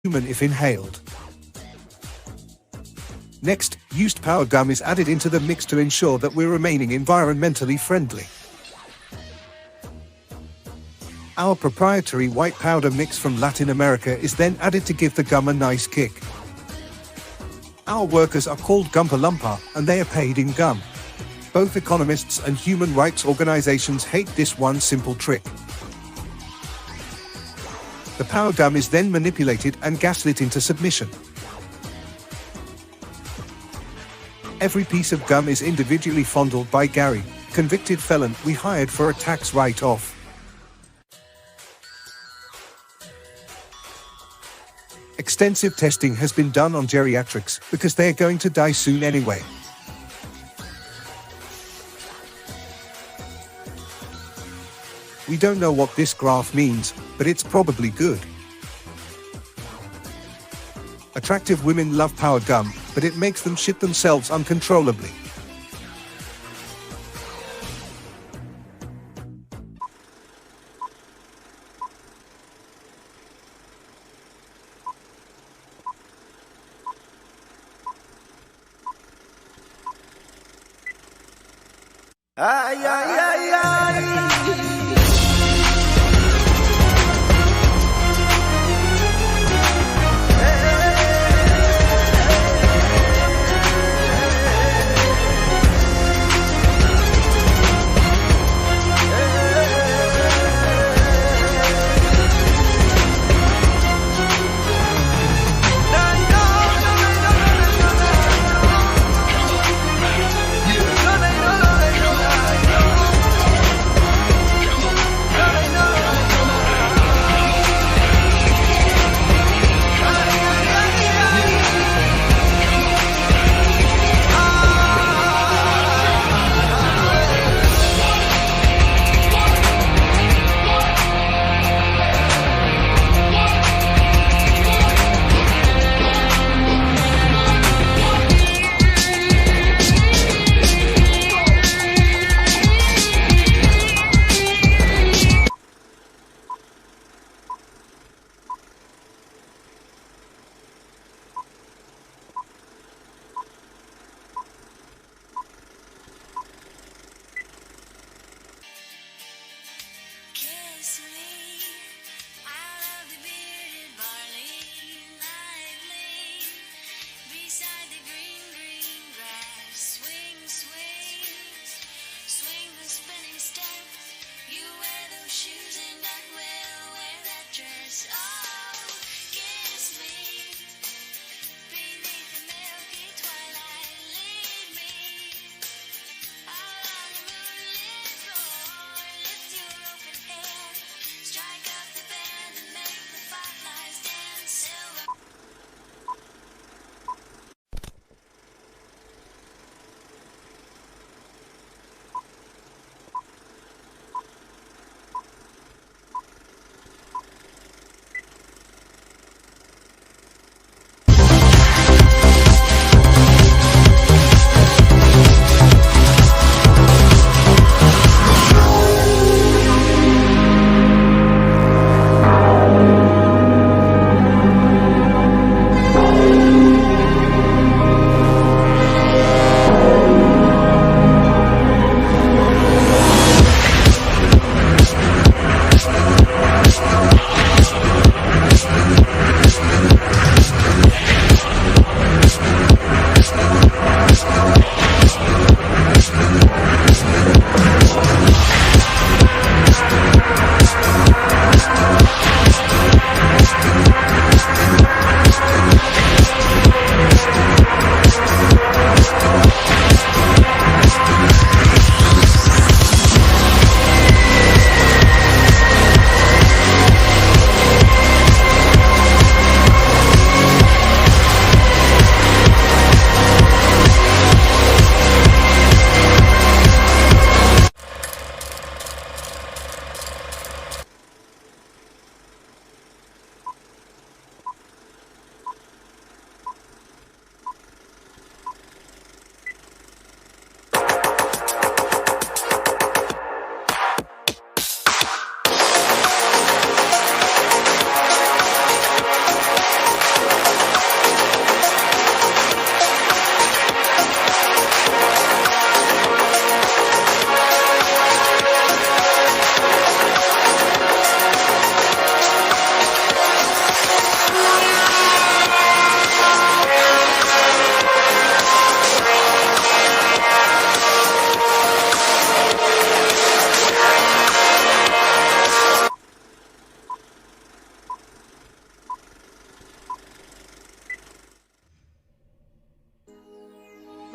human if inhaled. Next, used powder gum is added into the mix to ensure that we're remaining environmentally friendly. Our proprietary white powder mix from Latin America is then added to give the gum a nice kick. Our workers are called Gumpa-Lumpa, and they are paid in gum. Both economists and human rights organizations hate this one simple trick. The powder gum is then manipulated and gaslit into submission. Every piece of gum is individually fondled by Gary, convicted felon we hired for a tax write-off. Extensive testing has been done on geriatrics because they are going to die soon anyway. We don't know what this graph means, but it's probably good. Attractive women love powder gum, but it makes them shit themselves uncontrollably. Ay, ay, ay, ay.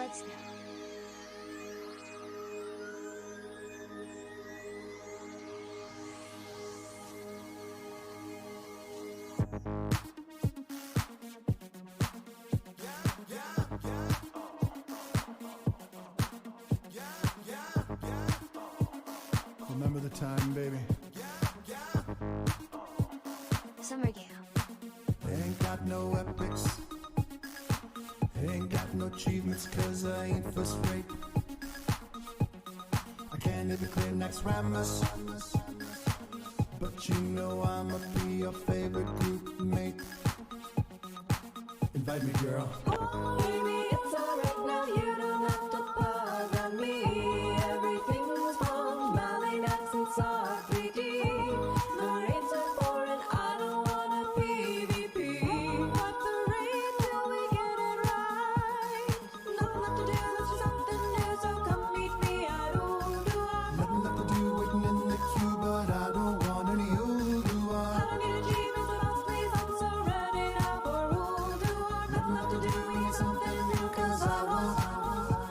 Let's now. Remember the time, baby. Summer Gale. Ain't got no epics, ain't got no achievements, cause I ain't first rate. I can't even clear next Rammus, but you know I'ma be your favorite group mate. Invite me, girl. Baby, it's alright now, you don't have to bother me. Everything was wrong, Malay accents are 3D. The rates are foreign, I don't wanna PvP. Cut the rate till we get it right. Nothing left to do, let's do something new, so come meet me at ULDUAR. Nothing left to do, waiting in the queue, but I don't want any ULDUAR. I don't need achievements, but boss, please, I'm so ready now for ULDUAR. Nothing left to do, we need something new, cause I want.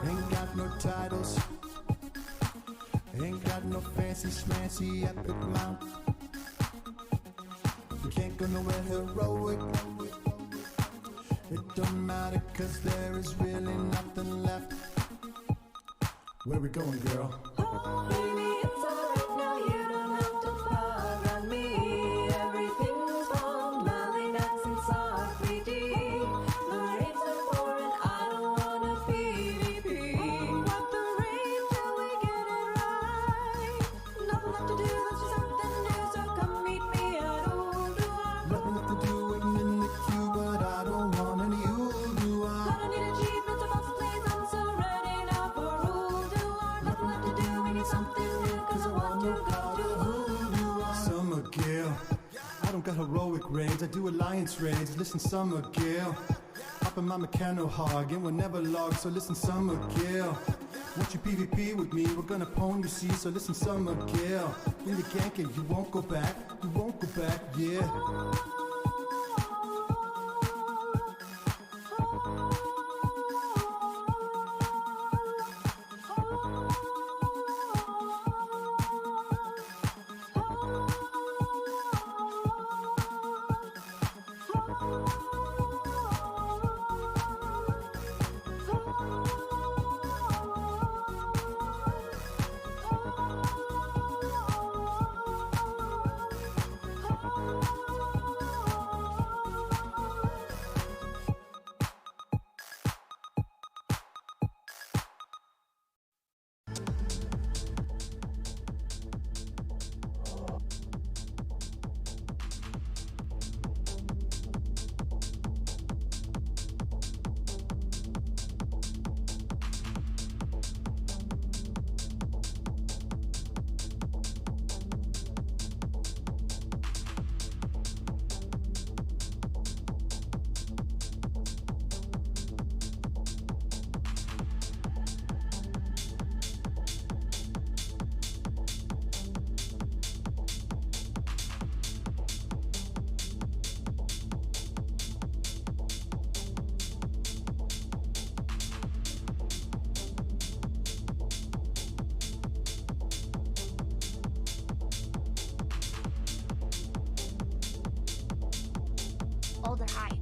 Ain't got no titles, ain't got no fancy schmancy epic mount. We can't go nowhere heroic. It don't matter, cause there is really nothing left. Where we going, girl? Baby, it's alright now, you don't have to bother me. Everything was wrong, Malay accents are 3D. The rates are foreign, I don't wanna PvP. Cut the rate till we get it right. Nothing left to do, let's do something new, so come meet me at ULDUAR. Nothing left to do, waiting in the queue, but I don't want any I ULDUAR. don't need achievements, or boss, please, I'm so ready now for ULDUAR. Nothing left to do, we need something new, cause I want to go to ULDUAR. Summer Gale, I don't got heroic raids, I do alliance raids. Listen, Summer Gale, hop in my mechano hog and we'll never log. So listen, Summer Gale, once you PvP with me, we're gonna pwn you, see. So listen, Summer Gale, when you gank it, you won't go back, you won't go back, yeah. Older hype.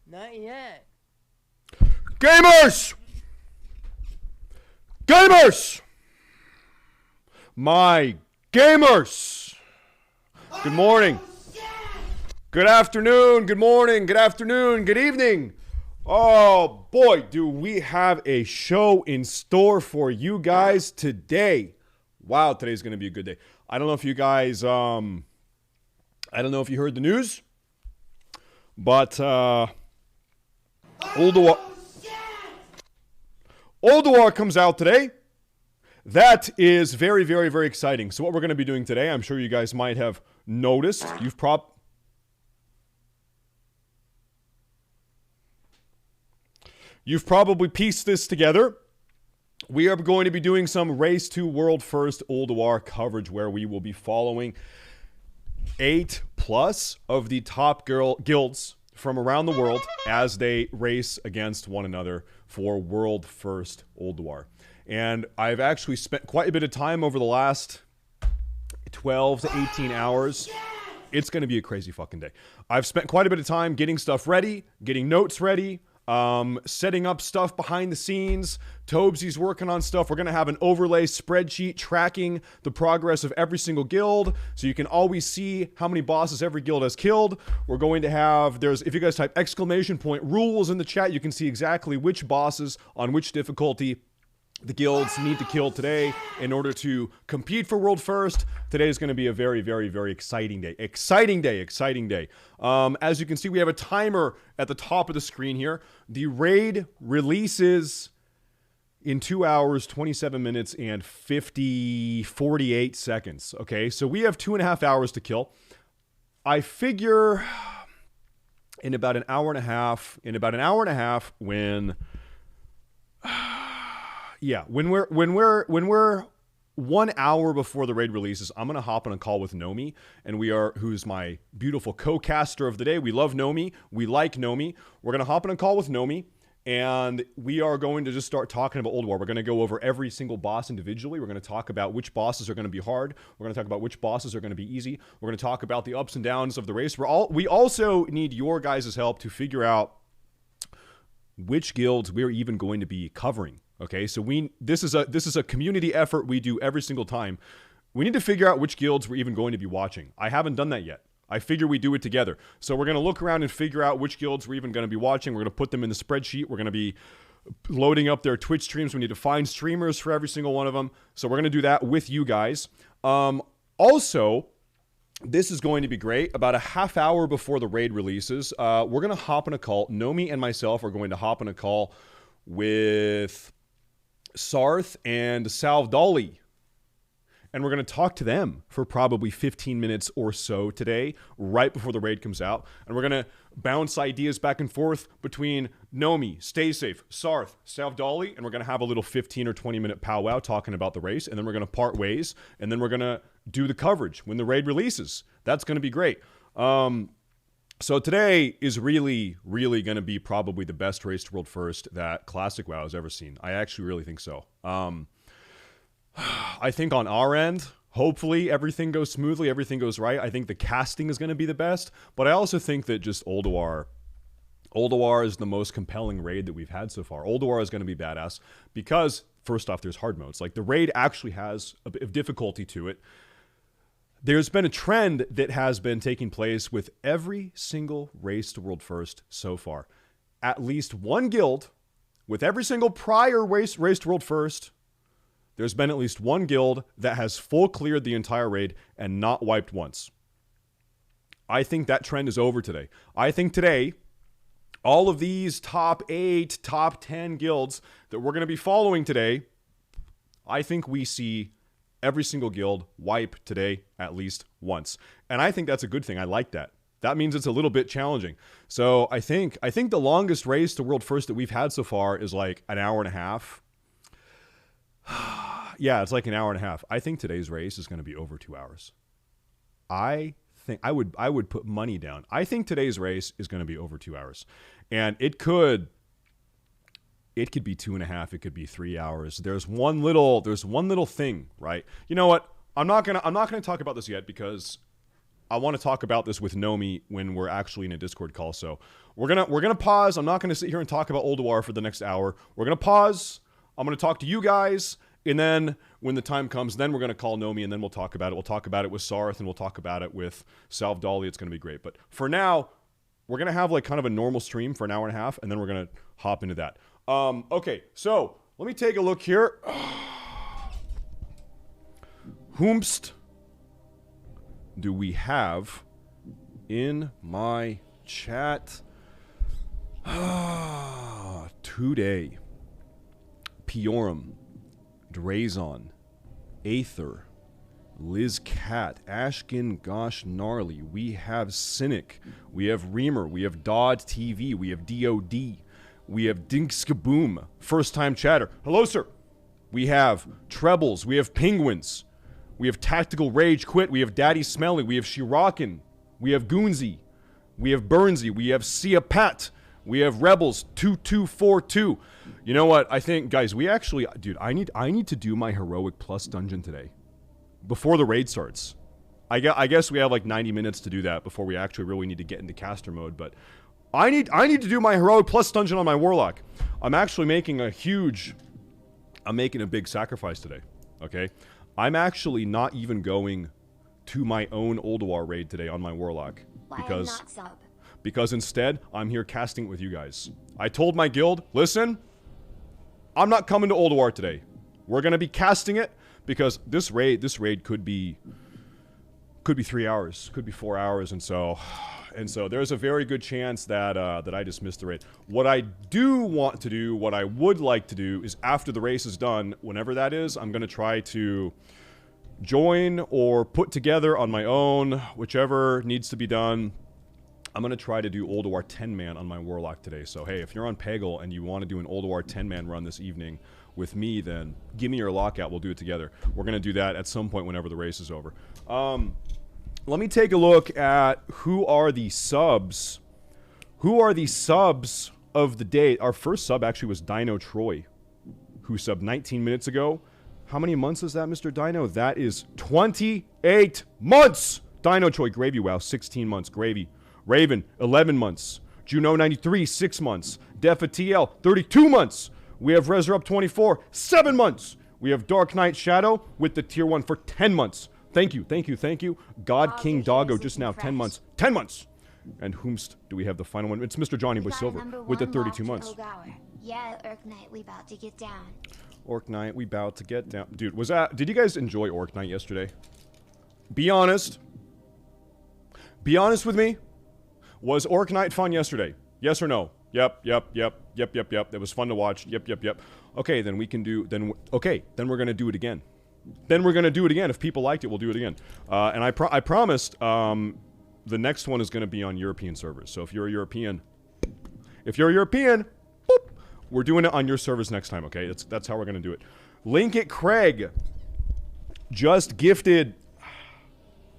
Not yet. Gamers! Gamers! My gamers! Good morning. Good afternoon. Good morning. Good afternoon. Good evening. Oh boy, do we have a show in store for you guys today. Wow, today's going to be a good day. I don't know if you guys, I don't know if you heard the news, but ULDUAR comes out today. That is very, very, very exciting. So what we're going to be doing today, I'm sure you guys might have noticed. You've probably pieced this together. We are going to be doing some Race to World First ULDUAR coverage where we will be following 8+ of the top guilds from around the world as they race against one another for World First ULDUAR. And I've actually spent quite a bit of time over the last 12 to 18 hours. It's going to be a crazy fucking day. I've spent quite a bit of time getting stuff ready, getting notes ready, setting up stuff behind the scenes. Tobesy's working on stuff. We're going to have an overlay spreadsheet tracking the progress of every single guild, so you can always see how many bosses every guild has killed. We're going to have, if you guys type exclamation point rules in the chat, you can see exactly which bosses on which difficulty the guilds need to kill today in order to compete for World First. Today is going to be a very, very, very exciting day. Exciting day, exciting day. As you can see, we have a timer at the top of the screen here. The raid releases in 2 hours, 27 minutes, and 48 seconds. Okay, so we have 2.5 hours to kill. I figure in about an hour and a half, when... Yeah, when we're 1 hour before the raid releases, I'm gonna hop on a call with Nomi, and who's my beautiful co-caster of the day. We love Nomi. We like Nomi. We're gonna hop on a call with Nomi, and we are going to just start talking about ULDUAR. We're gonna go over every single boss individually. We're gonna talk about which bosses are gonna be hard. We're gonna talk about which bosses are gonna be easy. We're gonna talk about the ups and downs of the race. We also need your guys' help to figure out which guilds we're even going to be covering. Okay, so this is a community effort we do every single time. We need to figure out which guilds we're even going to be watching. I haven't done that yet. I figure we do it together. So we're going to look around and figure out which guilds we're even going to be watching. We're going to put them in the spreadsheet. We're going to be loading up their Twitch streams. We need to find streamers for every single one of them. So we're going to do that with you guys. Also, this is going to be great. About a half hour before the raid releases, we're going to hop on a call. Nomi and myself are going to hop on a call with Sarth and Salvdali, and we're going to talk to them for probably 15 minutes or so today, right before the raid comes out, and we're going to bounce ideas back and forth between Nomi, StaySafe, Sarth, Salvdali, and we're going to have a little 15 or 20 minute powwow talking about the race, and then we're going to part ways, and then we're going to do the coverage when the raid releases. That's going to be great. So today is really, really going to be probably the best Race to World First that Classic WoW has ever seen. I actually really think so. I think on our end, hopefully everything goes smoothly, everything goes right. I think the casting is going to be the best, but I also think that just ULDUAR is the most compelling raid that we've had so far. ULDUAR is going to be badass because, first off, there's hard modes. Like, the raid actually has a bit of difficulty to it. There's been a trend that has been taking place with every single Race to World First so far. At least one guild, with every single prior Race to World First, there's been at least one guild that has full cleared the entire raid and not wiped once. I think that trend is over today. I think today, all of these top 8, top 10 guilds that we're going to be following today, I think we see every single guild wipe today at least once. And I think that's a good thing. I like that. That means it's a little bit challenging. So I think the longest Race to World First that we've had so far is like an hour and a half. Yeah, it's like an hour and a half. I think today's race is going to be over 2 hours. I think I would put money down. I think today's race is going to be over 2 hours. And it could be 2.5, it could be 3 hours. There's one little thing, right? You know what? I'm not gonna talk about this yet because I want to talk about this with Nomi when we're actually in a Discord call. So we're gonna pause. I'm not gonna sit here and talk about ULDUAR for the next hour. We're gonna pause. I'm gonna talk to you guys, and then when the time comes, then we're gonna call Nomi, and then we'll talk about it. We'll talk about it with Sarth, and we'll talk about it with Salve Dolly. It's gonna be great. But for now, we're gonna have like kind of a normal stream for an hour and a half, and then we're gonna hop into that. Okay, so let me take a look here. Whomst do we have in my chat today? Piorum, Drazon, Aether, Liz Cat, Ashkin Gosh Gnarly. We have Cynic. We have Reamer. We have Dodd TV. We have DOD. We have Dinkskaboom. First time chatter. Hello, sir. We have Trebles. We have Penguins. We have Tactical Rage Quit. We have Daddy Smelly. We have Shirakin. We have Goonsy. We have Burnsy. We have Sia Pat. We have Rebels 2242. You know what? I think, guys, we actually, dude, I need to do my Heroic Plus dungeon today before the raid starts. I guess we have like 90 minutes to do that before we actually really need to get into caster mode. But I need to do my Heroic Plus dungeon on my Warlock. I'm actually making a big sacrifice today. Okay. I'm actually not even going to my own ULDUAR raid today on my Warlock. Because instead, I'm here casting it with you guys. I told my guild, listen, I'm not coming to ULDUAR today. We're going to be casting it because this raid could be 3 hours, could be 4 hours, and so there's a very good chance that I just missed the raid. What I do want to do, what I would like to do, is after the race is done, whenever that is, I'm going to try to join or put together on my own, whichever needs to be done. I'm going to try to do ULDUAR 10-man on my Warlock today. So, hey, if you're on Peggle and you want to do an ULDUAR 10-man run this evening with me, then give me your lockout. We'll do it together. We're going to do that at some point whenever the race is over. Let me take a look at who are the subs. Who are the subs of the day? Our first sub actually was Dino Troy, who subbed 19 minutes ago. How many months is that, Mr. Dino? That is 28 months! Dino Troy, Gravy Wow, 16 months. Gravy. Raven, 11 months. Juno 93, 6 months. Defa TL, 32 months. We have Resurrup 24, 7 months. We have Dark Knight Shadow with the tier 1 for 10 months. Thank you, thank you, thank you. God King Doggo just now, 10 months. 10 months! And whomst do we have the final one? It's Mr. Johnny Boy Silver with the 32 months. Yeah, Orc Knight, we about to get down. Orc Knight, we about to get down. Dude, did you guys enjoy Orc Knight yesterday? Be honest. Be honest with me. Was Orc Knight fun yesterday? Yes or no? Yep. It was fun to watch. Yep. Okay, then we can do, then we're gonna do it again. If people liked it, we'll do it again. And I promised, the next one is gonna be on European servers. So if you're a European, boop, we're doing it on your servers next time, okay? That's how we're gonna do it. Link it Craig just gifted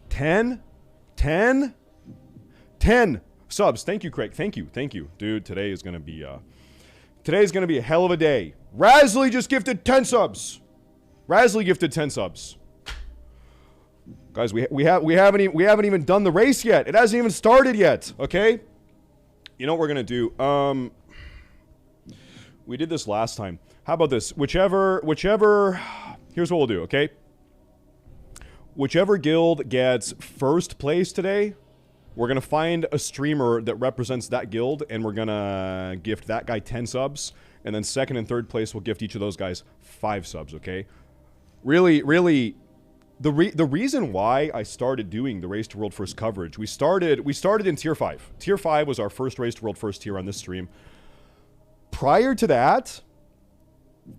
10 subs. Thank you, Craig. Thank you. Dude, today is gonna be a hell of a day. Rasley just gifted 10 subs. Rasley gifted 10 subs. Guys, we haven't even done the race yet. It hasn't even started yet, okay? You know what we're gonna do? We did this last time. How about this? Whichever, here's what we'll do, okay? Whichever guild gets first place today, we're gonna find a streamer that represents that guild, and we're gonna gift that guy 10 subs, and then second and third place, we'll gift each of those guys 5 subs, okay? Really, the reason why I started doing the Race to World First coverage, we started in Tier 5. Tier 5 was our first Race to World First tier on this stream. Prior to that,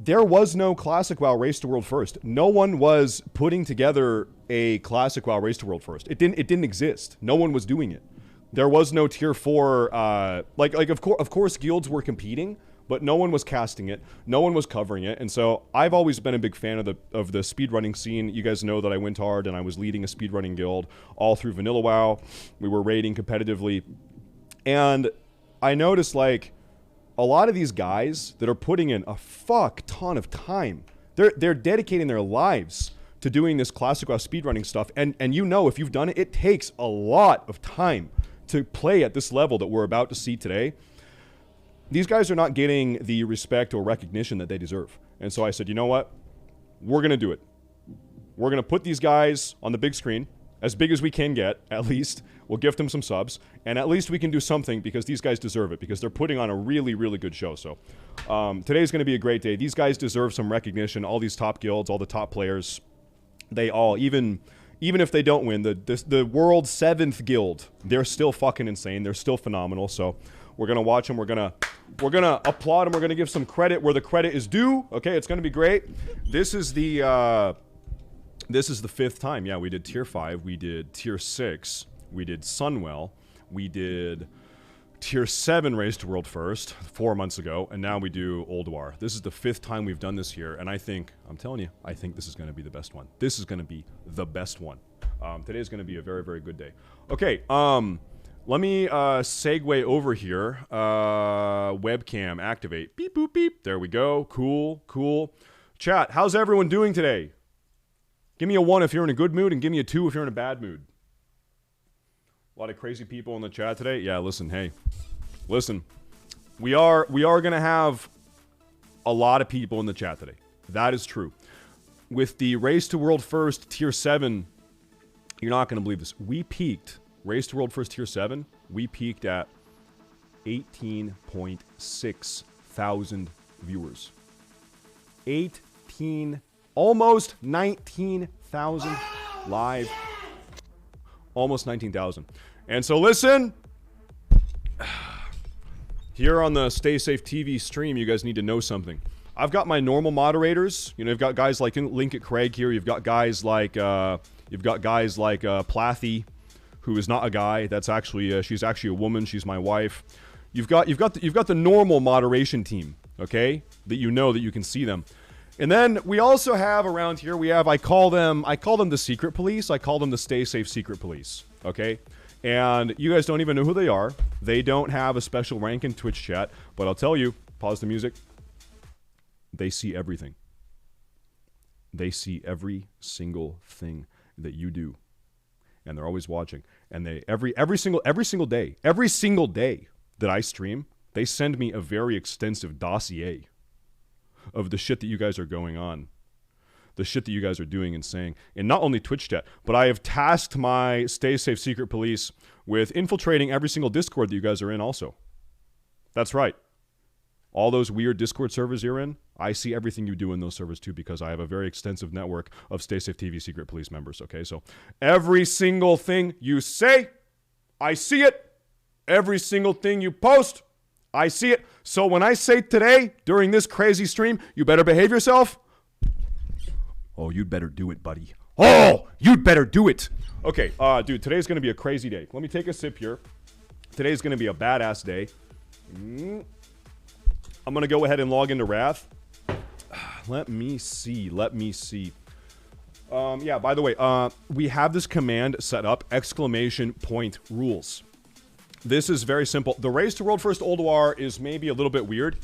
there was no Classic WoW Race to World First. No one was putting together a Classic WoW Race to World First. It didn't exist. No one was doing it. There was no Tier 4, of course guilds were competing, but no one was casting it. No one was covering it. And so I've always been a big fan of the speedrunning scene. You guys know that I went hard and I was leading a speedrunning guild all through Vanilla WoW. We were raiding competitively. And I noticed, like, a lot of these guys that are putting in a fuck ton of time, they're dedicating their lives to doing this classic WoW speedrunning stuff. And you know, if you've done it, it takes a lot of time to play at this level that we're about to see today. These guys are not getting the respect or recognition that they deserve. And so I said, you know what? We're going to do it. We're going to put these guys on the big screen, as big as we can get, at least. We'll gift them some subs, and at least we can do something because these guys deserve it, because they're putting on a really, really good show. So today's going to be a great day. These guys deserve some recognition. All these top guilds, all the top players, they all, even if they don't win, the world's 7th guild, they're still fucking insane. They're still phenomenal. So we're going to watch them. We're going to applaud them. We're going to give some credit where the credit is due. Okay, it's going to be great. This is the 5th time. Yeah, we did tier 5. We did tier 6. We did Sunwell. We did tier 7 Race to World First 4 months ago. And now we do ULDUAR. This is the 5th time we've done this here. And I'm telling you, I think this is going to be the best one. This is going to be the best one. Today is going to be a very, very good day. Okay, let me segue over here. Webcam activate. Beep, boop, beep. There we go. Cool, cool. Chat, how's everyone doing today? Give me a 1 if you're in a good mood, and give me a 2 if you're in a bad mood. A lot of crazy people in the chat today. Yeah, listen, hey. Listen. We are going to have a lot of people in the chat today. That is true. With the Race to World First Tier 7, you're not going to believe this. We peaked, Race to World First Tier 7, we peaked at 18.6 thousand viewers. Almost 19,000 live. Almost 19,000. And so listen, here on the Stay Safe TV stream, you guys need to know something. I've got my normal moderators. You know, you've got guys like Link at Craig here. You've got guys like Plathy, who is not a guy. That's actually she's actually a woman. She's my wife. You've got the normal moderation team, okay? That you know, that you can see them. And then we also have around here, I call them the secret police. I call them the Stay Safe secret police, okay? And you guys don't even know who they are. They don't have a special rank in Twitch chat, but I'll tell you, pause the music. They see everything. They see every single thing that you do. And they're always watching. And they every single day that I stream, they send me a very extensive dossier of the shit that you guys are going on, the shit that you guys are doing and saying, and not only Twitch chat, but I have tasked my Stay Safe secret police with infiltrating every single Discord that you guys are in also. That's right. All those weird Discord servers you're in, I see everything you do in those servers too, because I have a very extensive network of Stay Safe TV secret police members, okay? So every single thing you say, I see it. Every single thing you post, I see it. So when I say today, during this crazy stream, you better behave yourself. Oh, you'd better do it, buddy. Oh, you'd better do it. Okay, dude, today's going to be a crazy day. Let me take a sip here. Today's going to be a badass day. I'm going to go ahead and log into Wrath. Let me see. Yeah, by the way, we have this command set up, ! rules. This is very simple. The Race to World First ULDUAR is maybe a little bit weird.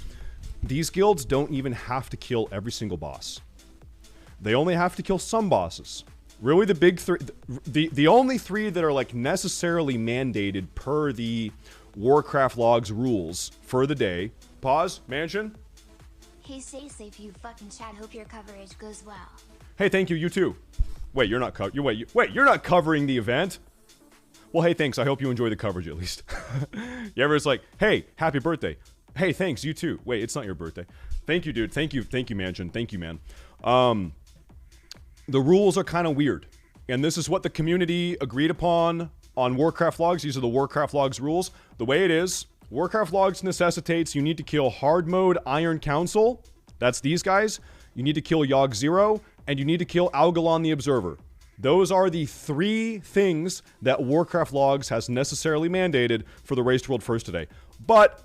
These guilds don't even have to kill every single boss. They only have to kill some bosses. Really, the big three, the only 3 that are like necessarily mandated per the Warcraft logs rules for the day. Pause, Mansion. Hey, stay safe, you fucking chat. Hope your coverage goes well. Hey, thank you. You too. Wait, you're not you're not covering the event. Well, hey, thanks. I hope you enjoy the coverage at least. You ever, it's like, hey, happy birthday. Hey, thanks. You too. Wait, it's not your birthday. Thank you, dude. Thank you, Mansion. Thank you, man. The rules are kind of weird, and this is what the community agreed upon on Warcraft logs. These are the Warcraft logs rules. The way it is, Warcraft logs necessitates you need to kill hard mode Iron Council. That's these guys. You need to kill Yogg Zero, and you need to kill Algalon the Observer. Those are the 3 things that Warcraft logs has necessarily mandated for the Race to World First today. But,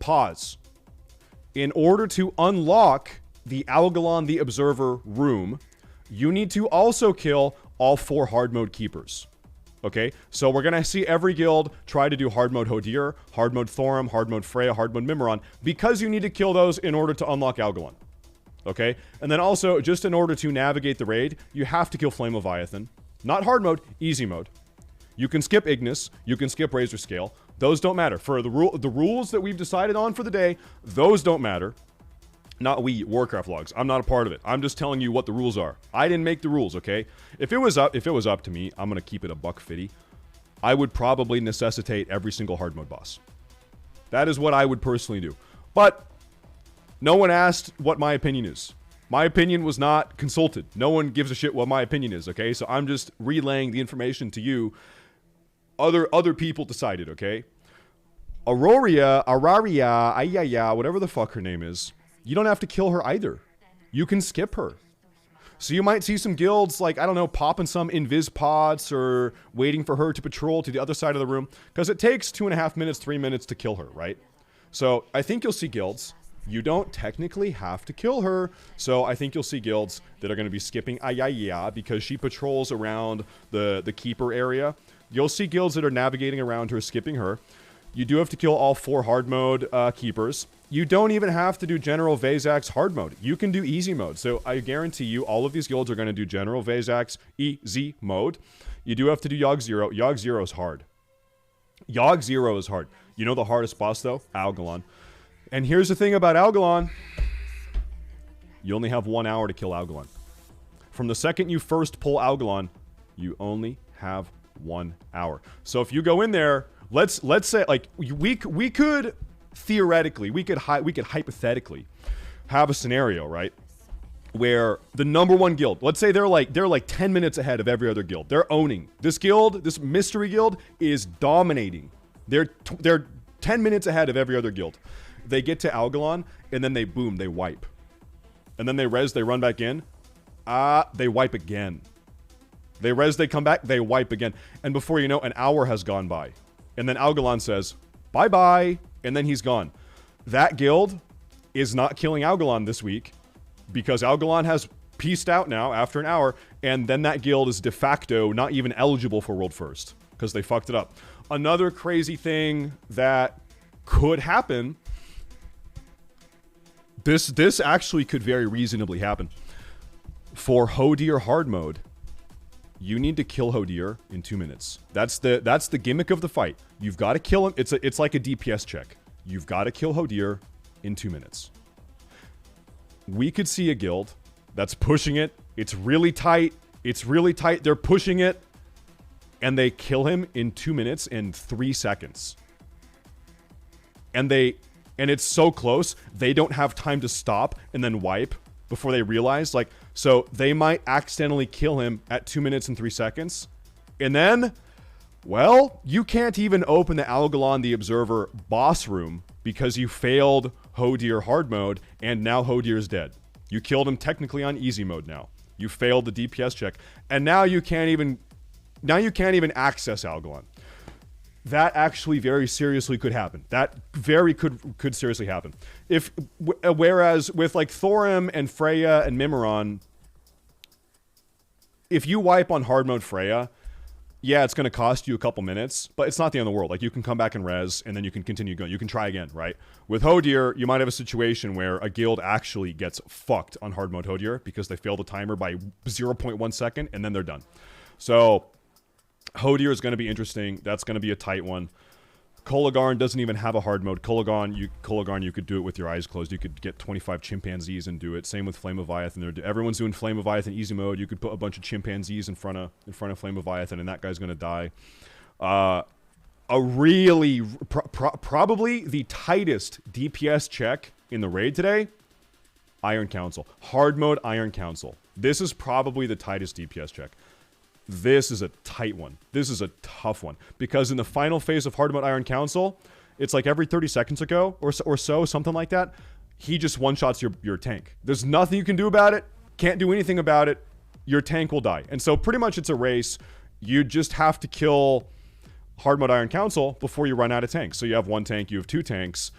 pause. In order to unlock the Algalon the Observer room, you need to also kill all 4 hard mode keepers. Okay, so we're gonna see every guild try to do hard mode Hodir, hard mode Thorim, hard mode Freya, hard mode Mimiron, because you need to kill those in order to unlock Algalon. Okay? And then also, just in order to navigate the raid, you have to kill Flame Leviathan. Not hard mode, easy mode. You can skip Ignis, you can skip Razor Scale. Those don't matter. For the rules that we've decided on for the day, those don't matter. Not we, Warcraft logs. I'm not a part of it. I'm just telling you what the rules are. I didn't make the rules, okay? If it was up to me, I'm gonna keep it a $150. I would probably necessitate every single hard mode boss. That is what I would personally do. But no one asked what my opinion is. My opinion was not consulted. No one gives a shit what my opinion is, okay? So I'm just relaying the information to you. Other people decided, okay? Araria, Ayaya, whatever the fuck her name is, you don't have to kill her either. You can skip her. So you might see some guilds, like, I don't know, popping some invis pods or waiting for her to patrol to the other side of the room. Because it takes 2.5 minutes, 3 minutes to kill her, right? So I think you'll see guilds. You don't technically have to kill her. So I think you'll see guilds that are going to be skipping Ayaya because she patrols around the keeper area. You'll see guilds that are navigating around her, skipping her. You do have to kill all 4 hard mode keepers. You don't even have to do General Vazak's hard mode. You can do easy mode. So I guarantee you all of these guilds are going to do General Vazak's easy mode. You do have to do Yogg 0. Yogg 0 is hard. Yogg 0 is hard. You know the hardest boss though? Algalon. And here's the thing about Algalon. You only have 1 hour to kill Algalon. From the second you first pull Algalon, you only have 1 hour. So if you go in there, let's say, like, we could theoretically, we could hypothetically have a scenario, right, where the #1 guild, let's say they're like 10 minutes ahead of every other guild. They're owning this guild. This mystery guild is dominating. They're 10 minutes ahead of every other guild. They get to Algalon and then they wipe, and then they res, they run back in, they wipe again. They res, they come back, they wipe again. And before you know, an hour has gone by. And then Algalon says, bye-bye, and then he's gone. That guild is not killing Algalon this week because Algalon has pieced out now after an hour, and then that guild is de facto not even eligible for World First because they fucked it up. Another crazy thing that could happen, this actually could very reasonably happen. For Hodir hard mode, you need to kill Hodir in 2 minutes. That's the gimmick of the fight. You've got to kill him. It's like a DPS check. You've got to kill Hodir in 2 minutes. We could see a guild that's pushing it. It's really tight. It's really tight. They're pushing it, and they kill him in 2 minutes and 3 seconds. And it's so close, they don't have time to stop and then wipe before they realize, like, so they might accidentally kill him at 2 minutes and 3 seconds. And then, well, you can't even open the Algalon the Observer boss room because you failed Hodir hard mode, and now Hodir is dead. You killed him technically on easy mode now. You failed the DPS check, and now you can't even access Algalon. That actually very seriously could happen. That very could seriously happen. Whereas with like Thorim and Freya and Mimiron, if you wipe on hard mode Freya, yeah, it's going to cost you a couple minutes, but it's not the end of the world. Like, you can come back and res, and then you can continue going. You can try again, right? With Hodir, you might have a situation where a guild actually gets fucked on hard mode Hodir because they fail the timer by 0.1 second, and then they're done. So Hodir is going to be interesting. That's going to be a tight one. Kolagarn doesn't even have a hard mode. Kolagarn, you could do it with your eyes closed. You could get 25 chimpanzees and do it. Same with Flame Leviathan. Everyone's doing Flame Leviathan easy mode. You could put a bunch of chimpanzees in front of Flame Leviathan, and that guy's going to die. A really, probably the tightest DPS check in the raid today, Iron Council. Hard mode Iron Council. This is probably the tightest DPS check. This is a tight one. This is a tough one. Because in the final phase of hard mode Iron Council, it's like every 30 seconds ago or so, something like that, he just one-shots your tank. There's nothing you can do about it. Can't do anything about it. Your tank will die. And so pretty much it's a race. You just have to kill hard mode Iron Council before you run out of tanks. So you have 1 tank, you have 2 tanks.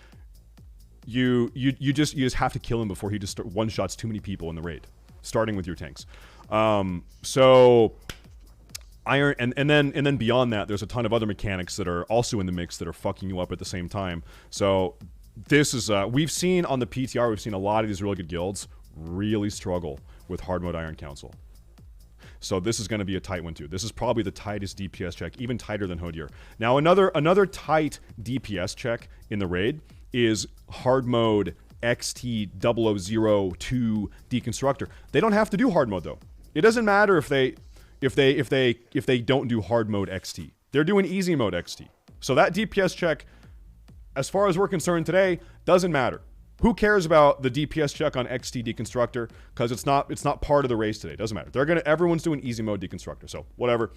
You just have to kill him before he just one-shots too many people in the raid, starting with your tanks. So Iron, and then beyond that, there's a ton of other mechanics that are also in the mix that are fucking you up at the same time. So this is we've seen on the PTR, we've seen a lot of these really good guilds really struggle with hard mode Iron Council. So this is going to be a tight one too. This is probably the tightest DPS check, even tighter than Hodier. Now another tight DPS check in the raid is hard mode XT0002 Deconstructor. They don't have to do hard mode though. It doesn't matter if they don't do hard mode XT. They're doing easy mode XT. So that DPS check, as far as we're concerned today, doesn't matter. Who cares about the DPS check on XT Deconstructor? Because it's not part of the race today. Doesn't matter. Everyone's doing easy mode Deconstructor. So whatever.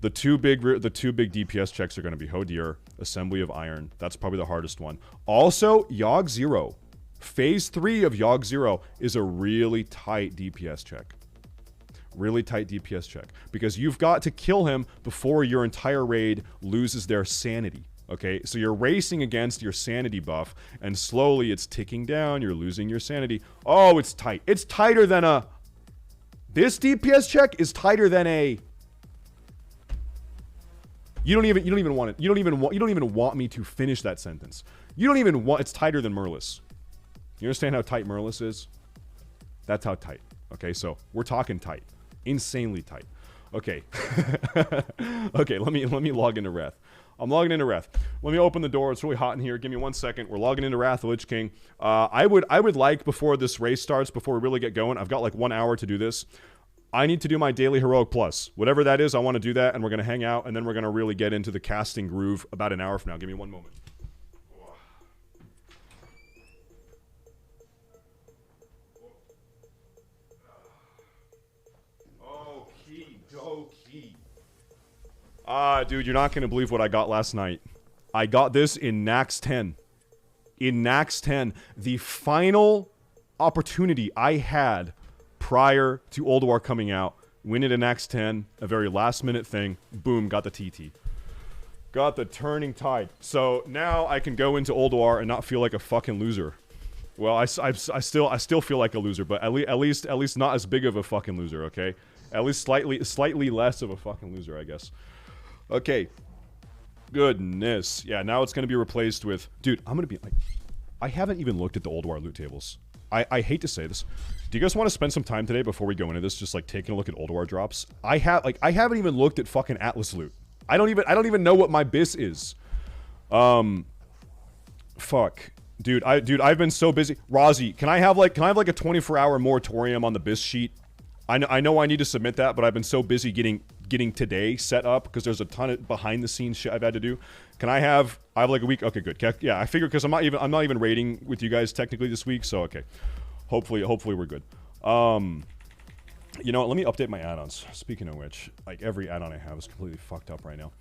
The two big DPS checks are going to be Hodier, Assembly of Iron. That's probably the hardest one. Also, Yogg 0. Phase 3 of Yogg 0 is a really tight DPS check. Really tight DPS check. Because you've got to kill him before your entire raid loses their sanity. Okay, so you're racing against your sanity buff, and slowly it's ticking down. You're losing your sanity. Oh, it's tight. It's tighter than a... This DPS check is tighter than a... You don't even want it. You don't even want me to finish that sentence. You don't even want... It's tighter than Merlis. You understand how tight Merlis is? That's how tight. Okay, so we're talking tight. Insanely tight. Okay. Okay, let me log into Wrath. I'm logging into Wrath. Let me open the door. It's really hot in here. Give me 1 second. We're logging into Wrath, the Lich King. I would like, before this race starts, before we really get going, I've got like 1 hour to do this. I need to do my daily Heroic Plus. Whatever that is, I want to do that, and we're going to hang out, and then we're going to really get into the casting groove about an hour from now. Give me 1 moment. Dude, you're not going to believe what I got last night. I got this in Nax 10. In Nax 10, the final opportunity I had prior to ULDUAR coming out, win it in Nax 10, a very last-minute thing, boom, got the TT. Got the turning tide. So now I can go into ULDUAR and not feel like a fucking loser. Well, I still feel like a loser, but at least not as big of a fucking loser, okay? At least slightly less of a fucking loser, I guess. Okay. Goodness. Yeah, now it's going to be replaced with... Dude, I'm going to be like... I haven't even looked at the ULDUAR loot tables. I hate to say this. Do you guys want to spend some time today before we go into this, just like taking a look at ULDUAR drops? I haven't even looked at fucking Atlas loot. I don't even know what my BIS is. Fuck. Dude, I've been so busy. Rozzy, can I have like a 24-hour moratorium on the BIS sheet? I know I need to submit that, but I've been so busy getting today set up because there's a ton of behind the scenes shit I've had to do. I have like a week? Okay, good. Yeah, I figured because I'm not even raiding with you guys technically this week, so okay. Hopefully we're good. You know what, let me update my add-ons. Speaking of which, like every add-on I have is completely fucked up right now.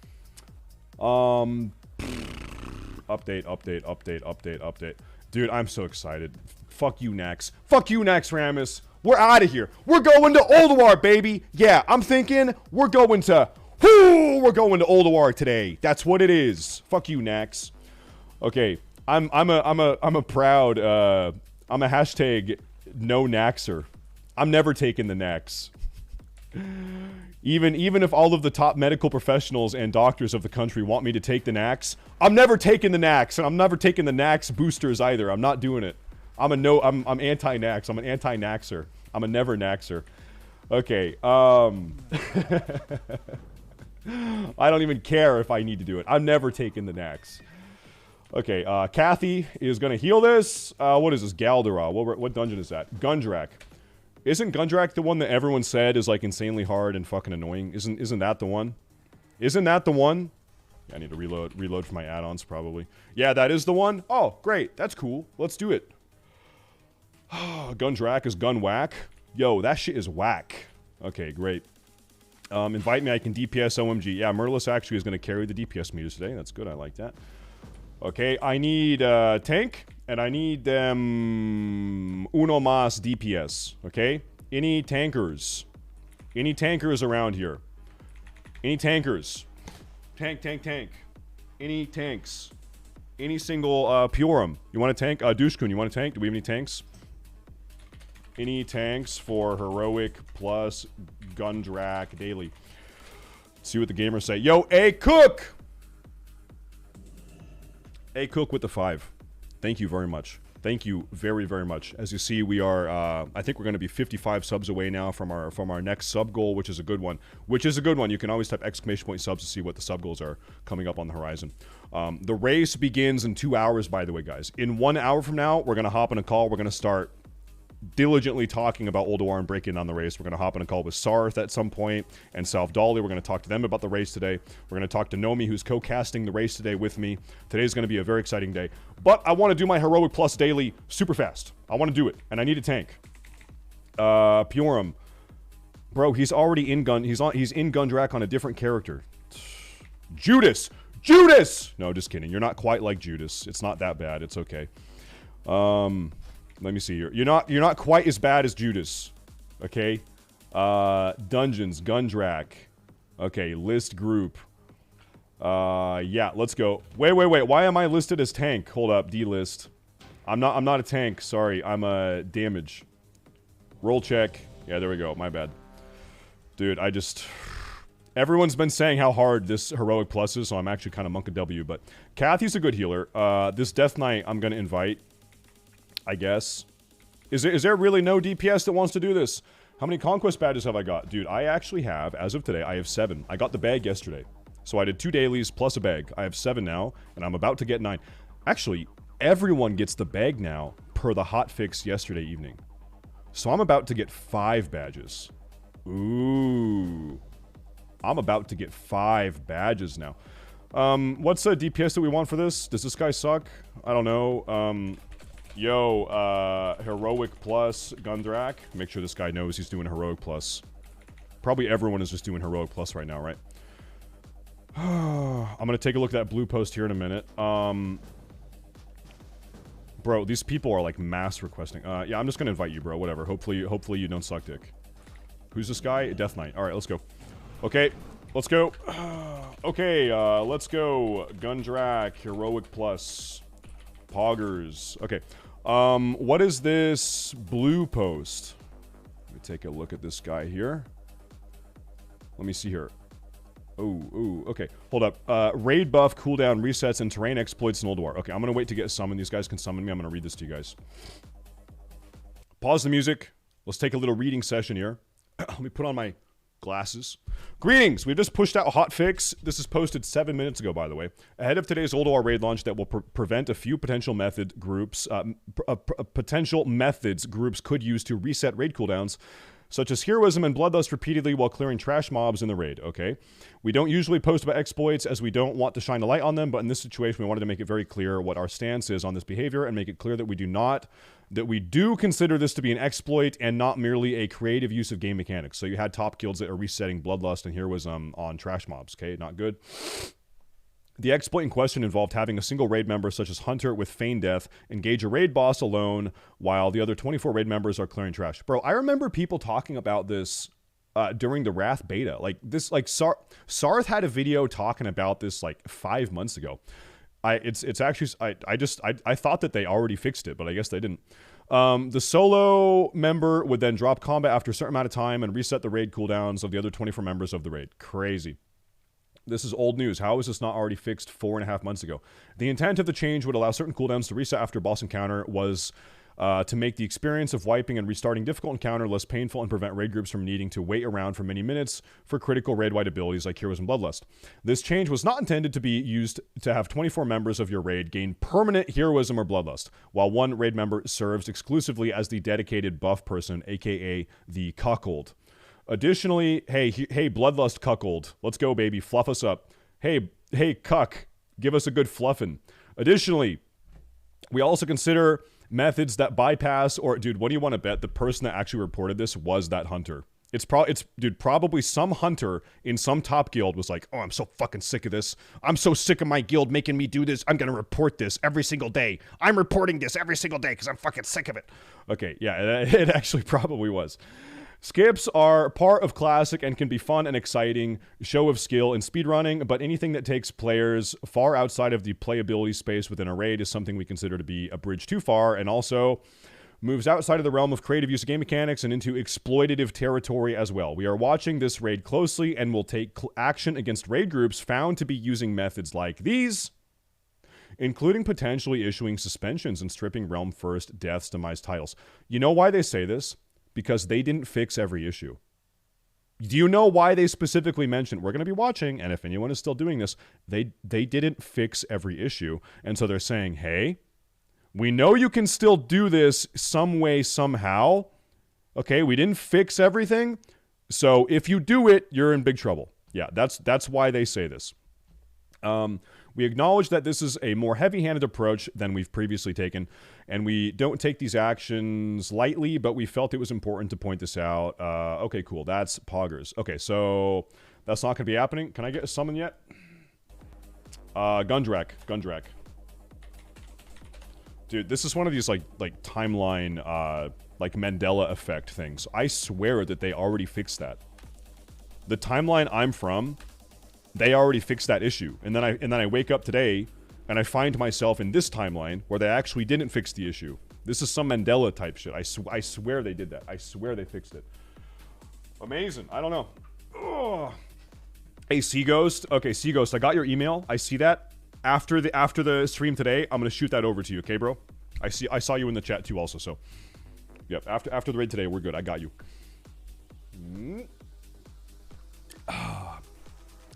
Update. Dude, I'm so excited. Fuck you, Nax. Fuck you, Nax Ramus. We're out of here. We're going to ULDUAR, baby. Yeah, I'm thinking we're going to ULDUAR today. That's what it is. Fuck you, Nax. Okay, I'm a proud I'm a hashtag no Naxer. I'm never taking the Nax. Even if all of the top medical professionals and doctors of the country want me to take the Nax, I'm never taking the Nax, and I'm never taking the Nax boosters either. I'm not doing it. I'm anti-Nax. I'm an anti-Naxer. I'm a never Naxer. Okay, I don't even care if I need to do it. I'm never taking the Nax. Okay, Kathy is gonna heal this. What is this? Galdera. What dungeon is that? Gundrak. Isn't Gundrak the one that everyone said is like insanely hard and fucking annoying? Isn't that the one? Isn't that the one? Yeah, I need to reload for my add-ons probably. Yeah, that is the one. Oh, great. That's cool. Let's do it. Gundrak is gun whack. Yo, that shit is whack. Okay, great. Invite me, I can DPS OMG. Yeah, Merlis actually is going to carry the DPS meters today. That's good, I like that. Okay, I need tank, and I need uno mas DPS, okay? Any tankers? Any tankers around here? Any tankers? Tank. Any tanks? Any single Purim? You want a tank? Dushkun, you want a tank? Do we have any tanks? Any tanks for Heroic plus Gundrak daily? Let's see what the gamers say. Yo, A Cook! A Cook with the 5. Thank you very much. Thank you very, very much. As you see, we are, I think we're going to be 55 subs away now from our next sub goal, which is a good one. You can always type exclamation point subs to see what the sub goals are coming up on the horizon. The race begins in 2 hours, by the way, guys. In 1 hour from now, we're going to hop on a call. We're going to start diligently talking about ULDUAR and breaking down the race. We're going to hop on a call with Sarth at some point and Salve Dolly. We're going to talk to them about the race today. We're going to talk to Nomi, who's co-casting the race today with me. Today's going to be a very exciting day. But I want to do my Heroic Plus daily super fast. I want to do it, and I need a tank. Piorum. Bro, he's already in gun. He's in Gundrak on a different character. Judas! Judas! No, just kidding. You're not quite like Judas. It's not that bad. It's okay. Let me see here. You're not quite as bad as Judas. Okay? Dungeons, Gundrak. Okay, list group. Yeah, let's go. Wait. Why am I listed as tank? Hold up, delist. I'm not a tank. Sorry, I'm a damage. Roll check. Yeah, there we go. My bad. Dude, everyone's been saying how hard this Heroic Plus is, so I'm actually kind of monk a W, but Kathy's a good healer. This Death Knight I'm gonna invite, I guess. Is there really no DPS that wants to do this? How many Conquest badges have I got? Dude, I actually have, as of today, I have 7. I got the bag yesterday. So I did 2 dailies plus a bag. I have 7 now, and I'm about to get 9. Actually, everyone gets the bag now per the hotfix yesterday evening. So I'm about to get 5 badges. Ooh. I'm about to get 5 badges now. What's the DPS that we want for this? Does this guy suck? I don't know. Heroic Plus Gundrak. Make sure this guy knows he's doing Heroic Plus. Probably everyone is just doing Heroic Plus right now, right? I'm gonna take a look at that blue post here in a minute. Bro, these people are like mass requesting. Yeah, I'm just gonna invite you, bro. Whatever. Hopefully you don't suck dick. Who's this guy? Death Knight. All right, let's go. Okay, let's go. Okay, let's go. Gundrak, Heroic Plus, Poggers. Okay. What is this blue post? Let me take a look at this guy here. Let me see here. Ooh, okay. Hold up. Raid buff, cooldown, resets, and terrain exploits in ULDUAR. Okay, I'm gonna wait to get summoned. These guys can summon me. I'm gonna read this to you guys. Pause the music. Let's take a little reading session here. Let me put on my glasses. Greetings! We've just pushed out a hotfix. This is posted 7 minutes ago, by the way. Ahead of today's ULDUAR raid launch that will prevent a few potential methods groups could use to reset raid cooldowns, such as heroism and bloodlust repeatedly while clearing trash mobs in the raid, okay? We don't usually post about exploits as we don't want to shine a light on them, but in this situation we wanted to make it very clear what our stance is on this behavior and make it clear that we do consider this to be an exploit and not merely a creative use of game mechanics. So you had top guilds that are resetting bloodlust and heroism on trash mobs, okay? Not good. The exploit in question involved having a single raid member, such as Hunter with Feign Death, engage a raid boss alone while the other 24 raid members are clearing trash. Bro, I remember people talking about this during the Wrath beta. Like, this, like, Sarth had a video talking about this, like, 5 months ago. It's actually, I thought that they already fixed it, but I guess they didn't. The solo member would then drop combat after a certain amount of time and reset the raid cooldowns of the other 24 members of the raid. Crazy. This is old news. How is this not already fixed 4.5 months ago? The intent of the change would allow certain cooldowns to reset after a boss encounter was to make the experience of wiping and restarting difficult encounter less painful and prevent raid groups from needing to wait around for many minutes for critical raid-wide abilities like Heroes and Bloodlust. This change was not intended to be used to have 24 members of your raid gain permanent Heroism or Bloodlust, while one raid member serves exclusively as the dedicated buff person, aka the cuckold. Additionally, hey, Bloodlust cuckold, let's go, baby, fluff us up. Hey, cuck, give us a good fluffin'. Additionally, we also consider methods that bypass, or, dude, what do you want to bet? The person that actually reported this was that Hunter. Dude, probably some Hunter in some top guild was like, oh, I'm so fucking sick of this. I'm so sick of my guild making me do this. I'm going to report this every single day. I'm reporting this every single day because I'm fucking sick of it. Okay, yeah, it actually probably was. Skips are part of Classic and can be fun and exciting show of skill in speedrunning, but anything that takes players far outside of the playability space within a raid is something we consider to be a bridge too far, and also moves outside of the realm of creative use of game mechanics and into exploitative territory as well. We are watching this raid closely and will take action against raid groups found to be using methods like these. including potentially issuing suspensions and stripping Realm First Death's demise titles. You know why they say this? Because they didn't fix every issue. Do you know why they specifically mentioned, we're going to be watching, and if anyone is still doing this, they didn't fix every issue. And so they're saying, hey, we know you can still do this some way, somehow. Okay, we didn't fix everything. So if you do it, you're in big trouble. Yeah, that's why they say this. We acknowledge that this is a more heavy-handed approach than we've previously taken, and we don't take these actions lightly, but we felt it was important to point this out. Okay, cool. That's Poggers. Okay, so that's not going to be happening. Can I get a summon yet? Gundrak. Dude, this is one of these, like timeline, like Mandela effect things. I swear that they already fixed that. The timeline I'm from, they already fixed that issue. And then I wake up today and I find myself in this timeline where they actually didn't fix the issue. This is some Mandela type shit. I swear they did that. I swear they fixed it. Amazing. I don't know. Ugh. Hey, Sea Ghost. Okay, Sea Ghost, I got your email. I see that. After the stream today, I'm gonna shoot that over to you, okay, bro? I saw you in the chat too also, so. Yep, after the raid today, we're good. I got you.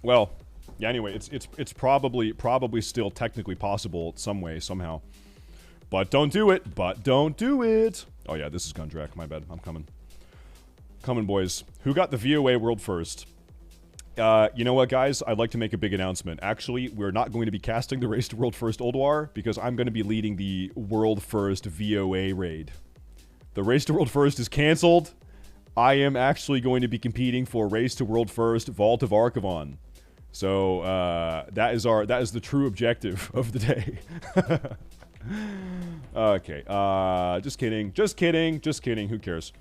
Well, yeah, anyway, it's probably still technically possible some way, somehow. But don't do it. Oh yeah, this is Gundrak, my bad. I'm coming. Coming, boys. Who got the VOA World First? You know what, guys? I'd like to make a big announcement. Actually, we're not going to be casting the Race to World First ULDUAR because I'm going to be leading the World First VOA raid. The Race to World First is canceled. I am actually going to be competing for Race to World First Vault of Archivon. So that is the true objective of the day. Okay. Just kidding. Who cares?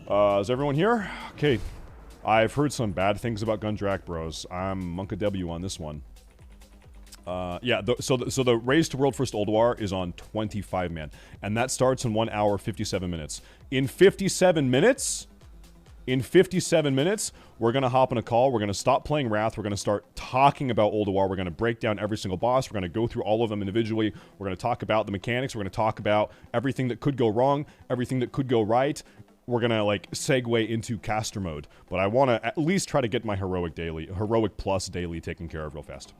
Is everyone here? Okay. I've heard some bad things about Gundrak Bros. I'm Monka W on this one. Yeah, so the Race to World First ULDUAR is on 25 man, and that starts in 1 hour 57 minutes. In 57 minutes, we're gonna hop on a call. We're gonna stop playing Wrath. We're gonna start talking about ULDUAR. We're gonna break down every single boss. We're gonna go through all of them individually. We're gonna talk about the mechanics. We're gonna talk about everything that could go wrong, everything that could go right. We're gonna like segue into caster mode, but I want to at least try to get my heroic plus daily taken care of real fast.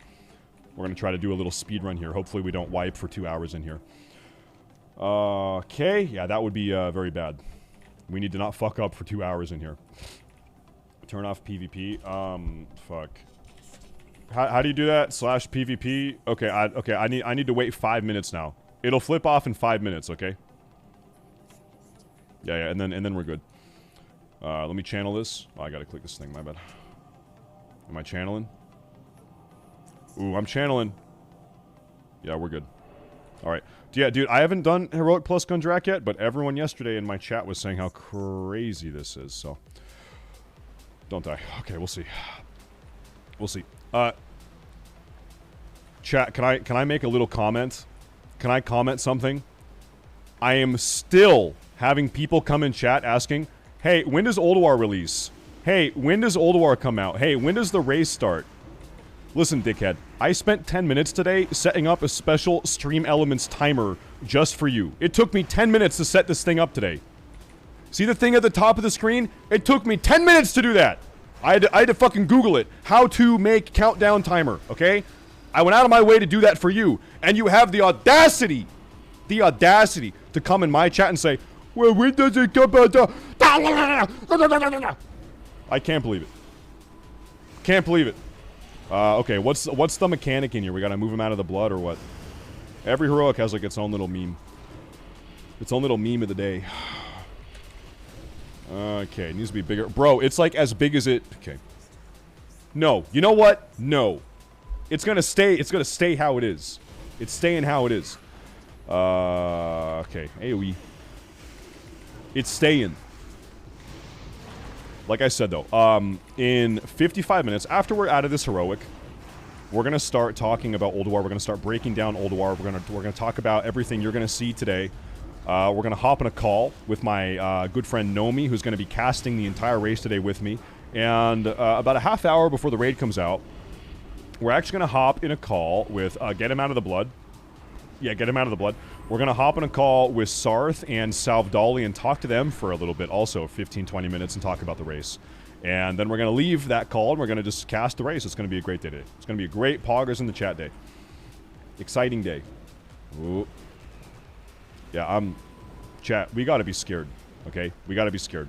We're gonna try to do a little speed run here. Hopefully we don't wipe for 2 hours in here. Okay, yeah, that would be very bad. We need to not fuck up for 2 hours in here. Turn off PvP. Fuck. How do you do that? Slash PvP. Okay, I need to wait 5 minutes now. It'll flip off in 5 minutes. Okay. Yeah, and then we're good. Let me channel this. Oh, I gotta click this thing. My bad. Am I channeling? Ooh, I'm channeling. Yeah, we're good. All right. Yeah, dude, I haven't done Heroic Plus Gundrak yet, but everyone yesterday in my chat was saying how crazy this is, so. Don't die. Okay, we'll see. We'll see. Chat, can I make a little comment? Can I comment something? I am still having people come in chat asking, hey, when does ULDUAR release? Hey, when does ULDUAR come out? Hey, when does the race start? Listen, dickhead, I spent 10 minutes today setting up a special Stream Elements timer just for you. It took me 10 minutes to set this thing up today. See the thing at the top of the screen? It took me 10 minutes to do that. I had to fucking Google it. How to make countdown timer, okay? I went out of my way to do that for you. And you have the audacity to come in my chat and say, well, when does it come out? I can't believe it. Can't believe it. Okay, what's the mechanic in here? We gotta move him out of the blood or what? Every heroic has like its own little meme. Its own little meme of the day. Okay, it needs to be bigger. Bro, it's like as big as it... Okay. No. You know what? No. It's gonna stay how it is. It's staying how it is. Okay. AoE. It's staying. Like I said, though, in 55 minutes, after we're out of this heroic, we're going to start talking about ULDUAR. We're going to start breaking down ULDUAR. We're going to talk about everything you're going to see today. We're going to hop on a call with my good friend Nomi, who's going to be casting the entire race today with me. And about a half hour before the raid comes out, we're actually going to hop in a call with Get Him Out of the Blood, Yeah, get him out of the blood. We're going to hop on a call with Sarth and Salvdali and talk to them for a little bit, also 15, 20 minutes, and talk about the race. And then we're going to leave that call, and we're going to just cast the race. It's going to be a great day today. It's going to be a great poggers in the chat day. Exciting day. Ooh. Yeah, chat, we got to be scared, okay? We got to be scared.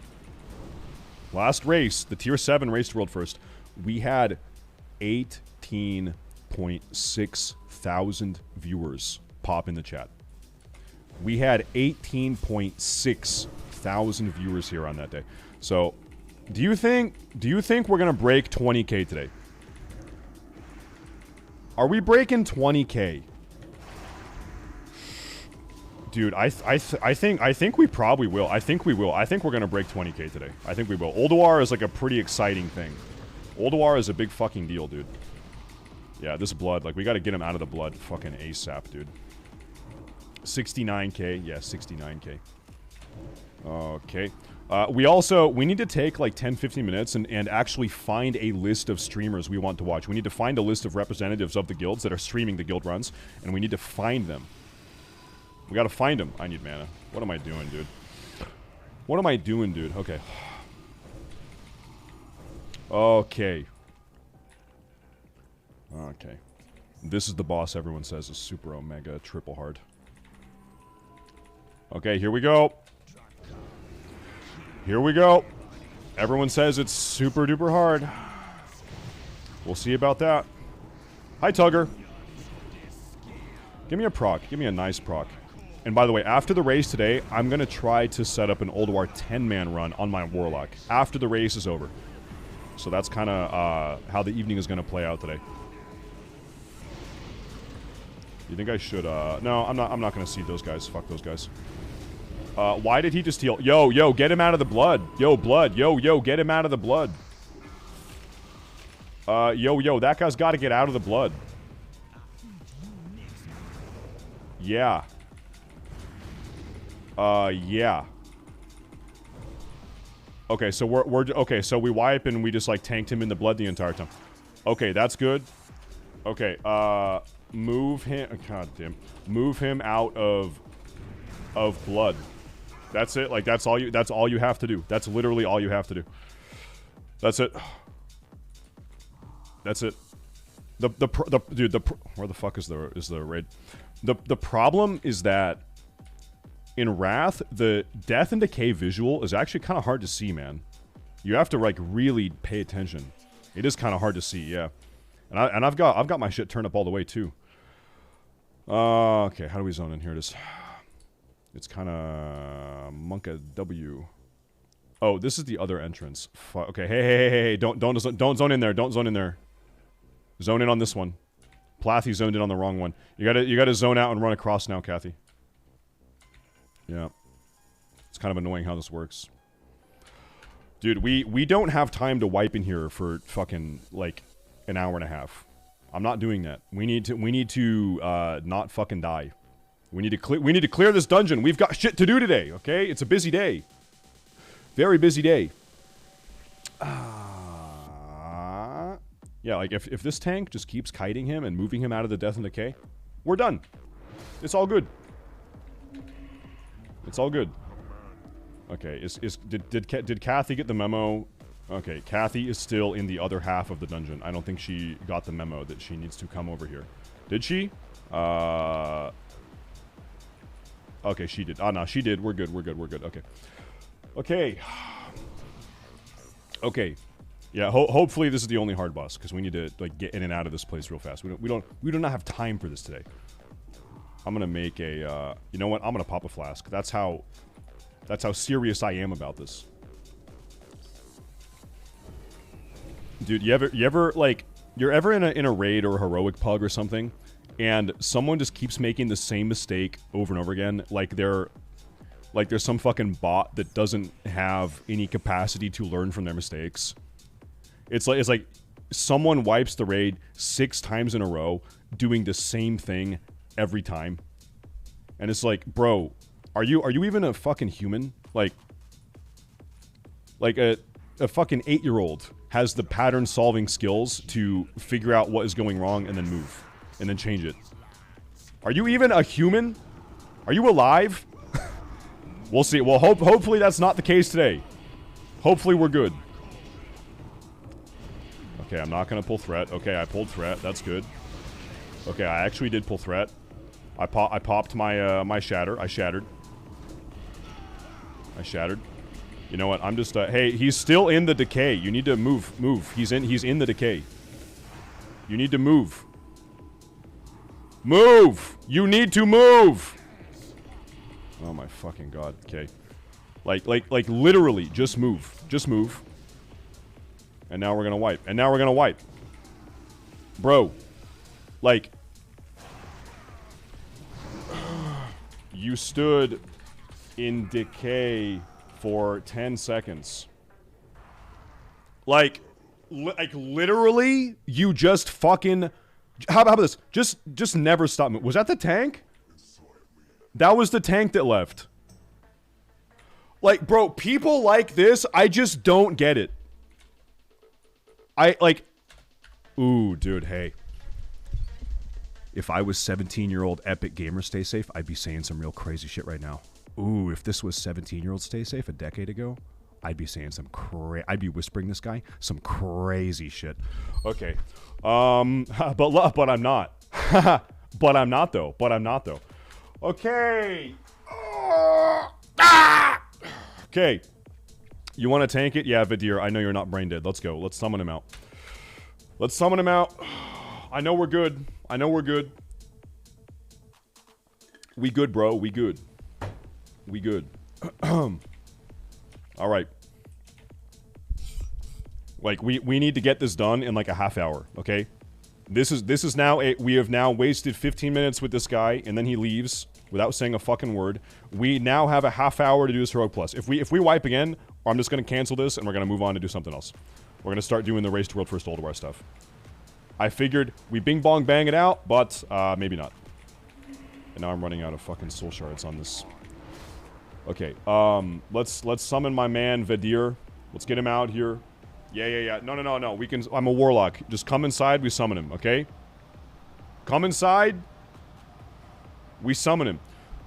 Last race, the Tier 7 race to World First, we had 18.6 thousand viewers pop in the chat. We had 18.6 thousand viewers here on that day. So, do you think we're gonna break 20K today? Are we breaking 20K? Dude, I think we probably will. I think we will. I think we're gonna break 20K today. I think we will. ULDUAR is like a pretty exciting thing. ULDUAR is a big fucking deal, dude. Yeah, this blood, like, we gotta get him out of the blood fucking ASAP, dude. 69K, yeah, 69K. Okay. We need to take like 10-15 minutes and actually find a list of streamers we want to watch. We need to find a list of representatives of the guilds that are streaming the guild runs, and we need to find them. We gotta find them. I need mana. What am I doing, dude? What am I doing, dude? Okay. Okay. Okay. This is the boss everyone says is super omega triple hard. Okay, here we go. Here we go. Everyone says it's super duper hard. We'll see about that. Hi, Tugger. Give me a proc. Give me a nice proc. And by the way, after the race today, I'm going to try to set up an ULDUAR 10-man run on my Warlock after the race is over. So that's kind of how the evening is going to play out today. You think I should, no, I'm not gonna seed those guys. Fuck those guys. Why did he just heal? Yo, get him out of the blood. Yo, blood. Yo, get him out of the blood. Yo, that guy's gotta get out of the blood. Yeah. Yeah. Okay, so okay, so we wipe and we just, like, tanked him in the blood the entire time. Okay, that's good. Okay, move him. God damn. Move him out of blood. That's it. Like, that's all you have to do. That's literally all you have to do. That's it. That's it. Dude, where the fuck is the raid? The problem is that in Wrath, the death and decay visual is actually kind of hard to see, man. You have to, like, really pay attention. It is kind of hard to see, yeah. And I've got my shit turned up all the way too. Okay, how do we zone in? Here it is. It's kind of Monka W. Oh, this is the other entrance. Okay, hey, don't zone in there. Don't zone in there. Zone in on this one. Plathy zoned in on the wrong one. You gotta zone out and run across now, Kathy. Yeah. It's kind of annoying how this works. Dude, we don't have time to wipe in here for fucking, like, an hour and a half. I'm not doing that. We need to not fucking die. We need to clear this dungeon. We've got shit to do today, okay? It's a busy day. Very busy day. Yeah, like, if this tank just keeps kiting him and moving him out of the death and decay, we're done. It's all good. It's all good. Okay, did Kathy get the memo? Okay, Kathy is still in the other half of the dungeon. I don't think she got the memo that she needs to come over here. Did she? Okay, she did. Oh, no, she did. We're good. Okay. Okay. Okay. Yeah, hopefully this is the only hard boss, because we need to, like, get in and out of this place real fast. We do not have time for this today. I'm gonna make a, you know what? I'm gonna pop a flask. That's how serious I am about this. Dude, you ever like, you're ever in a raid or a heroic pug or something, and someone just keeps making the same mistake over and over again, like there's some fucking bot that doesn't have any capacity to learn from their mistakes. It's like someone wipes the raid 6 times in a row, doing the same thing every time. And it's like, bro, are you even a fucking human? Like a fucking 8-year-old has the pattern solving skills to figure out what is going wrong and then move and then change it. Are you even a human? Are you alive? We'll see. Well, hopefully that's not the case today. Hopefully we're good. Okay, I'm not gonna pull threat. Okay, I pulled threat. That's good. Okay, I actually did pull threat. I popped my my shatter. I shattered. You know what? I'm just hey, he's still in the decay. You need to move. He's in the decay. You need to move. Move! You need to move! Oh my fucking god. Okay. Like literally, just move. Just move. And now we're gonna wipe. Bro. Like. You stood in decay for 10 seconds. Like literally, you just fucking... How about this? Just never stop. Was that the tank? That was the tank that left. Like, bro, people like this, I just don't get it. Ooh, dude, hey. If I was 17-year-old epic gamer Stay Safe, I'd be saying some real crazy shit right now. Ooh, if this was 17-year-old Stay Safe a decade ago, I'd be saying some I'd be whispering this guy some crazy shit. Okay. But I'm not. But I'm not though. Okay. Okay. You want to tank it? Yeah, Vidir, I know you're not brain dead. Let's go. Let's summon him out. I know we're good. We good, bro. We good. All right. Like, we need to get this done in like a half hour, okay? This is now we have now wasted 15 minutes with this guy, and then he leaves without saying a fucking word. We now have a half hour to do this heroic plus. If we wipe again, I'm just gonna cancel this and we're gonna move on to do something else. We're gonna start doing the race to world first ULDUAR stuff. I figured we bing bong bang it out, but maybe not. And now I'm running out of fucking soul shards on this. Okay, let's summon my man Vidir. Let's get him out here. Yeah. No. We can. I'm a warlock. Just come inside. We summon him. Okay. Come inside. We summon him.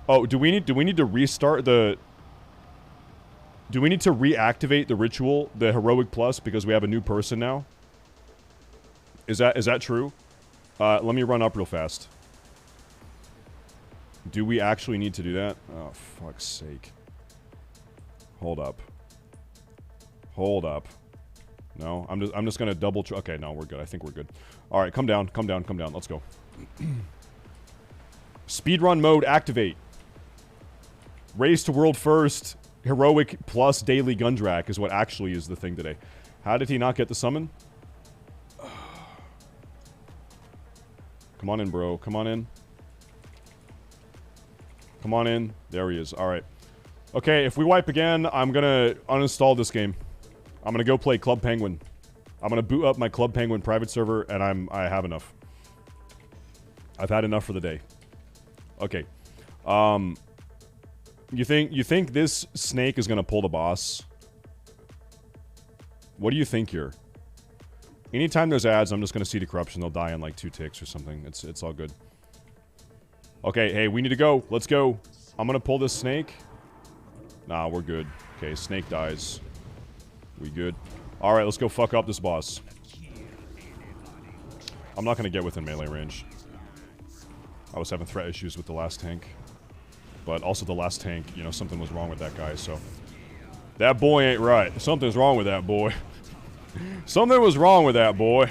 Oh, do we need to restart the? Do we need to reactivate the ritual, the heroic plus, because we have a new person now? Is that true? Let me run up real fast. Do we actually need to do that? Oh, fuck's sake. Hold up. No, I'm just gonna double check. Okay, no, we're good. I think we're good. All right, come down. Let's go. Speedrun mode activate. Race to world first. Heroic plus daily Gundrak is what actually is the thing today. How did he not get the summon? Come on in, bro. Come on in. There he is. All right. Okay, if we wipe again, I'm gonna uninstall this game. I'm gonna go play Club Penguin. I'm gonna boot up my Club Penguin private server, and I have enough. I've had enough for the day. Okay. You think this snake is gonna pull the boss? What do you think here? Anytime there's ads, I'm just gonna see the corruption. They'll die in like 2 ticks or something. It's all good. Okay, hey, we need to go. Let's go. I'm gonna pull this snake. Nah, we're good. Okay, snake dies. We good. Alright, let's go fuck up this boss. I'm not gonna get within melee range. I was having threat issues with the last tank. But also the last tank, you know, something was wrong with that guy, so... That boy ain't right. Something's wrong with that boy. Something was wrong with that boy.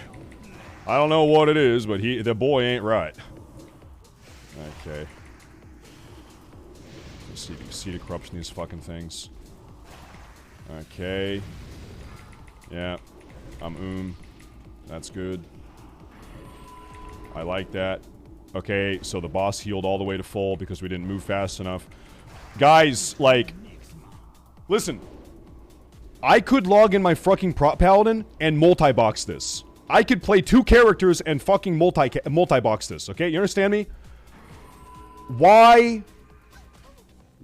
I don't know what it is, but the boy ain't right. Okay. Let's see the corruption of these fucking things. Okay. Yeah. I'm That's good. I like that. Okay, so the boss healed all the way to full because we didn't move fast enough. Guys, like... Listen. I could log in my fucking prop paladin and multi-box this. I could play 2 characters and fucking multi-box this, okay? You understand me? Why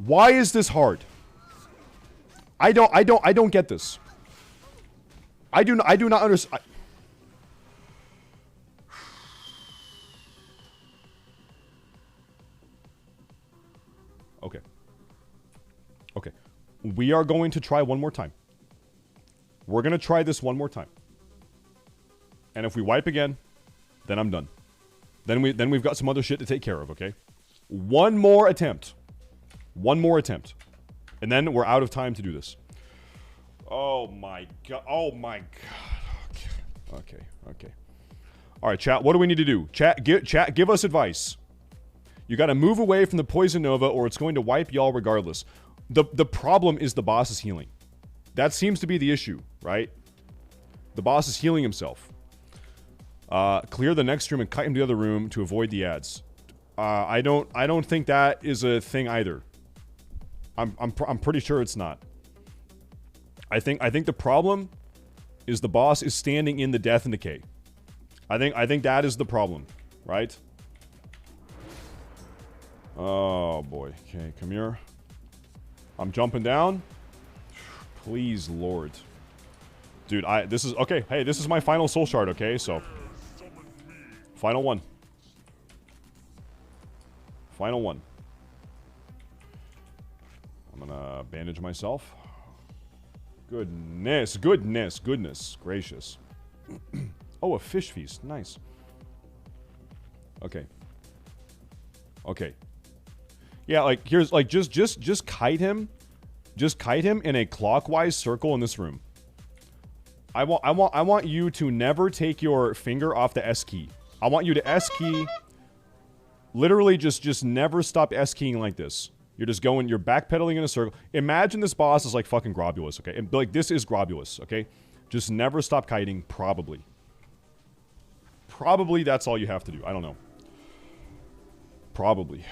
is this hard? I don't get this. I do not understand. we are going to try one more time. We're going to try this one more time. And if we wipe again, then I'm done. Then we've got some other shit to take care of, okay? One more attempt. One more attempt. And then we're out of time to do this. Oh my god. Oh my god. Okay. All right, chat, what do we need to do? Chat, give us advice. You got to move away from the Poison Nova or it's going to wipe y'all regardless. The problem is the boss is healing. That seems to be the issue, right? The boss is healing himself. Clear the next room and kite him to the other room to avoid the ads. I don't think that is a thing either. I'm pretty sure it's not. I think the problem is the boss is standing in the death and decay. I think that is the problem, right? Oh boy. Okay, come here. I'm jumping down. Please, Lord. Dude, this is okay. Hey, this is my final soul shard, okay? So final one. Final one. I'm gonna bandage myself. Goodness gracious. Oh, a fish feast. Nice. Okay. Yeah, like here's like just kite him. Just kite him in a clockwise circle in this room. I want you to never take your finger off the S key. I want you to S key. Literally just never stop S keying like this. You're just going, you're backpedaling in a circle. Imagine this boss is like fucking Grobulus, okay? And like this is Grobulus, okay? Just never stop kiting, probably. Probably that's all you have to do. I don't know. Probably.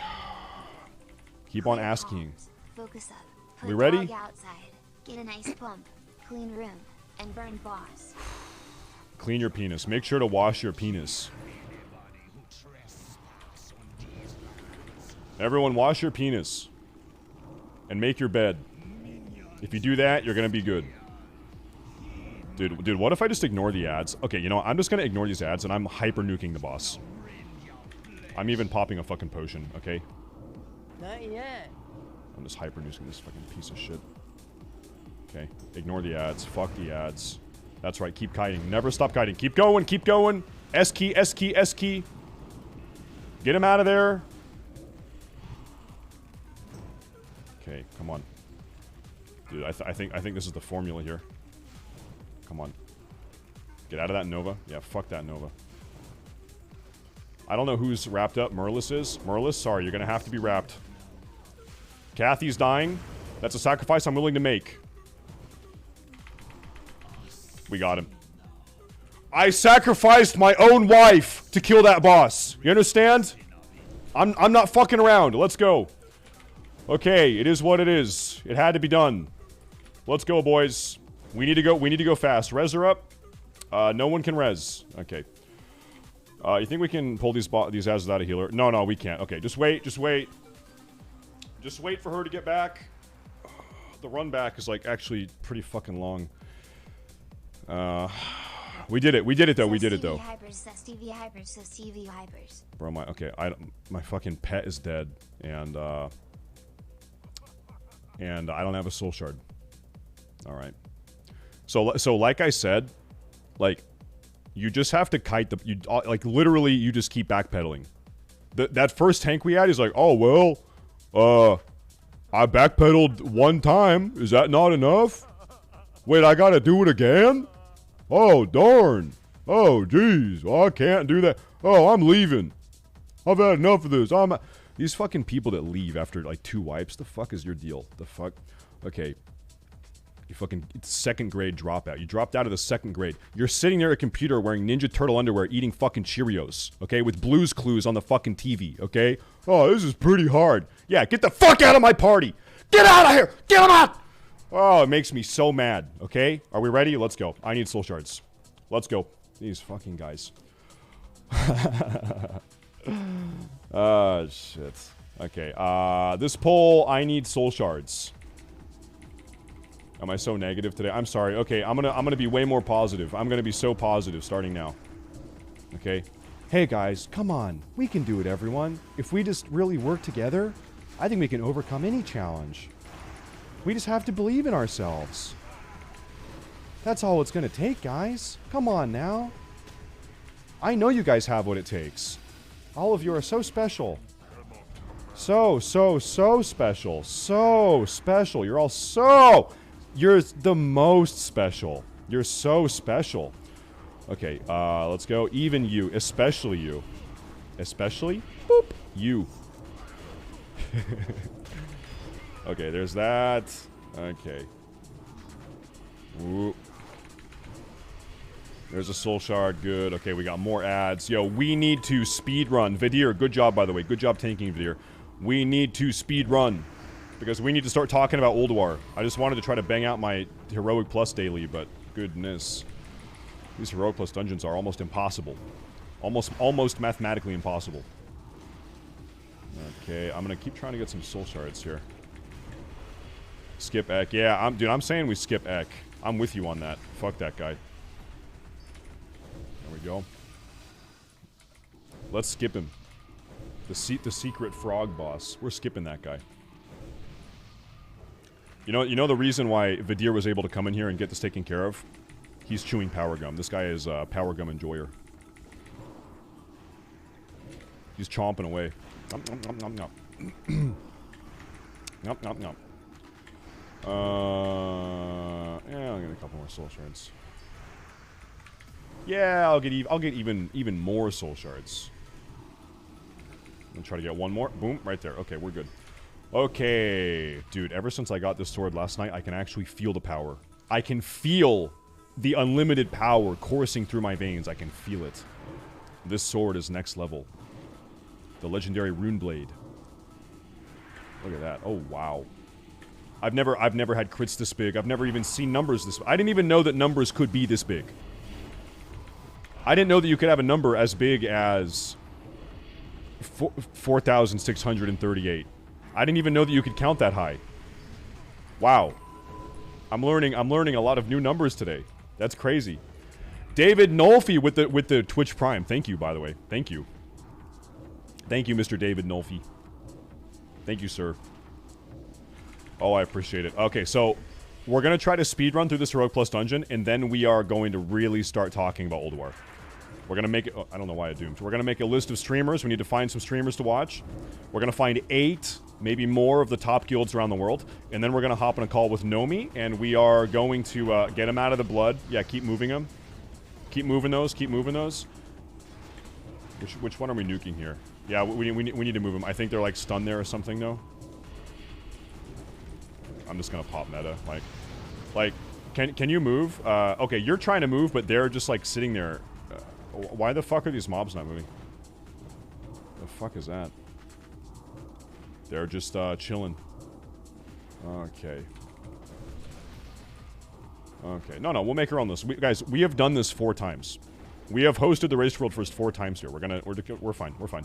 Keep on asking. Focus up. Put We ready? dog outside. Get a nice pump. Clean room. And burn boss. Clean your penis. Make sure to wash your penis. Everyone wash your penis. And make your bed. If you do that, you're gonna be good. Dude, what if I just ignore the ads? Okay, you know what? I'm just gonna ignore these ads and I'm hyper nuking the boss. I'm even popping a fucking potion, okay? Not yet. I'm just hyper nuking this fucking piece of shit. Okay, ignore the ads. Fuck the ads. That's right, keep kiting. Never stop kiting. Keep going, keep going. S key, S key, S key. Get him out of there. Okay, come on. Dude, I think this is the formula here. Come on. Get out of that Nova. Yeah, fuck that Nova. I don't know who's wrapped up. Merlis is. Merlis, sorry, you're gonna have to be wrapped. Kathy's dying. That's a sacrifice I'm willing to make. We got him. I sacrificed my own wife to kill that boss. You understand? I'm not fucking around. Let's go. Okay, it is what it is. It had to be done. Let's go, boys. We need to go fast. Res her up. No one can res. Okay. You think we can pull these ads without a healer? No, we can't. Okay, just wait. Just wait for her to get back. The run back is like actually pretty fucking long. We did it though. We did it though. TV hypers. Bro, my fucking pet is dead, and I don't have a soul shard. All right. So like I said, like you just have to kite like literally you just keep backpedaling. That first tank we had is like, oh well, I backpedaled one time. Is that not enough? Wait, I gotta do it again? Oh darn. Oh geez, well, I can't do that. Oh, I'm leaving. I've had enough of this. These fucking people that leave after like 2 wipes. The fuck is your deal? The fuck? Okay. You fucking second grade dropout. You dropped out of the 2nd grade. You're sitting there at a computer wearing Ninja Turtle underwear eating fucking Cheerios. Okay? With Blue's Clues on the fucking TV. Okay? Oh, this is pretty hard. Yeah, get the fuck out of my party. Get out of here. Get him out. Oh, it makes me so mad. Okay? Are we ready? Let's go. I need soul shards. Let's go. These fucking guys. Oh, shit. Okay. This poll, I need soul shards. Am I so negative today? I'm sorry. Okay, I'm gonna be way more positive. I'm gonna be so positive starting now. Okay? Hey guys, come on. We can do it, everyone. If we just really work together, I think we can overcome any challenge. We just have to believe in ourselves. That's all it's gonna take, guys. Come on now. I know you guys have what it takes. All of you are so special. So special. So special. You're all so... You're the most special. You're so special. Okay, let's go. Even you. Especially you. Especially? Boop. You. Okay, there's that. Okay. Ooh. There's a soul shard. Good. Okay, we got more ads. Yo, we need to speed run. Vidir, good job, by the way. Good job tanking, Vidir. We need to speed run. Because we need to start talking about ULDUAR. I just wanted to try to bang out my Heroic Plus daily, but goodness. These Heroic Plus dungeons are almost impossible. Almost mathematically impossible. Okay, I'm gonna keep trying to get some soul shards here. Skip Ek. Yeah, dude, I'm saying we skip Ek. I'm with you on that. Fuck that guy. There we go. Let's skip him. The secret frog boss. We're skipping that guy. You know the reason why Vidir was able to come in here and get this taken care of? He's chewing power gum. This guy is a power gum enjoyer. He's chomping away. Nom, nom, nom, nom, nom. Nom, nom, nom. Yeah, I'll get a couple more soul shards. Yeah, I'll get even more soul shards. I'm gonna try to get one more. Boom, right there. Okay, we're good. Okay, dude, ever since I got this sword last night, I can actually feel the power. I can feel the unlimited power coursing through my veins. I can feel it. This sword is next level. The legendary rune blade. Look at that. Oh, wow. I've never had crits this big. I've never even seen numbers this big. I didn't even know that numbers could be this big. I didn't know that you could have a number as big as 4,638. I didn't even know that you could count that high. Wow. I'm learning a lot of new numbers today. That's crazy. David Nolfi with the Twitch Prime. Thank you, by the way. Thank you. Thank you, Mr. David Nolfi. Thank you, sir. Oh, I appreciate it. Okay, so we're going to try to speedrun through this Heroic Plus dungeon, and then we are going to really start talking about ULDUAR. We're going to make it... Oh, I don't know why I doomed. We're going to make a list of streamers. We need to find some streamers to watch. We're going to find 8, maybe more, of the top guilds around the world. And then we're going to hop on a call with Nomi, and we are going to get him out of the blood. Yeah, keep moving him. Keep moving those. Keep moving those. Which one are we nuking here? Yeah, we need to move them. I think they're, like, stunned there or something, though. I'm just gonna pop meta. Like, can you move? Okay, you're trying to move, but they're just, like, sitting there. Why the fuck are these mobs not moving? The fuck is that? They're just, chilling. Okay. Okay. No, we'll make our own list. Guys, we have done this 4 times. We have hosted the Race World First 4 times here. We're fine. We're fine.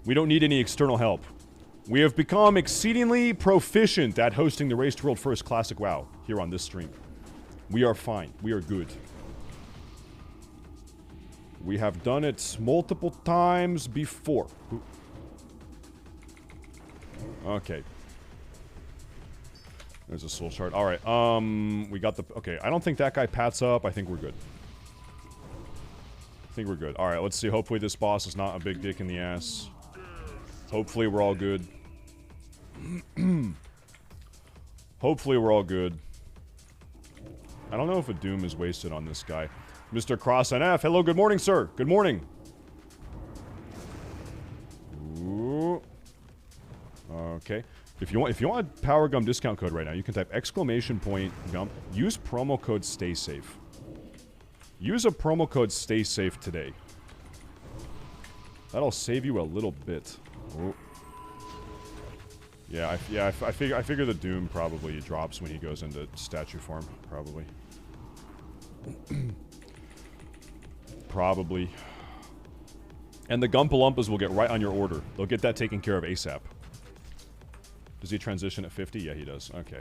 We don't need any external help. We have become exceedingly proficient at hosting the Race World First Classic WoW here on this stream. We are fine. We are good. We have done it multiple times before. Okay. There's a soul shard. Alright, we got the... Okay, I don't think that guy pats up. I think we're good. I think we're good. Alright, let's see. Hopefully this boss is not a big dick in the ass. Hopefully we're all good. Hopefully we're all good. I don't know if a doom is wasted on this guy. Mr. Cross NF, hello, good morning, sir. Good morning. Ooh. Okay. If you want a power gum discount code right now, you can type !gum. Use promo code STAYSAFE. Use a promo code STAYSAFE today. That'll save you a little bit. Ooh. Yeah, I figure the Doom probably drops when he goes into statue form, probably. Probably. And the Gumpalumpas will get right on your order. They'll get that taken care of ASAP. Does he transition at 50? Yeah, he does. Okay.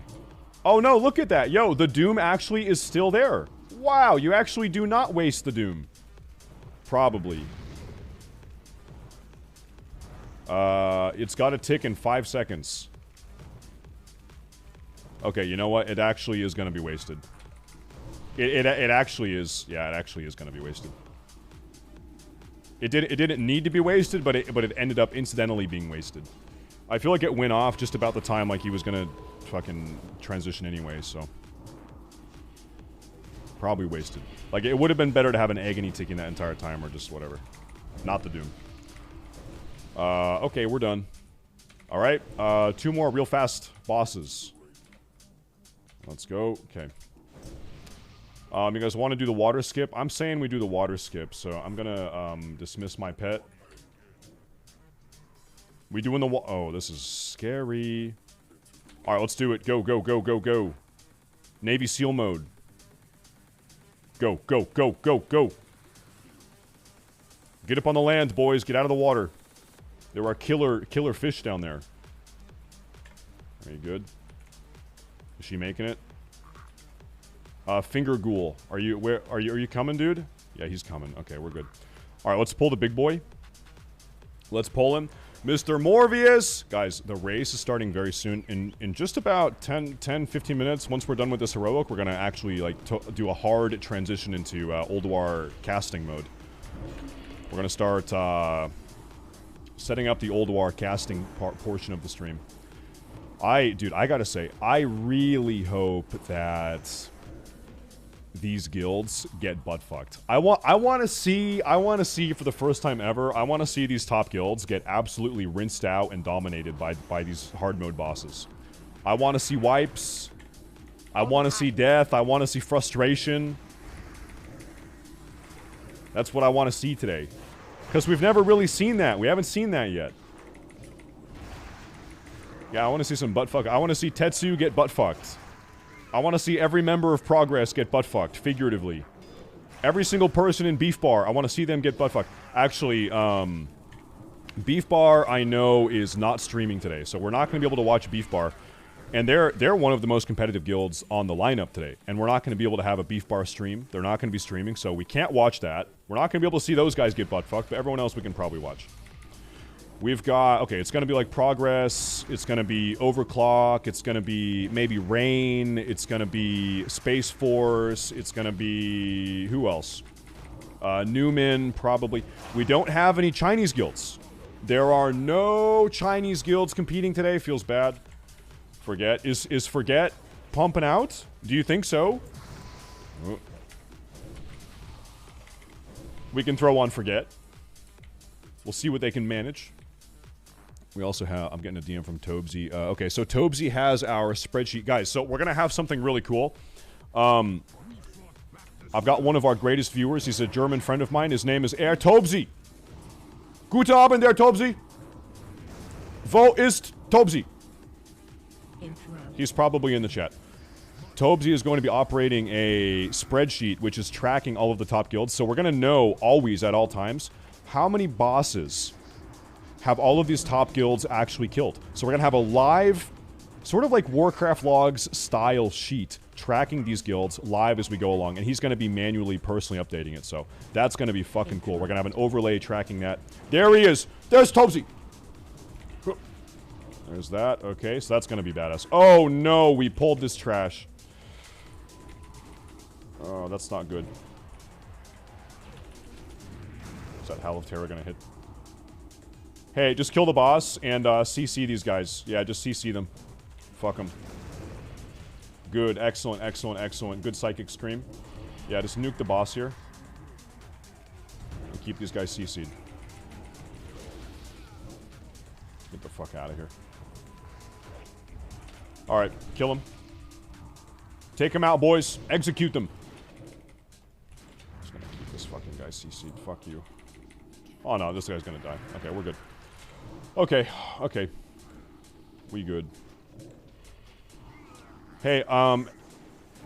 Oh no, look at that. Yo, the Doom actually is still there. Wow, you actually do not waste the Doom. Probably. It's got to tick in 5 seconds. Okay, you know what? It actually is going to be wasted. It actually is. Yeah, it actually is going to be wasted. It didn't need to be wasted, but it ended up incidentally being wasted. I feel like it went off just about the time like he was going to fucking transition anyway, so. Probably wasted. Like, it would have been better to have an agony ticking that entire time or just whatever. Not the Doom. Okay, we're done. Alright, 2 more real fast bosses. Let's go. Okay. You guys want to do the water skip? I'm saying we do the water skip, so I'm gonna dismiss my pet. We doing the oh, this is scary. Alright, let's do it. Go, go, go, go, go. Navy SEAL mode. Go, go, go, go, go. Get up on the land, boys. Get out of the water. There are killer fish down there. Are you good? Is she making it? Finger Ghoul. Are you coming, dude? Yeah, he's coming. Okay, we're good. Alright, let's pull the big boy. Let's pull him. Mr. Morbius! Guys, the race is starting very soon. In just about 10-15 minutes, once we're done with this heroic, we're gonna actually, like, do a hard transition into ULDUAR casting mode. We're gonna start setting up the ULDUAR casting portion of the stream. Dude, I gotta say, I really hope that these guilds get butt fucked. I want to see for the first time ever, I want to see these top guilds get absolutely rinsed out and dominated by these hard mode bosses. I want to see wipes. I want to see death. I want to see frustration. That's what I want to see today. Because we've never really seen that. We haven't seen that yet. Yeah, I want to see some butt fuck. I want to see Tetsu get butt fucked. I want to see every member of Progress get butt fucked, figuratively. Every single person in Beef Bar, I want to see them get butt fucked. Actually, Beef Bar, I know, is not streaming today, so we're not going to be able to watch Beef Bar. And they're one of the most competitive guilds on the lineup today, and we're not going to be able to have a Beef Bar stream. They're not going to be streaming, so we can't watch that. We're not going to be able to see those guys get butt fucked, but everyone else we can probably watch. We've got, okay, it's going to be like Progress, it's going to be Overclock, it's going to be maybe Rain, it's going to be Space Force, it's going to be, who else? Newman, probably. We don't have any Chinese guilds. There are no Chinese guilds competing today, feels bad. Forget, is Forget pumping out? Do you think so? Oh. We can throw on Forget. We'll see what they can manage. We also have, I'm getting a DM from Tobesy. Okay, so Tobesy has our spreadsheet. Guys, so we're going to have something really cool. I've got one of our greatest viewers. He's a German friend of mine. His name is Herr Tobesy. Guten Abend, Herr Tobesy. Wo ist Tobesy? He's probably in the chat. Tobesy is going to be operating a spreadsheet which is tracking all of the top guilds. So we're going to know always at all times how many bosses have all of these top guilds actually killed. So we're going to have a live, sort of like Warcraft logs style sheet tracking these guilds live as we go along. And he's going to be manually, personally updating it. So that's going to be fucking cool. We're going to have an overlay tracking that. There he is. There's Tobesy. There's that. Okay, so that's going to be badass. Oh no, we pulled this trash. Oh, that's not good. Is that Howl of Terror going to hit? Hey, just kill the boss and CC these guys. Yeah, just CC them. Fuck them. Good. Excellent, excellent, excellent. Good psychic scream. Yeah, just nuke the boss here. And keep these guys CC'd. Get the fuck out of here. Alright, kill him. Take him out, boys. Execute them. Just gonna keep this fucking guy CC'd. Fuck you. Oh no, this guy's gonna die. Okay, we're good. Okay, okay. We good. Hey, I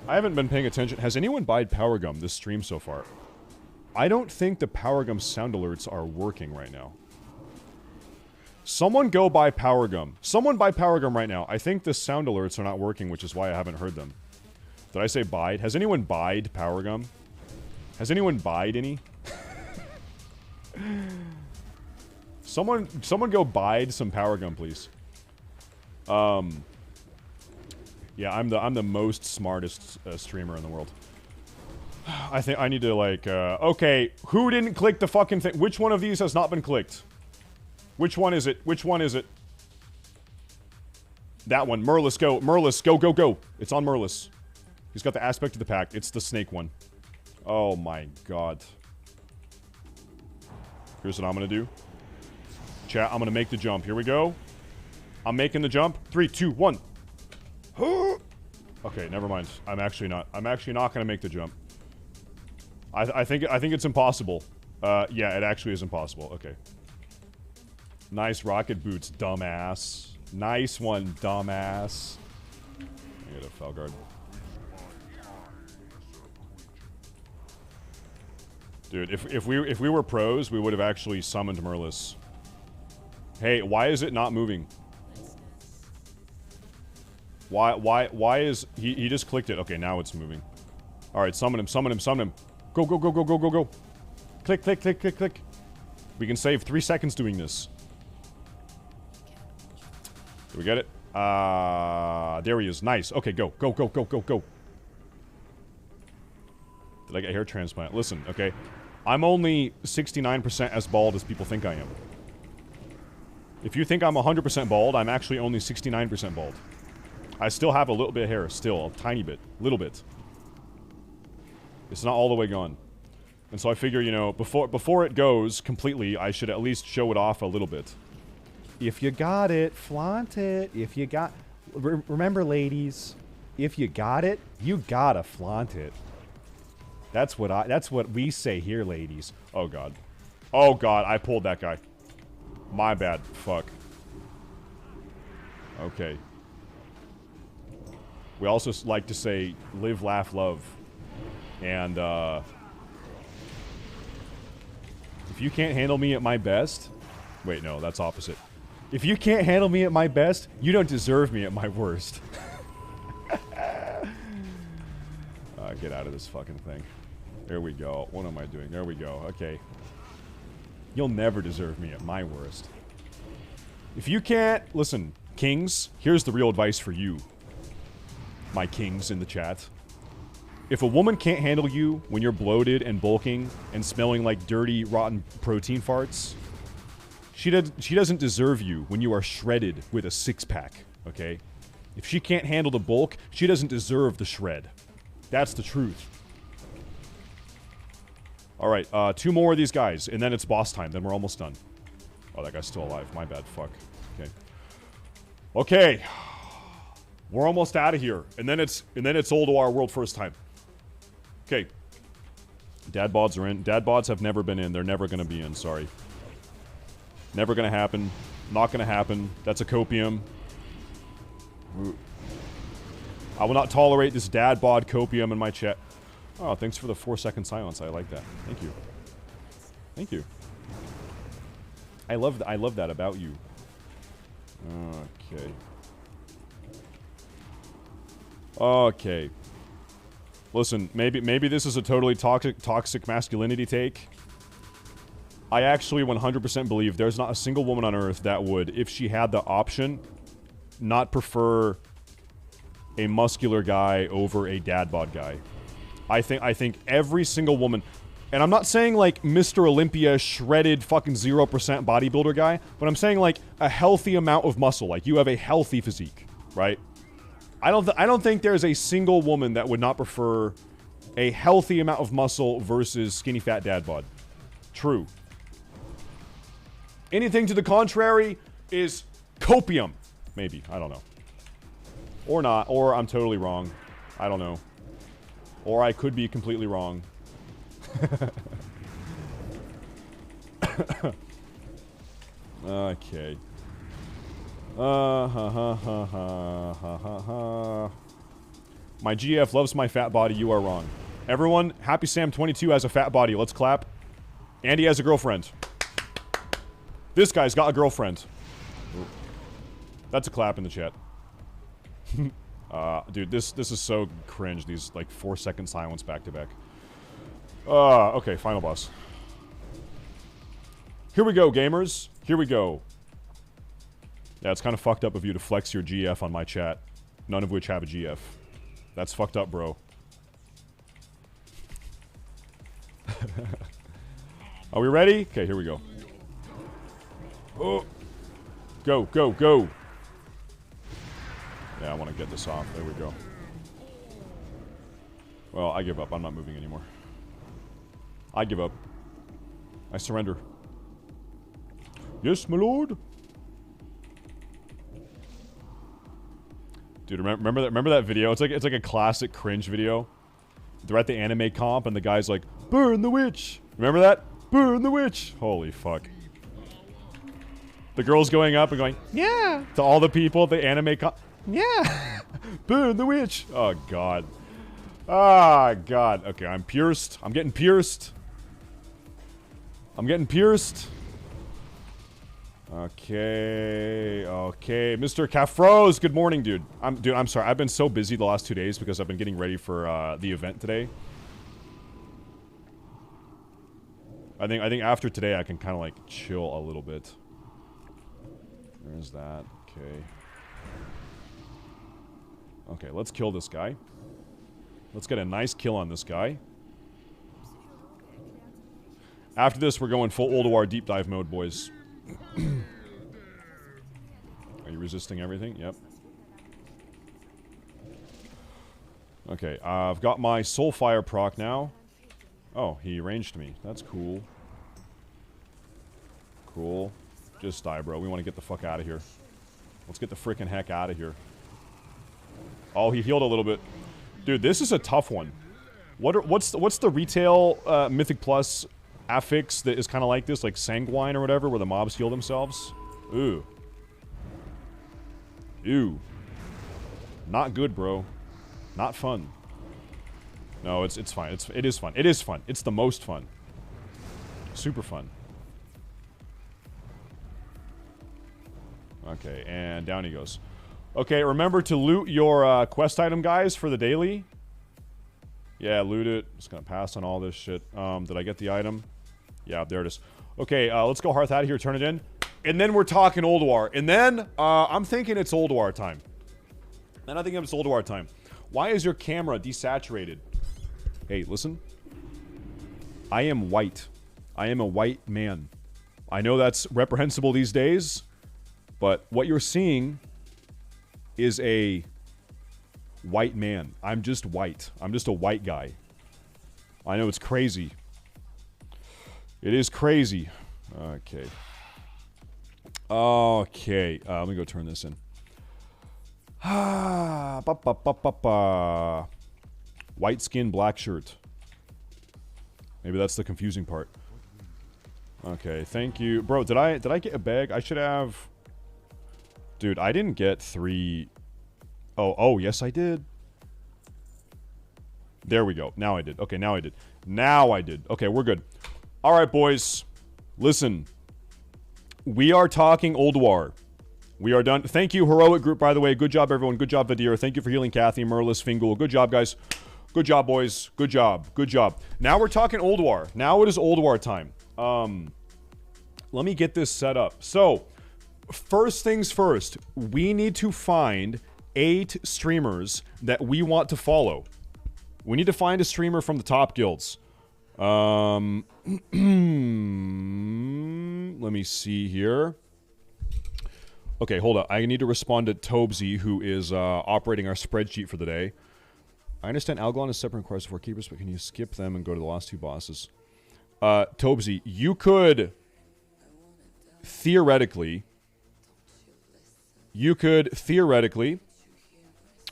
haven't been paying attention. Has anyone buyed Power Gum this stream so far? I don't think the Power Gum sound alerts are working right now. Someone go buy Power Gum. Someone buy Power Gum right now. I think the sound alerts are not working, which is why I haven't heard them. Did I say buyed? Has anyone buyed Power Gum? Has anyone buyed any? Someone go buyed some Power Gum, please. Yeah, I'm the most smartest streamer in the world. I think I need to like, okay, who didn't click the fucking thing? Which one of these has not been clicked? Which one is it? Which one is it? That one. Merlis, go. Merlis, go, go, go. It's on Merlis. He's got the aspect of the pack. It's the snake one. Oh my god. Here's what I'm gonna do. Chat, I'm gonna make the jump. Here we go. I'm making the jump. 3, 2, 1. Okay, never mind. I'm actually not gonna make the jump. I think it's impossible. Yeah, it actually is impossible. Okay. Nice rocket boots, dumbass. Nice one, dumbass. I get a Felguard. Dude, if we were pros, we would have actually summoned Merlis. Hey, why is it not moving? Why is he just clicked it? Okay, now it's moving. All right, summon him, summon him, summon him. Go, go, go, go, go, go, go. Click, click, click, click, click. We can save 3 seconds doing this. Did we get it? There he is. Nice. Okay, go, go, go, go, go, go. Did I get a hair transplant? Listen, okay. I'm only 69% as bald as people think I am. If you think I'm 100% bald, I'm actually only 69% bald. I still have a little bit of hair, still. A tiny bit. Little bit. It's not all the way gone. And so I figure, you know, before it goes completely, I should at least show it off a little bit. If you got it, flaunt it. If you got... Remember, ladies, if you got it, you gotta flaunt it. That's what we say here, ladies. Oh, God. Oh, God, I pulled that guy. My bad. Fuck. Okay. We also like to say, live, laugh, love. And, if you can't handle me at my best... Wait, no, that's opposite. If you can't handle me at my best, you don't deserve me at my worst. Get out of this fucking thing. There we go. What am I doing? There we go. Okay. You'll never deserve me at my worst. If you can't... Listen, kings, here's the real advice for you. My kings in the chat. If a woman can't handle you when you're bloated and bulking and smelling like dirty, rotten protein farts, she doesn't deserve you when you are shredded with a six-pack, okay? If she can't handle the bulk, she doesn't deserve the shred. That's the truth. Alright, 2 more of these guys, and then it's boss time. Then we're almost done. Oh, that guy's still alive. My bad. Fuck. Okay. Okay. We're almost out of here. And then it's ULDUAR world first time. Okay. Dad bods are in. Dad bods have never been in. They're never going to be in. Sorry. Never going to happen. Not going to happen. That's a copium. I will not tolerate this dad bod copium in my chat. Oh, thanks for the 4-second silence. I like that. Thank you. Thank you. I love that about you. Okay. Okay. Listen, maybe this is a totally toxic masculinity take. I actually 100% believe there's not a single woman on earth that would, if she had the option, not prefer a muscular guy over a dad bod guy. I think every single woman, and I'm not saying like Mr. Olympia shredded fucking 0% bodybuilder guy, but I'm saying like a healthy amount of muscle, like you have a healthy physique, right? I don't think there's a single woman that would not prefer a healthy amount of muscle versus skinny fat dad bod. True. Anything to the contrary is copium. Maybe, I don't know. Or not, or I'm totally wrong. I don't know. Or I could be completely wrong. Okay. My GF loves my fat body, you are wrong. Everyone, Happy Sam 22 has a fat body, let's clap. Andy has a girlfriend. This guy's got a girlfriend. That's a clap in the chat. Dude, this is so cringe, these, like, 4-second silence back-to-back. Okay, final boss. Here we go, gamers. Here we go. Yeah, it's kind of fucked up of you to flex your GF on my chat. none of which have a GF. That's fucked up, bro. Are we ready? Okay, here we go. Oh. Go, go, go. Yeah, I want to get this off. There we go. Well, I give up. I'm not moving anymore. I give up. I surrender. Yes, my lord. Dude, remember that video? It's like a classic cringe video. They're at the anime comp and the guy's like, "Burn the witch." Remember that? Burn the witch. Holy fuck. The girl's going up and going, "Yeah," to all the people at the anime comp. Yeah. Burn the witch. Oh god. Ah, god. Okay, I'm pierced. I'm getting pierced. I'm getting pierced. Okay, okay. Mr. Cafros, good morning, dude. I'm sorry. I've been so busy the last 2 days because I've been getting ready for the event today. I think after today I can kind of like chill a little bit. There's that. Okay. Okay, let's kill this guy. Let's get a nice kill on this guy. After this, we're going full ULDUAR deep dive mode, boys. Are you resisting everything? Yep. Okay, I've got my Soulfire proc now. Oh, he ranged me. That's cool. Cool. Just die, bro. We want to get the fuck out of here. Let's get the frickin' heck out of here. Oh, he healed a little bit. Dude, this is a tough one. What's the retail Mythic Plus affix that is kind of like this, like Sanguine or whatever, where the mobs heal themselves? Ooh. Ew. Not good, bro. Not fun. No, it's fine. It is fun. It is fun. It's the most fun. Super fun. Okay, and down he goes. Okay, remember to loot your quest item, guys, for the daily. Yeah, loot it. Just gonna pass on all this shit. Did I get the item? Yeah, there it is. Okay, let's go Hearth out of here, turn it in. And then we're talking ULDUAR. And then, I'm thinking it's ULDUAR time. Then I think it's ULDUAR time. Why is your camera desaturated? Hey, listen. I am white. I am a white man. I know that's reprehensible these days, but what you're seeing is a white man. I'm just white. I'm just a white guy. I know it's crazy. It is crazy. Okay. Okay. Let me go turn this in. White skin, black shirt. Maybe that's the confusing part. Okay, thank you. Bro, did I get a bag? I should have... Dude, I didn't get 3... Oh, yes I did. There we go. Now I did. Okay, now I did. Now I did. Okay, we're good. Alright, boys. Listen. We are talking ULDUAR. We are done. Thank you, Heroic Group, by the way. Good job, everyone. Good job, Vadir. Thank you for healing Kathy, Merlis, Fingal. Good job, guys. Good job, boys. Good job. Good job. Now we're talking ULDUAR. Now it is ULDUAR time. Let me get this set up. So, first things first. We need to find 8 streamers that we want to follow. We need to find a streamer from the top guilds. Let me see here. Okay, hold up. I need to respond to Tobesy, who is operating our spreadsheet for the day. I understand Algalon is separate requires 4 keepers, but can you skip them and go to the last 2 bosses? Tobesy, you could theoretically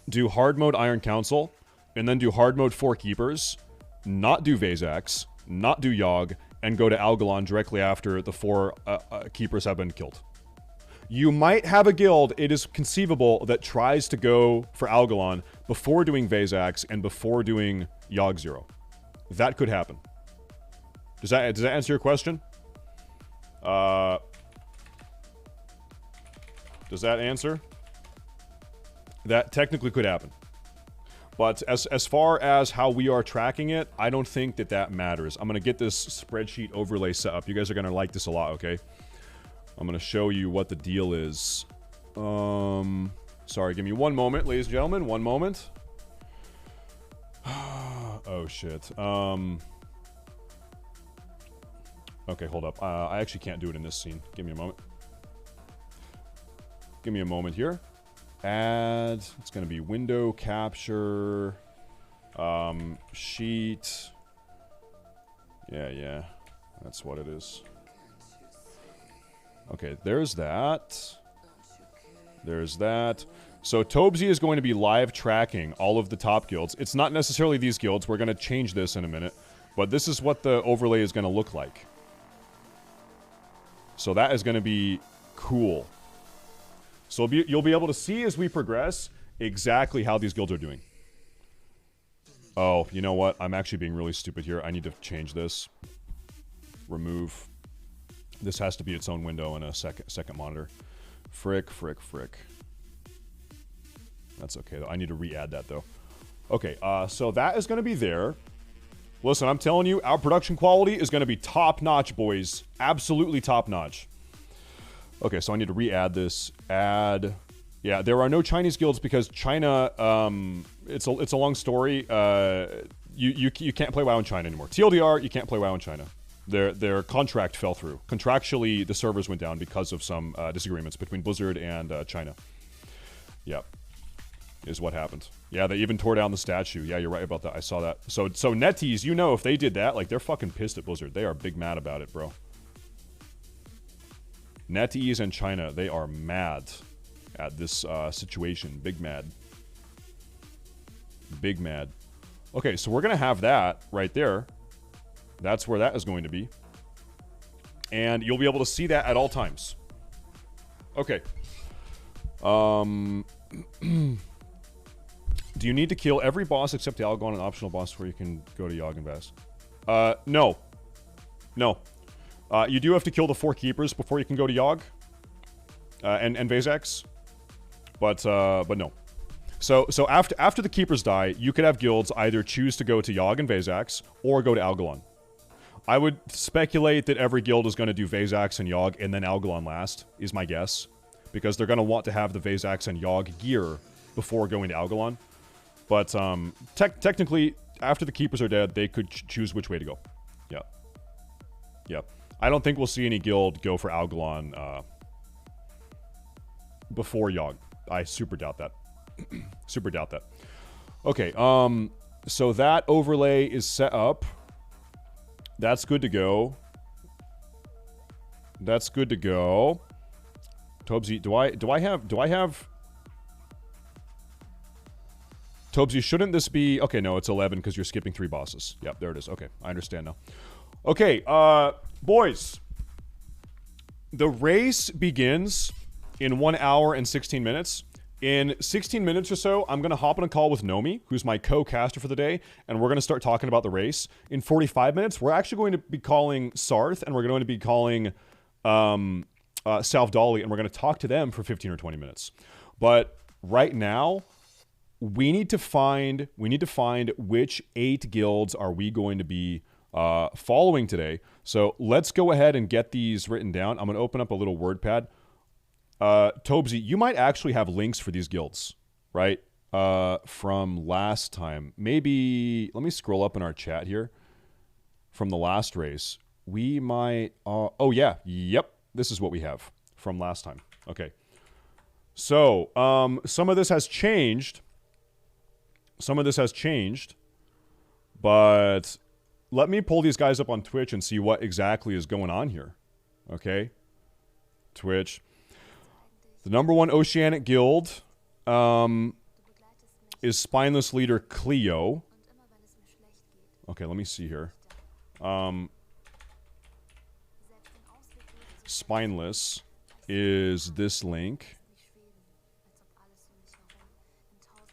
do hard mode Iron Council, and then do hard mode 4 keepers, not do Vazax, not do Yogg, and go to Algalon directly after the 4 keepers have been killed. You might have a guild, it is conceivable, that tries to go for Algalon before doing Vazax and before doing Yogg 0. That could happen. Does that answer your question? Does that answer? That technically could happen. But as far as how we are tracking it, I don't think that matters. I'm going to get this spreadsheet overlay set up. You guys are going to like this a lot, okay? I'm going to show you what the deal is. Sorry, give me one moment, ladies and gentlemen. One moment. Oh, shit. Okay, hold up. I actually can't do it in this scene. Give me a moment. Give me a moment here. Add. It's going to be window capture. Sheet. Yeah. That's what it is. Okay, there's that. There's that. So Tobesy is going to be live tracking all of the top guilds. It's not necessarily these guilds. We're going to change this in a minute. But this is what the overlay is going to look like. So that is going to be cool. So you'll be able to see as we progress exactly how these guilds are doing. Oh, you know what? I'm actually being really stupid here. I need to change this. Remove. This has to be its own window in a second monitor. Frick. That's okay, though. I need to re-add that, though. Okay, so that is going to be there. Listen, I'm telling you, our production quality is going to be top-notch, boys. Absolutely top-notch. Okay, so I need to re-add this. Add. Yeah, there are no Chinese guilds because China, it's a long story. You can't play WoW in China anymore. TLDR, you can't play WoW in China. Their contract fell through. Contractually, the servers went down because of some disagreements between Blizzard and China. Yep. Is what happened. Yeah, they even tore down the statue. Yeah, you're right about that. I saw that. So Netties, you know, if they did that, like, they're fucking pissed at Blizzard. They are big mad about it, bro. Netties and China, they are mad at this situation. Big mad. Big mad. Okay, so we're going to have that right there. That's where that is going to be. And you'll be able to see that at all times. Okay. Do you need to kill every boss except the Algon and optional boss before you can go to Yogg and Vast? No. No. You do have to kill the 4 keepers before you can go to Yogg. And Vazax. But no. So after the keepers die, you could have guilds either choose to go to Yogg and Vazax or go to Algalon. I would speculate that every guild is going to do Vazax and Yogg and then Algalon last, is my guess. Because they're going to want to have the Vazax and Yogg gear before going to Algalon. But technically, after the keepers are dead, they could choose which way to go. Yeah. Yeah. I don't think we'll see any guild go for Algalon before Yogg. I super doubt that. Super doubt that. Okay, so that overlay is set up. That's good to go. That's good to go. Tobesy, do I have Tobesy, shouldn't this be... Okay, no, it's 11 because you're skipping 3 bosses. Yep, there it is. Okay, I understand now. Okay, boys. The race begins in 1 hour and 16 minutes. In 16 minutes or so, I'm going to hop on a call with Nomi, who's my co-caster for the day, and we're going to start talking about the race. In 45 minutes, we're actually going to be calling Sarth, and we're going to be calling Salve Dolly, and we're going to talk to them for 15 or 20 minutes. But right now... We need to find which 8 guilds are we going to be following today. So let's go ahead and get these written down. I'm going to open up a little WordPad. Tobesy, you might actually have links for these guilds, right? From last time. Maybe, let me scroll up in our chat here. From the last race. We might, oh yeah, yep. This is what we have from last time. Okay. So, some of this has changed. Some of this has changed, but let me pull these guys up on Twitch and see what exactly is going on here. Okay? Twitch. The #1 Oceanic Guild is Spineless Leader Cleo. Okay, let me see here. Spineless is this link.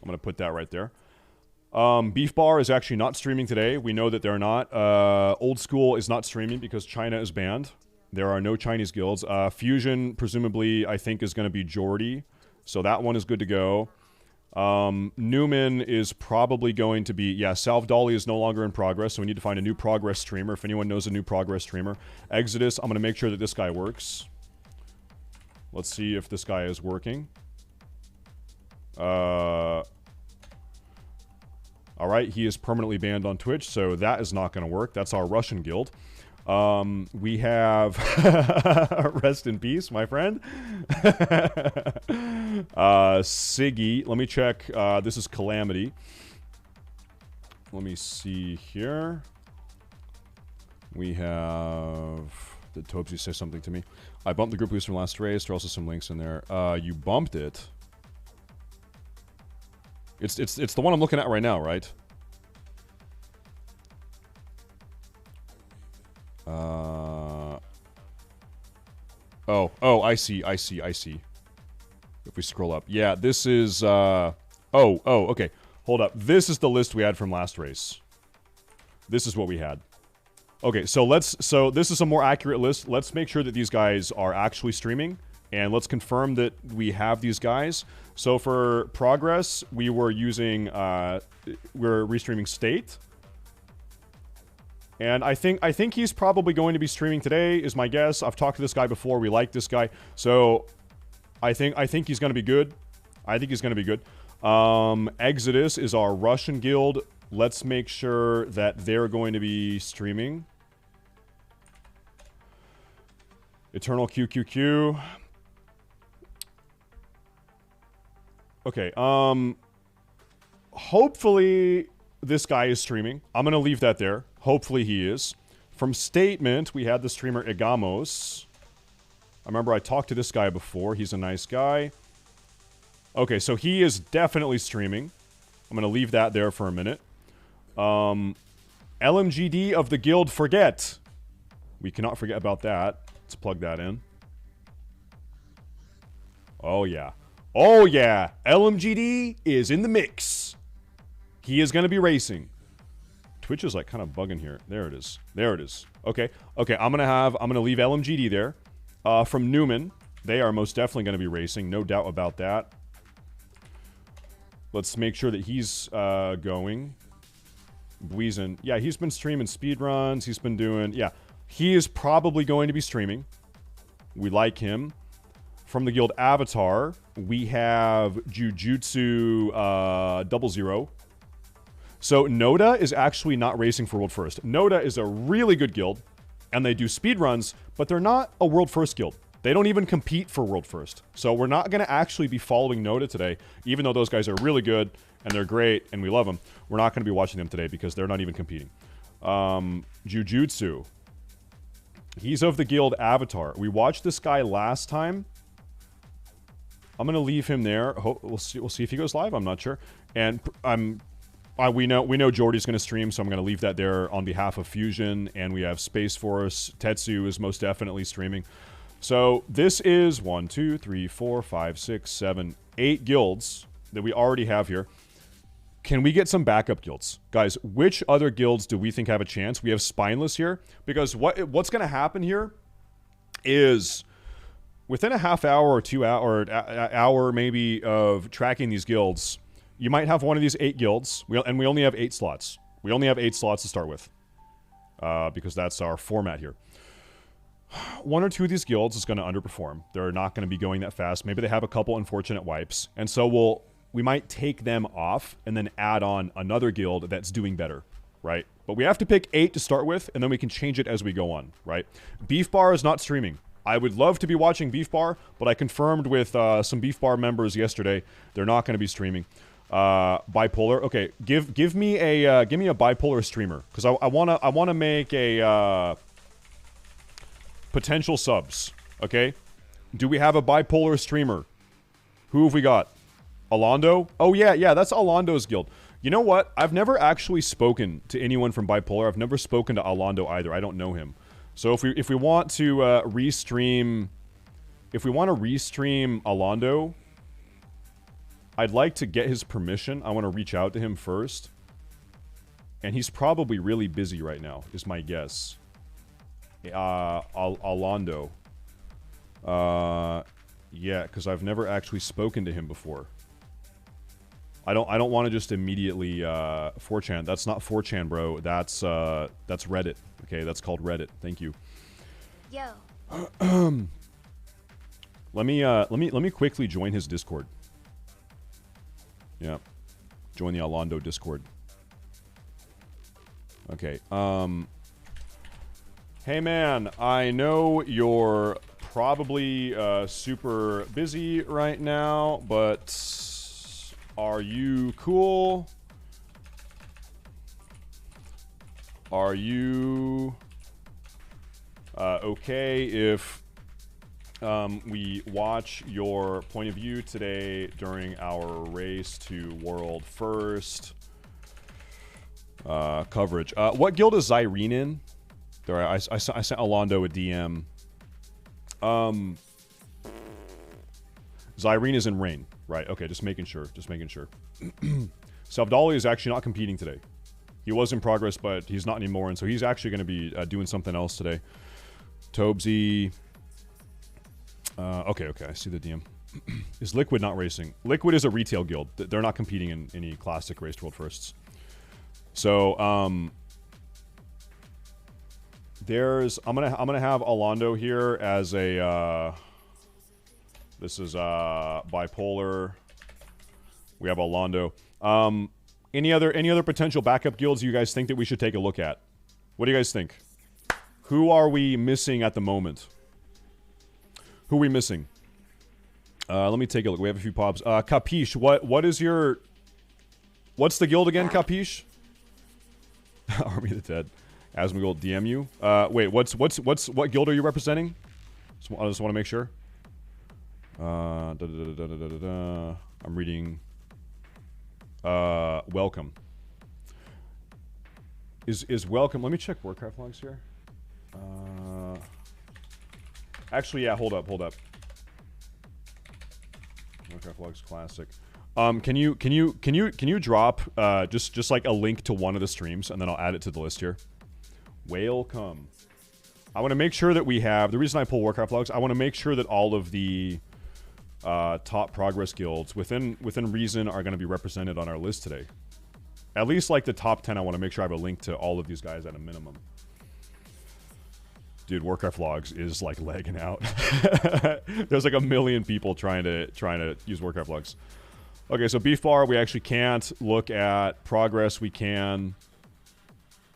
I'm going to put that right there. Beef Bar is actually not streaming today. We know that they're not. Old School is not streaming because China is banned. There are no Chinese guilds. Fusion, presumably, I think is going to be Jordy. So that one is good to go. Newman is probably going to be... Yeah, Salve Dolly is no longer in progress, so we need to find a new progress streamer. If anyone knows a new progress streamer. Exodus, I'm going to make sure that this guy works. Let's see if this guy is working. All right, he is permanently banned on Twitch, so that is not going to work. That's our Russian guild. We have rest in peace, my friend. Siggy, let me check. This is Calamity. Let me see here. We have... Did Topsy say something to me? I bumped the group boost from last race. There are also some links in there. You bumped it. It's the one I'm looking at right now, right? Oh, I see. If we scroll up. Yeah, this is, okay. Hold up. This is the list we had from last race. This is what we had. Okay, so this is a more accurate list. Let's make sure that these guys are actually streaming, and let's confirm that we have these guys. So for progress, we were using, we're restreaming State. And I think he's probably going to be streaming today, is my guess. I've talked to this guy before. We like this guy. So I think he's going to be good. I think he's going to be good. Exodus is our Russian guild. Let's make sure that they're going to be streaming. Eternal QQQ. Okay, hopefully this guy is streaming. I'm going to leave that there. Hopefully he is. From Statement, we had the streamer Igamos. I remember I talked to this guy before. He's a nice guy. Okay, so he is definitely streaming. I'm going to leave that there for a minute. LMGD of the guild Forget. We cannot forget about that. Let's plug that in. Oh, yeah. Oh, yeah. LMGD is in the mix. He is going to be racing. Twitch is like kind of bugging here. There it is. There it is. Okay. Okay, I'm going to leave LMGD there. From Newman, they are most definitely going to be racing. No doubt about that. Let's make sure that he's going. Buizen. Yeah, he's been streaming speedruns. He's been doing... Yeah, he is probably going to be streaming. We like him. From the guild Avatar, we have Jujutsu 00. So Noda is actually not racing for World First. Noda is a really good guild, and they do speedruns, but they're not a World First guild. They don't even compete for World First. So we're not going to actually be following Noda today, even though those guys are really good, and they're great, and we love them. We're not going to be watching them today because they're not even competing. Jujutsu. He's of the guild Avatar. We watched this guy last time. I'm going to leave him there. We'll see if he goes live. I'm not sure. And we know Jordy's going to stream, so I'm going to leave that there on behalf of Fusion. And we have Space Force. Tetsu is most definitely streaming. So this is 1, 2, 3, 4, 5, 6, 7, 8 guilds that we already have here. Can we get some backup guilds? Guys, which other guilds do we think have a chance? We have Spineless here. Because what's going to happen here is within a half hour or 2 hour, or hour maybe of tracking these guilds, you might have one of these 8 guilds. And we only have 8 slots. We only have 8 slots to start with. Because that's our format here. 1 or 2 of these guilds is going to underperform. They're not going to be going that fast. Maybe they have a couple unfortunate wipes. And so we might take them off and then add on another guild that's doing better, right? But we have to pick 8 to start with, and then we can change it as we go on, right? Beef Bar is not streaming. I would love to be watching Beef Bar, but I confirmed with some Beef Bar members yesterday they're not going to be streaming. Bipolar. Okay, give me a bipolar streamer, because I wanna make a potential subs. Okay, do we have a bipolar streamer? Who have we got? Alondo? Oh yeah, that's Alondo's guild. You know what? I've never actually spoken to anyone from Bipolar. I've never spoken to Alondo either. I don't know him. So if we want to restream Alondo, I'd like to get his permission. I want to reach out to him first. And he's probably really busy right now, is my guess. Alondo. Yeah, because I've never actually spoken to him before. I don't want to just immediately 4chan. That's not 4chan, bro. That's Reddit. Okay, that's called Reddit. Thank you. Yo. Let me quickly join his Discord. Yeah. Join the Alondo Discord. Okay. Hey man, I know you're probably super busy right now, but are you cool? Are you okay if we watch your point of view today during our race to world first coverage? What guild is Zyrene in? There, I sent Alondo a DM. Zyrene is in Rain, right? Okay, just making sure. Just making sure. Savdali is actually not competing today. He was in progress, but he's not anymore, and so he's actually going to be doing something else today. Tobesy. Okay, I see the DM. Is Liquid not racing? Liquid is a retail guild. They're not competing in any classic race to world firsts. So, I'm gonna have Alondo here as a this is bipolar. We have Alondo. Any other potential backup guilds you guys think that we should take a look at? What do you guys think? Who are we missing at the moment? Who are we missing? Let me take a look. We have a few pops. Capiche, what is your... What's the guild again, Capiche? Army of the Dead. Asmongold, DM you. Wait, what guild are you representing? I just want to make sure. I'm reading. Welcome. Is welcome? Let me check Warcraft logs here. Actually, yeah. Hold up. Warcraft logs classic. Can you drop just like a link to one of the streams, and then I'll add it to the list here. Welcome. I want to make sure that we have... The reason I pull Warcraft logs, I want to make sure that all of the top progress guilds within reason are going to be represented on our list today. At least like the top 10, I want to make sure I have a link to all of these guys at a minimum. Dude, Warcraft logs is like lagging out. There's like a million people trying to use Warcraft logs. Okay, so Beef Bar, we actually can't look at. Progress, we can.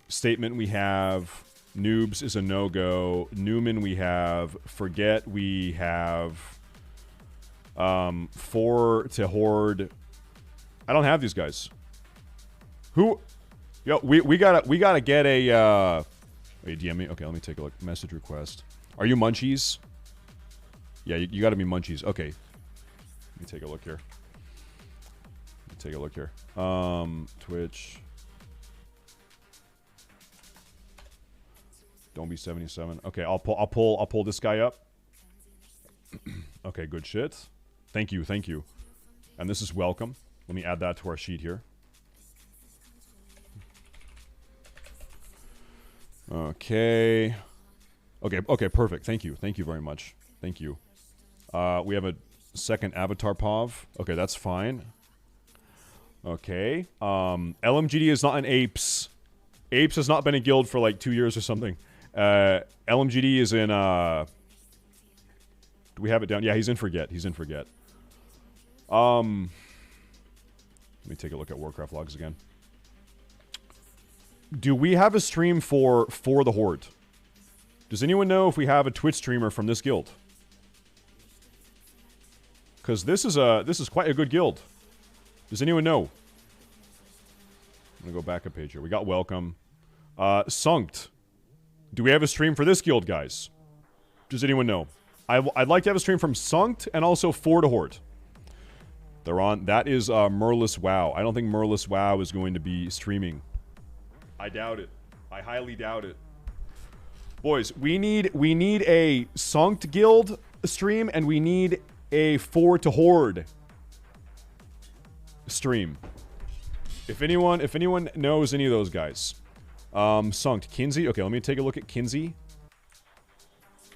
Statement, we have. Noobs is a no-go. Newman, we have. Forget, we have. 4 to Horde. I don't have these guys. Who? Yo, we gotta get a. Wait, DM me. Okay, let me take a look. Message request. Are you Munchies? Yeah, you gotta be Munchies. Okay. Let me take a look here. Twitch. Don't be 77. Okay, I'll pull this guy up. Okay, good shit. Thank you. And this is welcome. Let me add that to our sheet here. Okay, perfect. Thank you very much. Thank you. We have a second avatar POV. Okay, that's fine. Okay. LMGD is not an Apes. Apes has not been a guild for like 2 years or something. LMGD is in, do we have it down? Yeah, he's in Forget. Let me take a look at Warcraft logs again. Do we have a stream for the Horde? Does anyone know if we have a Twitch streamer from this guild? Because this is quite a good guild. Does anyone know? I'm gonna go back a page here. We got Welcome. Sunkt. Do we have a stream for this guild, guys? Does anyone know? I'd like to have a stream from Sunkt and also for the Horde. They're on. That is Merlis WoW. I don't think Merlis WoW is going to be streaming. I doubt it. I highly doubt it. Boys, we need a Sunkt guild stream, and we need a 4 to Horde stream. If anyone knows any of those guys. Sunkt. Kinsey? Okay, let me take a look at Kinsey.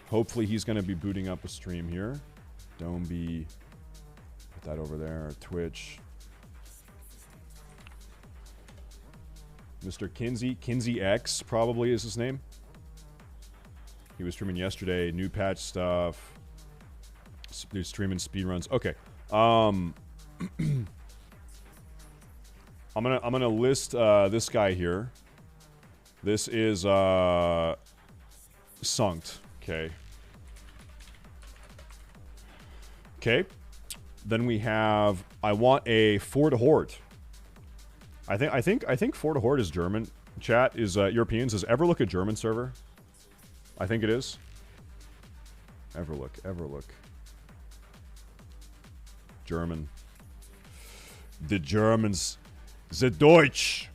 Hopefully he's gonna be booting up a stream here. Don't be... Put that over there. Twitch. Mr. Kinsey. Kinsey X probably is his name. He was streaming yesterday. New patch stuff. He's streaming speedruns. Okay. I'm gonna list this guy here. This is Sunkt. Okay. Okay. Then we have. I want a Fort Hort. I think Fort Hort is German. Chat is Europeans. Is Everlook a German server? I think it is. Everlook. German. The Germans. The Deutsch.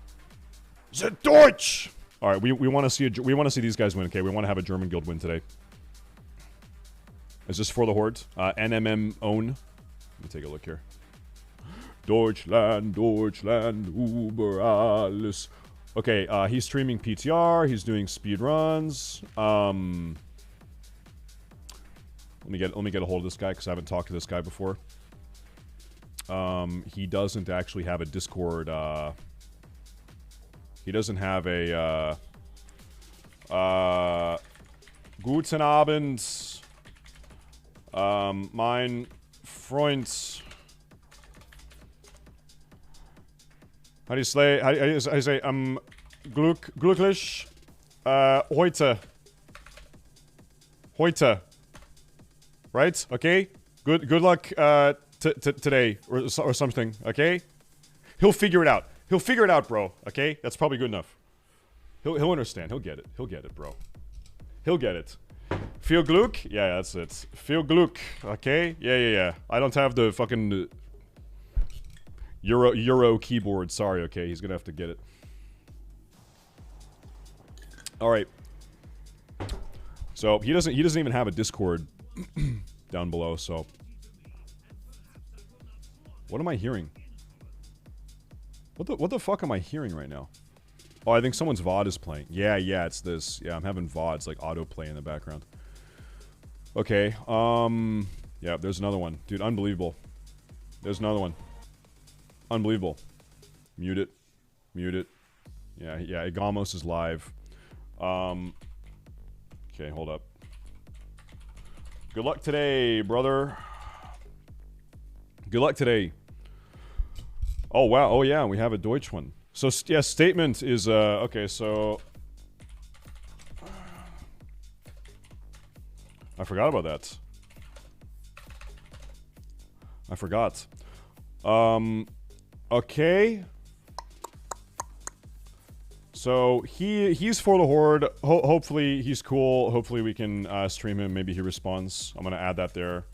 The Deutsch. All right, we want to see these guys win. Okay, we want to have a German guild win today. Is this for the Horde? NMM own. Let me take a look here. Deutschland, über alles. Okay, he's streaming PTR. He's doing speed runs. Let me get a hold of this guy because I haven't talked to this guy before. He doesn't actually have a Discord. He doesn't have a. Guten Abend, mein Freund. How do you say? How do you say? Glücklich. Heute. Right? Okay. Good luck. Today or something. Okay. He'll figure it out. He'll figure it out, bro. Okay. That's probably good enough. He'll understand. He'll get it. He'll get it, bro. He'll get it. Viel Glück? Yeah, that's it. Viel Glück. Okay? Yeah. I don't have the fucking Euro keyboard. Sorry, okay? He's gonna have to get it. Alright. So, he doesn't even have a Discord down below, so. What am I hearing? What the fuck am I hearing right now? Oh, I think someone's VOD is playing. Yeah, it's this. Yeah, I'm having VODs, like, autoplay in the background. Okay, yeah, there's another one. Dude, unbelievable. There's another one. Unbelievable. Mute it. Yeah, Igamos is live. Okay, hold up. Good luck today, brother. Good luck today. Oh, wow. Oh, yeah, we have a Deutsch one. So, yeah, statement is, okay, so... I forgot about that. I forgot. Okay. So, he's for the Horde. Hopefully, he's cool. Hopefully, we can stream him. Maybe he responds. I'm gonna add that there.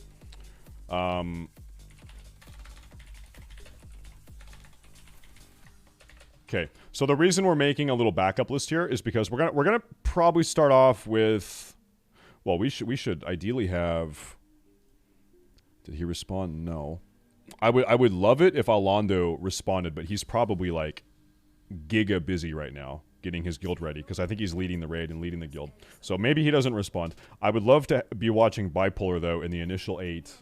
Okay, so the reason we're making a little backup list here is because we're gonna probably start off with, well, we should ideally have. Did he respond? No. I would love it if Alando responded, but he's probably like giga busy right now getting his guild ready because I think he's leading the raid and leading the guild. So maybe he doesn't respond. I would love to be watching Bipolar though in the initial 8.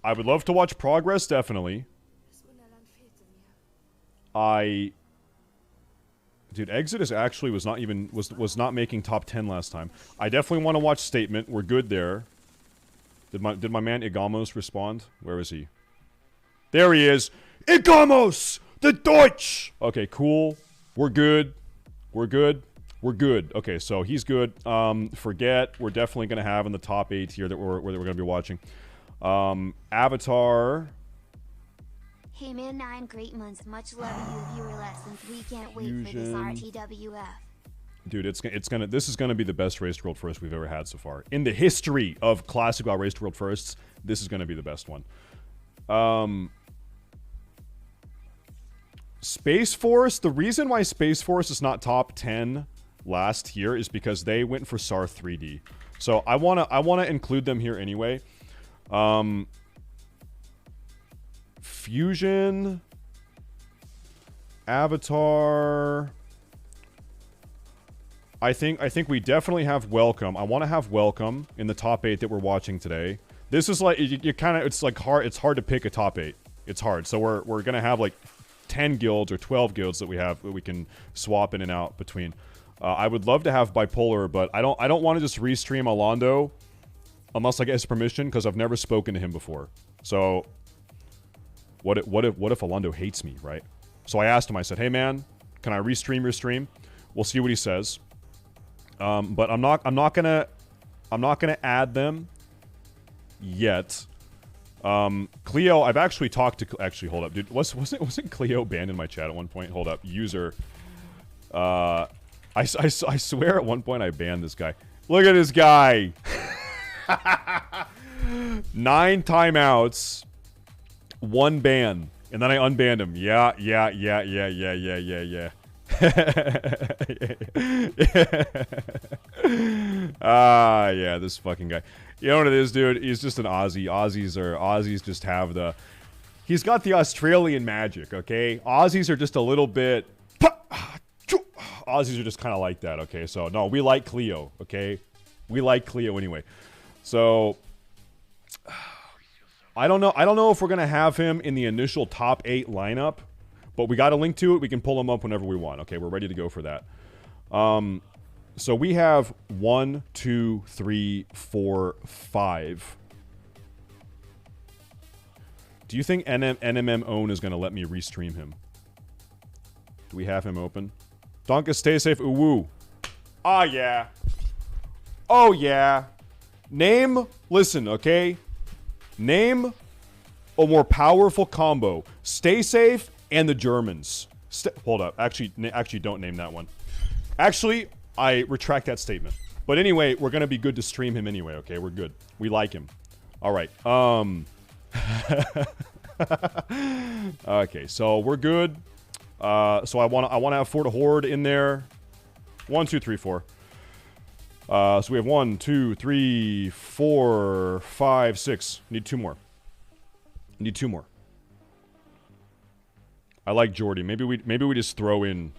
I would love to watch Progress, definitely. Dude, Exodus actually was not making top 10 last time. I definitely want to watch Statement. We're good there. Did my man Igamos respond? Where is he? There he is. Igamos! The Deutsch! Okay, cool. We're good. Okay, so he's good. Forget. We're definitely going to have in the top 8 here that we're going to be watching. Avatar. Hey man, 9 great months. Much love to you viewer lessons. We can't wait for this RTWF. Dude, this is gonna be the best Race to World First we've ever had so far. In the history of Classic WoW Race to World Firsts, this is gonna be the best one. Space Force, the reason why Space Force is not top 10 last here is because they went for SAR 3D. So I wanna include them here anyway. Fusion, Avatar. I think we definitely have Welcome. I want to have Welcome in the top 8 that we're watching today. This is like you kind of it's hard to pick a top 8. It's hard. So we're gonna have like 10 guilds or 12 guilds that we can swap in and out between. I would love to have Bipolar, but I don't want to just restream Alando unless I get his permission because I've never spoken to him before. So What if Alondo hates me, right? So I asked him, I said, hey man, can I restream your stream? We'll see what he says. But I'm not gonna add them yet. Cleo, I've actually talked to, actually, hold up, dude. Wasn't Cleo banned in my chat at one point? Hold up, user. I swear at one point I banned this guy. Look at this guy. 9 timeouts, 1 ban, and then I unbanned him. Yeah. Yeah, this fucking guy. You know what it is, dude? He's just an Aussie. Aussies just have the... He's got the Australian magic, okay? Aussies are just a little bit... Aussies are just kind of like that, okay? So, no, we like Cleo, okay? We like Cleo anyway. So... I don't know if we're going to have him in the initial top 8 lineup, but we got a link to it. We can pull him up whenever we want. Okay, we're ready to go for that. So we have 1, 2, 3, 4, 5. Do you think NMM Own is going to let me restream him? Do we have him open? Donka, stay safe. Uwu. Ah, yeah. Oh, yeah. Listen, okay? Name a more powerful combo. Stay safe and the Germans. Hold up. Actually, don't name that one. Actually, I retract that statement. But anyway, we're going to be good to stream him anyway, okay? We're good. We like him. All right. Okay, so we're good. So I want to have Fort Horde in there. 1, 2, 3, 4. So we have 1, 2, 3, 4, 5, 6. Need 2 more. Need 2 more. I like Jordy. Maybe we just throw in.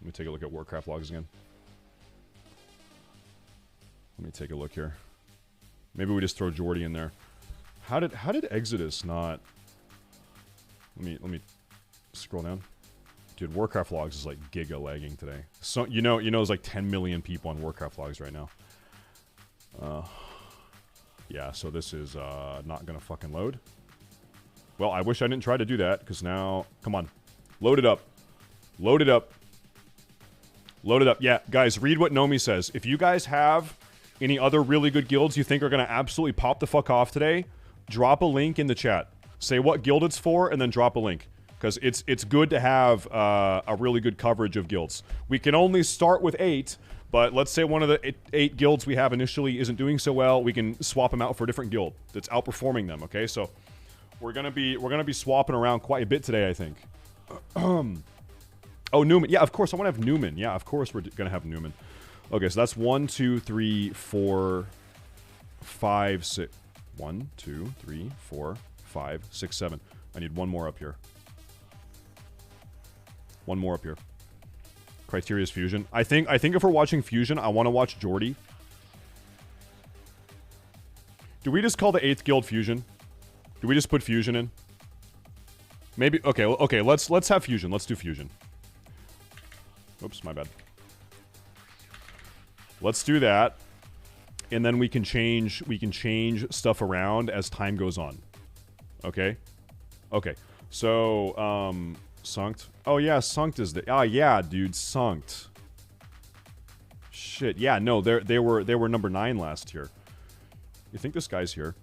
Let me take a look at Warcraft logs again. Let me take a look here. Maybe we just throw Jordy in there. How did Exodus not? Let me scroll down. Dude, Warcraft logs is like giga lagging today. So you know, there's like 10 million people on Warcraft logs right now. Yeah, so this is not gonna fucking load. Well, I wish I didn't try to do that, because now, come on, load it up, load it up, load it up. Yeah, guys, read what Nomi says. If you guys have any other really good guilds you think are gonna absolutely pop the fuck off today, drop a link in the chat. Say what guild it's for, and then drop a link. Because it's good to have a really good coverage of guilds. We can only start with 8, but let's say one of the 8 guilds we have initially isn't doing so well, we can swap them out for a different guild that's outperforming them. Okay, so we're gonna be swapping around quite a bit today, I think. Oh, Newman. Yeah, of course I want to have Newman. Yeah, of course we're gonna have Newman. Okay, so that's 1, 2, 3, 4, 5, 6. 1, 2, 3, 4, 5, 6, 7. I need 1 more up here. 1 more up here. Criteria's Fusion. I think if we're watching Fusion, I want to watch Jordy. Do we just call the 8th guild Fusion? Do we just put Fusion in? Maybe. Okay. Let's have Fusion. Let's do Fusion. Oops, my bad. Let's do that, and then we can change stuff around as time goes on. Okay. Okay. So Sunkt. Oh yeah, Sunkt is the. Oh yeah, dude, Sunkt. Shit. Yeah, no, they were number 9 last year. You think this guy's here?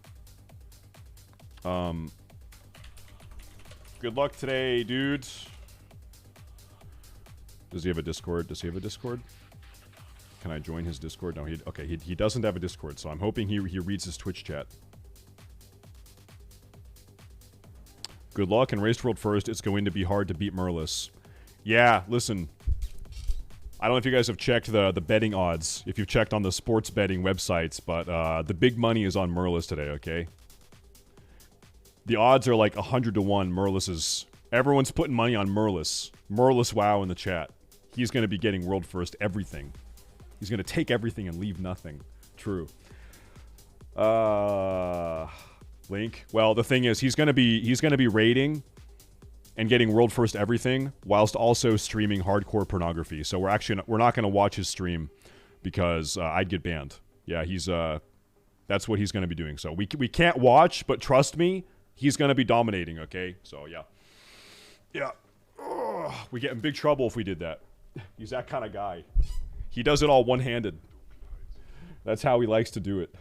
Good luck today, dude. Does he have a Discord? Can I join his Discord? No, he doesn't have a Discord, so I'm hoping he reads his Twitch chat. Good luck, and Race World first, it's going to be hard to beat Merlis. Yeah, listen. I don't know if you guys have checked the betting odds, if you've checked on the sports betting websites, but the big money is on Merlis today, okay? The odds are like 100 to 1. Merlis is... Everyone's putting money on Merlis. Merlis WoW in the chat. He's going to be getting world first everything. He's going to take everything and leave nothing. True. Link. Well, the thing is, he's going to be raiding and getting world first everything whilst also streaming hardcore pornography. So we're not going to watch his stream because I'd get banned. Yeah, that's what he's going to be doing. So we can't watch, but trust me, He's going to be dominating, okay? So, yeah. Yeah. Ugh, we get in big trouble if we did that. He's that kind of guy. He does it all one-handed. That's how he likes to do it.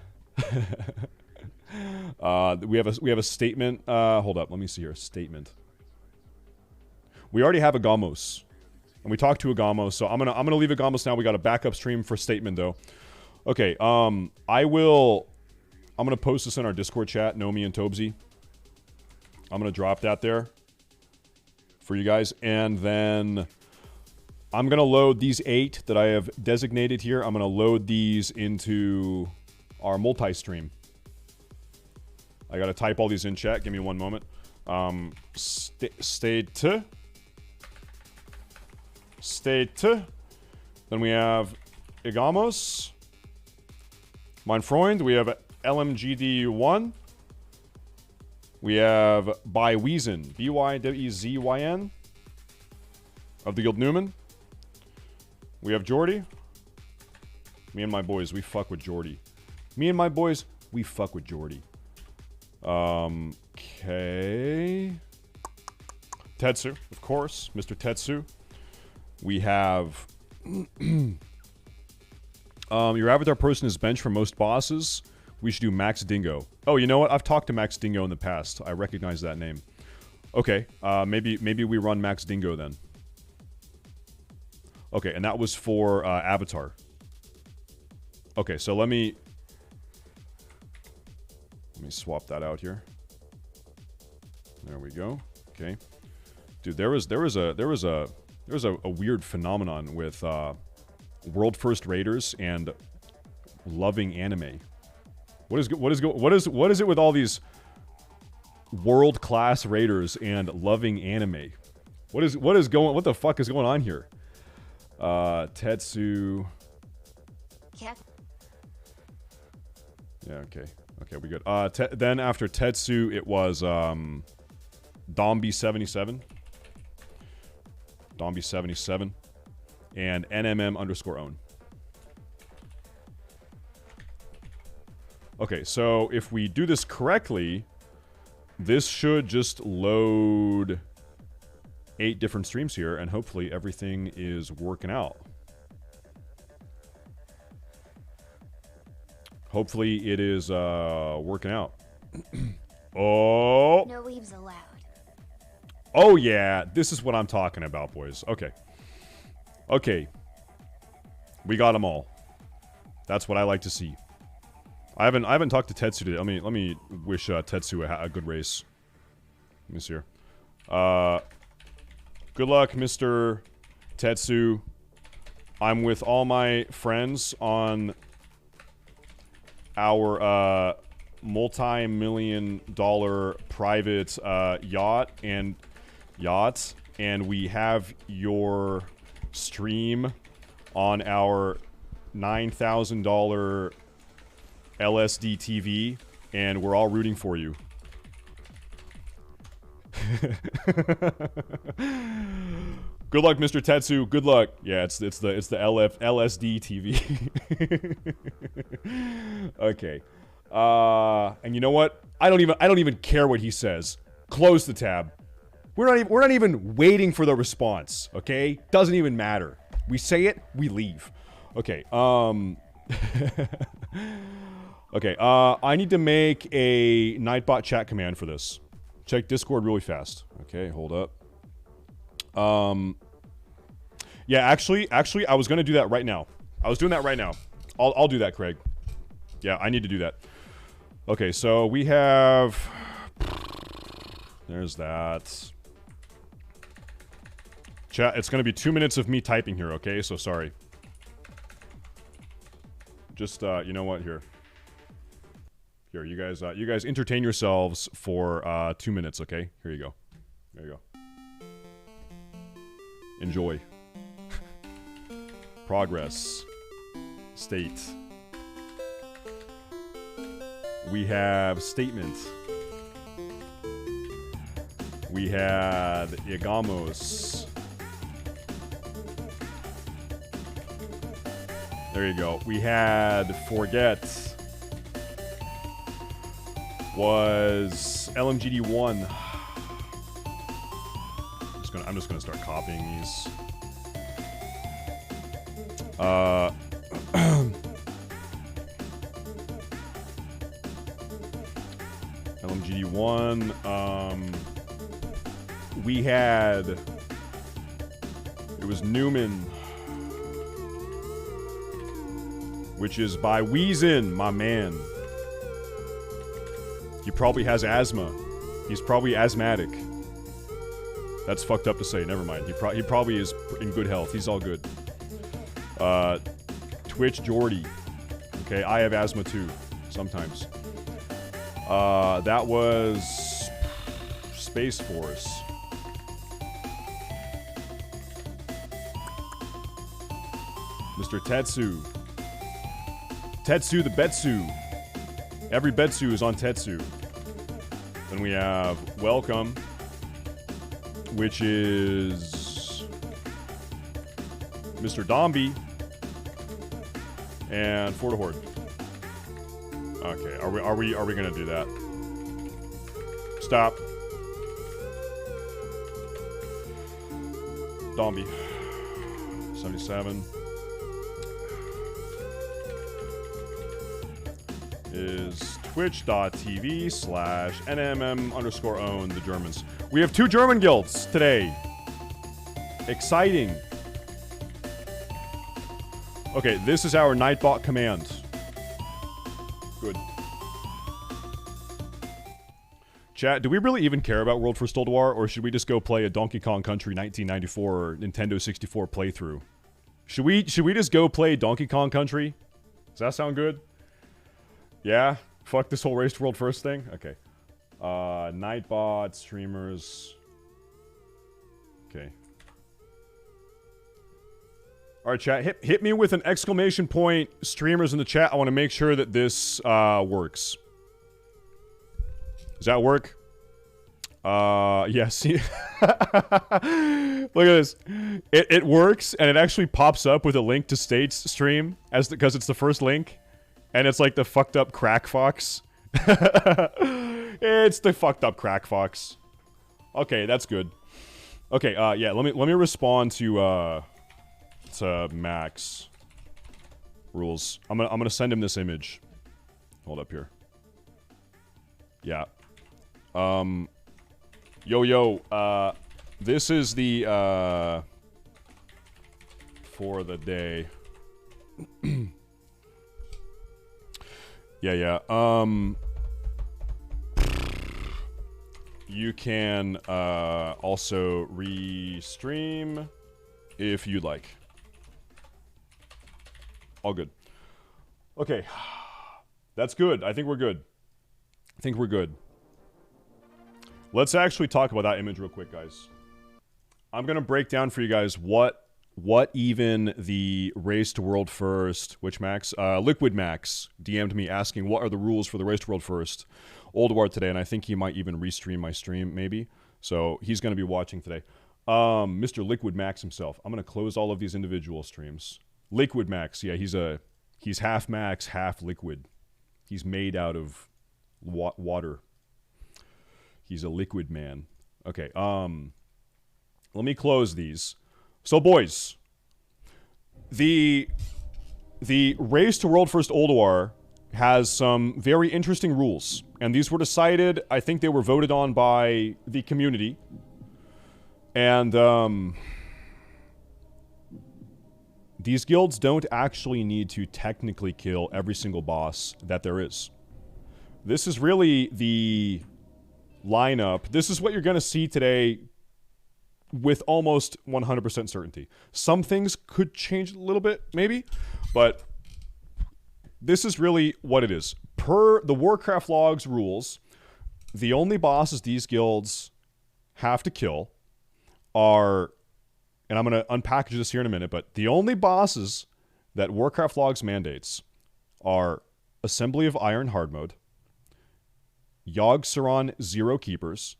We have a statement. Hold up. Let me see here. Statement. We already have a Gamos. And we talked to Agamos, so I'm gonna leave Agamos now. We got a backup stream for statement though. Okay, I'm gonna post this in our Discord chat, Nomi and Tobesy. I'm gonna drop that there for you guys, and then I'm gonna load these 8 that I have designated here. I'm gonna load these into our multi-stream. I gotta type all these in chat. Give me one moment. State. Then we have Igamos. Mein Freund. We have LMGD1. We have Bywezyn. Bywezyn. Of the Guild Newman. We have Jordy. Me and my boys, we fuck with Jordy. Me and my boys, we fuck with Jordy. Okay. Tetsu, of course. Mr. Tetsu. We have... your avatar person is benched for most bosses. We should do Max Dingo. Oh, you know what? I've talked to Max Dingo in the past. I recognize that name. Okay. Maybe we run Max Dingo then. Okay, and that was for avatar. Okay, so let me swap that out here. There we go. Okay. Dude, there was a weird phenomenon with world first raiders and loving anime. What is it with all these world class raiders and loving anime? What the fuck is going on here? Tetsu. Yeah. Yeah, okay. Okay, we good. Then after Tetsu, it was Domby77. Domby77. And NMM_own. Okay, so if we do this correctly, this should just load 8 different streams here, and hopefully everything is working out. Hopefully it is working out. Oh! No leaves allowed. Oh yeah, this is what I'm talking about, boys. Okay. Okay. We got them all. That's what I like to see. I haven't talked to Tetsu today. Let me wish Tetsu a good race. Let me see here. Good luck, Mr. Tetsu. I'm with all my friends on our multi-million-dollar private yacht, and we have your stream on our $9,000 LSD TV, and we're all rooting for you. Good luck, Mr. Tetsu. Good luck. Yeah, it's the LSD TV. Okay. And you know what? I don't even care what he says. Close the tab. We're not even waiting for the response. Okay? Doesn't even matter. We say it, we leave. Okay. Okay. I need to make a Nightbot chat command for this. Check Discord really fast. Okay, hold up. Yeah, actually, I was gonna do that right now. I was doing that right now. I'll do that, Craig. Yeah, I need to do that. Okay, so we have... There's that. Chat, it's gonna be 2 minutes of me typing here, okay? So sorry. Just, you know what? Here. Here, you guys entertain yourselves for 2 minutes, okay? Here you go. There you go. Enjoy. Progress. State. We have statement. We had Igamos. There you go. We had forget. was LMGD1. I'm just gonna start copying these. LMGD1. We had. It was Newman, which is by Weezin, my man. He probably has asthma. He's probably asthmatic. That's fucked up to say. Never mind. He probably is in good health. He's all good. Twitch Jordy. Okay, I have asthma too. Sometimes. That was Space Force. Mr. Tetsu. Tetsu the Betsu. Every Betsu is on Tetsu. Then we have Welcome, which is Mr. Dombey and Fortahorde. Okay, are we gonna do that? Stop. Dombey. 77. Is twitch.tv/NMM_own the Germans. We have 2 German guilds today. Exciting. Okay, this is our Nightbot command. Good. Chat, do we really even care about World First ULDUAR, or should we just go play a Donkey Kong Country 1994 or Nintendo 64 playthrough? Should we just go play Donkey Kong Country? Does that sound good? Yeah? Fuck this whole Race to World First thing? Okay. Nightbot, streamers. Okay. Alright, chat. Hit me with an exclamation point, streamers in the chat. I want to make sure that this works. Does that work? Yeah, see? Look at this. It works, and it actually pops up with a link to State's stream, because it's the first link. And it's like the fucked up crack fox. It's the fucked up crack fox. Okay, that's good. Okay, yeah, let me respond to Max rules. I'm gonna send him this image. Hold up here. Yeah. This is the for the day. Yeah. You can also re-stream if you'd like. All good. Okay. That's good. I think we're good. Let's actually talk about that image real quick, guys. I'm gonna break down for you guys what even the Race to World First, which Max, Liquid Max DM'd me asking what are the rules for the Race to World First ULDUAR today, and I think he might even restream my stream, maybe. So he's going to be watching today. Mr. Liquid Max himself. I'm going to close all of these individual streams. Liquid Max, yeah, he's half Max, half Liquid. He's made out of water. He's a liquid man. Okay, let me close these. So, boys, the Race to World First ULDUAR has some very interesting rules, and these were decided, I think they were voted on by the community, and these guilds don't actually need to technically kill every single boss that there is. This is really the lineup. This is what you're going to see today with almost 100% certainty. Some things could change a little bit, maybe, but this is really what it is. Per the Warcraft logs rules, the only bosses these guilds have to kill are, and I'm going to unpackage this here in a minute, but the only bosses that Warcraft logs mandates are Assembly of Iron hard mode, Yogg-Saron Zero Keepers,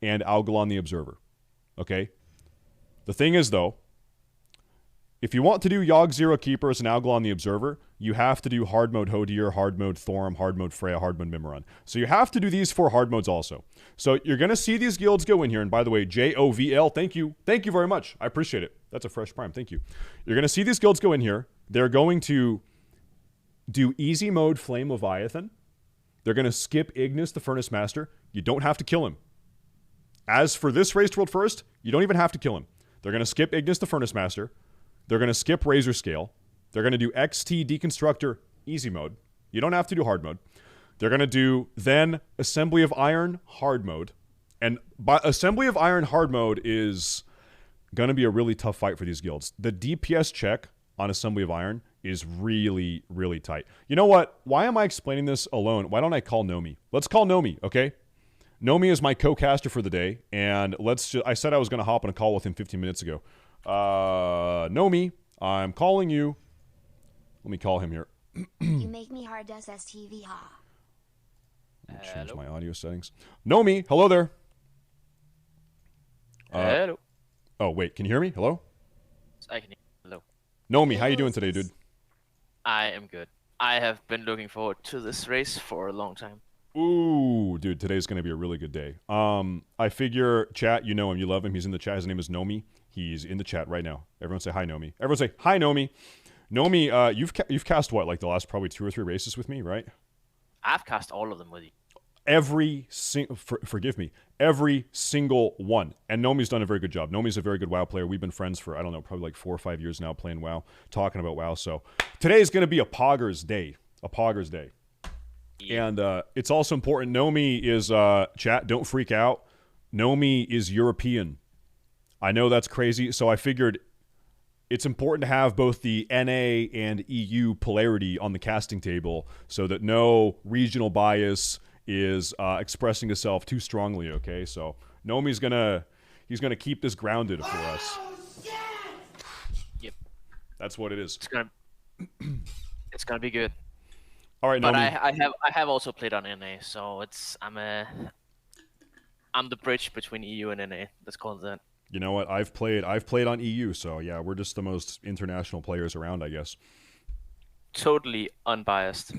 and Algalon the Observer. Okay? The thing is, though, If you want to do Yogg Zero Keepers and Algalon the Observer, you have to do hard mode Hodir, hard mode Thorum, hard mode Freya, hard mode Mimorun. So you have to do these 4 hard modes also. So you're going to see these guilds go in here. And by the way, JOVL, thank you. Thank you very much. I appreciate it. That's a fresh prime. Thank you. You're going to see these guilds go in here. They're going to do easy mode Flame Leviathan. They're going to skip Ignis, the Furnace Master. You don't have to kill him. As for this Race World First, you don't even have to kill him. They're going to skip Ignis, the Furnace Master. They're going to skip Razor Scale. They're going to do XT Deconstructor easy mode. You don't have to do hard mode. They're going to do then Assembly of Iron hard mode. And by Assembly of Iron hard mode is going to be a really tough fight for these guilds. The DPS check on Assembly of Iron is really, really tight. You know what? Why am I explaining this alone? Why don't I call Nomi? Let's call Nomi, okay? Nomi is my co-caster for the day, and I said I was going to hop on a call with him 15 minutes ago. Nomi, I'm calling you. Let me call him here. You make me hard SSTV, ha. Change my audio settings. Nomi, hello there. Hello. Oh, wait, can you hear me? Hello? I can hear you. Hello. Nomi, how you doing today, dude? I am good. I have been looking forward to this race for a long time. Ooh, dude, today's going to be a really good day. I figure, chat, you know him, you love him. He's in the chat. His name is Nomi. He's in the chat right now. Everyone say hi, Nomi. Everyone say hi, Nomi. Nomi, you've cast what, like the last probably 2 or 3 races with me, right? I've cast all of them with you. Forgive me, every single one. And Nomi's done a very good job. Nomi's a very good WoW player. We've been friends for, I don't know, probably like 4 or 5 years now playing WoW, talking about WoW. So today is going to be a Poggers day. A Poggers day. Yeah. And it's also important. Nomi is, chat, don't freak out. Nomi is European. I know that's crazy. So I figured it's important to have both the NA and EU polarity on the casting table so that no regional bias is expressing itself too strongly, okay? So Nomi's he's gonna keep this grounded for us. Yep. That's what it is. It's gonna be good. All right, but Nomi. I have also played on NA, so I'm the bridge between EU and NA. Let's call it that. You know what? I've played on EU, so yeah, we're just the most international players around, I guess. Totally unbiased.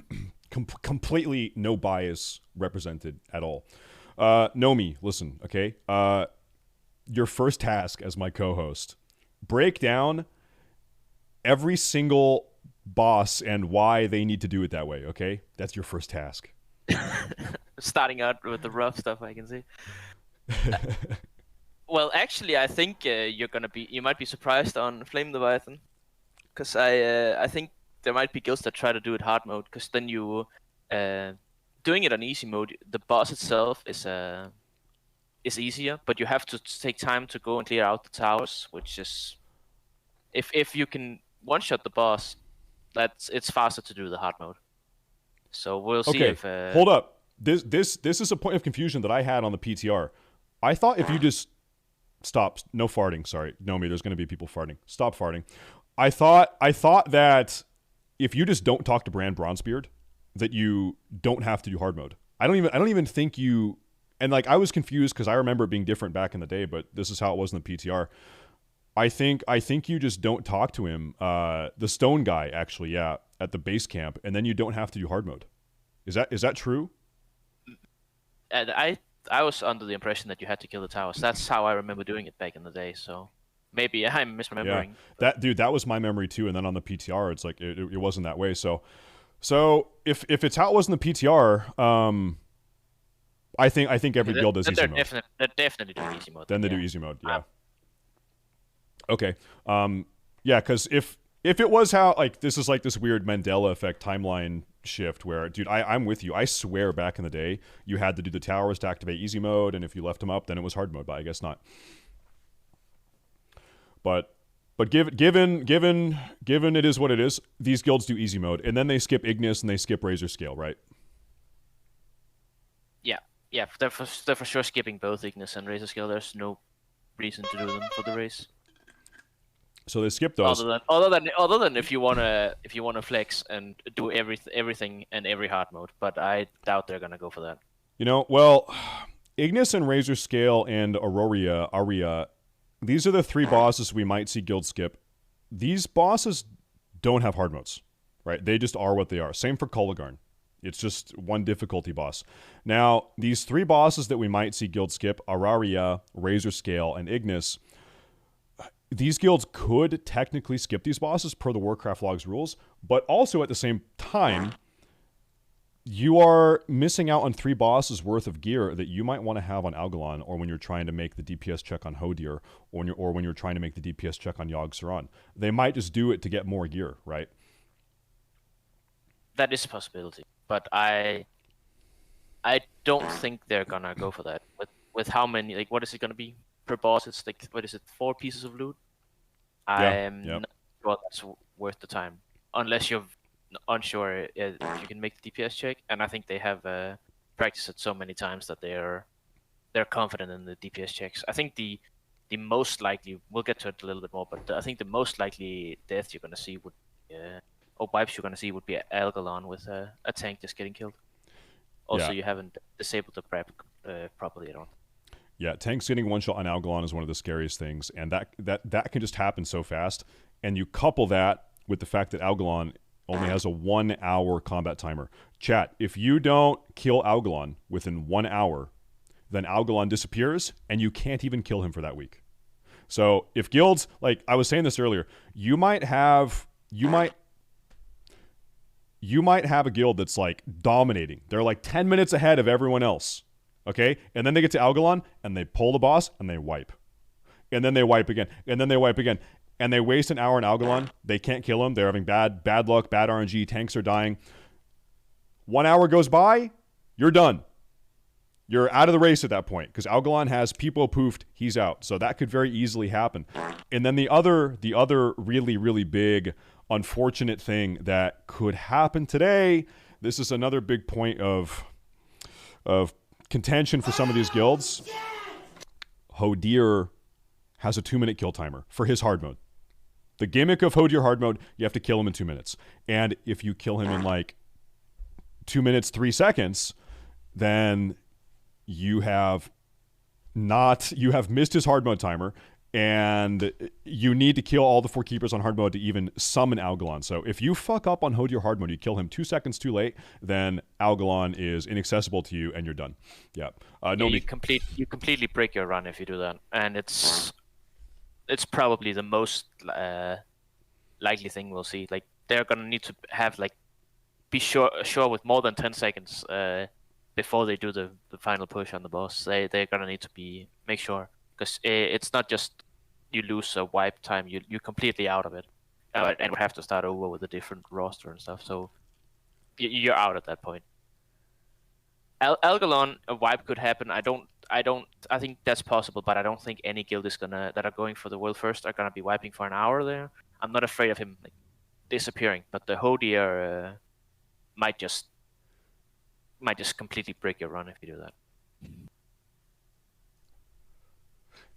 Completely no bias represented at all. Nomi, listen, okay? Your first task as my co-host, break down every single boss and why they need to do it that way, okay? That's your first task. Starting out with the rough stuff, I can see. Well, actually, I think you might be surprised on Flame Leviathan, because I think there might be guilds that try to do it hard mode, because then you doing it on easy mode, the boss itself is easier, but you have to take time to go and clear out the towers, which is if you can one shot the boss, it's faster to do the hard mode. So we'll see if hold up. This is a point of confusion that I had on the PTR. I thought if you just stop, no farting, sorry. Nomi, there's going to be people farting. Stop farting. I thought that if you just don't talk to Brand Bronzebeard, that you don't have to do hard mode. I don't even think you, and like I was confused because I remember it being different back in the day, but this is how it was in the PTR. I think you just don't talk to him, the stone guy actually, yeah, at the base camp, and then you don't have to do hard mode. Is that true? And I was under the impression that you had to kill the towers. That's how I remember doing it back in the day. So maybe I'm misremembering. Yeah. That was my memory too. And then on the PTR, it's like it wasn't that way. So if it's how it was in the PTR, I think every guild does easy mode. They definitely do easy mode. Then they do easy mode. Yeah. Okay. Yeah, because if it was how, like, this is like this weird Mandela effect timeline shift where, dude, I'm with you. I swear back in the day, you had to do the towers to activate easy mode, and if you left them up, then it was hard mode, but I guess not. But given it is what it is, these guilds do easy mode, and then they skip Ignis and they skip Razor Scale, right? Yeah, they're for sure skipping both Ignis and Razor Scale. There's no reason to do them for the race. So they skip those. Other than if you wanna flex and do everything and every hard mode, but I doubt they're gonna go for that. You know, well, Ignis and Razor Scale and Aria, these are the 3 bosses we might see guild skip. these bosses don't have hard modes, right? They just are what they are. Same for Kolagharn. It's just one difficulty boss. Now, these 3 bosses that we might see guild skip, Araria, Razor Scale, and Ignis, these guilds could technically skip these bosses per the Warcraft logs rules, but also at the same time, you are missing out on 3 bosses worth of gear that you might want to have on Algalon, or when you're trying to make the DPS check on Hodir, or when you're trying to make the DPS check on Yogg-Saron. They might just do it to get more gear, right? That is a possibility, but I don't think they're gonna go for that. With how many, like, what is it gonna be per boss? It's like, what is it, 4 pieces of loot? I'm not sure that's worth the time, unless you're unsure if you can make the DPS check. And I think they have practiced it so many times that they're confident in the DPS checks. I think the most likely, we'll get to it a little bit more, but I think the most likely death you're gonna see would or wipes you're gonna see would be Algalon with a tank just getting killed. Also, you haven't disabled the prep properly at all. Yeah, tanks getting one shot on Algalon is one of the scariest things, and that can just happen so fast. And you couple that with the fact that Algalon only has a 1 hour combat timer. Chat, if you don't kill Algalon within 1 hour, then Algalon disappears, and you can't even kill him for that week. So if guilds, like I was saying this earlier, you might have a guild that's like dominating. They're like 10 minutes ahead of everyone else. Okay? And then they get to Algalon and they pull the boss and they wipe. And then they wipe again. And then they wipe again. And they waste an hour in Algalon. They can't kill him. They're having bad luck, bad RNG. Tanks are dying. 1 hour goes by, you're done. You're out of the race at that point because Algalon has people poofed. He's out. So that could very easily happen. And then the other really, really big unfortunate thing that could happen today, this is another big point of contention for some of these guilds. Hodir has a 2-minute kill timer for his hard mode. The gimmick of Hodir hard mode, you have to kill him in 2 minutes. And if you kill him in like 2 minutes, 3 seconds, then you have missed his hard mode timer, and you need to kill all the 4 keepers on hard mode to even summon Algalon. So if you fuck up on Hodir hard mode, you kill him 2 seconds too late, then Algalon is inaccessible to you and you're done. Yeah. You completely break your run if you do that, and it's probably the most likely thing we'll see. Like, they're gonna need to have be sure with more than 10 seconds before they do the final push on the boss. They're gonna need to make sure, because it's not just you lose a wipe time, you're completely out of it, and we have to start over with a different roster and stuff. So you're out at that point. Algalon, a wipe could happen. I think that's possible, but I don't think any guild that are going for the world first are gonna be wiping for an hour there. I'm not afraid of him disappearing, but the Hodir might just completely break your run if you do that.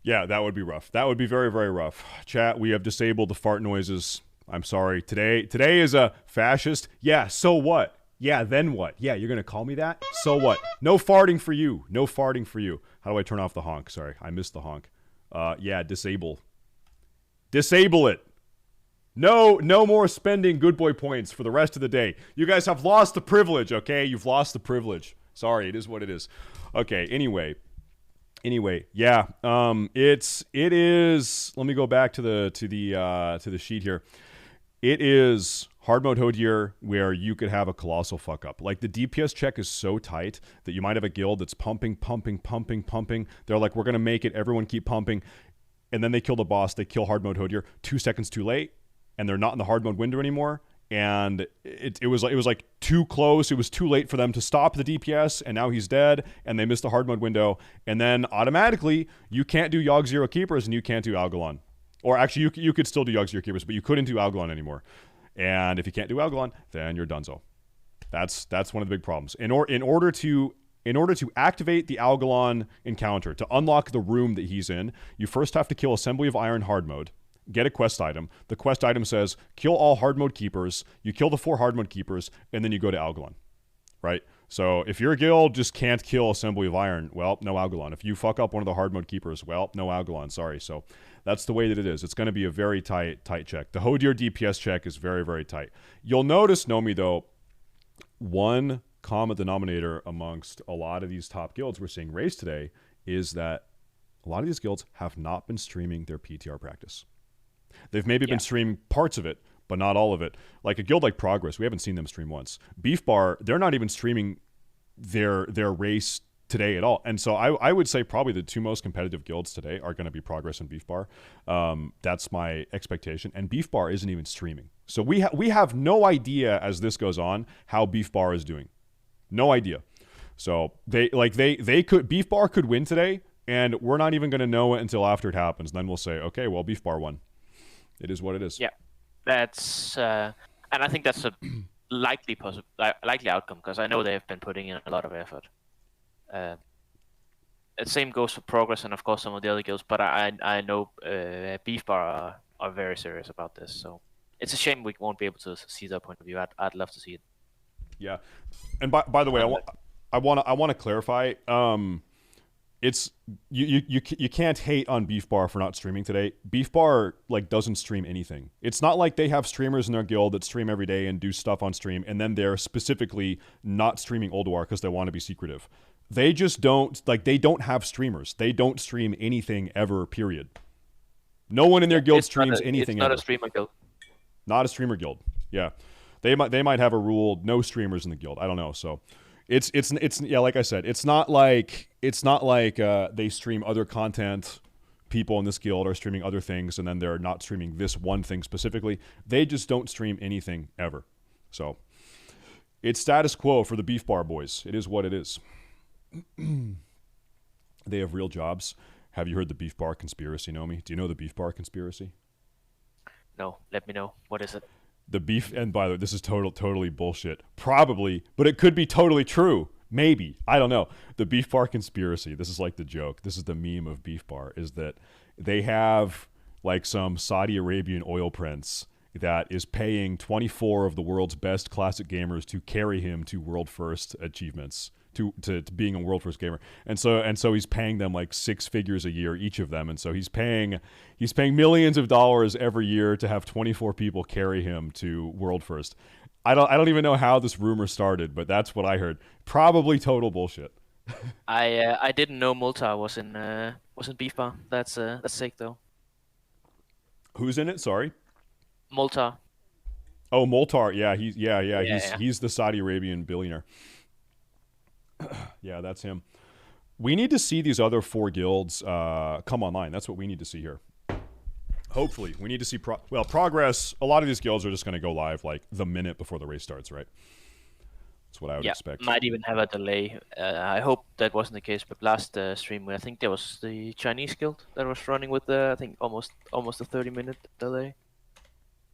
Yeah, that would be rough. That would be very, very rough. Chat, we have disabled the fart noises. I'm sorry. Today is a fascist. Yeah, so what? Yeah, then what? Yeah, you're going to call me that? So what? No farting for you. No farting for you. How do I turn off the honk? Sorry, I missed the honk. Yeah, disable. Disable it. No more spending good boy points for the rest of the day. You guys have lost the privilege, okay? You've lost the privilege. Sorry, it is what it is. Okay, anyway, yeah. It is. Let me go back to the sheet here. It is hard mode Hodir where you could have a colossal fuck up. Like, the DPS check is so tight that you might have a guild that's pumping. They're like, we're gonna make it. Everyone keep pumping, and then they kill the boss. They kill hard mode Hodir 2 seconds too late, and they're not in the hard mode window anymore. And it was like too close. It was too late for them to stop the DPS, and now he's dead, and they missed the hard mode window. And then automatically, you can't do Yogg Zero Keepers, and you can't do Algalon. Or actually, you could still do Yogg Zero Keepers, but you couldn't do Algalon anymore. And if you can't do Algalon, then you're donezo. That's one of the big problems. In order to activate the Algalon encounter, to unlock the room that he's in, you first have to kill Assembly of Iron hard mode. Get a quest item. The quest item says, kill all hard mode keepers. You kill the 4 hard mode keepers, and then you go to Algalon, right? So if your guild just can't kill Assembly of Iron, well, no Algalon. If you fuck up one of the hard mode keepers, well, no Algalon, sorry. So That's the way that it is. It's going to be a very tight check. The Hodir DPS check is very, very tight. You'll notice, Nomi, though, one common denominator amongst a lot of these top guilds we're seeing race today is that a lot of these guilds have not been streaming their PTR practice. They've maybe been streaming parts of it, but not all of it. Like a guild like Progress, we haven't seen them stream once. Beef Bar, they're not even streaming their race today at all. And so I would say probably the two most competitive guilds today are going to be Progress and Beef Bar. That's my expectation. And Beef Bar isn't even streaming. So we have no idea as this goes on how Beef Bar is doing. No idea. So they could, Beef Bar could win today, and we're not even going to know it until after it happens. Then we'll say, okay, well, Beef Bar won. It is what it is. Yeah, that's and I think that's a likely outcome, because I know they've been putting in a lot of effort. The same goes for Progress and of course some of the other guilds, but I know Beef Bar are very serious about this. So it's a shame we won't be able to see their point of view. I'd love to see it. Yeah, and by the way, I want to clarify. It's you can't hate on Beef Bar for not streaming today. Beef Bar doesn't stream anything. It's not like they have streamers in their guild that stream every day and do stuff on stream, and then they're specifically not streaming ULDUAR because they want to be secretive. They just don't they don't have streamers. They don't stream anything ever. Period. No one in their guild streams anything. It's not ever. a streamer guild. Not a streamer guild. Yeah, they might have a rule: no streamers in the guild. I don't know. So. It's yeah, like I said, it's not like they stream other content. People in this guild are streaming other things, and then they're not streaming this one thing specifically. They just don't stream anything ever. So it's status quo for the Beef Bar boys. It is what it is. They have real jobs. Have you heard the Beef Bar conspiracy, Nomi? Do you know the Beef Bar conspiracy? No, let me know. What is it? The beef, and by the way, this is totally bullshit. Probably, but it could be totally true. Maybe. I don't know. The Beef Bar conspiracy, this is like the joke. This is the meme of Beef Bar, is that they have some Saudi Arabian oil prince that is paying 24 of the world's best classic gamers to carry him to world first achievements, to being a world first gamer. And so he's paying them 6 figures a year, each of them. And so he's paying millions of dollars every year to have 24 people carry him to world first. I don't even know how this rumor started, but that's what I heard. Probably total bullshit. I didn't know Multar was in Beef Bar. That's sick though. Who's in it? Sorry. Multar. Oh, Multar. Yeah, he's the Saudi Arabian billionaire. Yeah, that's him. We need to see these other 4 guilds come online. That's what we need to see here. Hopefully. We need to see Progress. A lot of these guilds are just going to go live the minute before the race starts, right? That's what I would expect. Might even have a delay. I hope that wasn't the case, but last stream, I think there was the Chinese guild that was running with I think almost a 30-minute delay.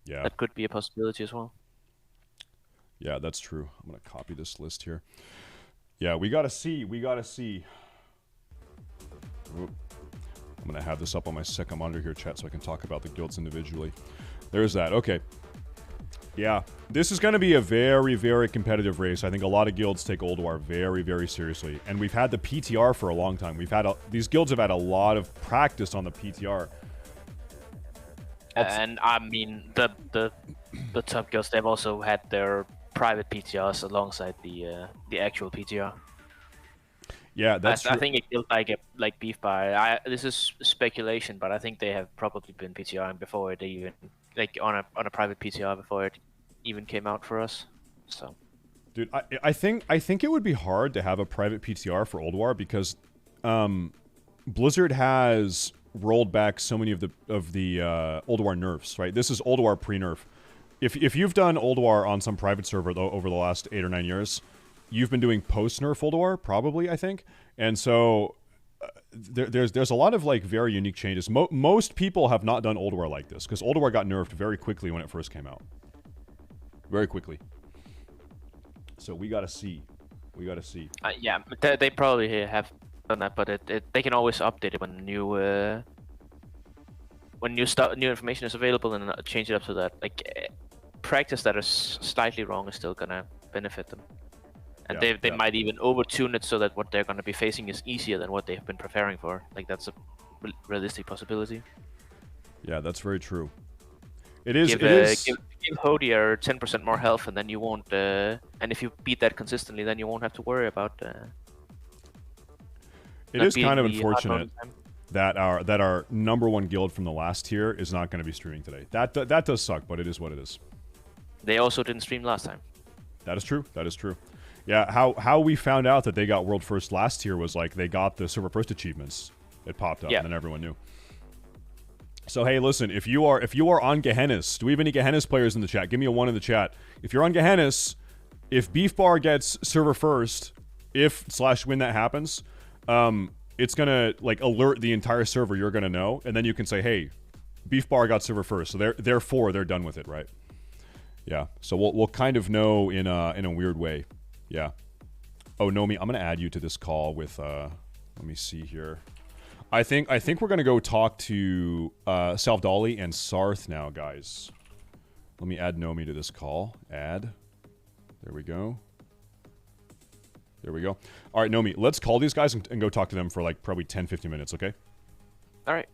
Yeah. That could be a possibility as well. Yeah, that's true. I'm going to copy this list here. Yeah, we gotta see. Oop. I'm gonna have this up on my second monitor here, chat, so I can talk about the guilds individually. There's that. Okay. Yeah, this is gonna be a very, very competitive race. I think a lot of guilds take ULDUAR very, very seriously, and we've had the PTR for a long time. These guilds have had a lot of practice on the PTR. And I mean, the top guilds, they've also had their private PTRs alongside the actual PTR. Yeah, that's true. I think it feels like Beef Bar. This is speculation, but I think they have probably been PTRing before it even on a private PTR before it even came out for us. So, dude, I think it would be hard to have a private PTR for ULDUAR because Blizzard has rolled back so many of the ULDUAR nerfs. Right, this is ULDUAR pre-nerf. If you've done ULDUAR on some private server over the last 8 or 9 years, you've been doing post-nerf ULDUAR, probably, I think. And so there's a lot of very unique changes. Most people have not done ULDUAR like this, because ULDUAR got nerfed very quickly when it first came out. Very quickly. So we gotta see. Yeah, they probably have done that, but they can always update it when new information is available and change it up so that practice that is slightly wrong is still gonna benefit them, and they might even overtune it so that what they're gonna be facing is easier than what they've been preparing for. That's a realistic possibility. Yeah, that's very true. It is. Give, it is. give Hodier 10% more health, and then you won't. And if you beat that consistently, then you won't have to worry about. It is kind of unfortunate that our number one guild from the last tier is not going to be streaming today. That does suck, but it is what it is. They also didn't stream last time. That is true. That is true. Yeah, how we found out that they got world first last year was like they got the server first achievements. It popped up, and then everyone knew. So hey, listen, if you are on Gehenna's, do we have any Gehenna's players in the chat? Give me a 1 in the chat. If you're on Gehenna's, if Beef Bar gets server first, if/when that happens, it's gonna like alert the entire server. You're gonna know, and then you can say, hey, Beef Bar got server first, so therefore they're done with it, right? Yeah. So we'll kind of know in a weird way. Yeah. Oh, Nomi, I'm gonna add you to this call with let me see here. I think we're gonna go talk to Salvdali and Sarth now, guys. Let me add Nomi to this call. Add. There we go. There we go. All right, Nomi, let's call these guys and go talk to them for like probably 10-15 minutes, okay? All right.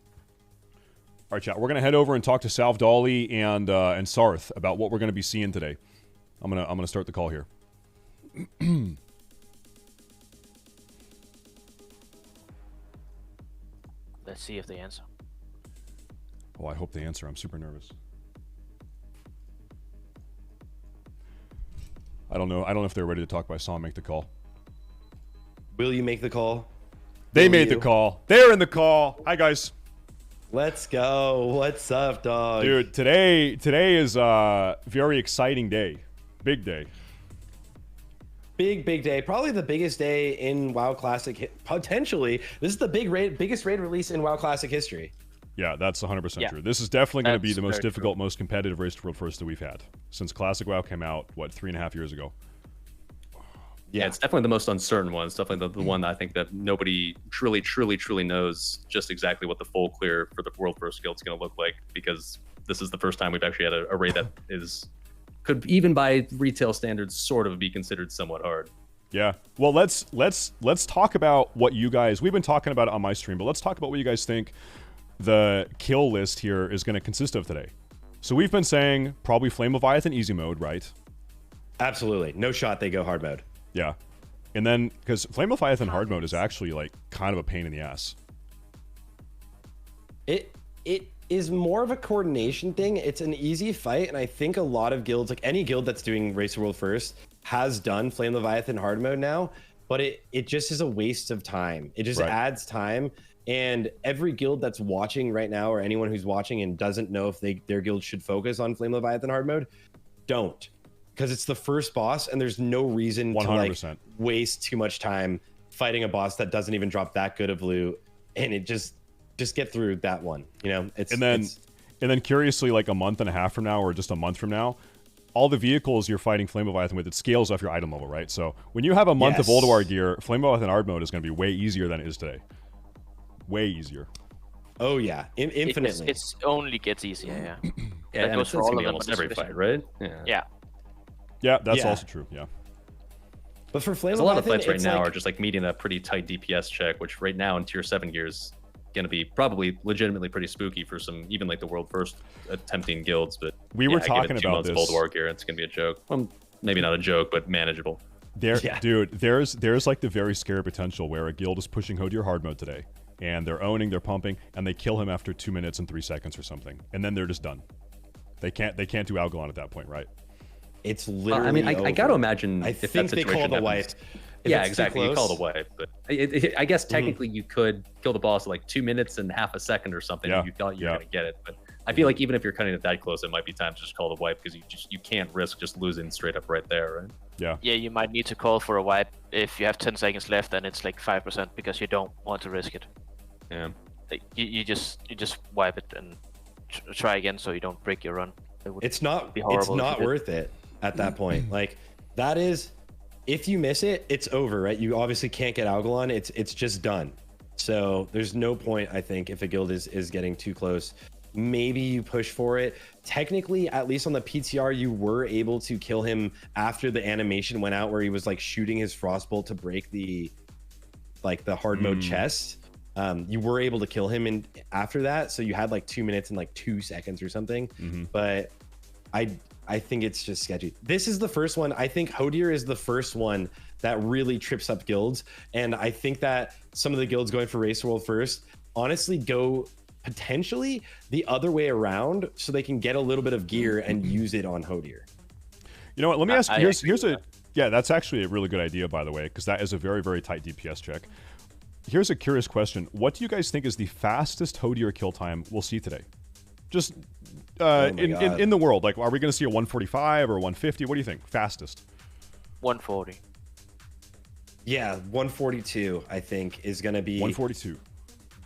All right, chat. We're gonna head over and talk to Salvdali and Sarth about what we're gonna be seeing today. I'm gonna start the call here. Let's see if they answer. Oh, I hope they answer. I'm super nervous. I don't know if they're ready to talk, but I saw them make the call. Will you make the call? They made the call. They're in the call. Hi, guys. Let's go. What's up, dog? Dude, today is a very exciting day. Big day. Big day. Probably the biggest day in WoW Classic. Potentially, this is the biggest raid release in WoW Classic history. Yeah, that's 100% true. This is definitely going to be the most difficult, true. most competitive race to world first that we've had since Classic WoW came out, what, 3.5 years ago? Yeah, it's definitely the most uncertain one. It's definitely the one that I think that nobody truly knows just exactly what the full clear for the world first guild is going to look like, because this is the first time we've actually had a raid that could even by retail standards sort of be considered somewhat hard. Yeah. Well, let's talk about what you guys, we've been talking about it on my stream, but let's talk about what you guys think the kill list here is going to consist of today. So we've been saying probably Flame Leviathan easy mode, right? Absolutely. No shot they go hard mode. Yeah. And then, because Flame Leviathan hard mode is actually like kind of a pain in the ass. It is more of a coordination thing. It's an easy fight, and I think a lot of guilds, like any guild that's doing Race of World First, has done Flame Leviathan hard mode now, but it just is a waste of time. It just adds time, and every guild that's watching right now, or anyone who's watching and doesn't know if their guild should focus on Flame Leviathan hard mode, don't. Because it's the first boss, and there's no reason 100%. To like waste too much time fighting a boss that doesn't even drop that good of loot, and it just get through that one, you know. And then curiously, like a month and a half from now, or just a month from now, all the vehicles you're fighting Flame Leviathan with, it scales off your item level, right? So when you have a month of ULDUAR gear, Flame Leviathan hard mode is going to be way easier than it is today. Way easier. Oh yeah, infinitely. It only gets easier. Yeah. Yeah, that goes for all of them, almost every fight, right? Yeah. Yeah, that's also true. Yeah. But for Flame a lot of fights right now like, are just like meeting that pretty tight DPS check, which right now in tier 7 gears going to be probably legitimately pretty spooky for some even like the world first attempting guilds. But we were talking about this. ULDUAR gear, it's going to be a joke. Well, maybe not a joke, but manageable. Dude, there's like the very scary potential where a guild is pushing Hodier hard mode today, and they're owning, they're pumping, and they kill him after 2 minutes and 3 seconds or something, and then they're just done. They can't do Algalon at that point, right? It's literally. I mean, I got to imagine. I think they call the wipe. Yeah, exactly. You call the wipe, but I guess technically you could kill the boss at like 2 minutes and half a second or something. Yeah. And you thought you were gonna get it, but I feel like even if you're cutting it that close, it might be time to just call the wipe because you can't risk just losing straight up right there, right? Yeah. Yeah, you might need to call for a wipe if you have 10 seconds left and it's like 5% because you don't want to risk it. Yeah. Like, you just wipe it and try again so you don't break your run. It's not worth it at that point. Like that is, if you miss it, it's over, right? You obviously can't get Algalon. It's just done. So there's no point, I think, if a guild is getting too close. Maybe you push for it. Technically, at least on the PTR, you were able to kill him after the animation went out where he was like shooting his frostbolt to break the hard mode chest. You were able to kill him in after that, so you had like 2 minutes and like 2 seconds or something. But I think it's just sketchy. This is the first one. I think Hodier is the first one that really trips up guilds, and I think that some of the guilds going for Race World first honestly go potentially the other way around, so they can get a little bit of gear and use it on Hodier. You know what? Let me ask. Here's a yeah. That's actually a really good idea, by the way, because that is a very, very tight DPS check. Here's a curious question: what do you guys think is the fastest Hodier kill time we'll see today? Just in the world, like, are we going to see a 145 or 150? What do you think? Fastest? 140. Yeah, 142. I think is going to be 142.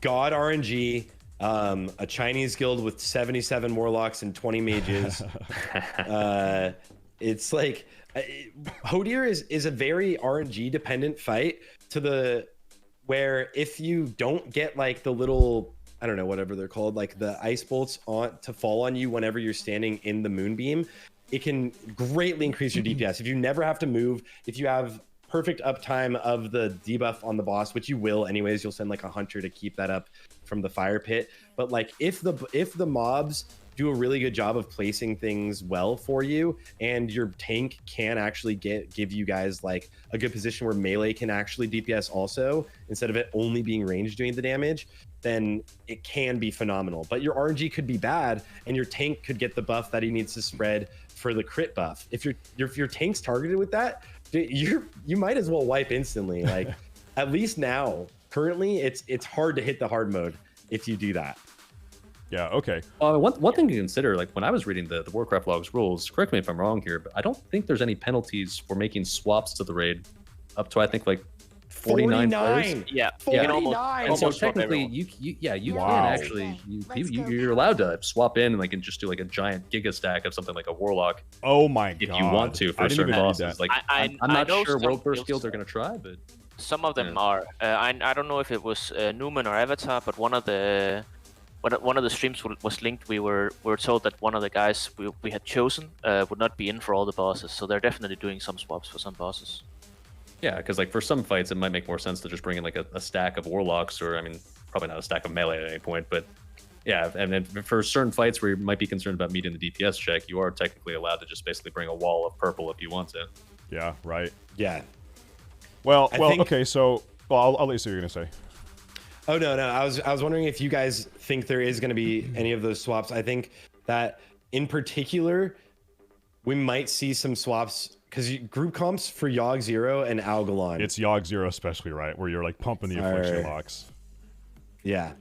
God RNG. A Chinese guild with 77 warlocks and 20 mages. It's like Hodier is a very RNG dependent fight to the where if you don't get like the little, I don't know, whatever they're called, like the ice bolts on to fall on you whenever you're standing in the moonbeam, it can greatly increase your DPS. If you never have to move, if you have perfect uptime of the debuff on the boss, which you will anyways, you'll send like a hunter to keep that up from the fire pit. But like if the mobs do a really good job of placing things well for you, and your tank can actually give you guys like a good position where melee can actually DPS also, instead of it only being range doing the damage, then it can be phenomenal. But your RNG could be bad, and your tank could get the buff that he needs to spread for the crit buff. If your tank's targeted with that, you might as well wipe instantly. Like at least now, currently, it's hard to hit the hard mode if you do that. Yeah, okay. One thing to consider, like when I was reading the Warcraft logs rules, correct me if I'm wrong here, but I don't think there's any penalties for making swaps to the raid up to, I think, like 49 players. Yeah, 49. And so technically, you can actually, you're allowed to swap in and just do like a giant giga stack of something like a warlock. Oh my god! If you want to for certain bosses, like I'm not sure World First guilds are going to try, but some of them are. I don't know if it was Newman or Avatar, but one of the streams was linked. We were told that one of the guys we had chosen would not be in for all the bosses, so they're definitely doing some swaps for some bosses. Yeah, because like for some fights, it might make more sense to just bring in like a stack of warlocks, or I mean, probably not a stack of melee at any point, but yeah, and then for certain fights where you might be concerned about meeting the DPS check, you are technically allowed to just basically bring a wall of purple if you want to. Yeah, right. Yeah. Well, okay, so I'll let you see what you're gonna say. Oh no, I was wondering if you guys think there is going to be any of those swaps. I think that in particular, we might see some swaps because group comps for Yogg 0 and Algalon. It's Yogg 0 especially, right? Where you're like pumping the affliction locks. Yeah.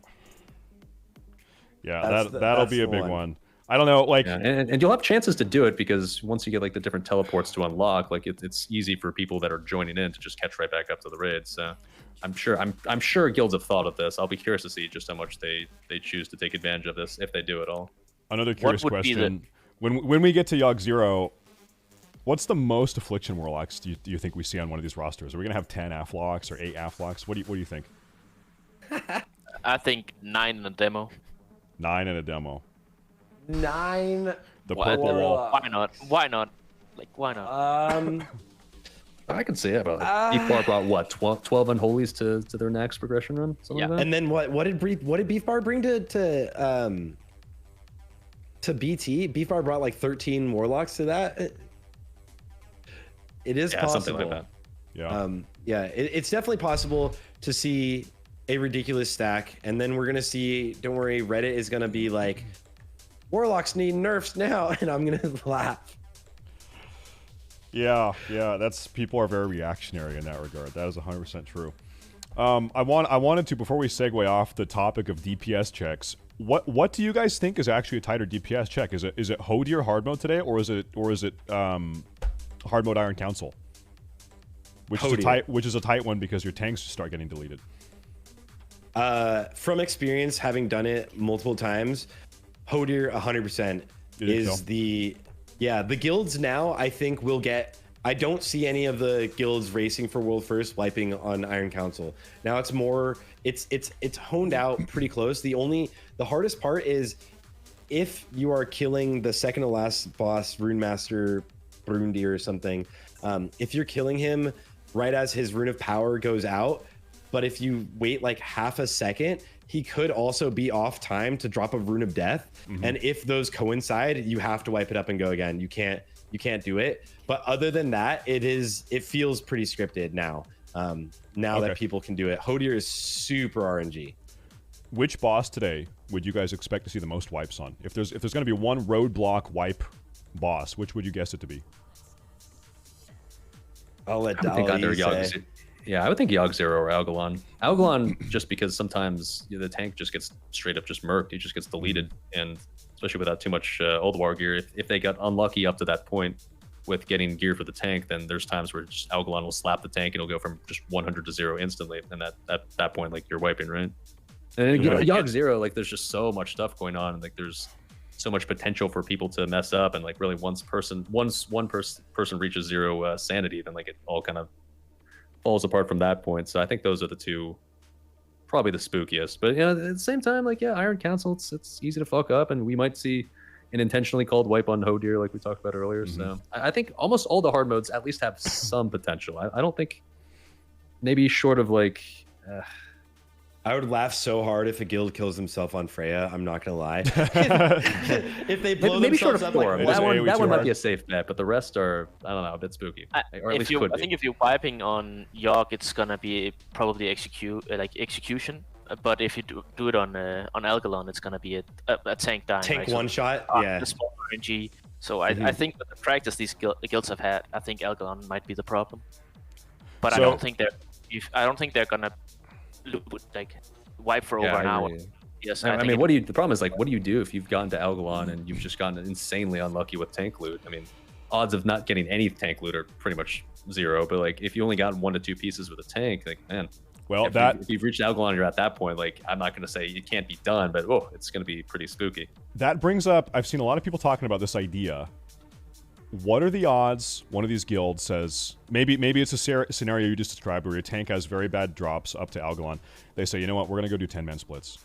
Yeah, that'll be a big one. I don't know, like, and you'll have chances to do it because once you get like the different teleports to unlock, like it's easy for people that are joining in to just catch right back up to the raid. So I'm sure guilds have thought of this. I'll be curious to see just how much they choose to take advantage of this if they do at all. Another curious question: when we get to Yogg 0, what's the most affliction warlocks do you think we see on one of these rosters? Are we gonna have 10 afflocks or 8 afflocks? What do you think? I think 9 in a demo. 9 in a demo. 9. The purple wall. Why not? Why not? Like, why not? I could see it, but Beef Bar brought what 12 unholies to their next progression run. Something like that? And then what did Beef Bar bring to BT? Beef Bar brought like 13 warlocks to that. It is possible. Something like that. Yeah. It's definitely possible to see a ridiculous stack, and then we're gonna see. Don't worry, Reddit is gonna be like, warlocks need nerfs now, and I'm gonna laugh. Yeah, people are very reactionary in that regard. That is 100% true. I wanted to, before we segue off the topic of DPS checks, what do you guys think is actually a tighter DPS check? Is it Hodier hard mode today, or is it hard mode Iron Council? Which is a tight one because your tanks just start getting deleted. From experience, having done it multiple times, Hodier 100% is the guilds now. I think will get. I don't see any of the guilds racing for world first wiping on Iron Council. Now it's more. It's honed out pretty close. The hardest part is if you are killing the second to last boss, Rune Master Brundi or something. If you're killing him right as his Rune of Power goes out, but if you wait like half a second, he could also be off time to drop a Rune of Death. And if those coincide, you have to wipe it up and go again. You can't do it. But other than that, it feels pretty scripted now. Now that people can do it. Hodier is super RNG. Which boss today would you guys expect to see the most wipes on? If there's going to be one roadblock wipe boss, which would you guess it to be? I'll let I would think Dali either say. Yeah, I would think Yogg Zero or Algalon. Algalon, just because sometimes the tank just gets straight up just murked. He just gets deleted, and especially without too much ULDUAR gear, if they got unlucky up to that point with getting gear for the tank, then there's times where just Algalon will slap the tank and it'll go from just 100 to 0 instantly, and at that point, like, you're wiping, right? And Yogg Zero, like, there's just so much stuff going on, and like there's so much potential for people to mess up, and like really once one person reaches 0 sanity, then like it all kind of falls apart from that point. So I think those are the two, probably the spookiest. But at the same time, like, yeah, Iron Council, it's easy to fuck up, and we might see an intentionally called wipe on Hodier like we talked about earlier. So I think almost all the hard modes at least have some potential. I don't think, maybe short of like I would laugh so hard if a guild kills himself on Freya. I'm not gonna lie. If they blow maybe short themselves of up, four. like, that one might be a safe bet, but the rest are, I don't know, a bit spooky. Or at least could be. I think if you're wiping on Yogg, it's gonna be probably execution. But if you do it on Algalon, it's gonna be a tank dying. Tank right? one shot. Yeah. The small RNG. So I think with the practice these guilds have had, I think Algalon might be the problem. But I don't think they're gonna like wipe for over an hour. Yes, I mean, the problem is, like, what do you do if you've gotten to Algalon and you've just gotten insanely unlucky with tank loot? I mean, odds of not getting any tank loot are pretty much 0. But like, if you only got 1 to 2 pieces with a tank, like, man, well, if you've reached Algalon, you're at that point. Like, I'm not gonna say it can't be done, but it's gonna be pretty spooky. That brings up, I've seen a lot of people talking about this idea. What are the odds one of these guilds says, maybe it's a scenario you just described where your tank has very bad drops up to Algalon. They say, you know what, we're going to go do 10-man splits.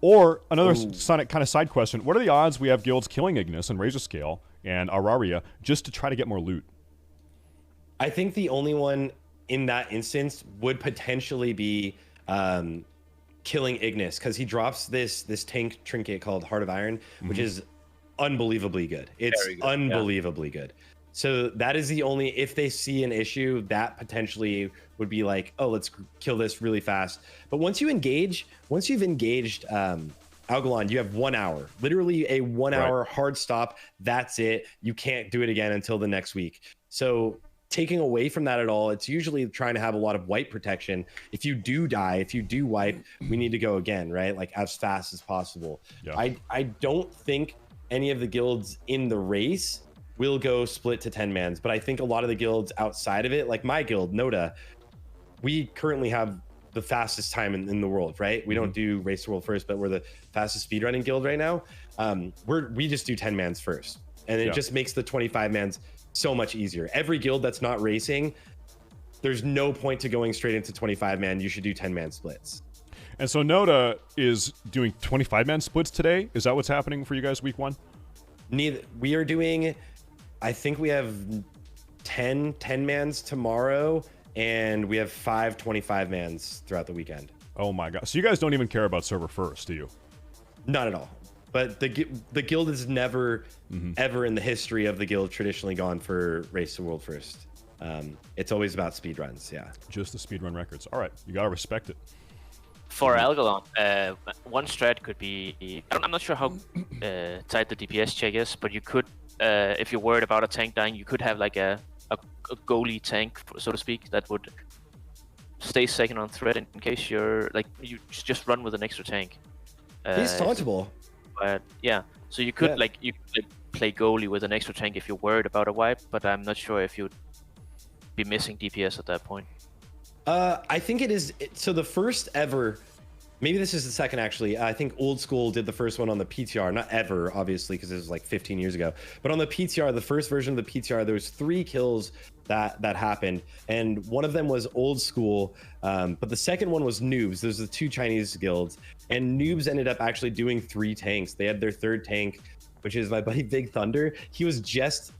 Or another kind of side question, what are the odds we have guilds killing Ignis and Razor Scale and Araria just to try to get more loot? I think the only one in that instance would potentially be killing Ignis, because he drops this tank trinket called Heart of Iron, which is unbelievably good. It's good. Unbelievably good. So that is the only, if they see an issue, that potentially would be like, oh, let's kill this really fast. But once you've engaged Algalon, you have 1 hour, literally a 1 hour hard stop. That's it. You can't do it again until the next week. So taking away from that at all, it's usually trying to have a lot of wipe protection. If you do die, if you do wipe, we need to go again, right? Like as fast as possible. Yeah. I don't think any of the guilds in the race will go split to 10 mans, but I think a lot of the guilds outside of it, like my guild, Noda, we currently have the fastest time in the world, right? We don't do race the world first, but we're the fastest speedrunning guild right now. We just do 10 mans first, and it just makes the 25 mans so much easier. Every guild that's not racing, there's no point to going straight into 25 man. You should do 10 man splits. And so Noda is doing 25-man splits today. Is that what's happening for you guys week 1? Neither. We are doing, I think we have 10 mans tomorrow, and we have 5 25-mans throughout the weekend. Oh my god. So you guys don't even care about server first, do you? Not at all. But the guild has never, ever in the history of the guild traditionally gone for race the world first. It's always about speedruns, yeah. Just the speedrun records. All right, you gotta respect it. For Algalon, one strat could be, I'm not sure how tight the DPS check is, but you could, if you're worried about a tank dying, you could have like a goalie tank, so to speak, that would stay second on threat in case you're, like, you just run with an extra tank. He's tauntable. But yeah, so you could you could play goalie with an extra tank if you're worried about a wipe, but I'm not sure if you'd be missing DPS at that point. I think it is. So the first ever, maybe this is the second actually. I think Old School did the first one on the PTR, not ever, obviously, because it was like 15 years ago. But on the PTR, the first version of the PTR, there was 3 kills that happened, and one of them was Old School, but the second one was Noobs. Those are the 2 Chinese guilds, and Noobs ended up actually doing 3 tanks. They had their 3rd tank, which is my buddy Big Thunder. He was just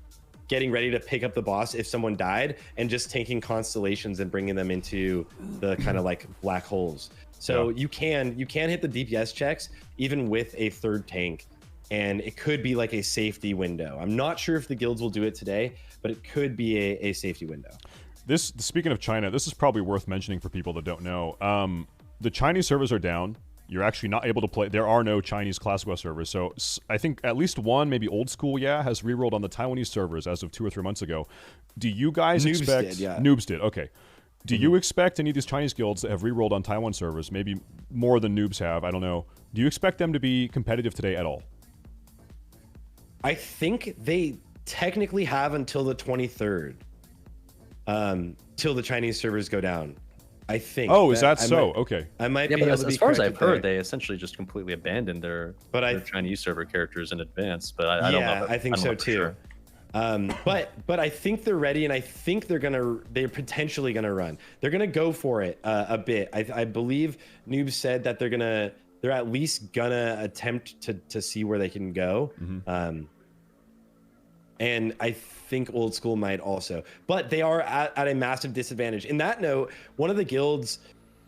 getting ready to pick up the boss if someone died, and just taking constellations and bringing them into the kind of like black holes. So you can hit the DPS checks even with a third tank, and it could be like a safety window. I'm not sure if the guilds will do it today, but it could be a safety window. Speaking of China, this is probably worth mentioning for people that don't know. The Chinese servers are down. You're actually not able to play. There are no Chinese Classic WoW servers. So I think at least one, maybe old school, has re-rolled on the Taiwanese servers as of 2 or 3 months ago. Do you guys expect... Noobs did, okay. Do you expect any of these Chinese guilds that have re-rolled on Taiwan servers, maybe more than Noobs have, I don't know, do you expect them to be competitive today at all? I think they technically have until the 23rd, till the Chinese servers go down. I think. Oh, is that so? Okay. I might Yeah, be but able to be as far as I've corrected there. heard, they essentially just completely abandoned their Chinese server characters in advance. But I don't know. Yeah, I think so too. Sure. But I think they're ready, and I think they're potentially gonna run. They're gonna go for it a bit. I believe Noob said that they're at least gonna attempt to see where they can go. And I think Old School might also, but they are at a massive disadvantage. In that note, one of the guilds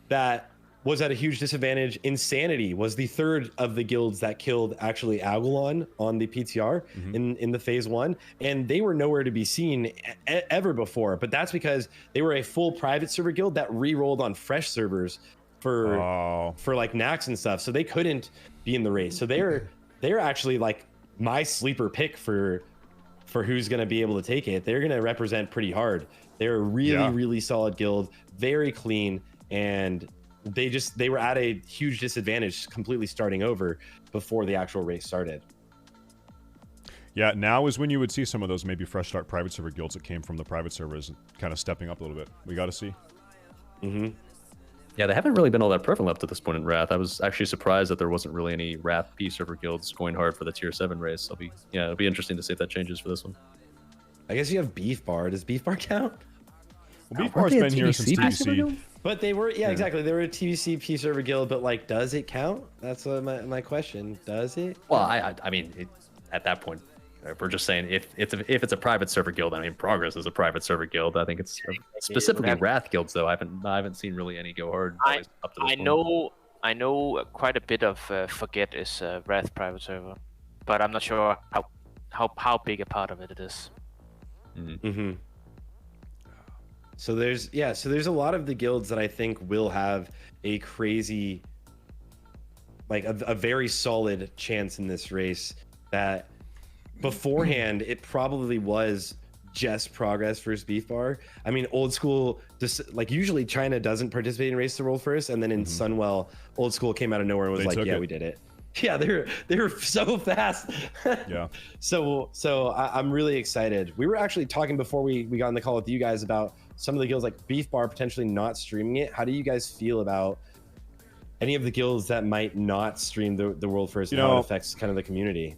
that was at a huge disadvantage, Insanity, was the third of the guilds that killed actually Agulon on the PTR in the phase 1, and they were nowhere to be seen ever before. But that's because they were a full private server guild that re-rolled on fresh servers for like Nax and stuff, so they couldn't be in the race. So they're actually like my sleeper pick for who's going to be able to take it. They're going to represent pretty hard. They're a really solid guild, very clean, and they were at a huge disadvantage completely starting over before the actual race started. Yeah, now is when you would see some of those maybe fresh start private server guilds that came from the private servers kind of stepping up a little bit. We got to see. Yeah, they haven't really been all that prevalent up to this point in Wrath. I was actually surprised that there wasn't really any Wrath P server guilds going hard for the tier 7 race. It'll be interesting to see if that changes for this one. I guess you have Beef Bar. Does Beef Bar count? Well, Beef Bar's been here since TBC. But they were, exactly. They were a TBC P server guild, but like, does it count? That's my question. Does it? Well, I mean, at that point, if we're just saying if it's a private server guild. I mean, Progress is a private server guild. I think it's specifically Wrath guilds, though. I haven't seen really any go hard. Up to this point. I know quite a bit of Forget is Wrath private server, but I'm not sure how big a part of it is. So there's a lot of the guilds that I think will have a crazy, like a very solid chance in this race. That beforehand it probably was just Progress versus Beef Bar. I mean, Old School, just like usually China doesn't participate in Race to World first, and then in Sunwell, Old School came out of nowhere and was like, yeah, we did it. Yeah, they were so fast. Yeah. So I'm really excited. We were actually talking before we got on the call with you guys about some of the guilds like Beef Bar potentially not streaming it. How do you guys feel about any of the guilds that might not stream the World First and how it affects kind of the community?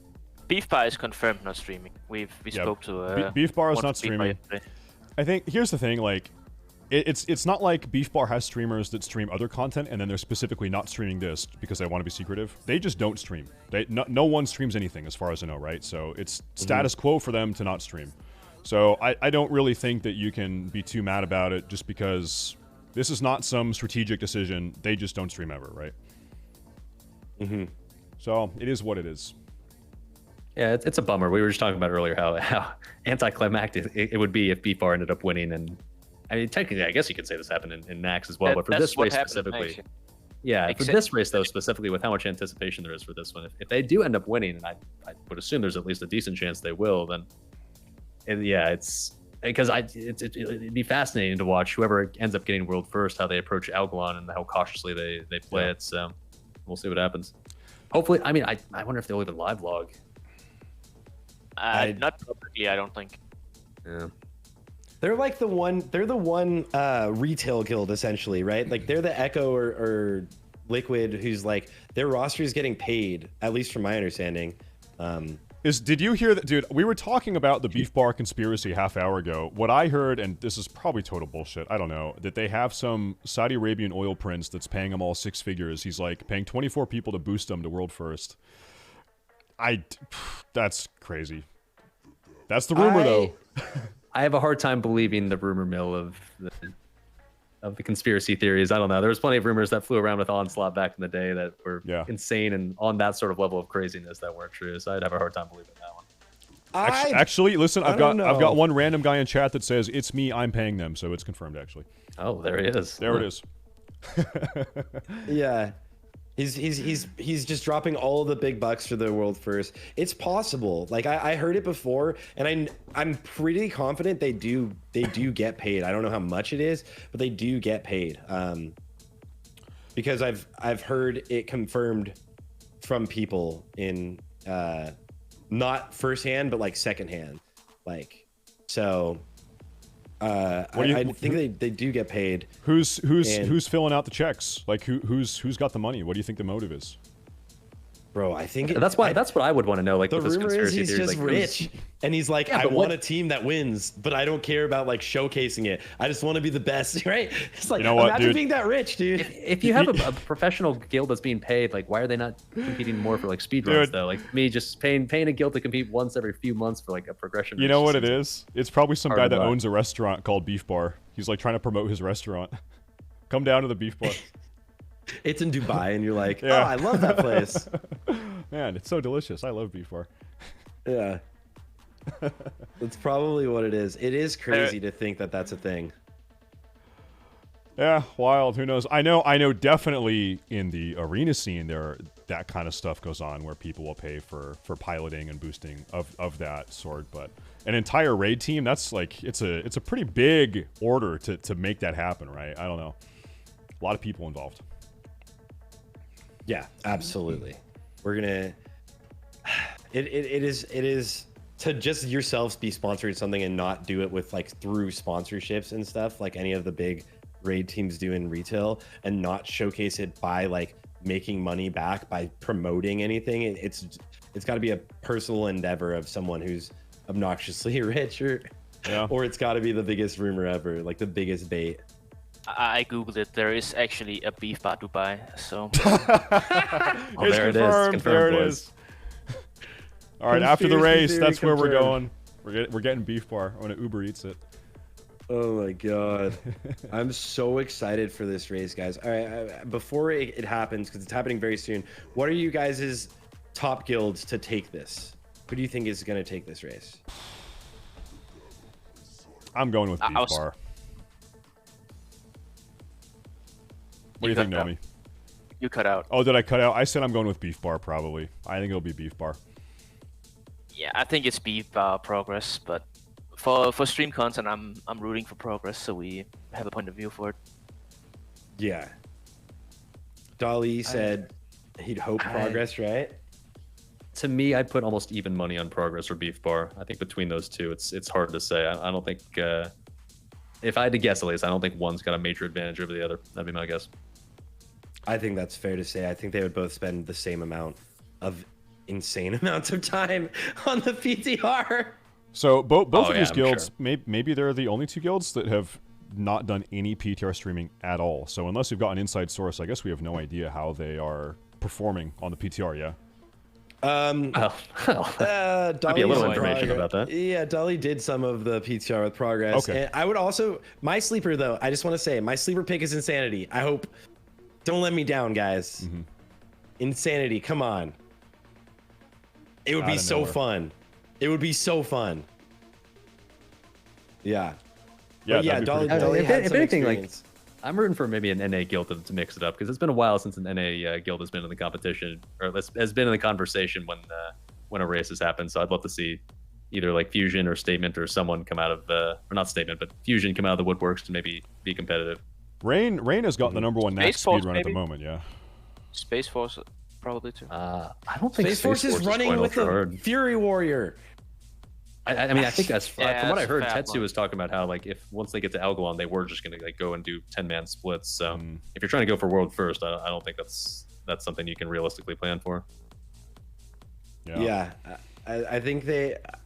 Beef Bar is confirmed not streaming. We spoke to Beef Bar is not streaming. I think here's the thing, like it's not like Beef Bar has streamers that stream other content and then they're specifically not streaming this because they want to be secretive. They just don't stream. No one streams anything as far as I know, right? So it's status quo for them to not stream. So I don't really think that you can be too mad about it just because this is not some strategic decision. They just don't stream ever, right? So it is what it is. Yeah, it's a bummer. We were just talking about earlier how anticlimactic it would be if Beef Bar ended up winning. And I mean, technically, I guess you could say this happened in Nax as well. But for this race specifically, for this race though, specifically with how much anticipation there is for this one, if they do end up winning, and I would assume there's at least a decent chance they will, then it's because it'd be fascinating to watch whoever ends up getting world first, how they approach Algalon and how cautiously they play it. So we'll see what happens. Hopefully, I mean, I wonder if they'll even live log. Not publicly, I don't think. Yeah. They're like the one retail guild essentially, right? Like they're the Echo or Liquid who's like their roster is getting paid, at least from my understanding. Did you hear that, dude? We were talking about the Beef Bar conspiracy half hour ago. What I heard, and this is probably total bullshit, I don't know, that they have some Saudi Arabian oil prince that's paying them all 6 figures. He's like paying 24 people to boost them to world first. That's crazy. That's the rumor, though. I have a hard time believing the rumor mill of the conspiracy theories. I don't know. There was plenty of rumors that flew around with Onslaught back in the day that were insane and on that sort of level of craziness that weren't true. So I'd have a hard time believing that one. Actually, listen, I've got one random guy in chat that says it's me. I'm paying them, so it's confirmed. Actually. Oh, there he is. There it is. Yeah. He's just dropping all of the big bucks for the world first. It's possible. Like I heard it before, and I'm pretty confident they do get paid. I don't know how much it is, but they do get paid. Because I've heard it confirmed from people in not firsthand, but like secondhand. Like so. I think they do get paid. Who's filling out the checks? Like who's got the money? What do you think the motive is? Bro, I think that's what I would want to know. Like the with this rumor is conspiracy he's theories, just like, rich, and he's like, Yeah, I but want what- a team that wins, but I don't care about like showcasing it. I just want to be the best, right? It's like, You know what, imagine dude? being that rich, dude. If you have a professional guild that's being paid, like why are they not competing more for like speedruns Dude. though? Like me just paying a guild to compete once every few months for like a progression. You race know what just it seems is? It's probably some hard guy to that buy. owns a restaurant called Beef Bar. He's like trying to promote his restaurant. Come down to the Beef Bar. It's in Dubai, and you're like, Yeah. oh, I love that place. Man, it's so delicious. I love Beef Bar. Yeah, that's probably what it is. It is crazy to think that that's a thing. Yeah, wild. Who knows? I know definitely in the arena scene that kind of stuff goes on where people will pay for piloting and boosting of that sort, but an entire raid team, that's like it's a pretty big order to make that happen, right? I don't know. A lot of people involved. Yeah, absolutely. We're gonna. It is to just yourselves be sponsoring something and not do it with like through sponsorships and stuff like any of the big raid teams do in retail, and not showcase it by like making money back by promoting anything. It's got to be a personal endeavor of someone who's obnoxiously rich, or it's got to be the biggest rumor ever, like the biggest bait. I googled it. There is actually a beef bar Dubai. So Oh, It's there it is. confirmed. Confirmed, There it boys. is. All right, after the Conspiracy race, theory that's where we're confirmed. going. We're getting Beef Bar. I'm gonna Uber Eats it. Oh my god, I'm so excited for this race, guys. All right, before it happens, because it's happening very soon, what are you guys' top guilds to take this? Who do you think is going to take this race? I'm going with Beef I was- Bar. What do you think, cut out. Nomi? You cut out. Oh, did I cut out? I said I'm going with Beef Bar, probably. I think it'll be Beef Bar. Yeah, I think it's beef bar Progress, but for stream content, I'm rooting for Progress, so we have a point of view for it. Yeah. Dolly said he'd hope Progress, right? To me, I'd put almost even money on Progress or Beef Bar. I think between those two, it's hard to say. I don't think, if I had to guess at least, I don't think one's got a major advantage over the other. That'd be my guess. I think that's fair to say. I think they would both spend the same amount of insane amounts of time on the PTR. So both of these I'm guilds, sure. maybe they're the only two guilds that have not done any PTR streaming at all. So unless you've got an inside source, I guess we have no idea how they are performing on the PTR. Yeah. Might be a little information about that. Yeah, Dolly did some of the PTR with Progress. Okay. And I would also, my sleeper though, I just want to say, my sleeper pick is Insanity. I hope, don't let me down, guys. Mm-hmm. Insanity, come on. It would Out be of so nowhere. fun. It would be so fun. Yeah. Yeah. But yeah, that'd be Dolly, pretty cool. Dolly If- had if some anything, like, experience. I'm rooting for maybe an NA guild to mix it up because it's been a while since an NA guild has been in the competition or has been in the conversation when a race has happened. So I'd love to see either like Fusion or Statement or someone come out of or not Statement, but Fusion come out of the woodworks to maybe be competitive. Rain has got the number one max Space Force, speed run at the maybe? moment. Yeah. Space Force probably too. I don't think Space Force is running going with ultra the hard. Fury Warrior. I mean, I think that's Yeah, from what I that's heard. a fat Tetsu one. was talking about how like if once they get to Algalon, they were just gonna like go and do 10-man splits. So if you're trying to go for world first, I don't think that's something you can realistically plan for. Yeah, I think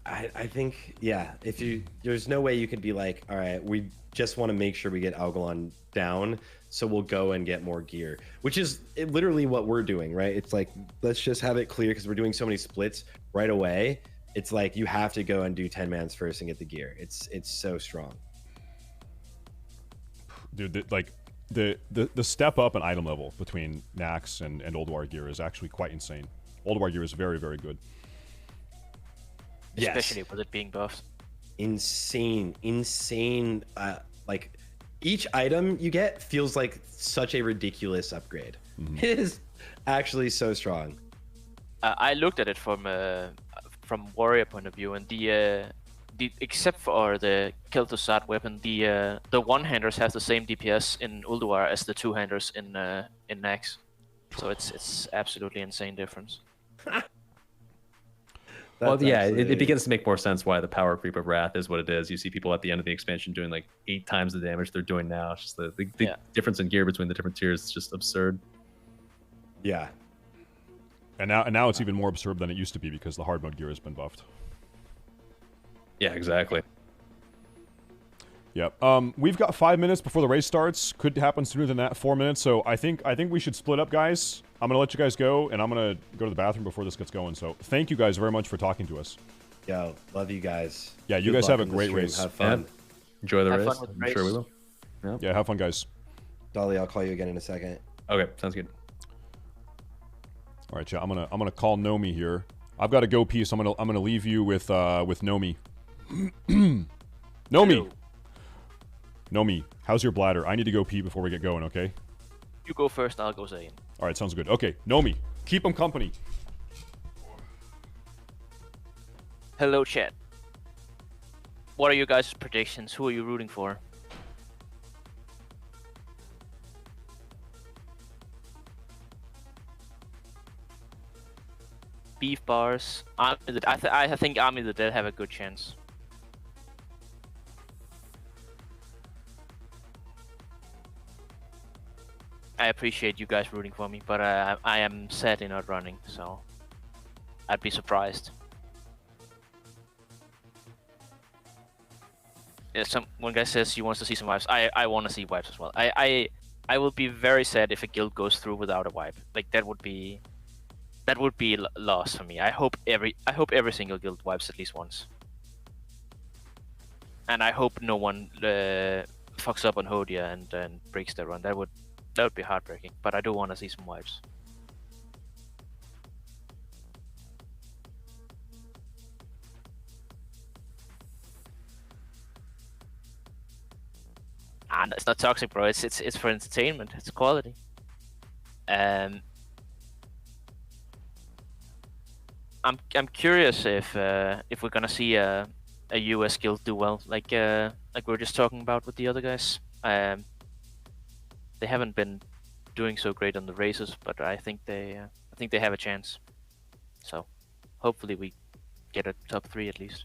I think yeah. If there's no way you could be like, all right, we just want to make sure we get Algalon down, so we'll go and get more gear, which is literally what we're doing, right? It's like let's just have it clear because we're doing so many splits right away. it's like you have to go and do 10 mans first and get the gear. It's so strong. Dude, the step up in item level between Nax and ULDUAR gear is actually quite insane. ULDUAR gear is very, very good. Especially with it being buffed. Insane. Like each item you get feels like such a ridiculous upgrade. It is actually so strong. I looked at it from warrior point of view, and the except for the Kel'Thuzad weapon, the one-handers has the same DPS in ULDUAR as the two-handers in Nax. So it's absolutely insane difference. Well, yeah, it begins to make more sense why the power creep of Wrath is what it is. You see people at the end of the expansion doing like 8 times the damage they're doing now. It's just the difference in gear between the different tiers is just absurd. Yeah. And now it's even more absurd than it used to be because the hard mode gear has been buffed. Yeah, exactly. Yep. We've got 5 minutes before the race starts. Could happen sooner than that. 4 minutes. So I think we should split up, guys. I'm gonna let you guys go, and I'm gonna go to the bathroom before this gets going. So thank you guys very much for talking to us. Yo, love you guys. Yeah, you guys have a great race. Have fun. Yeah. Enjoy the race. Fun with I'm sure we will. Yeah, have fun, guys. Dolly, I'll call you again in a second. Okay, sounds good. All right, chat. I'm gonna call Nomi here. I've got to go pee, so I'm gonna leave you with Nomi. Nomi. Nomi, how's your bladder? I need to go pee before we get going. Okay. You go first, I'll go second. All right, sounds good. Okay, Nomi, keep them company. Hello, chat. What are your guys' predictions? Who are you rooting for? Beef bars. I think Army of the Dead have a good chance. I appreciate you guys rooting for me, but I am sadly not running, so I'd be surprised. Yeah, one guy says he wants to see some wipes. I want to see wipes as well. I will be very sad if a guild goes through without a wipe. Like that would be loss for me. I hope every single guild wipes at least once. And I hope no one fucks up on Hodia and breaks their run. That would be heartbreaking, but I do want to see some wipes. And it's not toxic, bro. It's for entertainment. It's quality. I'm curious if we're gonna see a US guild do well, like we were just talking about with the other guys. They haven't been doing so great on the races, but I think they have a chance. So hopefully we get a top 3 at least.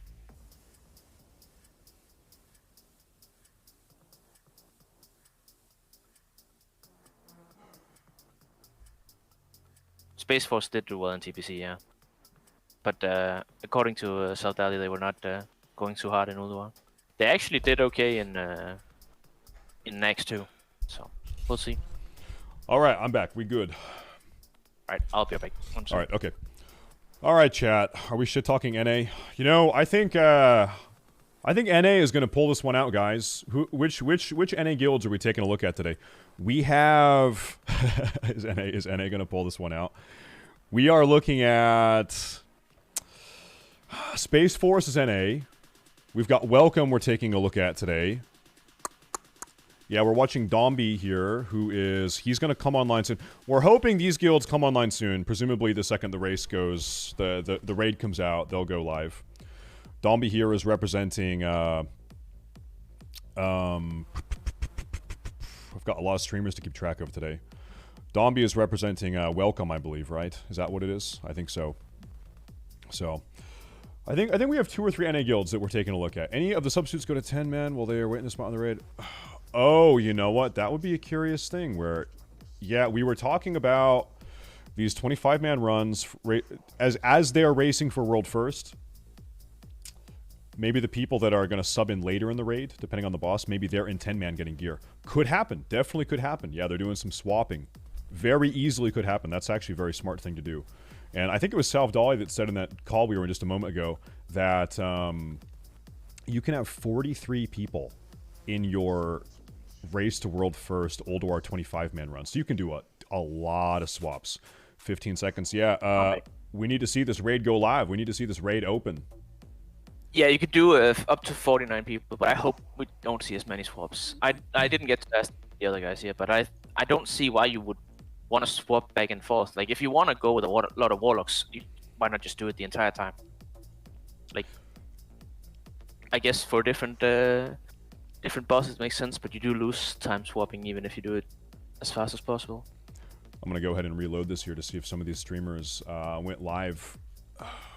Space Force did do well in TPC, yeah. But according to Saldali, they were not going too hard in ULDUAR. They actually did okay in Nax too, so we'll see. All right, I'm back. We good? All right, I'll be back. All right, okay. All right, chat. Are we shit talking NA? You know, I think NA is gonna pull this one out, guys. Which NA guilds are we taking a look at today? We have is NA gonna pull this one out? We are looking at Space Force is NA. We've got Welcome we're taking a look at today. Yeah, we're watching Dombey here, he's going to come online soon. We're hoping these guilds come online soon. Presumably the second the race goes, the raid comes out, they'll go live. Dombey here is representing, I've got a lot of streamers to keep track of today. Dombey is representing Welcome, I believe, right? Is that what it is? I think so. So, I think we have 2 or 3 NA guilds that we're taking a look at. Any of the substitutes go to 10 man while they are waiting to spot on the raid? Oh, you know what? That would be a curious thing where, yeah, we were talking about these 25-man runs as they're racing for World First. Maybe the people that are going to sub in later in the raid, depending on the boss, maybe they're in 10-man getting gear. Could happen. Definitely could happen. Yeah, they're doing some swapping. Very easily could happen. That's actually a very smart thing to do. And I think it was Salve Dolly that said in that call we were in just a moment ago that you can have 43 people in your race to world first ULDUAR 25-man run. So you can do a lot of swaps. 15 seconds. Yeah, we need to see this raid go live. We need to see this raid open. Yeah, you could do up to 49 people, but I hope we don't see as many swaps. I didn't get to ask the other guys here, but I don't see why you would want to swap back and forth. Like, if you want to go with a lot of warlocks, why not just do it the entire time? Like, I guess for different bosses makes sense, but you do lose time swapping even if you do it as fast as possible. I'm gonna go ahead and reload this here to see if some of these streamers went live.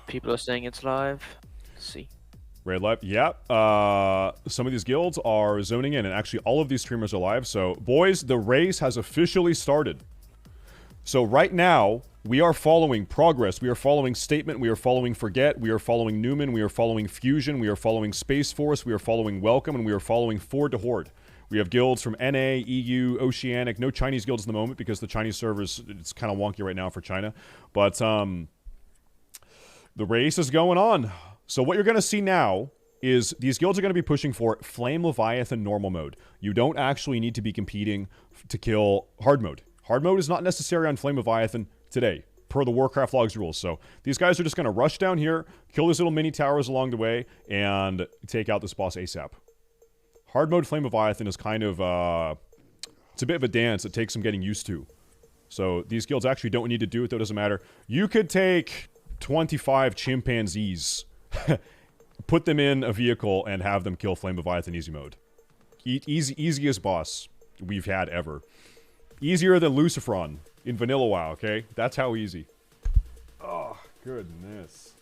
People are saying it's live. Let's see. Raid live. Yeah. Some of these guilds are zoning in, and actually all of these streamers are live. So, boys, the race has officially started. So right now, we are following Progress, we are following Statement, we are following Forget, we are following Newman, we are following Fusion, we are following Space Force, we are following Welcome, and we are following Ford to Horde. We have guilds from NA, EU, Oceanic, no Chinese guilds at the moment because the Chinese servers, it's kind of wonky right now for China. But the race is going on. So what you're going to see now is these guilds are going to be pushing for Flame Leviathan normal mode. You don't actually need to be competing to kill hard mode. Hard mode is not necessary on Flame Leviathan today, per the Warcraft logs rules. So these guys are just going to rush down here, kill these little mini towers along the way, and take out this boss ASAP. Hard mode Flame Leviathan is kind of, it's a bit of a dance. It takes some getting used to. So these guilds actually don't need to do it, though it doesn't matter. You could take 25 chimpanzees, put them in a vehicle, and have them kill Flame Leviathan easy mode. Easiest boss we've had ever. Easier than Lucifron in Vanilla WoW, okay? That's how easy. Oh, goodness.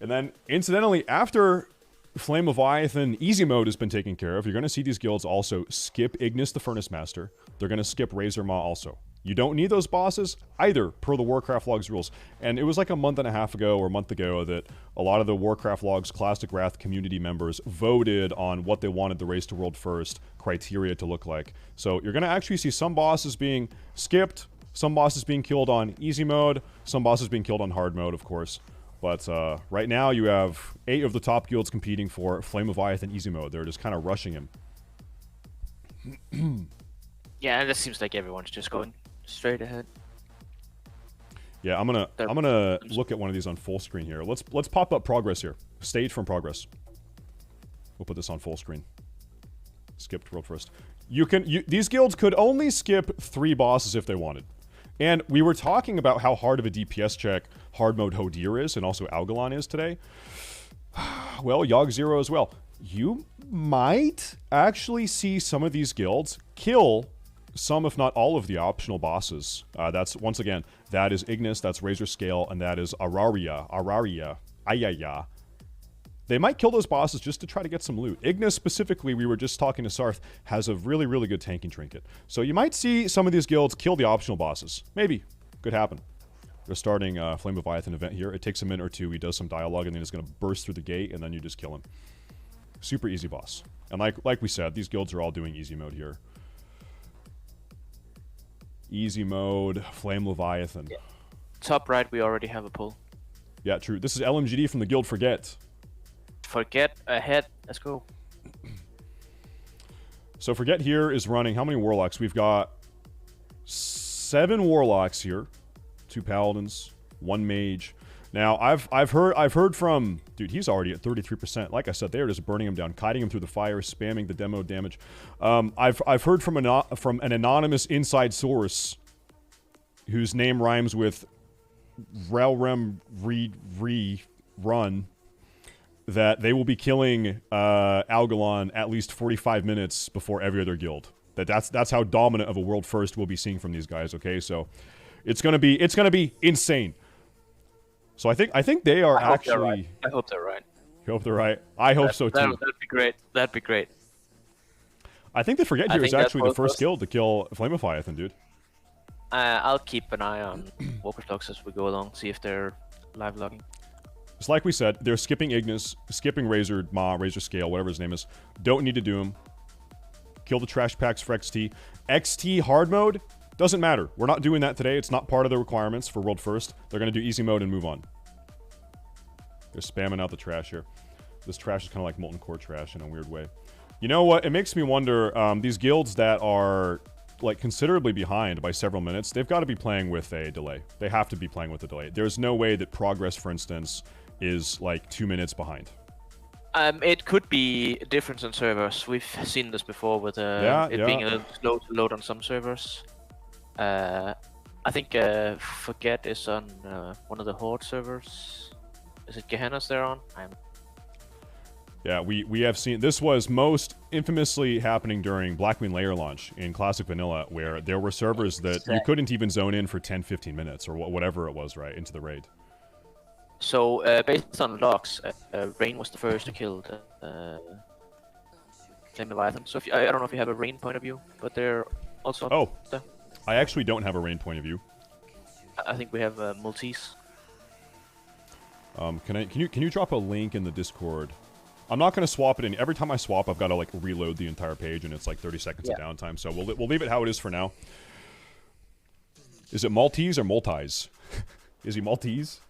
And then, incidentally, after Flame Leviathan easy mode has been taken care of, you're going to see these guilds also skip Ignis the Furnace Master. They're going to skip Razor Maw also. You don't need those bosses either, per the Warcraft logs rules. And it was like a month and a half ago or a month ago that a lot of the Warcraft logs Classic Wrath community members voted on what they wanted the Race to World First criteria to look like. So you're going to actually see some bosses being skipped, some bosses being killed on easy mode, some bosses being killed on hard mode, of course. But right now you have 8 of the top guilds competing for Flame Leviathan easy mode. They're just kind of rushing him. Yeah, and it seems like everyone's just going straight ahead. Yeah, I'm gonna look at one of these on full screen here. Let's pop up Progress here. Stage from Progress. We'll put this on full screen. Skipped world first. These guilds could only skip 3 bosses if they wanted. And we were talking about how hard of a DPS check hard mode Hodir is, and also Algalon is today. Well, Yogg Zero as well. You might actually see some of these guilds kill some, if not all, of the optional bosses. That's, once again, that is Ignis, that's Razor Scale, and that is Araria, Ayaya. They might kill those bosses just to try to get some loot. Ignis, specifically, we were just talking to Sarth, has a really, really good tanking trinket. So you might see some of these guilds kill the optional bosses. Maybe. Could happen. They're starting a Flame Leviathan event here. It takes a minute or two. He does some dialogue, and then he's going to burst through the gate, and then you just kill him. Super easy boss. And like we said, these guilds are all doing easy mode here. Easy mode, Flame Leviathan. Yeah. Top right, we already have a pull. Yeah, true. This is LMGD from the guild Forget. Forget ahead. Let's go. So Forget here is running how many warlocks? We've got 7 warlocks here, 2 paladins, 1 mage. Now I've heard from dude. He's already at 33%. Like I said, they are just burning him down, kiting him through the fire, spamming the demo damage. I've heard from an anonymous inside source whose name rhymes with Relrem Run that they will be killing Algalon at least 45 minutes before every other guild. That's how dominant of a world first we'll be seeing from these guys. Okay, so it's gonna be insane. So I think they are actually. Right. I hope they're right. You hope they're right. I hope so too. That'd be great. That'd be great. I think the Forget here is actually the first guild to kill Flame Leviathan, dude. I'll keep an eye on Walker's logs as we go along, see if they're live logging. It's like we said, they're skipping Ignis, skipping Razor Maw, Razor Scale, whatever his name is. Don't need to do them. Kill the trash packs for XT. XT hard mode doesn't matter. We're not doing that today. It's not part of the requirements for World First. They're going to do easy mode and move on. They're spamming out the trash here. This trash is kind of like molten core trash in a weird way. You know what? It makes me wonder, these guilds that are like considerably behind by several minutes, they've got to be playing with a delay. They have to be playing with a delay. There's no way that progress, for instance, is like 2 minutes behind. It could be a difference in servers. We've seen this before with being a little slow to load on some servers. I think Forget is on one of the Horde servers. Is it Gehenna's they're on? Yeah, we have seen... This was most infamously happening during Blackwing Layer launch in Classic Vanilla, where there were servers that you couldn't even zone in for 10-15 minutes, or whatever it was, right, into the raid. So, based on logs, Rain was the first to kill the Flame Leviathan. So, I don't know if you have a Rain point of view, but they're also... Oh, I actually don't have a Rain point of view. I think we have Maltese. Can you drop a link in the Discord? I'm not going to swap it in. Every time I swap, I've got to like reload the entire page, and it's like 30 seconds of downtime. So we'll leave it how it is for now. Is it Maltese or Maltese? Is he Maltese?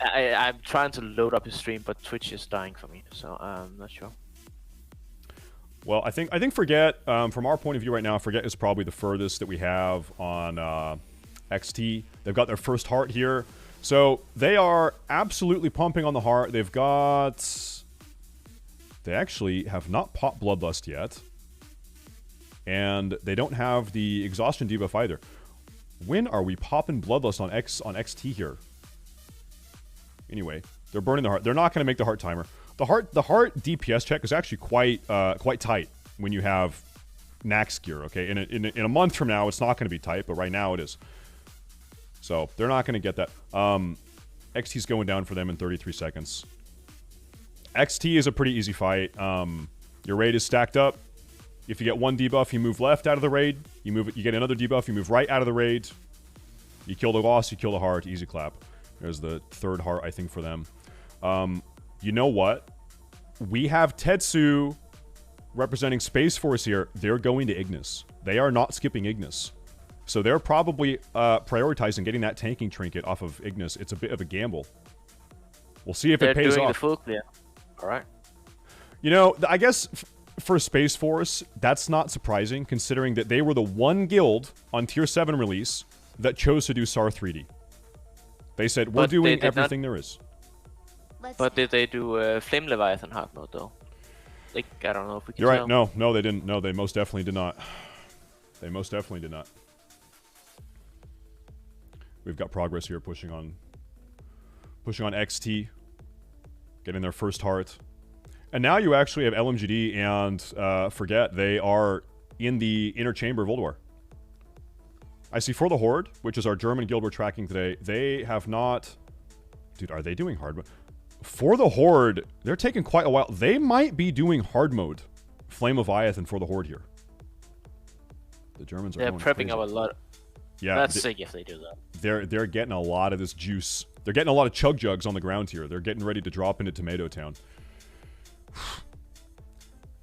I'm trying to load up his stream, but Twitch is dying for me, so I'm not sure. Well, I think Forget, from our point of view right now, Forget is probably the furthest that we have on XT. They've got their first heart here. So they are absolutely pumping on the heart. They've got... They actually have not popped Bloodlust yet. And they don't have the Exhaustion debuff either. When are we popping Bloodlust on XT here? Anyway, they're burning the heart. They're not going to make the heart timer. The heart DPS check is actually quite tight when you have Nax gear, okay? In a month from now, it's not going to be tight, but right now it is. So they're not going to get that. XT's going down for them in 33 seconds. XT is a pretty easy fight. Your raid is stacked up. If you get one debuff, you move left out of the raid. You get another debuff, you move right out of the raid. You kill the boss, you kill the heart, easy clap. There's the third heart, I think, for them. You know what? We have Tetsu representing Space Force here. They're going to Ignis. They are not skipping Ignis. So they're probably prioritizing getting that tanking trinket off of Ignis. It's a bit of a gamble. We'll see if it pays off. They're doing the full clear. All right. You know, I guess for Space Force, that's not surprising, considering that they were the one guild on Tier 7 release that chose to do SAR 3D. They said, we're doing everything there is. But did they do Flame Leviathan hard mode, though? Like, I don't know if we can You're tell. right. No, they didn't. No, they most definitely did not. They most definitely did not. We've got progress here pushing on XT. Getting their first heart. And now you actually have LMGD and Forget. They are in the inner chamber of ULDUAR. I see for the Horde, which is our German guild we're tracking today, they have not... Dude, are they doing hard mode? For the Horde, they're taking quite a while. They might be doing hard mode. Flame Leviathan for the Horde here. The Germans are prepping up a lot. Yeah, that's sick if they do that. They're getting a lot of this juice. They're getting a lot of chug jugs on the ground here. They're getting ready to drop into Tomato Town.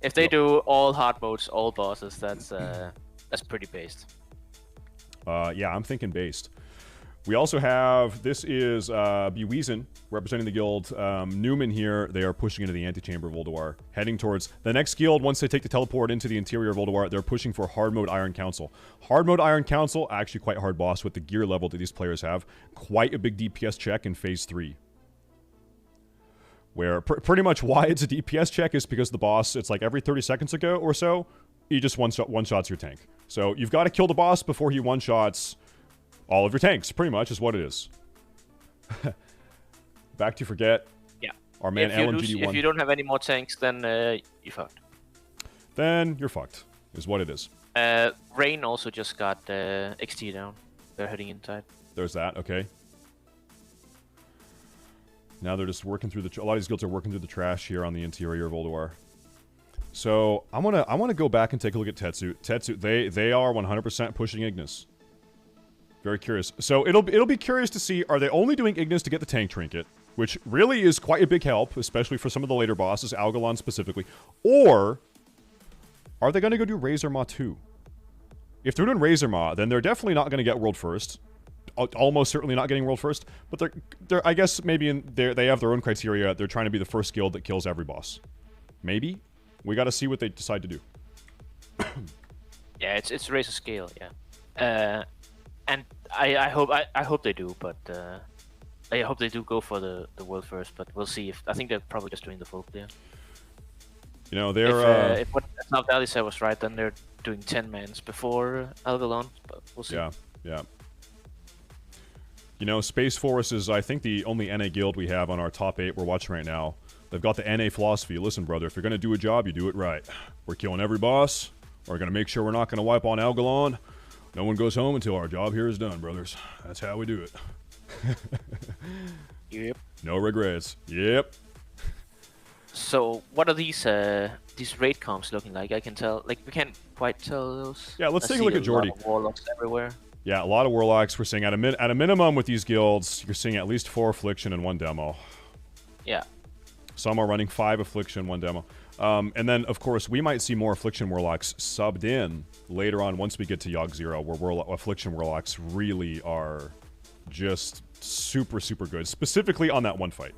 If they do all hard modes, all bosses, that's pretty based. Yeah, I'm thinking based. We also have, this is Buwiesen representing the guild. Newman here, they are pushing into the antechamber of ULDUAR, heading towards the next guild. Once they take the teleport into the interior of ULDUAR, they're pushing for hard mode Iron Council. Hard mode Iron Council, actually quite hard boss with the gear level that these players have. Quite a big DPS check in phase 3. Where pretty much why it's a DPS check is because the boss, it's like every 30 seconds ago or so, he just one-shots your tank. So you've got to kill the boss before he one-shots all of your tanks, pretty much, is what it is. Back to Forget. Yeah. Our man LMGD1. If you don't have any more tanks, then you're fucked. Then you're fucked, is what it is. Rain also just got XT down. They're heading inside. There's that, okay. Now they're just working through a lot of these guilds are working through the trash here on the interior of ULDUAR. So I wanna go back and take a look at Tetsu. Tetsu, they are 100% pushing Ignis. Very curious. So it'll be curious to see, are they only doing Ignis to get the tank trinket, which really is quite a big help, especially for some of the later bosses, Algalon specifically, or are they going to go do Razor Maw 2? If they're doing Razor Maw, then they're definitely not going to get world first. almost certainly not getting world first, but they're I guess maybe they have their own criteria. They're trying to be the first guild that kills every boss. Maybe we got to see what they decide to do. Yeah, it's raise a scale, yeah. And I hope they do, but I hope they do go for the world first. But we'll see. I think they're probably just doing the full clear. You know, they're if what Navdali said was right, then they're doing 10 mans before Algalon, but we'll see. Yeah. You know, Space Force is, I think, the only NA guild we have on our top 8 we're watching right now. They've got the NA philosophy. Listen, brother, if you're going to do a job, you do it right. We're killing every boss. We're going to make sure we're not going to wipe on Algalon. No one goes home until our job here is done, brothers. That's how we do it. Yep. No regrets. Yep. So, what are these raid comps looking like? I can tell, like, we can't quite tell those. Yeah, let's take a look at Jordy. Warlocks everywhere. Yeah, a lot of warlocks. We're seeing at a minimum with these guilds, you're seeing at least 4 affliction and 1 demo. Yeah. Some are running 5 affliction, 1 demo. And then, of course, we might see more affliction warlocks subbed in later on once we get to Yogg 0, where affliction warlocks really are just super, super good, specifically on that one fight.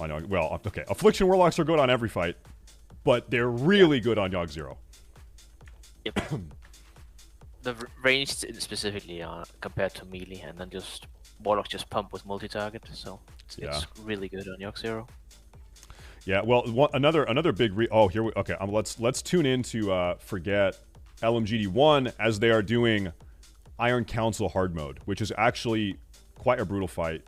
I know. Well, okay, affliction warlocks are good on every fight, but they're really good on Yogg 0. Yep. The range specifically compared to melee, and then just warlocks just pump with multi-target, so it's really good on Yogg 0. Yeah, well, another big okay. Let's tune in to Forget LMGD1 as they are doing Iron Council hard mode, which is actually quite a brutal fight.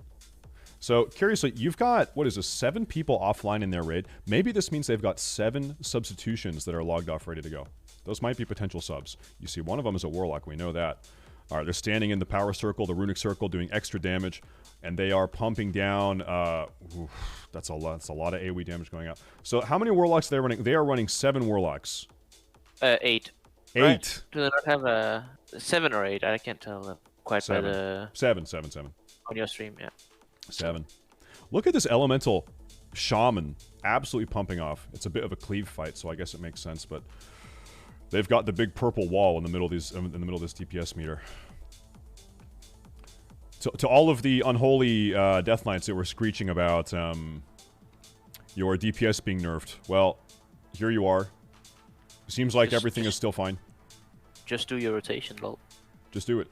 So, curiously, you've got, what is this, 7 people offline in their raid. Maybe this means they've got 7 substitutions that are logged off, ready to go. Those might be potential subs. You see, one of them is a Warlock, we know that. All right, they're standing in the power circle, the runic circle, doing extra damage, and they are pumping down, that's a lot of AoE damage going out. So, how many Warlocks are they running? They are running 7 Warlocks. 8. 8. Right? Do they not have a 7 or 8? I can't tell quite 7. by the... 7. On your stream, yeah. 7. Look at this elemental shaman absolutely pumping off. It's a bit of a cleave fight, so I guess it makes sense, but they've got the big purple wall in the middle of this DPS meter. To all of the unholy death knights that were screeching about your DPS being nerfed, well, here you are. Seems like everything is still fine. Just do your rotation, lol. Just do it.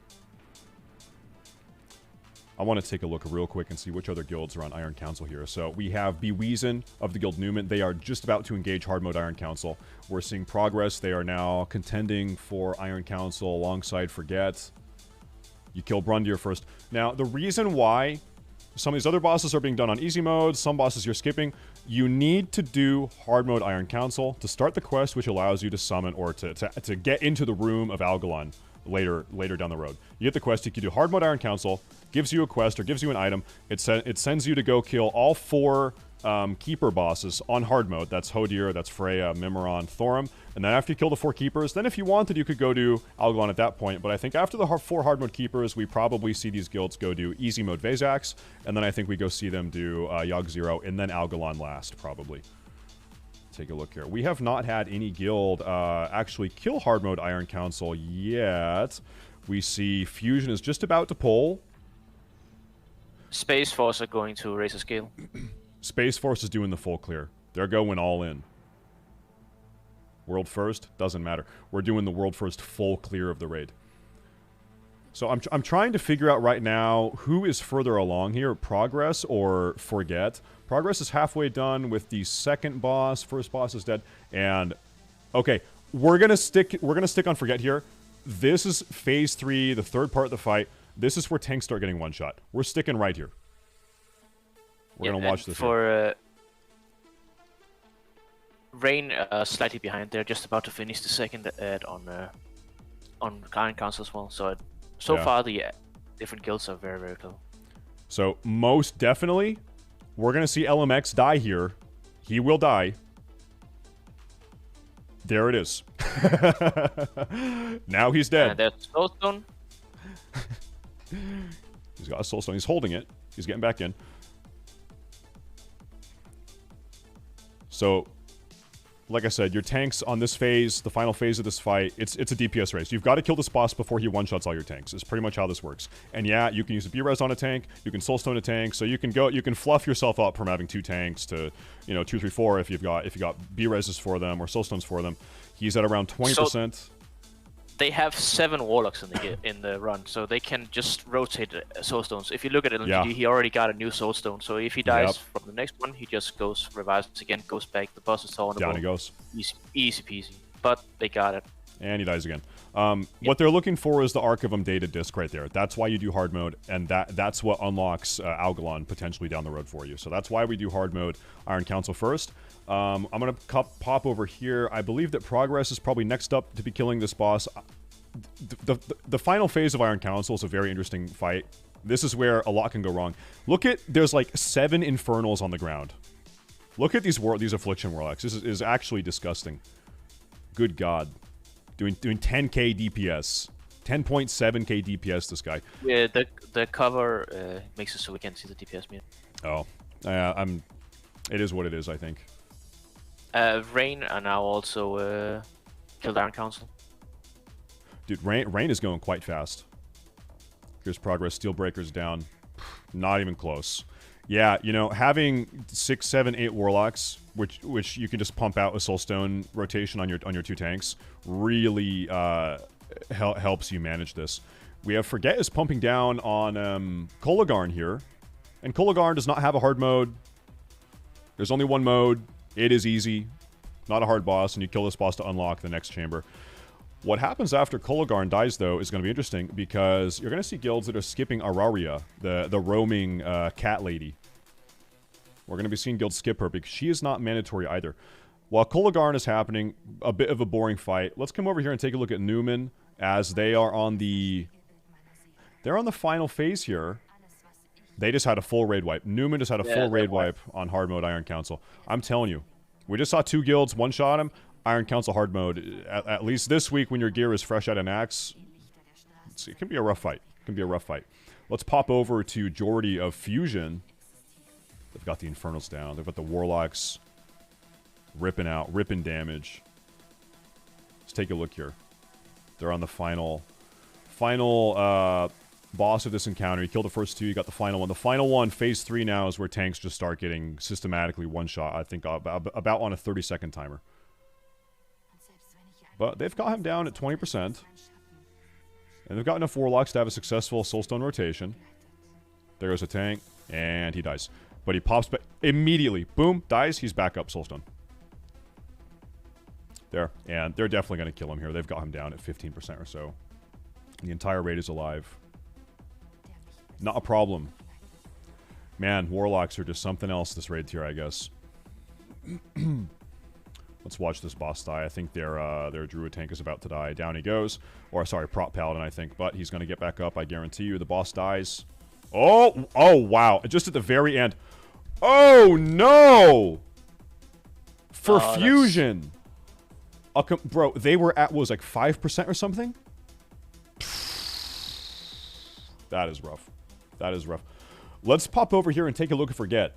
I want to take a look real quick and see which other guilds are on Iron Council here. So we have Bewezen of the Guild Newman. They are just about to engage hard mode Iron Council. We're seeing progress. They are now contending for Iron Council alongside Forget. You kill Brundir first. Now, the reason why some of these other bosses are being done on easy mode, some bosses you're skipping, you need to do hard mode Iron Council to start the quest, which allows you to summon or to get into the room of Algalon later down the road. You get the quest, you can do hard mode Iron Council, gives you a quest or gives you an item. It sends you to go kill all 4 keeper bosses on hard mode. That's Hodir, that's Freya, Mimiron, Thorum. And then after you kill the 4 keepers, then if you wanted, you could go do Algalon at that point. But I think after the 4 hard mode keepers, we probably see these guilds go do easy mode Vezax. And then I think we go see them do Yogg 0 and then Algalon last, probably. Take a look here. We have not had any guild actually kill hard mode Iron Council yet. We see Fusion is just about to pull. Space Force are going to raise a scale. Space Force is doing the full clear. They're going all in. World first? Doesn't matter. We're doing the world first full clear of the raid. So I'm trying to figure out right now who is further along here, Progress or Forget. Progress is halfway done with the second boss. First boss is dead. And okay, we're gonna stick on Forget here. This is phase 3, the third part of the fight. This is where tanks start getting one shot. We're sticking right here. We're gonna watch this. For Rain slightly behind. They're just about to finish the second ad on Iron Council as well. So far the different guilds are very, very close. So most definitely, we're gonna see LMX die here. He will die. There it is. Now he's dead. And that's Soulstone. He's got a Soulstone. He's holding it. He's getting back in. So like I said, your tanks on this phase, the final phase of this fight, it's a DPS race. You've got to kill this boss before he one-shots all your tanks. It's pretty much how this works. And yeah, you can use a B-res on a tank, you can soulstone a tank, so you can fluff yourself up from having 2 tanks to, 2, 3, 4 if you've got B-reses for them or soulstones for them. He's at around 20%. So they have 7 warlocks in the run, so they can just rotate soulstones. If you look at LMGD, he already got a new soulstone, so if he dies from the next one, he just goes, revives again, goes back, the boss is tall on the down he goes. Easy peasy. But they got it. And he dies again. What they're looking for is the Arc of data disc right there. That's why you do hard mode, and that's what unlocks Algalon potentially down the road for you. So that's why we do hard mode Iron Council first. I'm going to pop over here. I believe that Progress is probably next up to be killing this boss. The final phase of Iron Council is a very interesting fight. This is where a lot can go wrong. Look at, there's like 7 Infernals on the ground. Look at these Affliction Warlocks. This is actually disgusting. Good God. Doing 10k DPS. 10.7k DPS, this guy. Yeah, the cover makes it so we can't see the DPS meter. Oh. It is what it is, I think. Rain are now also killed Iron Council. Dude, Rain is going quite fast. Here's Progress. Steelbreaker's down. Not even close. Yeah, having 6, 7, 8 Warlocks, which you can just pump out a Soulstone rotation on your 2 tanks, really helps you manage this. We have Forget is pumping down on Kolagarn here. And Kolagarn does not have a hard mode. There's only one mode. It is easy. Not a hard boss, and you kill this boss to unlock the next chamber. What happens after Kolagarn dies, though, is going to be interesting, because you're going to see guilds that are skipping Araria, the roaming cat lady. We're going to be seeing guilds skip her, because she is not mandatory either. While Kolagarn is happening, a bit of a boring fight, let's come over here and take a look at Newman, as they are on the... They're on the final phase here. They just had a full raid wipe. Newman just had a full raid wipe on hard mode Iron Council. I'm telling you, we just saw 2 guilds one-shot him. Iron Council hard mode, at least this week when your gear is fresh out an axe, it can be a rough fight. It can be a rough fight. Let's pop over to Jordy of Fusion. They've got the Infernals down. They've got the Warlocks ripping damage. Let's take a look here. They're on the final boss of this encounter. You killed the first 2, you got the final one. The final one, phase 3 now, is where tanks just start getting systematically one-shot, I think about on a 30-second timer. But they've got him down at 20%. And they've got enough Warlocks to have a successful Soulstone rotation. There goes a tank, and he dies. But he pops back immediately. Boom, dies, he's back up Soulstone. There, and they're definitely going to kill him here. They've got him down at 15% or so. The entire raid is alive. Not a problem. Man, Warlocks are just something else this raid tier, I guess. Let's watch this boss die. I think their Druid tank is about to die. Down he goes. Or, sorry, Prop Paladin, I think. But he's going to get back up, I guarantee you. The boss dies. Oh, wow. Just at the very end. Oh, no! For Fusion! Bro, they were at, what was like 5% or something? That is rough. That is rough. Let's pop over here and take a look at Forget.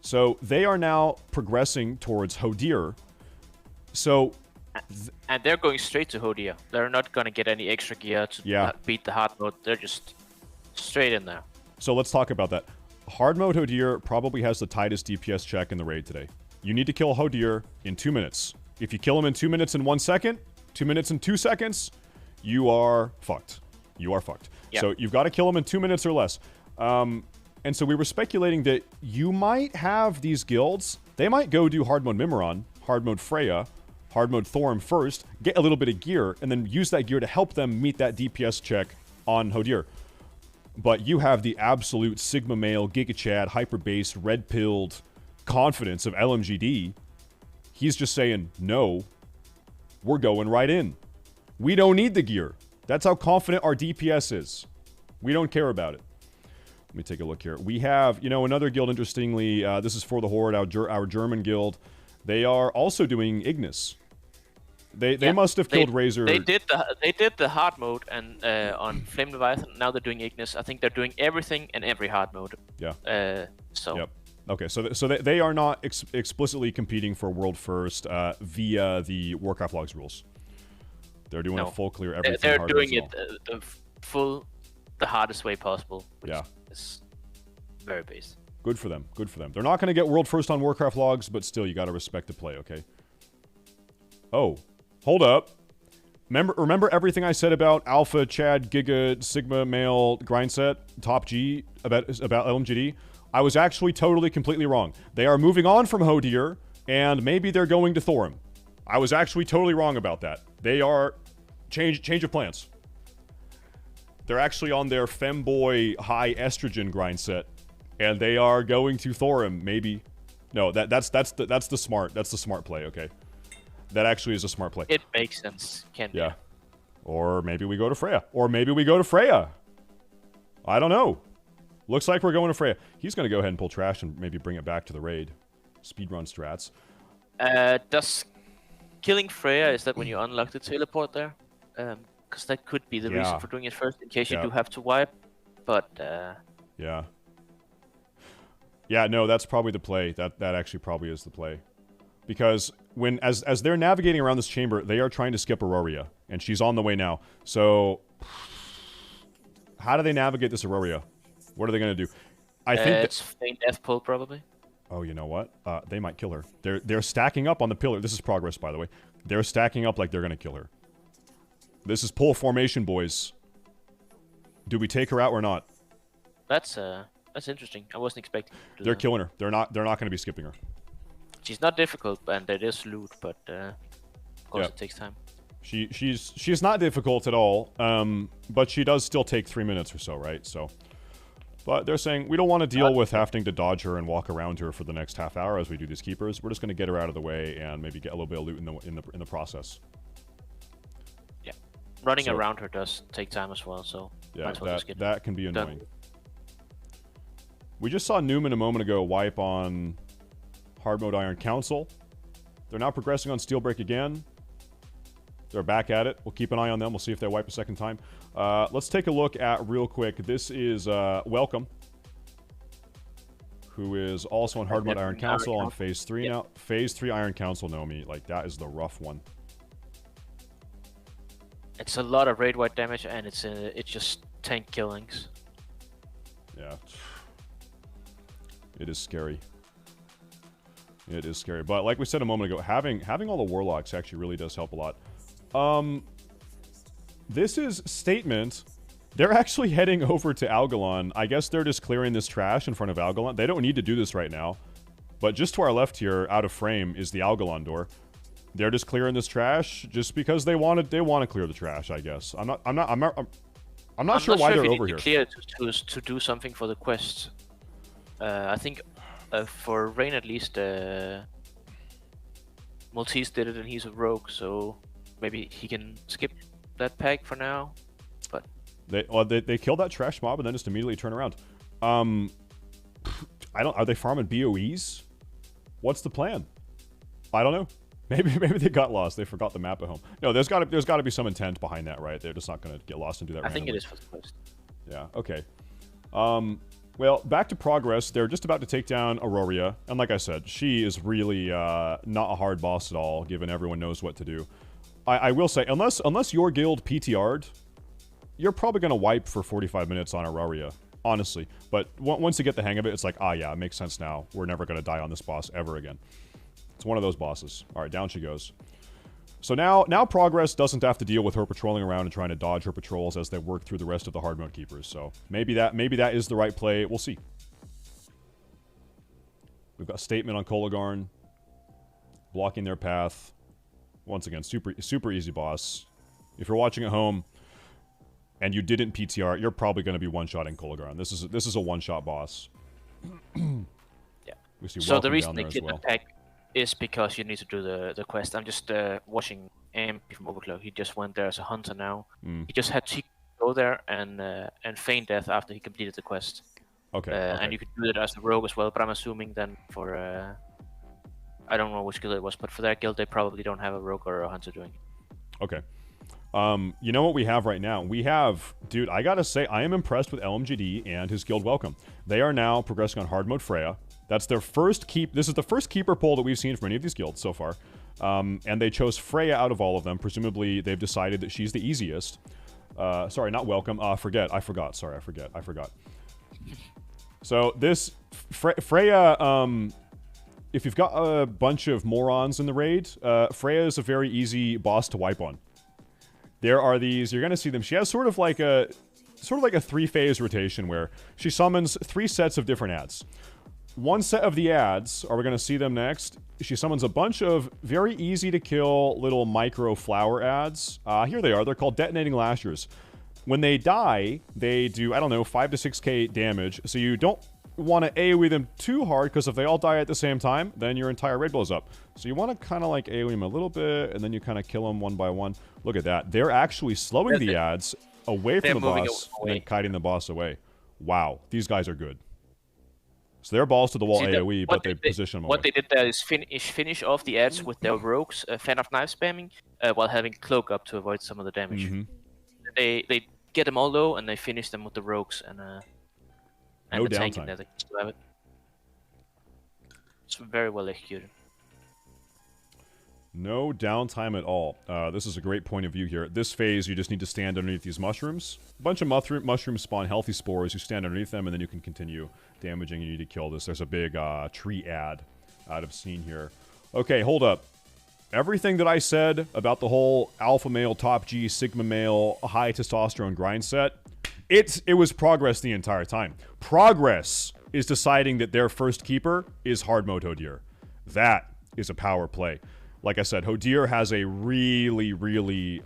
So they are now progressing towards Hodir. So, and they're going straight to Hodir. They're not going to get any extra gear to beat the hard mode. They're just straight in there. So let's talk about that. Hard mode Hodir probably has the tightest DPS check in the raid today. You need to kill Hodir in 2 minutes. If you kill him in 2 minutes and 1 second, 2 minutes and 2 seconds, you are fucked. You are fucked. Yep. So you've got to kill him in 2 minutes or less. And so we were speculating that you might have these guilds. They might go do hard mode Mimiron, hard mode Freya, hard mode Thorim first, get a little bit of gear, and then use that gear to help them meet that DPS check on Hodir. But you have the absolute Sigma male, Giga Chad, hyper-based, red-pilled confidence of LMGD. He's just saying, no, we're going right in. We don't need the gear. That's how confident our DPS is. We don't care about it. Let me take a look here. We have, another guild, interestingly, this is for the Horde, our German guild. They are also doing Ignis. They must have killed Razor. They did the hard mode and on Flame Leviathan. Now they're doing Ignis. I think they're doing everything and every hard mode. Yeah. So. Yep. Okay, so they are not explicitly competing for world first via the Warcraft logs rules. They're doing a full clear everything. They're doing it the hardest way possible. Which is very base. Good for them. Good for them. They're not going to get world first on Warcraft logs, but still, you got to respect the play. Okay. Oh, hold up. Remember everything I said about Alpha, Chad, Giga, Sigma, Male, Grindset, Top G about LMGD? I was actually totally, completely wrong. They are moving on from Hodir, and maybe they're going to Thorim. I was actually totally wrong about that. They are change of plans. They're actually on their femboy high estrogen Grindset, and they are going to Thorim. Maybe, no. That's the smart play. Okay. That actually is a smart play. It makes sense. Yeah. Or maybe we go to Freya. I don't know. Looks like we're going to Freya. He's going to go ahead and pull trash and maybe bring it back to the raid. Speedrun strats. Does killing Freya, is that when you unlock the teleport there? Because that could be the reason for doing it first, in case you do have to wipe. But, Yeah. Yeah, no, that's probably the play. That actually probably is the play. Because as they're navigating around this chamber, they are trying to skip Auroria, and she's on the way now. So, how do they navigate this Auroria? What are they going to do? I think it's faint death pull probably. Oh, you know what? They might kill her. They're stacking up on the pillar. This is progress, by the way. They're stacking up like they're going to kill her. This is pull formation, boys. Do we take her out or not? That's interesting. I wasn't expecting. They're killing her. They're not going to be skipping her. She's not difficult, and it is loot, but of course it takes time. She's not difficult at all, but she does still take 3 minutes or so, right? So, but they're saying we don't want to deal with having to dodge her and walk around her for the next half hour as we do these keepers. We're just going to get her out of the way and maybe get a little bit of loot in the process. Yeah, running around her does take time as well. So yeah, that can be annoying. We just saw Newman a moment ago wipe on hard mode Iron Council. They're now progressing on Steelbreak again. They're back at it. We'll keep an eye on them. We'll see if they wipe a second time. Let's take a look at, real quick, this is Welcome, who is also on hard mode Iron Council on Phase 3 now. Phase 3 Iron Council, Nomi. Like, that is the rough one. It's a lot of raid-wide damage, and it's just tank killings. Yeah. It is scary. It is scary. But like we said a moment ago, having all the warlocks actually really does help a lot. This is Statement. They're actually heading over to Algalon. I guess they're just clearing this trash in front of Algalon. They don't need to do this right now. But just to our left here, out of frame, is the Algalon door. They're just clearing this trash just because they want to clear the trash, I guess. I'm not sure why they're over here. Clear to do something for the quest. I think for Rain at least, Maltese did it and he's a rogue, so maybe he can skip that pack for now. But they kill that trash mob and then just immediately turn around. Are they farming BOEs? What's the plan? I don't know. Maybe they got lost. They forgot the map at home. No, there's got to be some intent behind that, right? They're just not going to get lost and do that. I think it is for the quest. Yeah. Okay. Well, back to progress. They're just about to take down Auroria, and like I said, she is really not a hard boss at all, given everyone knows what to do. I will say, unless your guild PTR'd, you're probably going to wipe for 45 minutes on Auroria, honestly. But once you get the hang of it, it's like, yeah, it makes sense now. We're never going to die on this boss ever again. It's one of those bosses. All right, down she goes. So now Progress doesn't have to deal with her patrolling around and trying to dodge her patrols as they work through the rest of the hard mode keepers. So maybe that is the right play. We'll see. We've got Statement on Kolagarn, blocking their path. Once again, super easy boss. If you're watching at home and you didn't PTR, you're probably going to be one-shotting Kolagarn. This is a one-shot boss. Yeah. We see so the reason they killed the pack is because you need to do the quest. I'm just watching MP from Overclock. He just went there as a hunter now. He just had to go there and feign death after he completed the quest. Okay, And you could do it as a rogue as well, but I'm assuming then for... I don't know which guild it was, but for that guild, they probably don't have a rogue or a hunter doing it. Okay. You know what we have right now? We have... Dude, I gotta say, I am impressed with LMGD and his guild Welcome. They are now progressing on hard mode Freya. That's their first keep. This is the first keeper poll that we've seen from any of these guilds so far. And they chose Freya out of all of them. Presumably, they've decided that she's the easiest. Sorry, not welcome. Forget. I forgot. Sorry, I forgot. So this Freya, if you've got a bunch of morons in the raid, Freya is a very easy boss to wipe on. There are these, you're gonna see them. She has sort of like a 3-phase rotation where she summons 3 sets of different ads. One set of the ads, are we gonna see them next? She summons a bunch of very easy to kill little micro flower ads. Here they are. They're called detonating lashers. When they die, they do, I don't know, 5 to 6k damage. So you don't want to AoE them too hard, because if they all die at the same time, then your entire raid blows up. So you want to kind of like AoE them a little bit, and then you kind of kill them one by one. Look at that. They're actually slowing the ads away from the boss and then kiting the boss away. Wow. These guys are good. So they're balls to the wall AoE, but they position them What away. they did there is finish off the ads with their rogues, fan of knife spamming, while having cloak up to avoid some of the damage. Mm-hmm. They get them all low, and they finish them with the rogues and No the tank in downtime. there. They still have it. It's very well executed. No downtime at all. This is a great point of view here. This phase, you just need to stand underneath these mushrooms. A bunch of mushrooms spawn healthy spores. You stand underneath them, and then you can continue damaging. You need to kill this. There's a big tree ad out of scene here. Okay, hold up. Everything that I said about the whole alpha male, top G, sigma male, high testosterone grind set, it was progress the entire time. Progress is deciding that their first keeper is hard mode Hodir. That is a power play. Like I said, Hodir has a really, really,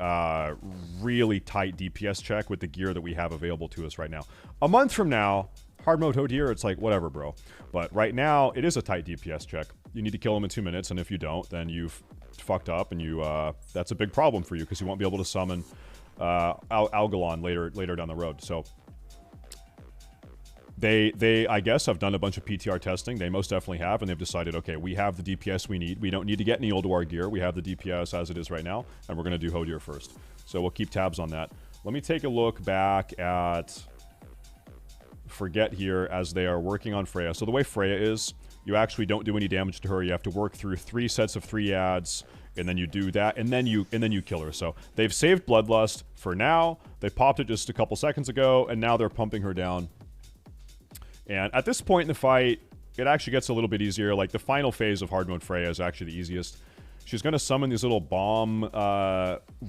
really tight DPS check with the gear that we have available to us right now. A month from now, hard mode Hodir, it's like, whatever, bro. But right now, it is a tight DPS check. You need to kill him in 2 minutes, and if you don't, then you've fucked up, and that's a big problem for you, because you won't be able to summon Algalon later down the road. So they I guess have done a bunch of PTR testing. They most definitely have, and they've decided, okay, we have the DPS we need. We don't need to get any ULDUAR gear. We have the DPS as it is right now, and we're going to do Hodir first. So we'll keep tabs on that. Let me take a look back at Forget here as they are working on Freya. So the way Freya is, you actually don't do any damage to her. You have to work through 3 sets of 3 ads, and then you do that, and then you kill her. So they've saved Bloodlust for now. They popped it just a couple seconds ago, and now they're pumping her down. And at this point in the fight, it actually gets a little bit easier. Like, the final phase of hard mode Freya is actually the easiest. She's going to summon these little bomb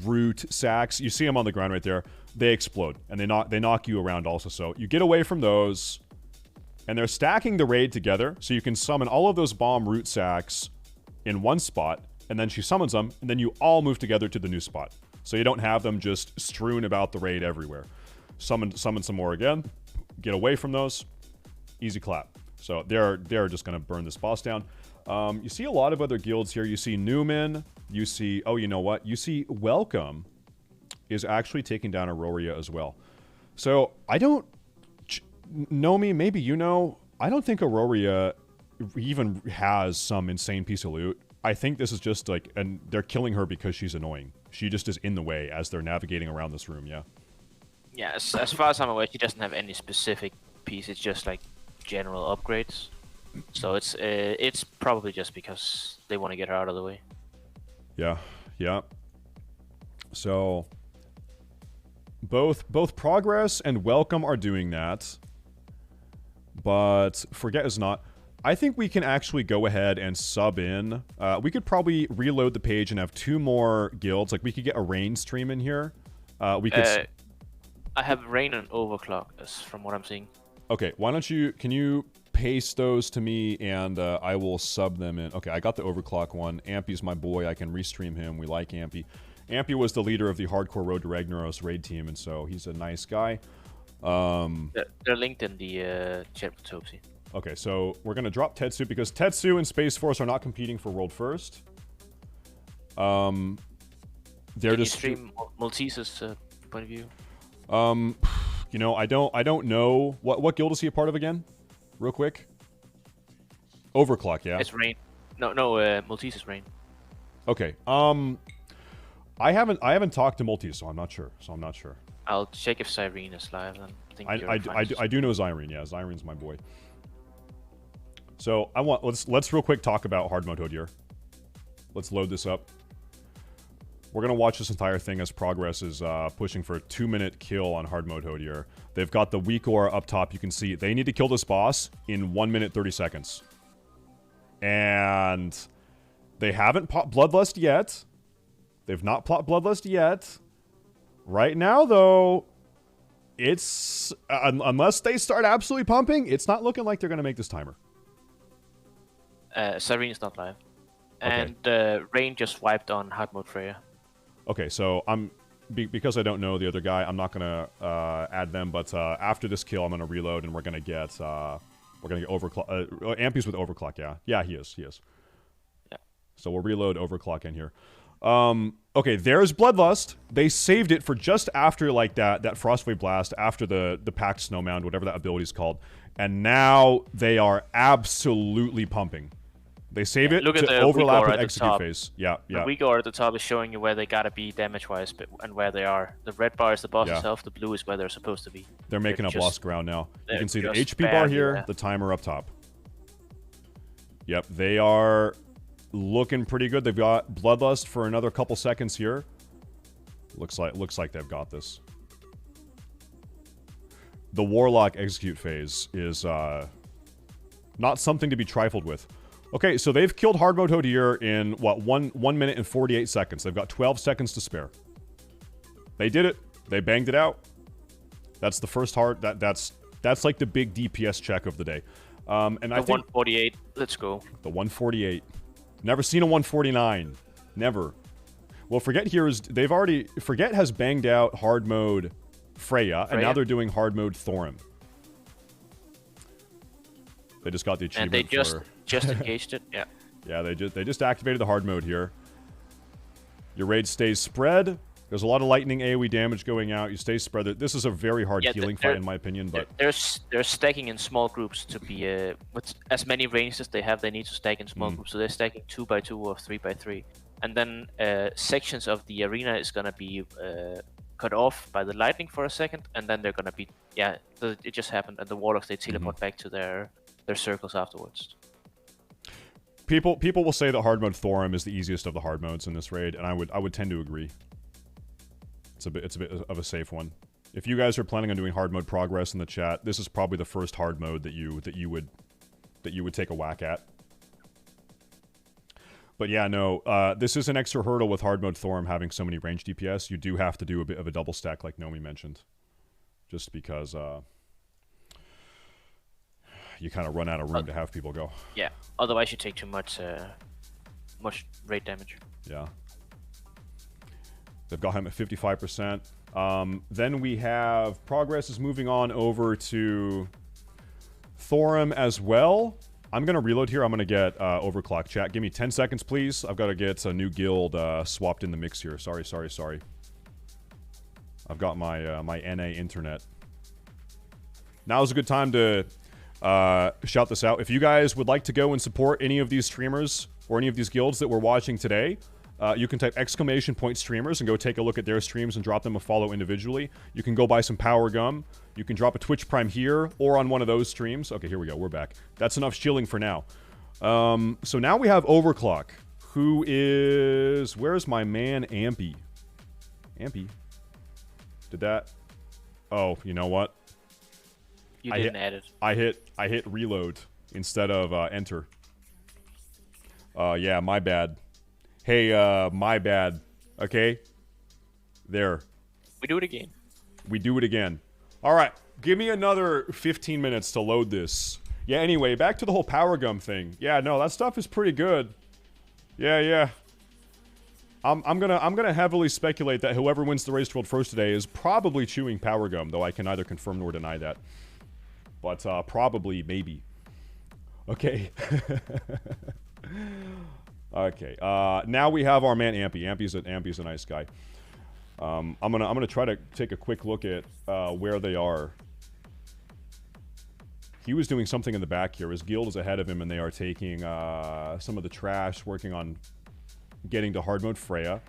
root sacks. You see them on the ground right there. They explode, and they knock you around also. So you get away from those, and they're stacking the raid together, so you can summon all of those bomb root sacks in one spot, and then she summons them, and then you all move together to the new spot. So you don't have them just strewn about the raid everywhere. Summon some more again. Get away from those. Easy clap. So they're just going to burn this boss down. You see a lot of other guilds here. You see Newman. You see... Oh, you know what? You see Welcome is actually taking down Auroria as well. So I don't... Nomi, maybe you know. I don't think Auroria even has some insane piece of loot. I think this is just like... And they're killing her because she's annoying. She just is in the way as they're navigating around this room, yeah. Yeah, as far as I'm aware, she doesn't have any specific piece. It's just like general upgrades. So it's probably just because they want to get her out of the way. Yeah, yeah. So both Progress and Welcome are doing that, but Forget is not. I think we can actually go ahead and sub in. We could probably reload the page and have 2 more guilds. Like, we could get a Rain stream in here. We could. I have Rain and Overclock, as from what I'm seeing. Okay, why don't you... Can you paste those to me, and I will sub them in. Okay, I got the Overclock one. Ampy's my boy. I can restream him. We like Ampy. Ampy was the leader of the Hardcore Road to Ragnaros raid team, and so he's a nice guy. They're linked in the chat with Topsy. Okay, so we're going to drop Tetsu, because Tetsu and Space Force are not competing for World First. They're just... stream Maltese's point of view? You know, I don't know. What guild is he a part of again? Real quick. Overclock, yeah? It's Rain. No, Maltese is Rain. Okay. I haven't talked to Maltese, so I'm not sure. I'll check if Cyrene is live. Then I think I do know Zyrene, yeah. Zyrene's my boy. So let's real quick talk about hard mode Hodier. Let's load this up. We're gonna watch this entire thing as Progress is pushing for a 2-minute kill on hard mode Hodier. They've got the weak aura up top. You can see they need to kill this boss in 1 minute 30 seconds, and they haven't popped Bloodlust yet. They've not popped Bloodlust yet. Right now, though, it's unless they start absolutely pumping, it's not looking like they're gonna make this timer. Serene's not live, Okay. and Rain just wiped on hard mode Freya. Okay, so because I don't know the other guy, I'm not gonna add them. But after this kill, I'm gonna reload, and we're gonna get overclock. Ampy's with overclock, yeah, he is. Yeah. So we'll reload overclock in here. Okay, there's Bloodlust. They saved it for just after like that Frostwave Blast, after the Packed Snow Mound, whatever that ability's called, and now they are absolutely pumping. They save it Look at to the overlap weak aura with at the execute top. phase. Yeah. The weak aura at the top is showing you where they gotta be damage-wise, and where they are. The red bar is the boss itself. The blue is where they're supposed to be. They're making up lost ground now. You can see the just HP bar barely here, there. the timer up top. Yep, they are looking pretty good. They've got Bloodlust for another couple seconds here. Looks like they've got this. The Warlock execute phase is not something to be trifled with. Okay, so they've killed hard mode Hodier in what, 1 minute and 48 seconds. They've got 12 seconds to spare. They did it. They banged it out. That's the first hard. That's like the big DPS check of the day. And I think 148. Let's go. the 148. Never seen a 149. Never. Well, Forget here is Forget has banged out hard mode Freya, and now they're doing hard mode Thorim. They just got the achievement. And they just engaged it. Yeah. Yeah, they just activated the hard mode here. Your raid stays spread. There's a lot of lightning AoE damage going out. You stay spread. This is a very hard healing fight, in my opinion. But they're stacking in small groups to be with as many ranges as they have. They need to stack in small groups, so they're stacking 2x2 or 3x3, and then sections of the arena is gonna be cut off by the lightning for a second, and then they're gonna be it just happened, and the warlocks they teleport back to their circles afterwards. People will say that hard mode Thorim is the easiest of the hard modes in this raid, and I would tend to agree. It's a bit of a safe one. If you guys are planning on doing hard mode Progress in the chat, this is probably the first hard mode that you would take a whack at. But yeah, no, this is an extra hurdle with hard mode Thorim having so many range DPS. You do have to do a bit of a double stack, like Nomi mentioned, just because you kind of run out of room to have people go. Yeah, otherwise you take too much raid damage. Yeah. They've got him at 55%. Then we have Progress is moving on over to Thorim as well. I'm going to reload here. I'm going to get overclock chat. Give me 10 seconds, please. I've got to get a new guild swapped in the mix here. Sorry. I've got my my NA internet. Now's a good time to shout this out. If you guys would like to go and support any of these streamers or any of these guilds that we're watching today, you can type !streamers and go take a look at their streams and drop them a follow individually. You can go buy some Power Gum. You can drop a Twitch Prime here or on one of those streams. Okay, here we go. We're back. That's enough shilling for now. So now we have Overclock, who is... Where's my man Ampy? Ampy? Did that... Oh, you know what? You didn't add it. I hit reload instead of enter. Yeah, my bad. Hey, my bad. Okay? There. We do it again. We do it again. Alright, give me another 15 minutes to load this. Yeah, anyway, back to the whole Power Gum thing. Yeah, no, that stuff is pretty good. Yeah. I'm gonna heavily speculate that whoever wins the Race to World First today is probably chewing Power Gum, though I can neither confirm nor deny that. But, probably, maybe. Okay. Okay, now we have our man Ampy. Ampy's a nice guy. I'm gonna try to take a quick look at where they are. He was doing something in the back here. His guild is ahead of him, and they are taking some of the trash, working on getting to hard mode Freya.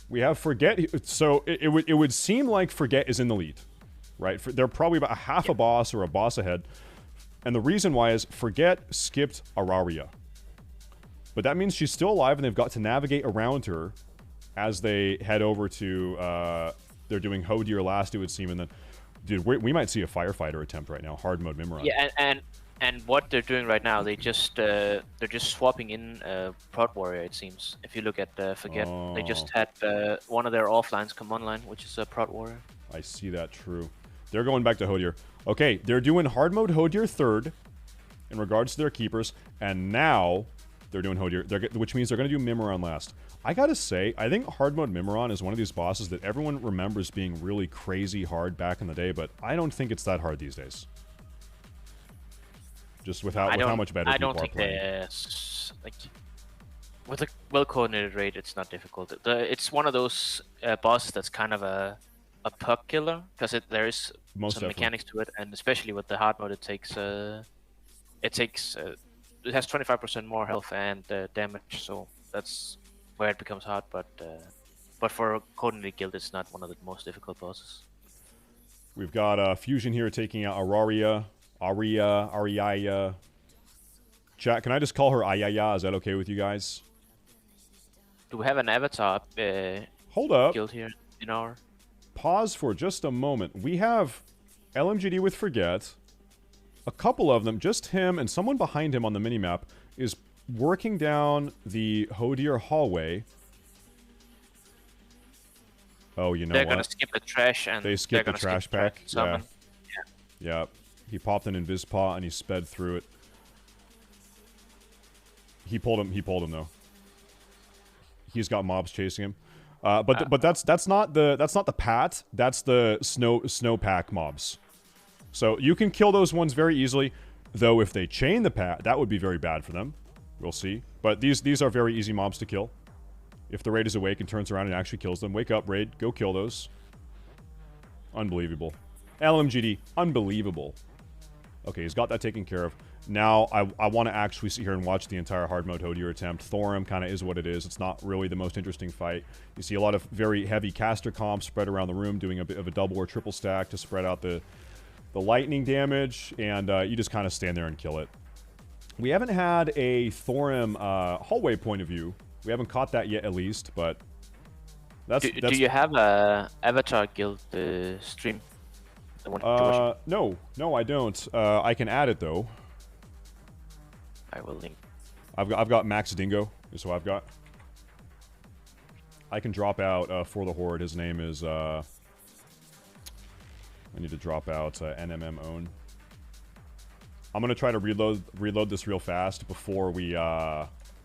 We have Forget. So it would seem like Forget is in the lead, right? They're probably about a half a boss or a boss ahead. And the reason why is Forget skipped Araria. But that means she's still alive and they've got to navigate around her as they head over to, they're doing Hodier last, it would seem, and then, dude, we might see a firefighter attempt right now, hard mode Mimiron. Yeah, and what they're doing right now, they're just swapping in Prod Warrior, it seems. If you look at Forget, they just had one of their offlines come online, which is a Prod Warrior. I see that, true. They're going back to Hodier. Okay, they're doing hard mode Hodier third in regards to their keepers, and now they're doing Hodier, which means they're going to do Mimiron last. I gotta say, I think hard mode Mimiron is one of these bosses that everyone remembers being really crazy hard back in the day, but I don't think it's that hard these days. Just with how much better people are playing. Like, with a well-coordinated raid, it's not difficult. It's one of those bosses that's kind of a puck killer, because there is some mechanics to it, and especially with the hard mode, it has 25% more health and damage, so that's where it becomes hard. But for a coordinated guild, it's not one of the most difficult bosses. We've got Fusion here taking out Aria. Chat, can I just call her Ayaya? Is that okay with you guys? Do we have an avatar Hold up. guild here in our... Pause for just a moment. We have LMGD with Forget. A couple of them, just him and someone behind him on the minimap, is working down the Hodier hallway. Oh, you know They're what? gonna skip the trash and they skip the trash pack. Yeah. Yeah. He popped an Invis Paw and he sped through it. He pulled him though. He's got mobs chasing him. But that's not the Pat. That's the snowpack mobs. So you can kill those ones very easily. Though if they chain the Pat, that would be very bad for them. We'll see. But these are very easy mobs to kill. If the raid is awake and turns around and actually kills them, wake up, raid, go kill those. Unbelievable. LMGD, unbelievable. Okay, he's got that taken care of. Now, I want to actually sit here and watch the entire hard mode Hodier attempt. Thorum kind of is what it is. It's not really the most interesting fight. You see a lot of very heavy caster comps spread around the room, doing a bit of a double or triple stack to spread out the lightning damage, and you just kind of stand there and kill it. We haven't had a Thorum hallway point of view. We haven't caught that yet, at least, but that's... Do you have a Avatar Guild stream? No, I don't. I can add it, though. I will link. I've got Max Dingo, is what I've got. I can drop out for the Horde. His name is... I need to drop out NMM own. I'm gonna try to reload this real fast before we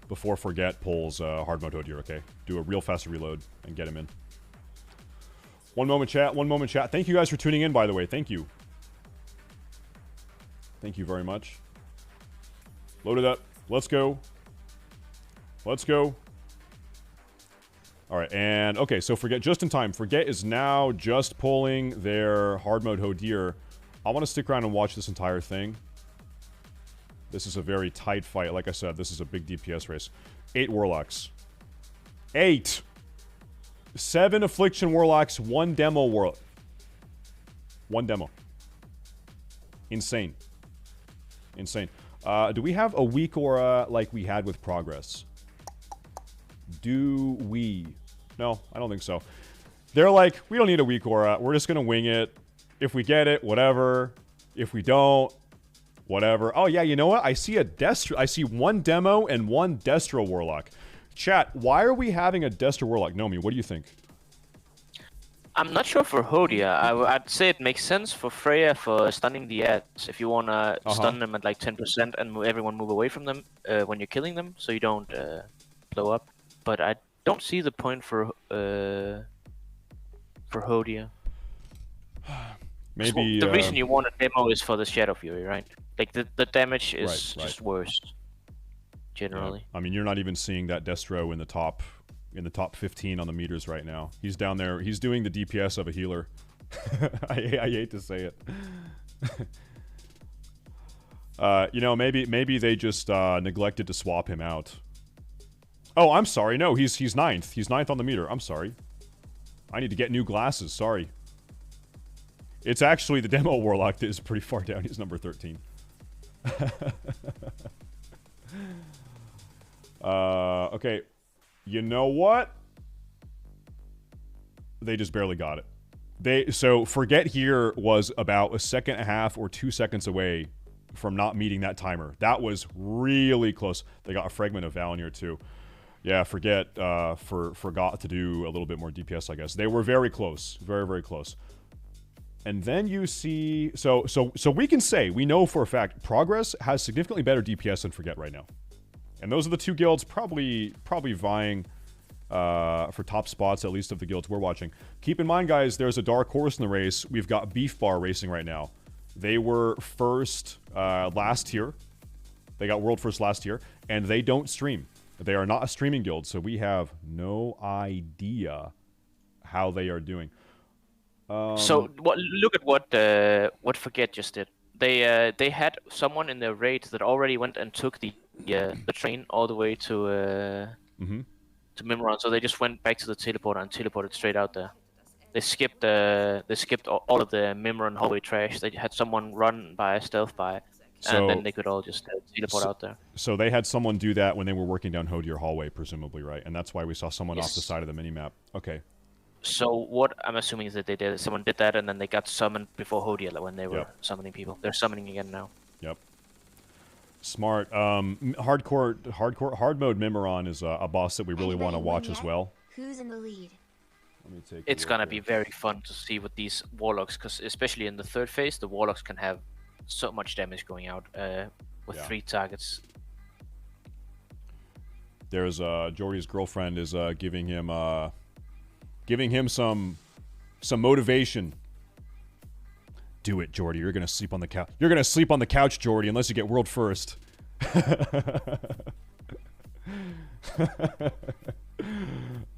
before Forget pulls hard mode Hodier. Okay, do a real fast reload and get him in. One moment, chat. One moment, chat. Thank you guys for tuning in. By the way, thank you. Thank you very much. Load it up. Let's go. Let's go. All right, and okay, so Forget just in time. Forget is now just pulling their hard mode Hodier. I want to stick around and watch this entire thing. This is a very tight fight. Like I said, this is a big DPS race. 8 Warlocks. 8! 7 Affliction Warlocks, 1 Demo Warlock. 1 Demo. Insane. Insane. Do we have a weak aura like we had with Progress? Do we? No, I don't think so. They're like, we don't need a weak aura. We're just going to wing it. If we get it, whatever. If we don't, whatever. Oh, yeah, you know what? I see a Destro. I see 1 Demo and 1 Destro Warlock. Chat, why are we having a Destro Warlock? Nomi, what do you think? I'm not sure for Hodia. I'd say it makes sense for Freya for stunning the ads. If you want to stun them at like 10% and everyone move away from them when you're killing them, so you don't blow up. But I don't see the point for Hodia. Maybe the reason you want a demo is for the Shadow Fury, right? Like the damage is just worse. Generally. Yeah. I mean, you're not even seeing that Destro in the top 15 on the meters right now. He's down there. He's doing the DPS of a healer. I hate to say it. You know, maybe they just neglected to swap him out. Oh, I'm sorry. No, he's 9th. He's 9th on the meter. I'm sorry. I need to get new glasses. Sorry. It's actually the Demo Warlock that is pretty far down. He's number 13. Okay. You know what? They just barely got it. So Forget Here was about a second and a half or 2 seconds away from not meeting that timer. That was really close. They got a fragment of Valinir too. Yeah, Forget forgot to do a little bit more DPS, I guess. They were very close. Very, very close. And then you see... So we can say, we know for a fact, Progress has significantly better DPS than Forget right now. And those are the two guilds probably vying for top spots, at least of the guilds we're watching. Keep in mind, guys, there's a dark horse in the race. We've got Beef Bar racing right now. They were first last year. They got world first last year, and they don't stream. They are not a streaming guild, so we have no idea how they are doing. So look at what Forget just did. They had someone in their raid that already went and took the train all the way to Mimron. So they just went back to the teleporter and teleported straight out there. They skipped all of the Mimron hallway trash. They had someone run by, stealth by, and then they could all just teleport out there. So they had someone do that when they were working down Hodier hallway, presumably, right? And that's why we saw someone off the side of the minimap. Okay. So what I'm assuming is that they did. Someone did that, and then they got summoned before Hodier when they were summoning people. They're summoning again now. Yep. Smart. Hard mode Mimiron is a boss that we really want to watch as well. Who's in the lead? Let me take it's gonna be very fun to see with these warlocks, because especially in the third phase, the warlocks can have so much damage going out with 3 targets. There's Jordy's girlfriend is giving him some motivation. Do it, Jordy. You're gonna sleep on the couch. You're gonna sleep on the couch, Jordy, unless you get world first.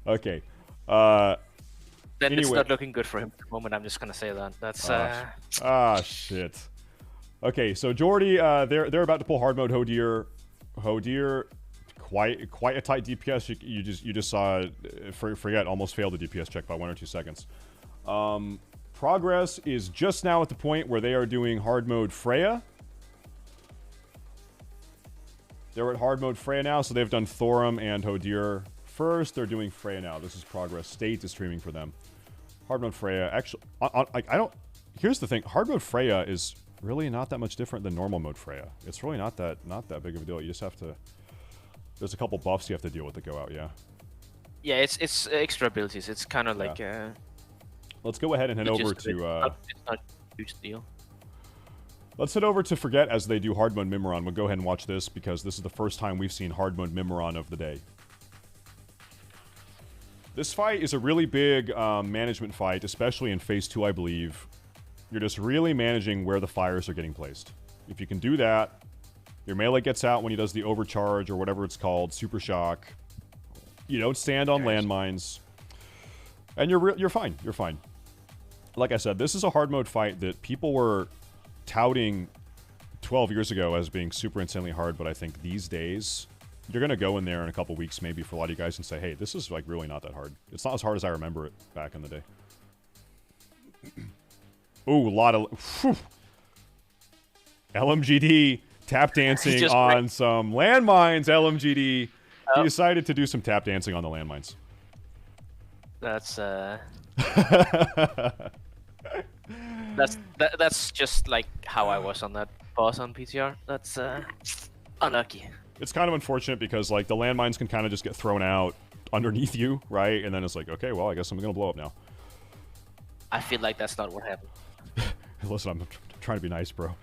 Okay. Then it's not looking good for him at the moment. I'm just gonna say that. That's shit. Okay, so Jordy, they're about to pull hard mode Hodier. Hodier, quite a tight DPS. You just saw Forget almost failed the DPS check by 1 or 2 seconds. Progress is just now at the point where they are doing hard mode Freya. They're at hard mode Freya now, so they've done Thorum and Hodier first. They're doing Freya now. This is Progress. State is streaming for them. Hard mode Freya. Actually, I don't. Here's the thing. Hard mode Freya is really not that much different than normal mode Freya. It's really not that big of a deal. You just have to. There's a couple buffs you have to deal with that go out. Yeah. Yeah, it's extra abilities. It's kind of like. Let's go ahead and head over to. It's not a huge deal. Let's head over to Forget as they do hard mode Mimiron. We'll go ahead and watch this because this is the first time we've seen hard mode Mimiron of the day. This fight is a really big management fight, especially in Phase 2, I believe. You're just really managing where the fires are getting placed. If you can do that, your melee gets out when he does the overcharge or whatever it's called, super shock. You don't stand on landmines. And you're fine. You're fine. Like I said, this is a hard mode fight that people were touting 12 years ago as being super insanely hard, but I think these days you're going to go in there in a couple weeks maybe for a lot of you guys and say, hey, this is like really not that hard. It's not as hard as I remember it back in the day. Ooh, a lot of... Whew. LMGD tap dancing on some landmines, LMGD. He decided to do some tap dancing on the landmines. That's just like how I was on that boss on PTR. That's unlucky. It's kind of unfortunate because like the landmines can kind of just get thrown out underneath you, right? And then it's like, okay, well, I guess I'm gonna blow up now. I feel like that's not what happened. Listen, I'm trying to be nice, bro.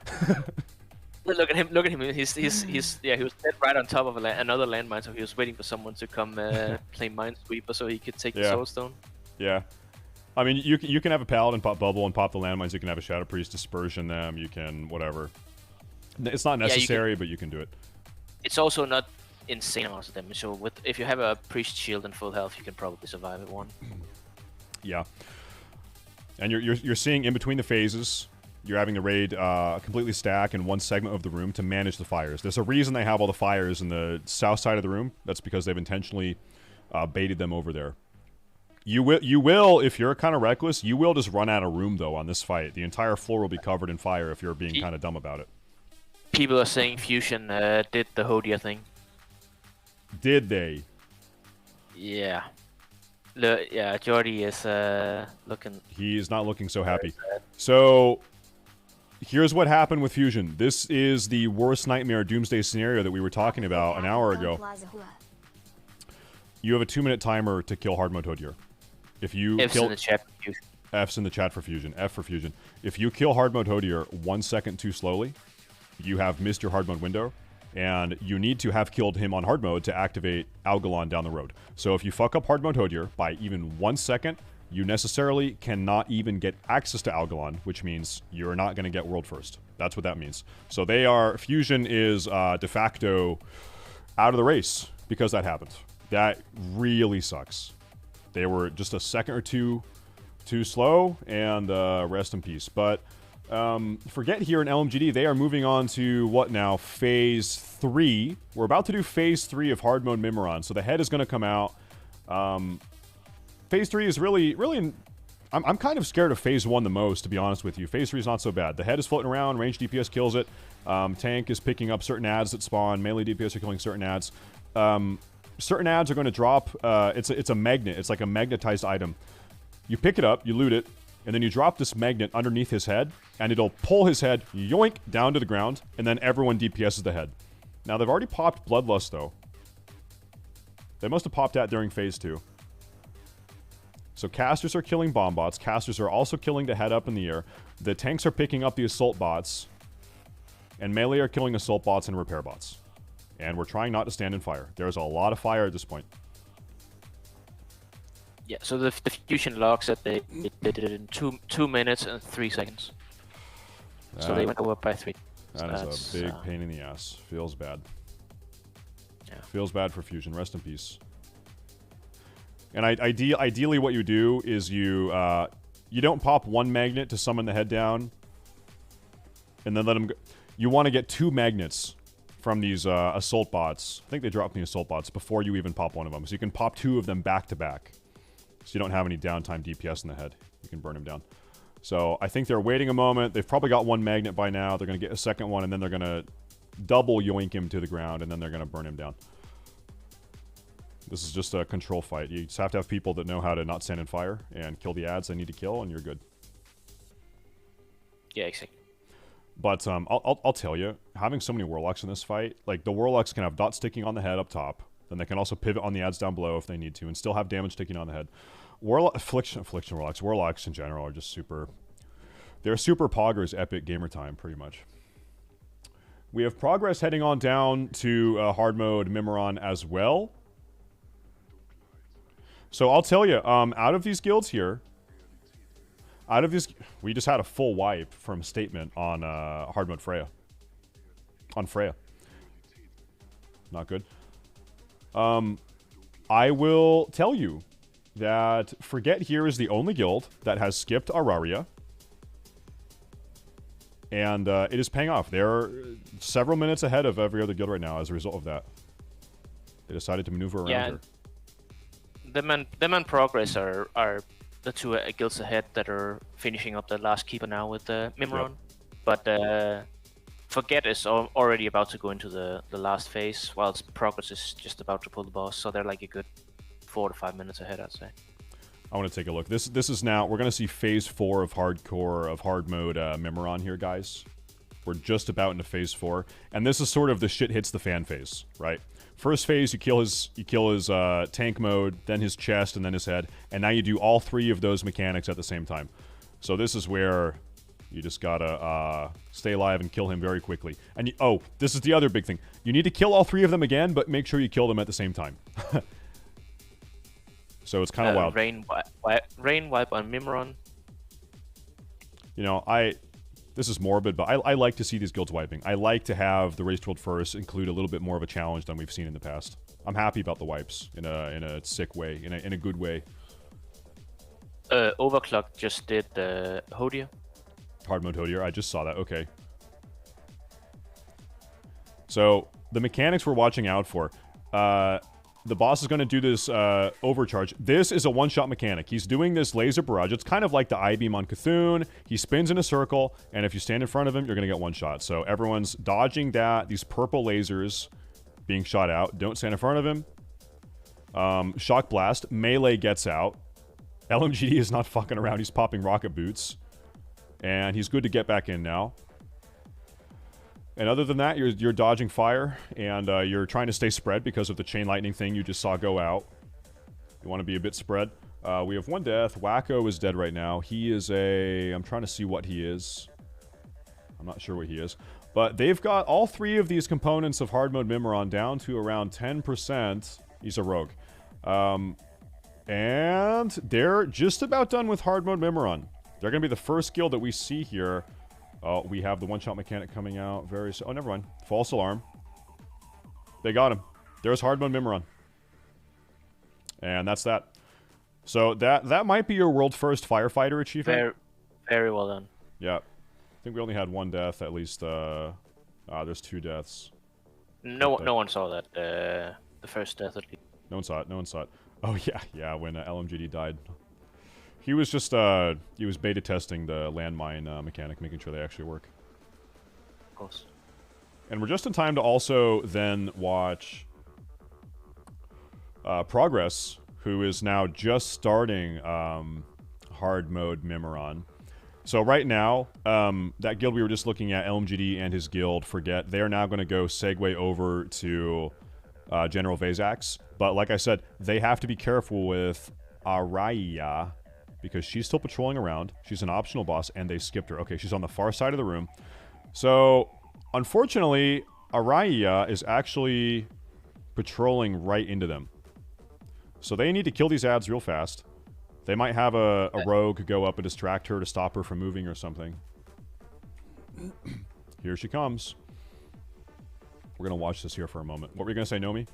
Look at him! Look at him! He was dead right on top of another landmine, so he was waiting for someone to come play Minesweeper so he could take the Soulstone. Yeah. I mean, you can have a Paladin pop bubble and pop the landmines. You can have a Shadow Priest dispersion them. You can whatever. It's not necessary, but you can do it. It's also not insane amounts of damage. So if you have a Priest shield and full health, you can probably survive it one. Yeah. And you're seeing in between the phases, you're having the raid completely stack in one segment of the room to manage the fires. There's a reason they have all the fires in the south side of the room. That's because they've intentionally baited them over there. You will, if you're kind of reckless, you will just run out of room, though, on this fight. The entire floor will be covered in fire if you're being kind of dumb about it. People are saying Fusion did the Hodia thing. Did they? Yeah. Yeah, Jordy is looking... He's not looking so happy. So, here's what happened with Fusion. This is the worst nightmare doomsday scenario that we were talking about an hour ago. You have a 2-minute timer to kill hard mode Hodier. If you F's kill... in the chat for Fusion. F's in the chat for Fusion. F for Fusion. If you kill hard mode Hodier 1 second too slowly, you have missed your hard mode window, and you need to have killed him on hard mode to activate Algalon down the road. So if you fuck up hard mode Hodier by even 1 second, you necessarily cannot even get access to Algalon, which means you're not going to get world first. That's what that means. So they are... Fusion is de facto out of the race because that happened. That really sucks. They were just a second or two too slow, and rest in peace. But forget here in LMGD, they are moving on to what now? Phase 3. We're about to do Phase 3 of hard mode Mimiron. So the head is going to come out. Phase 3 is really... I'm kind of scared of Phase 1 the most, to be honest with you. Phase 3 is not so bad. The head is floating around. Range DPS kills it. Tank is picking up certain ads that spawn. Melee DPS are killing certain ads. Certain ads are going to drop. It's a magnet. It's like a magnetized item. You pick it up, you loot it, and then you drop this magnet underneath his head, and it'll pull his head, yoink, down to the ground, and then everyone DPSs the head. Now, they've already popped Bloodlust, though. They must have popped that during Phase 2. So casters are killing bomb bots. Casters are also killing the head up in the air. The tanks are picking up the assault bots. And melee are killing assault bots and repair bots. And we're trying not to stand in fire. There's a lot of fire at this point. Yeah, so the Fusion logs that they did it in 2 minutes and 3 seconds. So they went over by 3. That is a big pain in the ass. Feels bad. Yeah. Feels bad for Fusion. Rest in peace. And ideally what you do is you don't pop one magnet to summon the head down and then let him go. You want to get 2 magnets from these assault bots. I think they dropped the assault bots before you even pop one of them. So you can pop 2 of them back to back. So you don't have any downtime DPS in the head. You can burn him down. So I think they're waiting a moment. They've probably got 1 magnet by now. They're going to get a second one, and then they're going to double yoink him to the ground, and then they're going to burn him down. This is just a control fight. You just have to have people that know how to not stand in fire and kill the ads they need to kill, and you're good. Yeah, exactly. But I'll tell you, having so many Warlocks in this fight, like the Warlocks can have dots sticking on the head up top, then they can also pivot on the ads down below if they need to, and still have damage sticking on the head. Affliction Warlocks. Warlocks in general are just super... They're super poggers epic gamer time, pretty much. We have progress heading on down to hard mode Mimiron as well. So I'll tell you, out of these guilds here, we just had a full wipe from Statement on hard mode Freya. On Freya. Not good. I will tell you that Forget here is the only guild that has skipped Araria. And it is paying off. They're several minutes ahead of every other guild right now as a result of that. They decided to maneuver around her. Them and Progress are the 2 guilds ahead that are finishing up the last keeper now with Mimiron. Yep. But Forget is already about to go into the last phase, whilst Progress is just about to pull the boss. So they're like a good 4 to 5 minutes ahead, I'd say. I want to take a look. This is now... We're going to see Phase 4 of hardcore, of hard mode Mimiron here, guys. We're just about into Phase 4. And this is sort of the shit hits the fan phase, right? First phase, you kill his tank mode, then his chest, and then his head. And now you do all 3 of those mechanics at the same time. So this is where you just gotta stay alive and kill him very quickly. And this is the other big thing. You need to kill all 3 of them again, but make sure you kill them at the same time. So it's kind of wild. Rain wipe on Mimiron. You know, this is morbid, but I like to see these guilds wiping. I like to have the Race to World First include a little bit more of a challenge than we've seen in the past. I'm happy about the wipes in a sick way, in a good way. Overclock just did Hodier. Hard mode Hodier. I just saw that. Okay. So the mechanics we're watching out for. The boss is going to do this overcharge. This is a one-shot mechanic. He's doing this laser barrage. It's kind of like the I-beam on Cthulhu. He spins in a circle, and if you stand in front of him, you're going to get one shot. So everyone's dodging that. These purple lasers being shot out. Don't stand in front of him. Shock blast. Melee gets out. LMGD is not fucking around. He's popping rocket boots. And he's good to get back in now. And other than that, you're dodging fire, and you're trying to stay spread because of the chain lightning thing you just saw go out. You want to be a bit spread. We have one death. Wacko is dead right now. He is a... I'm trying to see what he is. I'm not sure what he is. But they've got all three of these components of hard mode Mimiron down to around 10%. He's a rogue. And they're just about done with hard mode Mimiron. They're going to be the first guild that we see here. Oh, we have the one-shot mechanic coming out very soon. Oh, never mind. False alarm. They got him. There's hard mode Mimiron. And that's that. So that might be your world first firefighter achievement. Very, very well done. Yeah. I think we only had one death at least. There's 2 deaths. No one saw that. The first death at least. No one saw it. No one saw it. Oh yeah, when LMGD died. He was just, he was beta testing the landmine mechanic, making sure they actually work. Of course. And we're just in time to also then watch Progress, who is now just starting hard mode Mimiron. So right now, that guild we were just looking at, LMGD and his guild, Forget, they are now going to go segue over to General Vazax. But like I said, they have to be careful with Araya, because she's still patrolling around. She's an optional boss, and they skipped her. Okay, she's on the far side of the room. So, unfortunately, Araya is actually patrolling right into them. So they need to kill these ads real fast. They might have a rogue go up and distract her to stop her from moving or something. Here she comes. We're going to watch this here for a moment. What were you going to say, Nomi?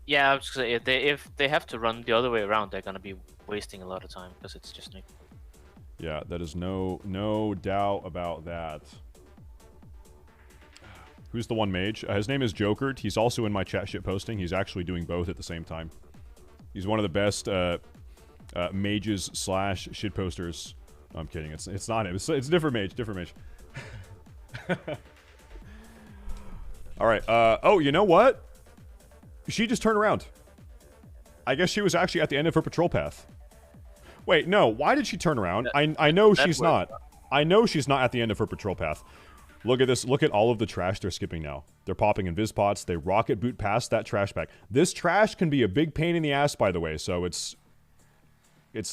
Yeah, I was just gonna say, if they have to run the other way around, they're gonna be wasting a lot of time because it's just like. Yeah, that is no doubt about that. Who's the one mage? His name is Jokered. He's also in my chat shit posting. He's actually doing both at the same time. He's one of the best mages / shit posters. No, I'm kidding. It's not him. It's a different mage. Different mage. All right. Oh, you know what? She just turned around. I guess she was actually at the end of her patrol path. Wait, no. Why did she turn around? I know she's not. I know she's not at the end of her patrol path. Look at this. Look at all of the trash they're skipping now. They're popping invis pots. They rocket boot past that trash bag. This trash can be a big pain in the ass, by the way. So it's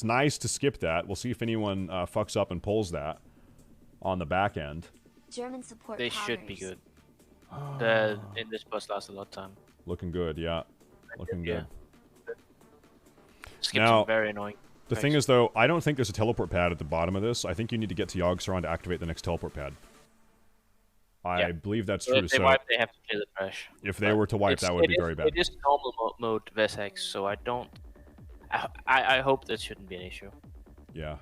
nice to skip that. We'll see if anyone fucks up and pulls that on the back end. German support They powers. should be good. In this bus lasts a lot of time. Looking good, yeah. Looking good. Skips Now, are very annoying. The thing is, though, I don't think there's a teleport pad at the bottom of this. I think you need to get to Yogg-Saron to activate the next teleport pad. I believe that's true. If they wipe, they have to clear the trash. If they were to wipe, that would be very bad. It is normal mode Vesex, so I don't... I hope that shouldn't be an issue. Yeah.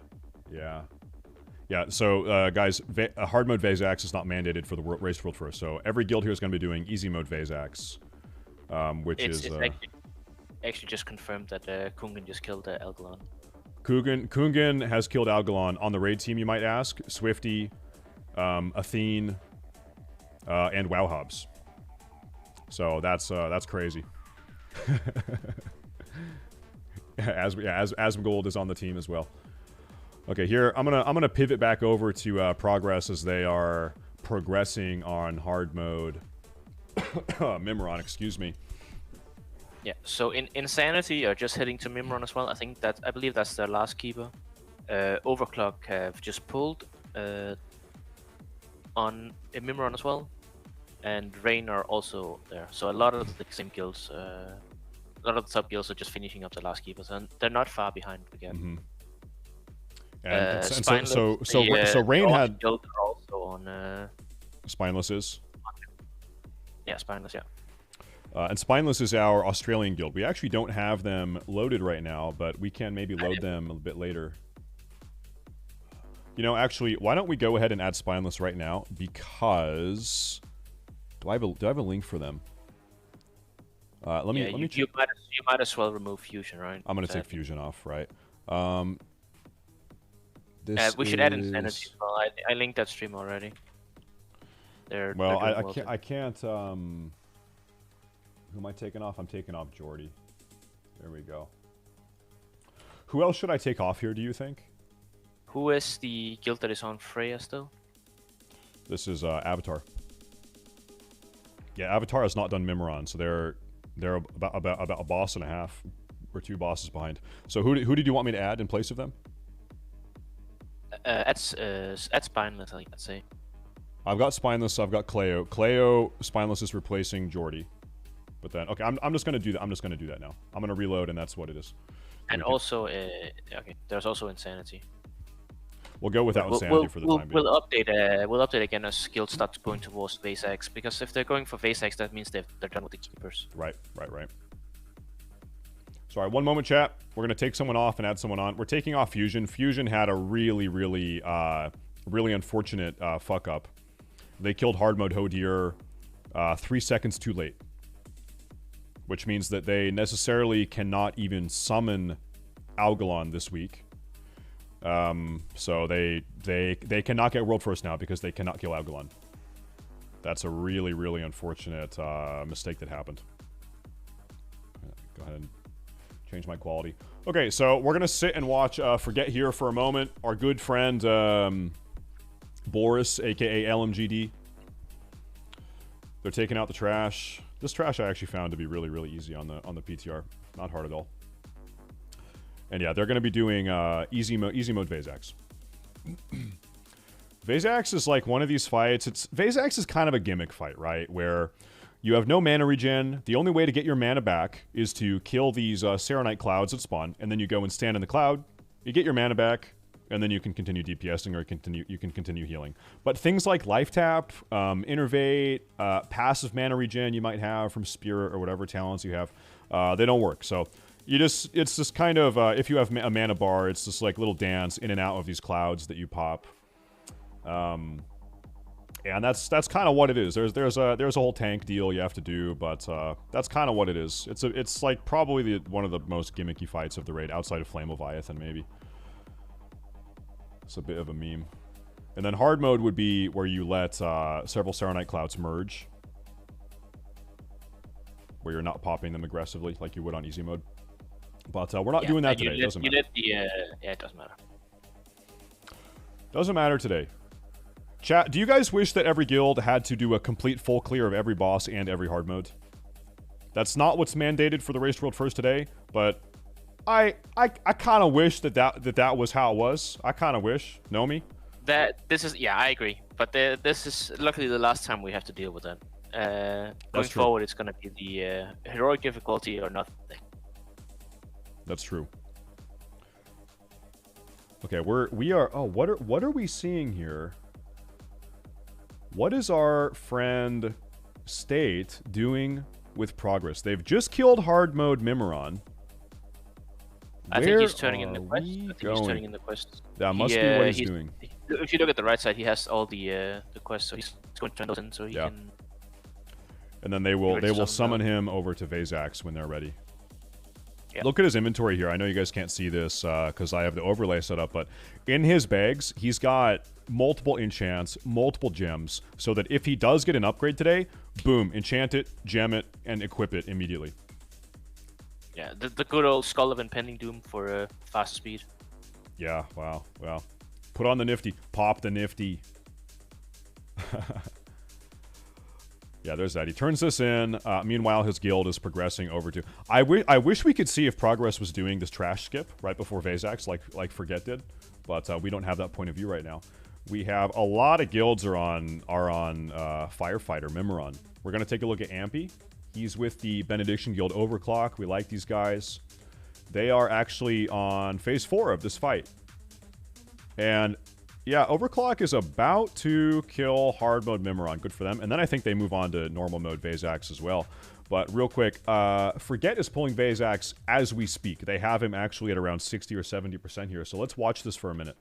So, guys, hard mode Vazax is not mandated for the race world first. So every guild here is going to be doing easy mode Vazax, which is actually just confirmed that Kungan just killed Algalon. Kungan has killed Algalon on the raid team. You might ask Swifty, Athene, and Wowhobs. So that's crazy. Asmongold is on the team as well. Okay, here I'm gonna pivot back over to Progress as they are progressing on hard mode. Mimiron, excuse me. Yeah. So in Insanity are just heading to Mimiron as well. I believe that's their last keeper. Overclock have just pulled on Mimiron as well, and Rain are also there. So a lot of the same guilds, a lot of the sub guilds are just finishing up the last keepers, and they're not far behind again. Mm-hmm. So Rain had guild are also on Spineless is. Yeah, Spineless, yeah. And Spineless is our Australian guild. We actually don't have them loaded right now, but we can maybe load them a bit later. You know, actually, why don't we go ahead and add Spineless right now? Because do I have a link for them? Let me you might as well remove fusion, right? I'm gonna take fusion off, right? We should add insanity as well. I linked that stream already. Well, I can't. Who am I taking off? I'm taking off Jordy. There we go. Who else should I take off here? Do you think? Who is the guild that is on Freya still? This is Avatar. Yeah, Avatar has not done Mimiron, so they're about a boss and a half, or 2 bosses behind. So who did you want me to add in place of them? Add Spineless, I'd say. I've got Spineless. I've got Cleo. Cleo Spineless is replacing Jordy. But then, okay, I'm just gonna do that. I'm just gonna do that now. I'm gonna reload, and that's what it is. And also, okay, there's also Insanity. We'll go without Insanity for the time being. We'll update again as guilds start going towards Vasax, because if they're going for Vasax, that means they're done with the keepers. Right. Sorry, one moment, chat. We're gonna take someone off and add someone on. We're taking off Fusion. Fusion had a really unfortunate fuck up. They killed hard mode Hodir 3 seconds too late, which means that they necessarily cannot even summon Algalon this week. So they cannot get world first now because they cannot kill Algalon. That's a really unfortunate mistake that happened. Go ahead and change my quality. Okay, so we're gonna sit and watch Forget here for a moment. Our good friend Boris, aka LMGD. They're taking out the trash. This trash I actually found to be really easy on the PTR. Not hard at all. And yeah, they're going to be doing easy mode Vasax. Vasax is like one of these fights. Vasax is kind of a gimmick fight, right? Where you have no mana regen. The only way to get your mana back is to kill these Serenite clouds that spawn, and then you go and stand in the cloud. You get your mana back, and then you can continue DPSing or you can continue healing. But things like Life Tap, Innervate, passive mana regen you might have from Spirit or whatever talents you have, they don't work. So it's just kind of, if you have a mana bar, it's just like little dance in and out of these clouds that you pop. And that's kind of what it is. There's a whole tank deal you have to do, but that's kind of what it is. It's like probably one of the most gimmicky fights of the raid outside of Flame Leviathan, maybe. It's a bit of a meme. And then hard mode would be where you let several Serenite clouds merge, where you're not popping them aggressively like you would on easy mode. But we're not doing that today. It doesn't matter. Yeah, it doesn't matter. Doesn't matter today. Chat, do you guys wish that every guild had to do a complete full clear of every boss and every hard mode? That's not what's mandated for the Race World First today, but I kind of wish that was how it was. I kind of wish. Know me? I agree. But this is luckily the last time we have to deal with that. Going forward, it's going to be the heroic difficulty or nothing. That's true. Okay, we are. Oh, what are we seeing here? What is our friend State doing with progress? They've just killed hard mode Mimiron. I think he's turning in the quest. That must be what he's doing. If you look at the right side, he has all the quests, so he's going to turn those in so he can. And then they will summon him over to Vasax when they're ready. Yeah. Look at his inventory here. I know you guys can't see this because I have the overlay set up, but in his bags, he's got multiple enchants, multiple gems, so that if he does get an upgrade today, boom, enchant it, gem it, and equip it immediately. Yeah, the good old Skull of Impending Doom for faster speed. Yeah, wow. Put on the Nifty. Pop the Nifty. Yeah, there's that. He turns this in. Meanwhile, his guild is progressing over to... I wish we could see if Progress was doing this trash skip right before Vasax, like Forget did. But we don't have that point of view right now. We have a lot of guilds are on Firefighter, Mimiron. We're going to take a look at Ampy. He's with the Benediction Guild Overclock. We like these guys. They are actually on phase 4 of this fight. And yeah, Overclock is about to kill hard mode Mimiron. Good for them. And then I think they move on to normal mode Vasax as well. But real quick, Forget is pulling Vasax as we speak. They have him actually at around 60 or 70% here. So let's watch this for a minute.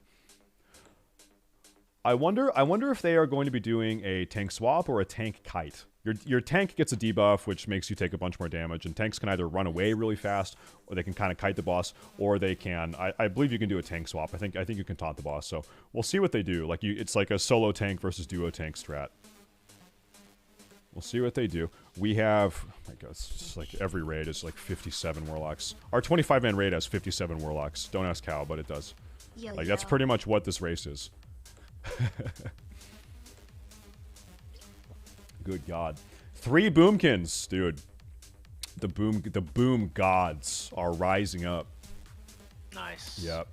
I wonder if they are going to be doing a tank swap or a tank kite. Your tank gets a debuff, which makes you take a bunch more damage, and tanks can either run away really fast, or they can kind of kite the boss, or they can. I believe you can do a tank swap. I think you can taunt the boss. So we'll see what they do. Like it's like a solo tank versus duo tank strat. We'll see what they do. We have, oh my god, it's just like every raid is like 57 warlocks. Our 25-man raid has 57 warlocks. Don't ask how, but it does. Like that's pretty much what this race is. Good God. 3 boomkins, dude. The boom gods are rising up. Nice. Yep.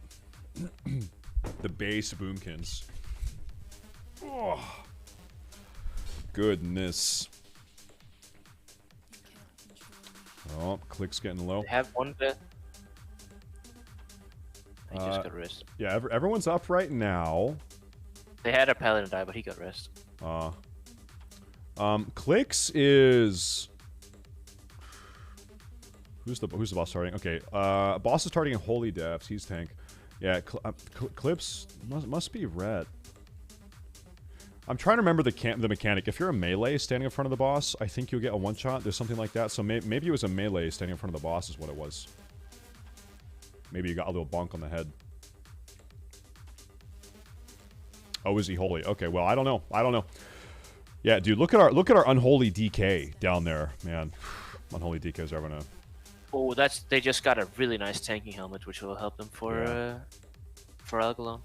The base boomkins. Oh. Goodness. Oh, click's getting low. They have one bit. He just got rest. Yeah, everyone's up right now. They had a paladin die, but he got rest. Clicks is... Who's the boss starting? Okay, boss is starting in Holy Depths. He's tank. Yeah, Clips must be red. I'm trying to remember the mechanic. If you're a melee standing in front of the boss, I think you'll get a one-shot. There's something like that. So maybe it was a melee standing in front of the boss is what it was. Maybe you got a little bonk on the head. Oh, is he holy? Okay, well, I don't know. I don't know. Yeah, dude, look at our unholy DK down there, man. Unholy DKs are gonna. Oh, they just got a really nice tanking helmet, which will help them for Algalon.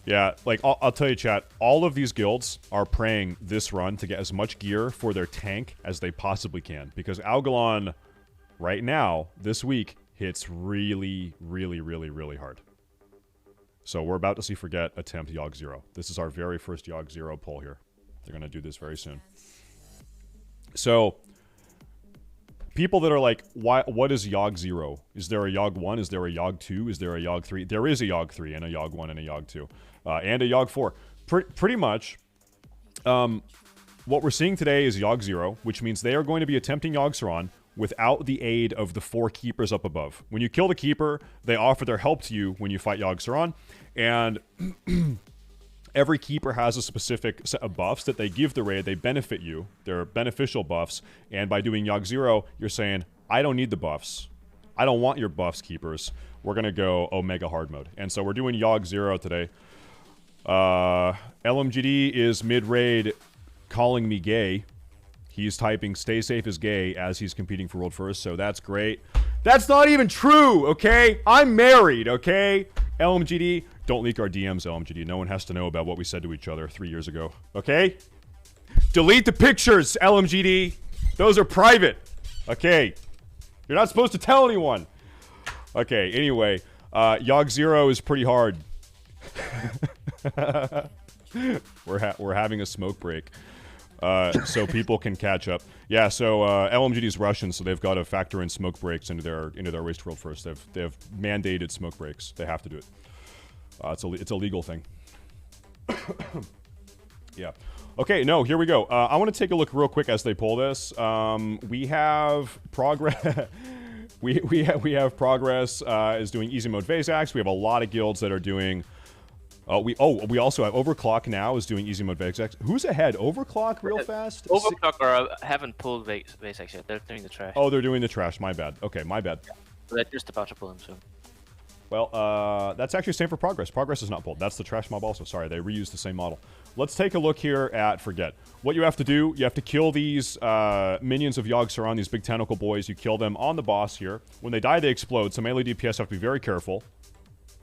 Yeah, like I'll tell you, chat. All of these guilds are praying this run to get as much gear for their tank as they possibly can, because Algalon, right now, this week, hits really, really, really, really hard. So we're about to see Forget attempt Yogg 0. This is our very first Yogg 0 pull here. They're going to do this very soon. So, people that are like, what is Yogg 0? Is there a Yogg 1? Is there a Yogg 2? Is there a Yogg 3? There is a Yogg 3 and a Yogg 1 and a Yogg 2. And a Yogg 4. Pretty much, what we're seeing today is Yogg 0, which means they are going to be attempting Yogg Saron without the aid of the 4 keepers up above. When you kill the keeper, they offer their help to you when you fight Yogg Saron, and every keeper has a specific set of buffs that they give the raid. They benefit you. They're beneficial buffs, and by doing Yogg 0, you're saying, I don't need the buffs. I don't want your buffs, keepers. We're going to go Omega hard mode. And so we're doing Yogg 0 today. LMGD is mid-raid calling me gay. He's typing "Stay safe is gay" as he's competing for World First, so that's great. That's not even true, okay? I'm married, okay? LMGD, don't leak our DMs, LMGD. No one has to know about what we said to each other 3 years ago, okay? Delete the pictures, LMGD. Those are private, okay? You're not supposed to tell anyone. Okay, anyway, Yogg 0 is pretty hard. We're having a smoke break. So people can catch up. Yeah, so LMGD is Russian, so they've got to factor in smoke breaks into their race to World First. They've mandated smoke breaks. They have to do it. It's a legal thing. Yeah. Okay, no, here we go. I want to take a look real quick as they pull this. We have progress. we have progress is doing easy mode Vazax. We have a lot of guilds that are doing. We also have Overclock now is doing easy mode Vazax. Who's ahead? Overclock real fast? Overclock haven't pulled Vazax yet. They're doing the trash. Oh, they're doing the trash. My bad. Okay, my bad. Yeah. So they're just about to pull him soon. Well, that's actually the same for Progress. Progress is not pulled. That's the trash mob also. Sorry, they reused the same model. Let's take a look here at Forget. What you have to do, you have to kill these minions of Yogg Saron, these big tentacle boys. You kill them on the boss here. When they die, they explode, so melee DPS have to be very careful.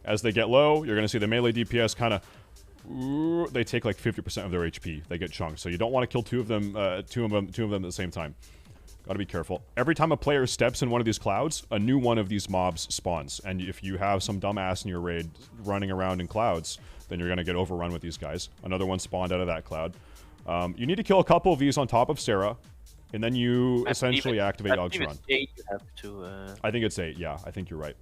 As they get low, you're going to see the melee DPS kind of... They take like 50% of their HP. They get chunked. So you don't want to kill two of them at the same time. Got to be careful. Every time a player steps in one of these clouds, a new one of these mobs spawns. And if you have some dumbass in your raid running around in clouds, then you're going to get overrun with these guys. Another one spawned out of that cloud. You need to kill a couple of these on top of Sarah. And then you essentially activate Yogg Saron. 8 you have to... I think it's 8, yeah. I think you're right.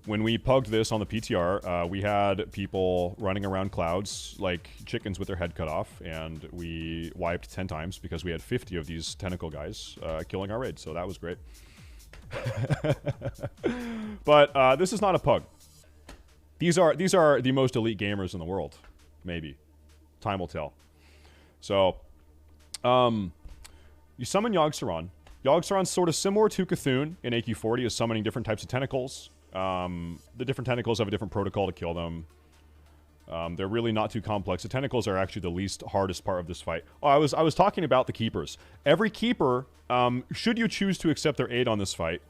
When we pugged this on the PTR, we had people running around clouds like chickens with their head cut off, and we wiped 10 times because we had 50 of these tentacle guys killing our raid, so that was great. But this is not a pug. These are the most elite gamers in the world, maybe. Time will tell. So You summon Yogg-Saron. Yogg-Saron's sort of similar to Cthulhu in AQ40, is summoning different types of tentacles. The different tentacles have a different protocol to kill them. They're really not too complex. The tentacles are actually the least hardest part of this fight. Oh, I was talking about the keepers. Every keeper, should you choose to accept their aid on this fight,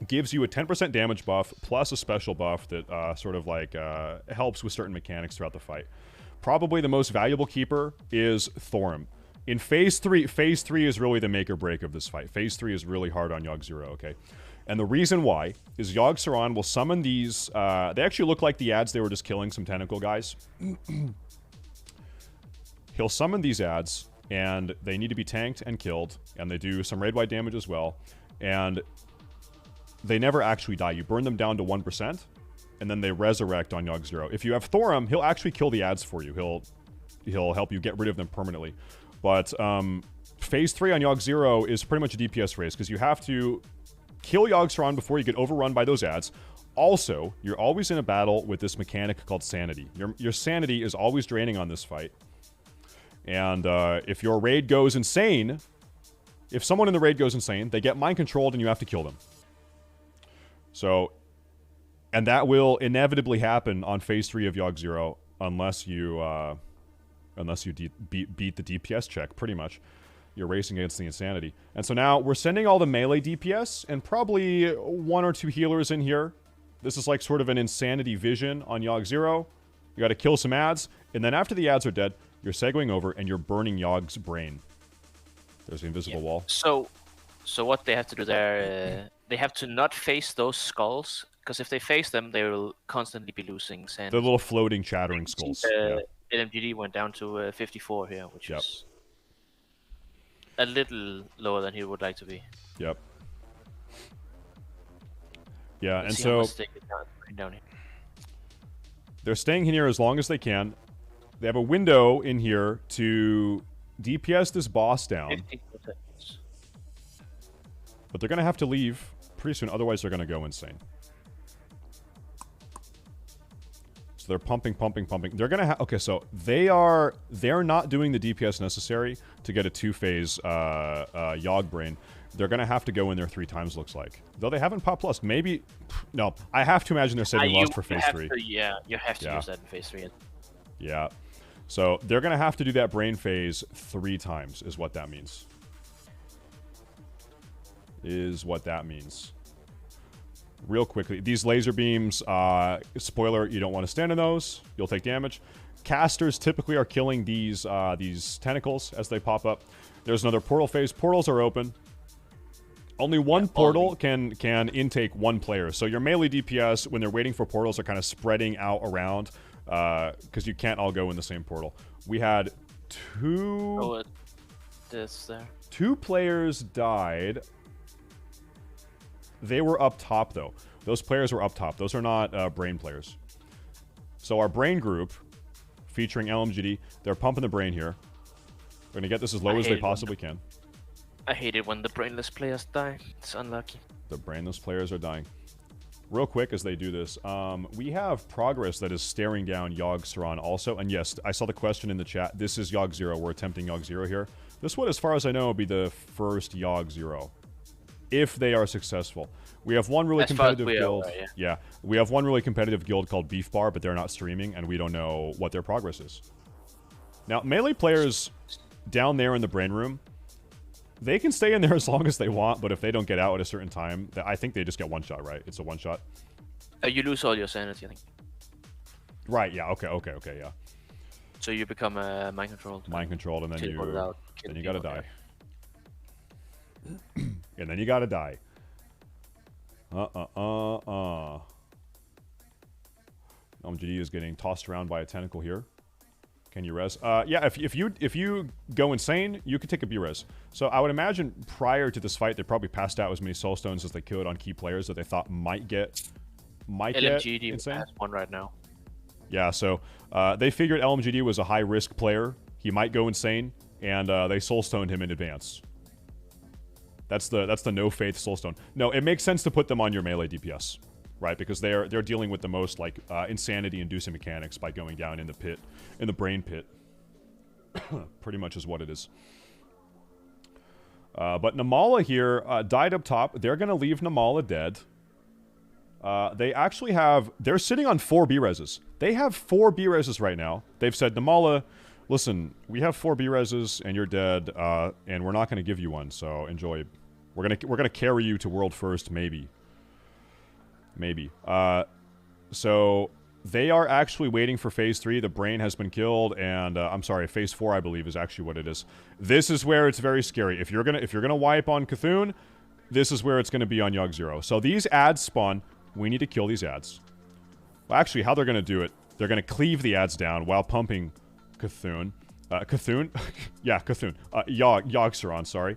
gives you a 10% damage buff plus a special buff that sort of like helps with certain mechanics throughout the fight. Probably the most valuable keeper is Thorim. In Phase 3 is really the make or break of this fight. Phase 3 is really hard on Yogg-Saron, okay? And the reason why is Yogg-Saron will summon these... they actually look like the ads they were just killing some tentacle guys. He'll summon these ads, and they need to be tanked and killed, and they do some raid-wide damage as well. And they never actually die. You burn them down to 1%, and then they resurrect on Yogg-Saron. If you have Thorim, he'll actually kill the ads for you. He'll help you get rid of them permanently. But Phase 3 on Yogg-Saron is pretty much a DPS race, because you have to kill Yogg-Saron before you get overrun by those ads. Also, you're always in a battle with this mechanic called Sanity. Your Sanity is always draining on this fight. And if your raid goes insane, if someone in the raid goes insane, they get mind-controlled and you have to kill them. So, and that will inevitably happen on Phase 3 of Yogg-Saron unless you beat the DPS check, pretty much. You're racing against the insanity. And so now we're sending all the melee DPS and probably 1 or 2 healers in here. This is like sort of an insanity vision on Yogg-Saron. You gotta kill some ads, and then after the ads are dead, you're segueing over and you're burning Yogg's brain. There's the invisible wall. So what they have to do there, they have to not face those skulls, because if they face them, they will constantly be losing sand. The little floating, chattering skulls. LMGD went down to 54 here, which is a little lower than he would like to be. Yep. Yeah, and so down here. They're staying here as long as they can. They have a window in here to DPS this boss down. But they're going to have to leave pretty soon, otherwise they're going to go insane. So they're pumping. They're going to have... Okay, so they're not doing the DPS necessary to get a 2-phase Yogg brain. They're going to have to go in there 3 times, looks like. Though they haven't popped plus. Maybe... No, I have to imagine they're saving Lust for Phase 3. You have to use that in Phase 3. Yeah. So they're going to have to do that brain phase 3 times, is what that means. Real quickly, these laser beams, spoiler, you don't want to stand in those. You'll take damage. Casters typically are killing these tentacles as they pop up. There's another portal phase. Portals are open. Only one portal can intake 1 player. So your melee DPS, when they're waiting for portals, are kind of spreading out around, because you can't all go in the same portal. We had 2... Oh, this there. 2 players died. They were up top, though. Those players were up top. Those are not brain players. So our brain group, featuring LMGD, they're pumping the brain here. We're going to get this as low as they possibly can. I hate it when the brainless players die. It's unlucky. The brainless players are dying. Real quick as they do this, we have progress that is staring down Yogg-Saron also. And yes, I saw the question in the chat. This is Yogg-Saron. We're attempting Yogg-Saron here. This would, as far as I know, be the first Yogg-Saron. If they are successful. We have one really competitive guild. Yeah, we have one really competitive guild called Beef Bar, but they're not streaming, and we don't know what their progress is. Now, melee players down there in the brain room, they can stay in there as long as they want, but if they don't get out at a certain time, I think they just get one shot, right? It's a one shot. You lose all your sanity, I think. Right, yeah, okay, yeah. So you become mind controlled. Mind controlled, and then you gotta die. And then you gotta die. LMGD is getting tossed around by a tentacle here. Can you res? Yeah, if you go insane, you could take a B-res. So I would imagine prior to this fight, they probably passed out as many soul stones as they could on key players that they thought might get LMGD insane. has one right now. Yeah, so they figured LMGD was a high-risk player. He might go insane, and they soul stoned him in advance. That's the no faith soulstone. No, it makes sense to put them on your melee DPS, right? Because they're dealing with the most like insanity-inducing mechanics by going down in the pit, in the brain pit. Pretty much is what it is. But Namala here died up top. They're going to leave Namala dead. They actually have... They're sitting on 4 B-reses. They have 4 B-reses right now. They've said, Namala, listen, we have 4 B-reses and you're dead, and we're not going to give you one, so enjoy. We're gonna carry you to world first, maybe. Maybe. So... They are actually waiting for phase 3. The brain has been killed, and I'm sorry, phase 4, I believe, is actually what it is. This is where it's very scary. If you're gonna wipe on Cthulhu, this is where it's gonna be on Yogg 0. So these ads spawn. We need to kill these ads. Well, actually, how they're gonna do it? They're gonna cleave the ads down while pumping Cthulhu. Cthulhu? Yeah, Cthulhu. Yogg-Saron, sorry.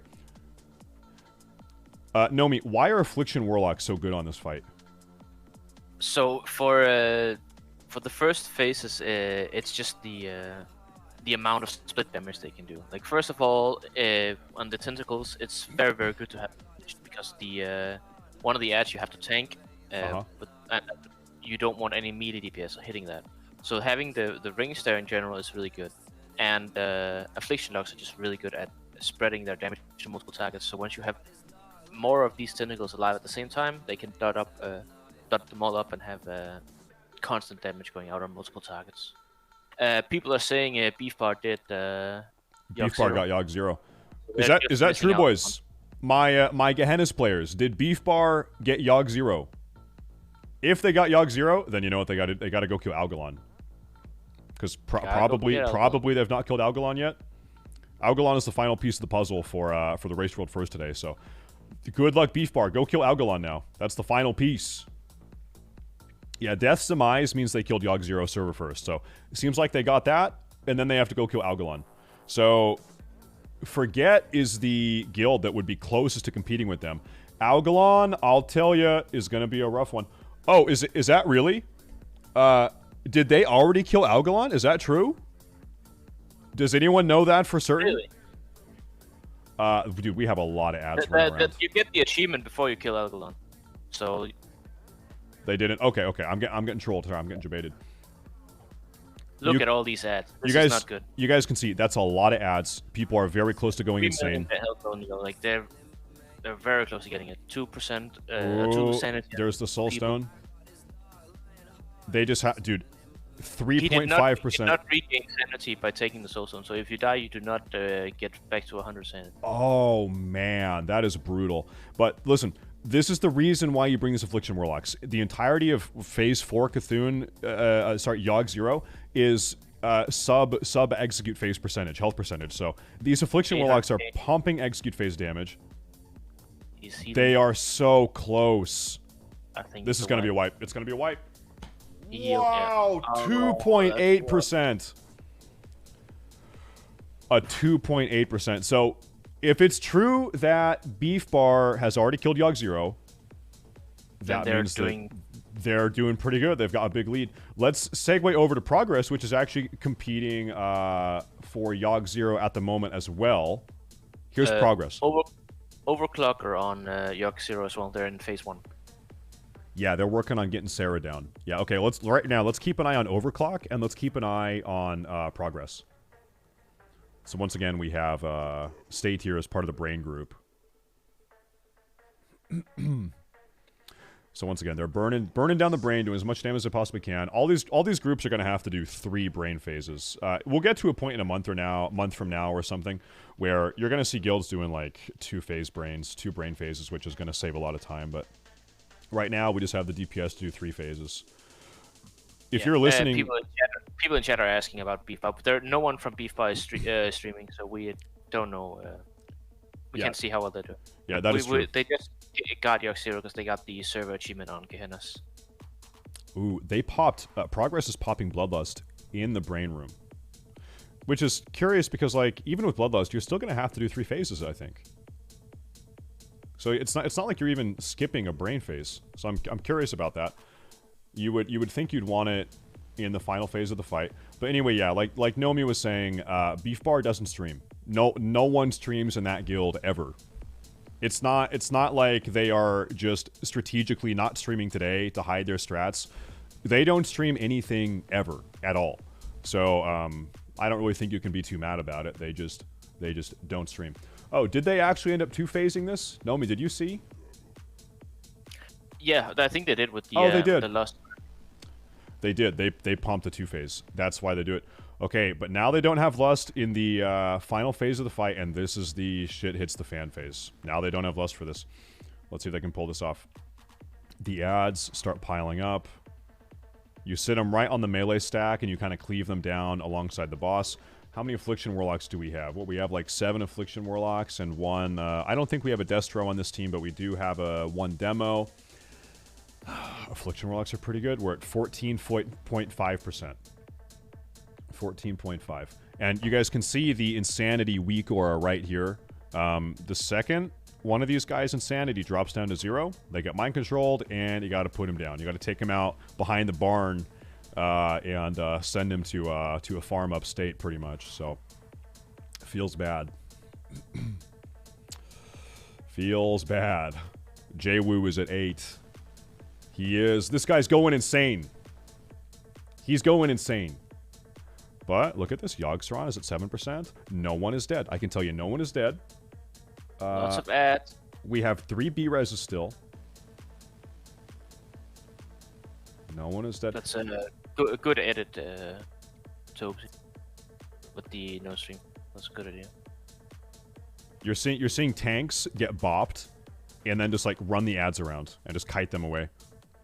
Nomi, why are Affliction Warlocks so good on this fight? So for the first phases, it's just the amount of split damage they can do. Like first of all, on the tentacles, it's very good to have because the one of the ads you have to tank, but you don't want any melee DPS hitting that. So having the rings there in general is really good, and affliction locks are just really good at spreading their damage to multiple targets. So once you have more of these tentacles alive at the same time, they can dot them all up and have constant damage going out on multiple targets. People are saying Beefbar did Beefbar got Yogg 0. Is that true, boys? My Gehenna's players, did Beefbar get Yogg 0? If they got Yogg 0, then you know what they got to go kill Algalon. Because probably they've not killed Algalon yet. Algalon is the final piece of the puzzle for the Race World First today. So good luck, Beefbar. Go kill Algalon now. That's the final piece. Yeah, Death's Demise means they killed Yogg 0 server first. So it seems like they got that, and then they have to go kill Algalon. So Forget is the guild that would be closest to competing with them. Algalon, I'll tell you, is going to be a rough one. Oh, is that really? Did they already kill Algalon? Is that true? Does anyone know that for certain? Really? Dude, we have a lot of ads running around. You get the achievement before you kill Algalon. So... They didn't. Okay. I'm getting trolled. Sorry, I'm getting debated. Look at all these ads. This is not good. You guys can see that's a lot of ads. People are very close to going insane. Like they're very close to getting it. 2%. 2%. There's the Soul Stone. They just have, dude. 3.5%. He did not regain sanity by taking the Soul Stone. So if you die, you do not get back to 100 sanity. Oh man, that is brutal. But listen. This is the reason why you bring this Affliction Warlocks. The entirety of Phase 4 Cthulhu, Yogg 0, is sub execute phase percentage, health percentage. So these Affliction Warlocks are pumping execute phase damage. They are so close. I think this is going to be a wipe. It's going to be a wipe. Wow, 2.8%. A 2.8%. So... if it's true that Beefbar has already killed Yogg 0, that means they're doing pretty good. They've got a big lead. Let's segue over to Progress, which is actually competing for Yogg 0 at the moment as well. Here's Progress. Overclocker on Yogg 0 as well. They're in phase 1. Yeah, they're working on getting Sarah down. Yeah, okay. Let's keep an eye on Overclock and let's keep an eye on Progress. So once again, we have State here as part of the Brain group. So once again, they're burning down the Brain, doing as much damage as they possibly can. All these groups are going to have to do 3 Brain phases. We'll get to a point in a month from now or something where you're going to see guilds doing like 2 Brain phases, which is going to save a lot of time. But right now, we just have the DPS to do 3 phases. If you're listening, people in chat are asking about Beefbar, but no one from Beefbar is streaming, so we don't know. We can't see how well they do. Yeah, that is true. They just got Yogg 0 because they got the server achievement on Gehenna's. Ooh, they popped. Progress is popping Bloodlust in the Brain room, which is curious because, like, even with Bloodlust, you're still going to have to do 3 phases, I think. So it's not like you're even skipping a Brain phase. So I'm curious about that. You would think you'd want it in the final phase of the fight. But anyway, yeah, like Nomi was saying, Beefbar doesn't stream. No one streams in that guild ever. It's not like they are just strategically not streaming today to hide their strats. They don't stream anything ever at all. So I don't really think you can be too mad about it. They just don't stream. Oh, did they actually end up two-phasing this? Nomi, did you see? Yeah, I think they did with the, they did. the Lust. They did. They pumped the two-phase. That's why they do it. Okay, but now they don't have Lust in the final phase of the fight, and this is the shit hits the fan phase. Now they don't have Lust for this. Let's see if they can pull this off. The ads start piling up. You sit them right on the melee stack, and you kind of cleave them down alongside the boss. How many Affliction Warlocks do we have? Well, we have like 7 Affliction Warlocks and 1... I don't think we have a Destro on this team, but we do have a 1 demo. Affliction Warlocks are pretty good. We're at 14.5%. 14.5. And you guys can see the Insanity weak aura right here. The second one of these guys' Insanity drops down to 0, they get mind controlled, and you got to put him down. You got to take him out behind the barn and send him to a farm up state, pretty much. So, feels bad. Feels bad. Jwoo is at 8. He is. This guy's going insane. He's going insane. But look at this. Yogg-Saron is at 7%. No one is dead. I can tell you, no one is dead. Lots of ads. We have 3 B-reses still. No one is dead. That's a good edit, Topsy, with the no stream. That's a good idea. You're seeing tanks get bopped, and then just like run the ads around and just kite them away.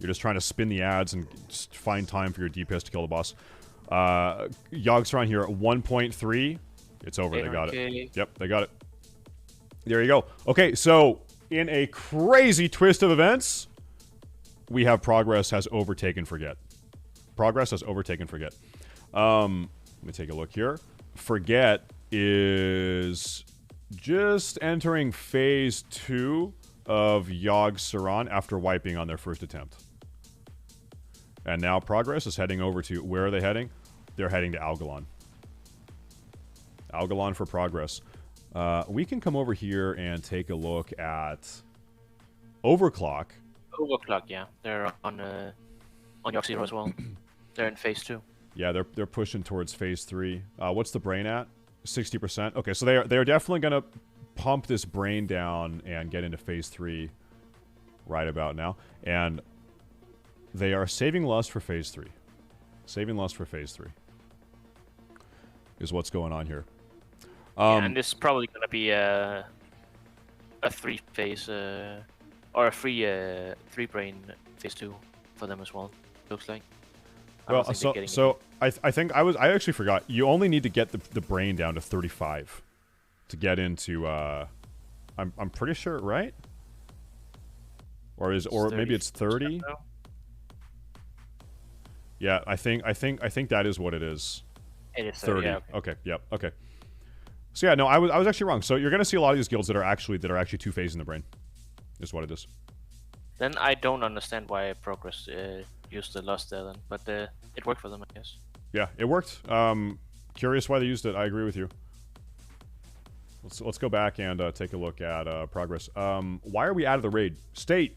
You're just trying to spin the ads and just find time for your DPS to kill the boss. Yogg-Saron here at 1.3. It's over. They got it. Yep, they got it. There you go. Okay, so in a crazy twist of events, we have Progress has overtaken Forget. Progress has overtaken Forget. Let me take a look here. Forget is just entering phase 2 of Yogg-Saron after wiping on their first attempt. And now Progress is heading over to... Where are they heading? They're heading to Algalon. Algalon for Progress. We can come over here and take a look at Overclock. Overclock, yeah. They're on Yogg-Saron as well. They're in phase 2. Yeah, they're pushing towards phase 3. What's the brain at? 60%. Okay, so they're definitely gonna pump this brain down and get into phase 3 right about now. And they are saving Lust for phase 3. Saving Lust for phase 3 is what's going on here. Yeah, and this is probably gonna be a 3-phase or a 3 brain phase 2 for them as well. Looks like. Well, I think I actually forgot. You only need to get the brain down to 35 to get into. I'm pretty sure, right? Or maybe it's 30. Yeah, I think that is what it is. It is 30. Yeah, okay. Yep. Okay. So yeah, no, I was actually wrong. So you're gonna see a lot of these guilds that are actually two-phasing the brain. Is what it is. Then I don't understand why Progress used the Lust there then, but it worked for them, I guess. Yeah, it worked. Curious why they used it. I agree with you. Let's go back and take a look at Progress. Why are we out of the raid? State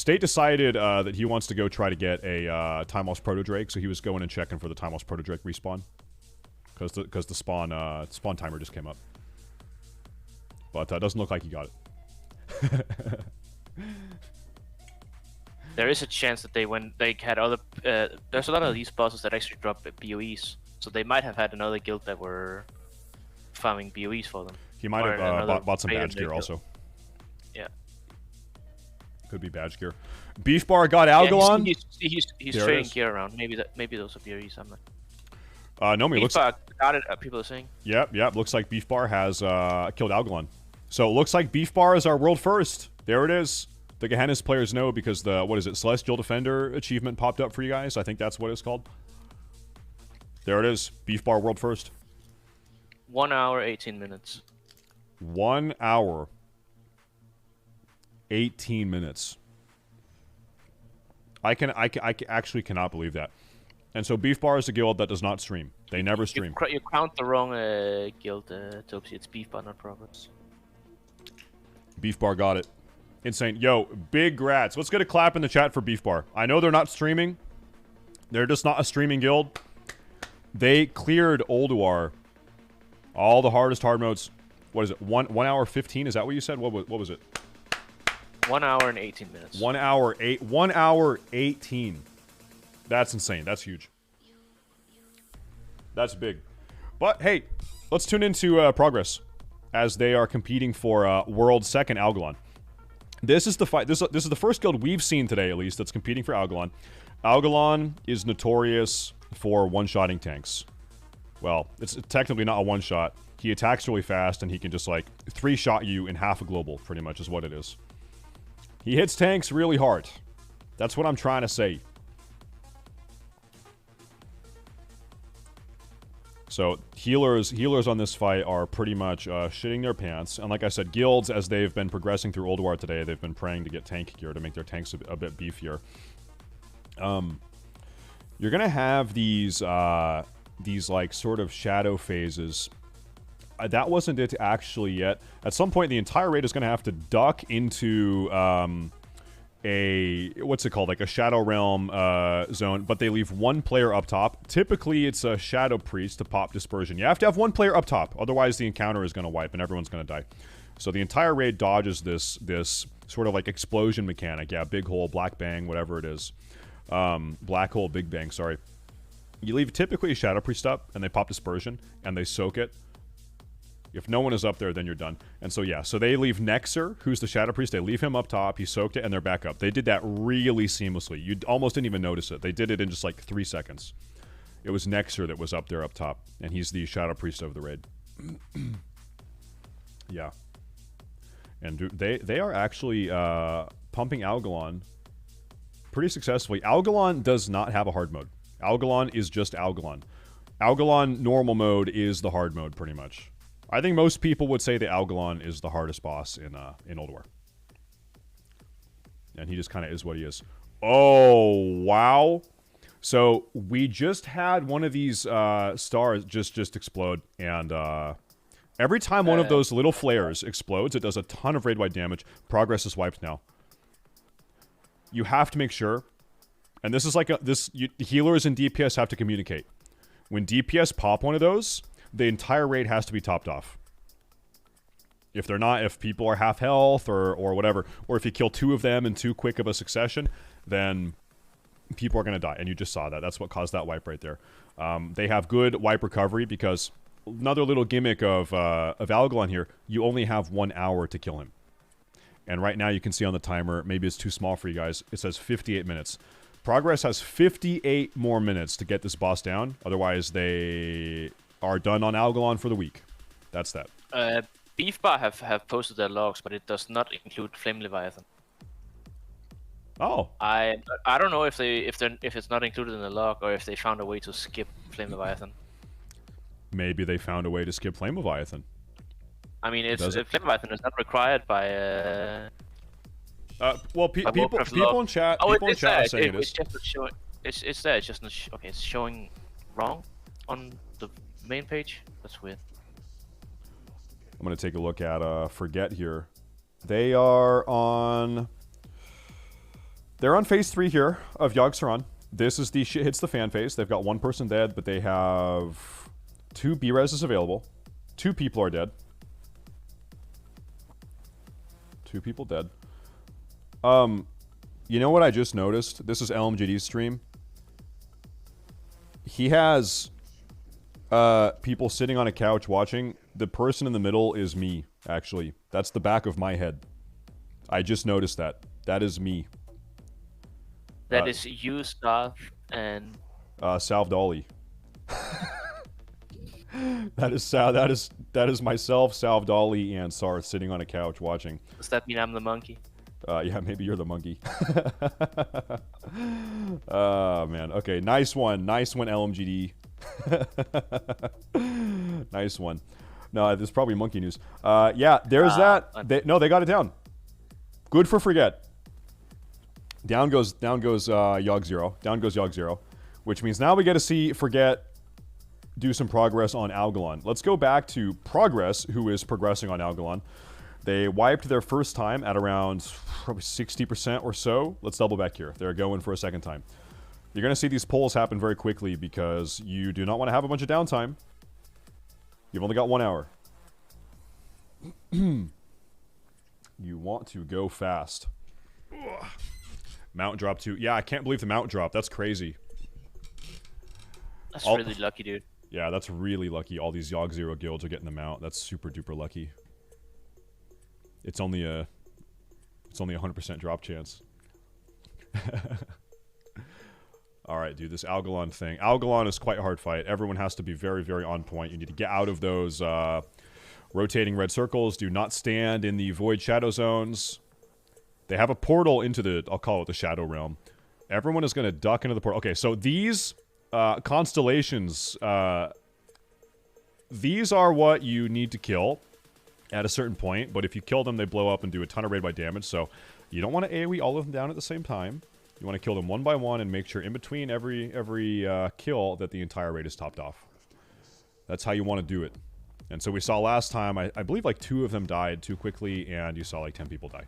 decided that he wants to go try to get a Time Lost Proto Drake, so he was going and checking for the Time Lost Proto Drake respawn. Because the spawn timer just came up. But doesn't look like he got it. There is a chance that they had other... there's a lot of these bosses that actually drop BOEs, so they might have had another guild that were farming BOEs for them. He might have bought some badge gear also. Yeah. Could be badge gear. Beef Bar got Algalon. Yeah, he's trading gear around. Maybe those are BOEs. I'm not... no, Beef Bar got it, people are saying. Yep. Looks like Beef Bar has killed Algalon. So it looks like Beef Bar is our world first. There it is. The Gehenna's players know because the, Celestial Defender achievement popped up for you guys. I think that's what it's called. There it is. Beef Bar world first. 1 hour, 18 minutes. 1 hour, 18 minutes. I actually cannot believe that. And so Beef Bar is a guild that does not stream. They never stream. You count the wrong guild, Topsy. It's Beef Bar, not Progress. Beef Bar got it. Insane. Yo, big grats. Let's get a clap in the chat for Beef Bar. I know they're not streaming. They're just not a streaming guild. They cleared ULDUAR. All the hardest hard modes. What is it? 1 hour 15? Is that what you said? What was it? 1 hour and 18 minutes. 1 hour 18. That's insane. That's huge. That's big. But hey, let's tune into Progress as they are competing for world second Algalon. This is the fight. This is the first guild we've seen today, at least, that's competing for Algalon. Algalon is notorious for one-shotting tanks. Well, it's technically not a one-shot. He attacks really fast, and he can just, like, 3-shot you in half a global, pretty much, is what it is. He hits tanks really hard. That's what I'm trying to say. So, healers on this fight are pretty much shitting their pants. And like I said, guilds, as they've been progressing through ULDUAR today, they've been praying to get tank gear to make their tanks a bit beefier. You're gonna have these like sort of shadow phases. That wasn't it actually yet. At some point, the entire raid is gonna have to duck into what's it called, like a Shadow Realm zone, but they leave one player up top. Typically, it's a Shadow Priest to pop Dispersion. You have to have one player up top, otherwise the encounter is gonna wipe and everyone's gonna die. So the entire raid dodges this sort of like explosion mechanic. Yeah, big hole, black bang, whatever it is. Black hole, big bang, sorry. You leave typically a Shadow Priest up, and they pop Dispersion, and they soak it. If no one is up there, then you're done. And so, yeah, so they leave Nexer, who's the Shadow Priest, they leave him up top, he soaked it, and they're back up. They did that really seamlessly. You almost didn't even notice it. They did it in just like 3 seconds. It was Nexer that was up there up top, and he's the Shadow Priest of the raid. Yeah. And they are actually pumping Algalon pretty successfully. Algalon does not have a hard mode. Algalon is just Algalon. Algalon normal mode is the hard mode, pretty much. I think most people would say that Algalon is the hardest boss in ULDUAR. And he just kind of is what he is. Oh, wow. So, we just had one of these stars just explode, and every time one of those little flares explodes, it does a ton of raid-wide damage. Progress is wiped now. You have to make sure, and this is like healers and DPS have to communicate. When DPS pop one of those, the entire raid has to be topped off. If they're not, if people are half health or whatever, or if you kill 2 of them in too quick of a succession, then people are going to die. And you just saw that. That's what caused that wipe right there. They have good wipe recovery because another little gimmick of Algalon here, you only have 1 hour to kill him. And right now you can see on the timer, maybe it's too small for you guys, it says 58 minutes. Progress has 58 more minutes to get this boss down. Otherwise, they are done on Algalon for the week. That's that. Beef Bar have posted their logs, but it does not include Flame Leviathan. Oh. I don't know if it's not included in the log or if they found a way to skip Flame Leviathan. Maybe they found a way to skip Flame Leviathan. I mean, Flame Leviathan is not required by. Well, people in chat, are saying it is. It's there. It's just not okay. It's showing wrong on the main page. That's weird. I'm gonna take a look at Forget here. They are on. They're on phase 3 here of Yogg-Saron. This is the shit hits the fan phase. They've got 1 person dead, but they have 2 B-reses available. 2 people are dead. 2 people dead. You know what I just noticed? This is LMGD's stream. He has people sitting on a couch watching. The person in the middle is me, actually. That's the back of my head. I just noticed that. That is me. That is you, Starf, and Salve Dolly. That is myself, Salve Dolly, and Sarth sitting on a couch watching. Does that mean I'm the monkey? Yeah, maybe you're the monkey. Oh, man. Okay, nice one, LMGD. Nice one. No, this is probably monkey news. Yeah, there's that. They got it down. Good for Forget. Down goes Yogg-Zero. Down goes Yogg-Zero. Which means now we get to see Forget do some progress on Algalon. Let's go back to Progress, who is progressing on Algalon. They wiped their first time at around probably 60% or so. Let's double back here. They're going for a second time. You're going to see these pulls happen very quickly because you do not want to have a bunch of downtime. You've only got 1 hour. You want to go fast. Ugh. Mount drop too. Yeah, I can't believe the mount drop. That's crazy. That's really lucky, dude. Yeah, that's really lucky. All these Yogg 0 guilds are getting the mount. That's super duper lucky. It's only a 100% drop chance. Alright, dude, this Algalon thing. Algalon is quite a hard fight. Everyone has to be very, very on point. You need to get out of those rotating red circles. Do not stand in the void shadow zones. They have a portal into the, I'll call it the Shadow Realm. Everyone is going to duck into the portal. Okay, so these constellations, these are what you need to kill at a certain point. But if you kill them, they blow up and do a ton of raid by damage. So you don't want to AoE all of them down at the same time. You want to kill them one by one and make sure in between every kill that the entire raid is topped off. That's how you want to do it. And so we saw last time, I believe like 2 of them died too quickly, and you saw like 10 people die.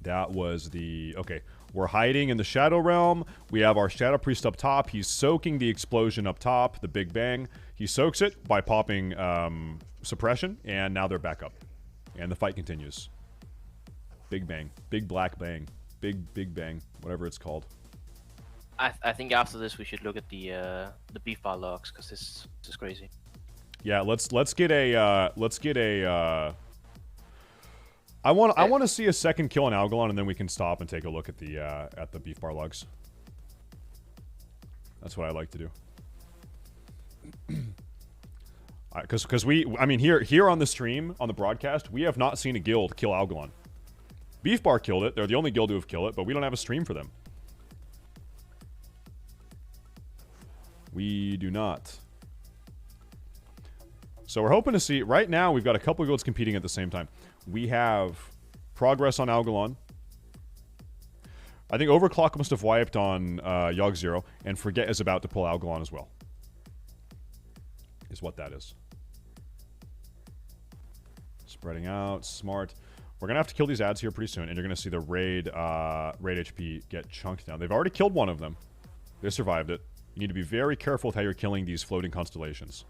That was the... Okay, we're hiding in the Shadow Realm. We have our Shadow Priest up top. He's soaking the explosion up top, the Big Bang. He soaks it by popping suppression, and now they're back up. And the fight continues. Big Bang. Big Black Bang. Big Bang. Whatever it's called. I think after this we should look at the beef bar logs, because this is crazy. Yeah, let's get a I want to see a second kill on Algalon, and then we can stop and take a look at the beef bar logs. That's what I like to do. Because I mean here on the stream, on the broadcast, we have not seen a guild kill Algalon. Beef bar killed it. They're the only guild who have killed it, but we don't have a stream for them. We do not. So we're hoping to see... Right now, we've got a couple of guilds competing at the same time. We have progress on Algalon. I think Overclock must have wiped on Yogg 0, and Forget is about to pull Algalon as well. Is what that is. Spreading out. Smart. We're going to have to kill these ads here pretty soon, and you're going to see the raid HP get chunked down. They've already killed one of them. They survived it. You need to be very careful with how you're killing these floating constellations.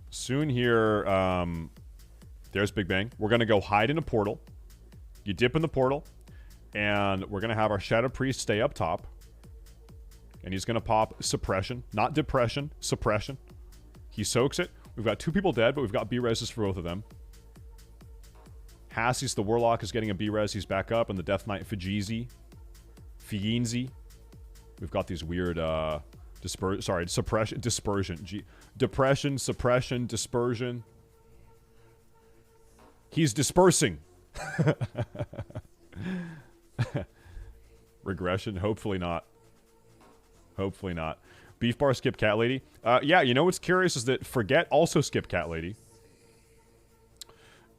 Soon here, there's Big Bang. We're going to go hide in a portal. You dip in the portal, and we're going to have our Shadow Priest stay up top. And he's going to pop Suppression. Not Depression, Suppression. He soaks it. We've got 2 people dead, but we've got B-reses for both of them. Hassie's the Warlock is getting a B-res. He's back up. And the Death Knight Fijizi. We've got these weird, suppression, dispersion. Depression, suppression, dispersion. He's dispersing. Regression? Hopefully not. Hopefully not. Beef bar skip Cat Lady. Yeah, you know what's curious is that Forget also skipped Cat Lady.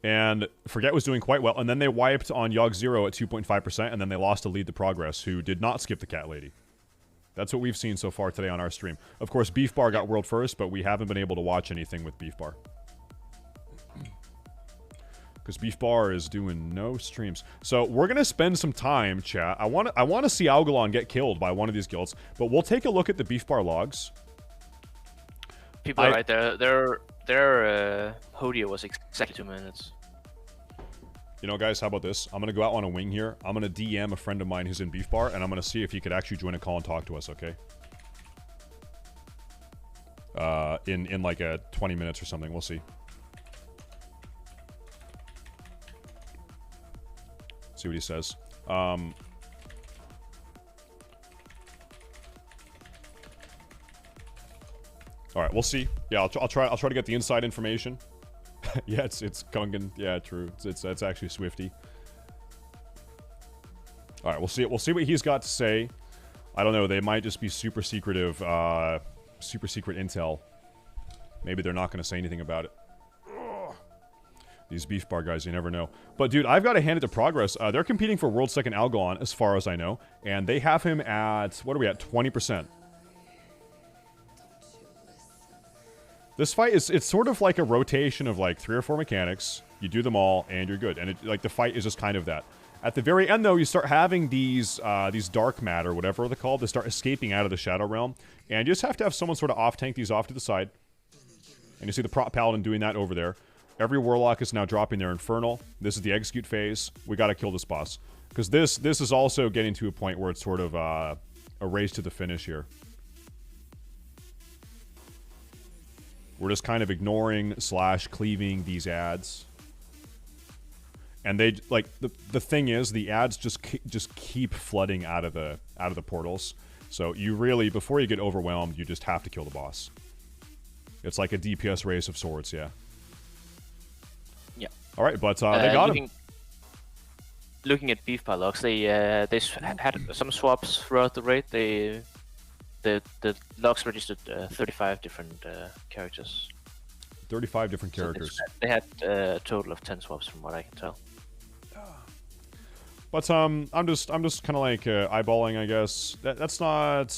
And Forget was doing quite well. And then they wiped on Yogg 0 at 2.5%. And then they lost to Lead to Progress, who did not skip the Cat Lady. That's what we've seen so far today on our stream. Of course, Beef Bar got world first, but we haven't been able to watch anything with Beef Bar. Because Beef Bar is doing no streams. So we're going to spend some time, chat. I want to see Algalon get killed by one of these guilds. But we'll take a look at the Beef Bar logs. People are right there. Their Hodia was exactly 2 minutes. You know, guys, how about this? I'm going to go out on a wing here. I'm going to DM a friend of mine who's in Beef Bar, and I'm going to see if he could actually join a call and talk to us, okay? In like 20 minutes or something. We'll see. See what he says. All right, we'll see. Yeah, I'll try to get the inside information. Yeah, it's Gungan. Yeah, true. It's actually Swifty. All right, we'll see what he's got to say. I don't know. They might just be super secretive, super secret intel. Maybe they're not going to say anything about it. Ugh. These Beef Bar guys, you never know. But dude, I've got to hand it to Progress. They're competing for World Second Algalon, as far as I know, and they have him at, what are we at? 20%. This fight it's sort of like a rotation of like 3 or 4 mechanics. You do them all, and you're good. And like the fight is just kind of that. At the very end, though, you start having these dark matter, whatever they're called. They start escaping out of the Shadow Realm, and you just have to have someone sort of off tank these off to the side, And you see the prop paladin doing that over there. Every warlock is now dropping their infernal. This is the execute phase. We got to kill this boss. Because this is also getting to a point where it's sort of a race to the finish here. We're just kind of ignoring / cleaving these ads. And they like the thing is the ads just keep flooding out of the portals. So you really, before you get overwhelmed, you just have to kill the boss. It's like a DPS race of sorts, yeah. Yeah. All right, but they got him. Looking at beef logs, they had some swaps throughout the raid. The logs registered 35 different characters. 35 different characters. So they had a total of 10 swaps, from what I can tell. But I'm just kind of like eyeballing, I guess. That's not.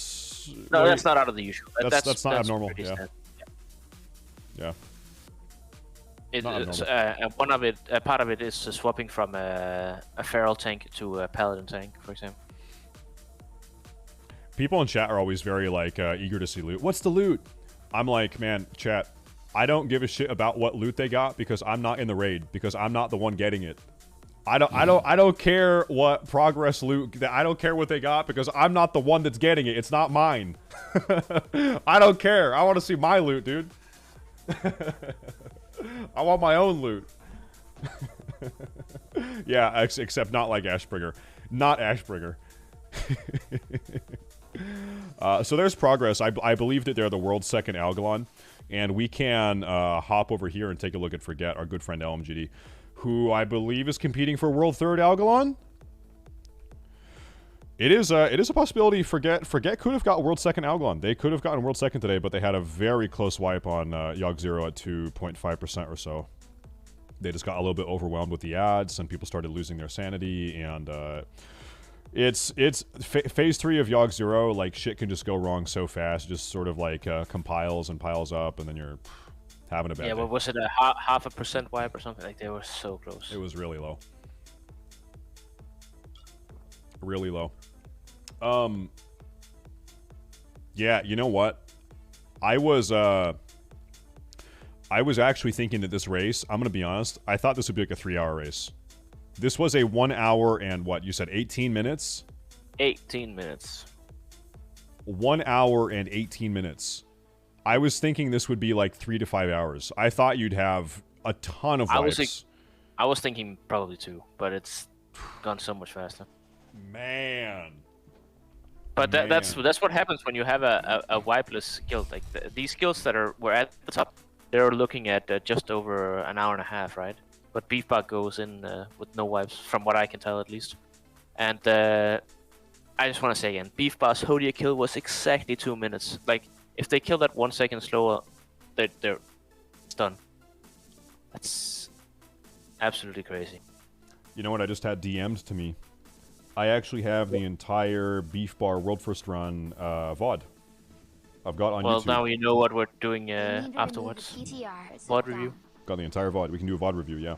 No, that's not out of the usual. That's not abnormal. Yeah. Yeah. One of it, part of it is swapping from a feral tank to a paladin tank, for example. People in chat are always very like eager to see loot. What's the loot? I'm like, man, chat. I don't give a shit about what loot they got because I'm not in the raid, because I'm not the one getting it. I don't care what progress loot. I don't care what they got because I'm not the one that's getting it. It's not mine. I don't care. I want to see my loot, dude. I want my own loot. Yeah, except not like Ashbringer. Not Ashbringer. So there's progress. I believe that they're the world's second Algalon. And we can hop over here and take a look at Forget, our good friend LMGD, who I believe is competing for world third Algalon. It is a possibility. Forget could have got world second Algalon. They could have gotten world second today, but they had a very close wipe on Yogg 0 at 2.5% or so. They just got a little bit overwhelmed with the ads. Some people started losing their sanity, and it's phase 3 of Yogg 0. Like, shit can just go wrong so fast. It just sort of like compiles and piles up, and then you're having a bad day. Well, was it a half a percent wipe or something? Like, they were so close. It was really low. Really low. Yeah, you know what? I was actually thinking that this race, I'm gonna be honest, I thought this would be like a 3-hour race. This was a 1 hour and what? You said 18 minutes? 18 minutes. 1 hour and 18 minutes. I was thinking this would be like 3 to 5 hours. I thought you'd have a ton of wipes. I was thinking probably 2, but it's gone so much faster. Man. But that's what happens when you have a wipeless guild. Like these guilds that were at the top, they're looking at just over an hour and a half, right? But Beefbot goes in with no wipes, from what I can tell at least. And I just want to say again, Beefbot's Hodia kill was exactly 2 minutes. Like, if they kill that 1 second slower, they're done. That's absolutely crazy. You know what I just had DM'd to me? I actually have the entire Beef Bar World First Run VOD. I've got on YouTube. Well, now you know what we're doing afterwards. VOD review. Got the entire VOD. We can do a VOD review, yeah.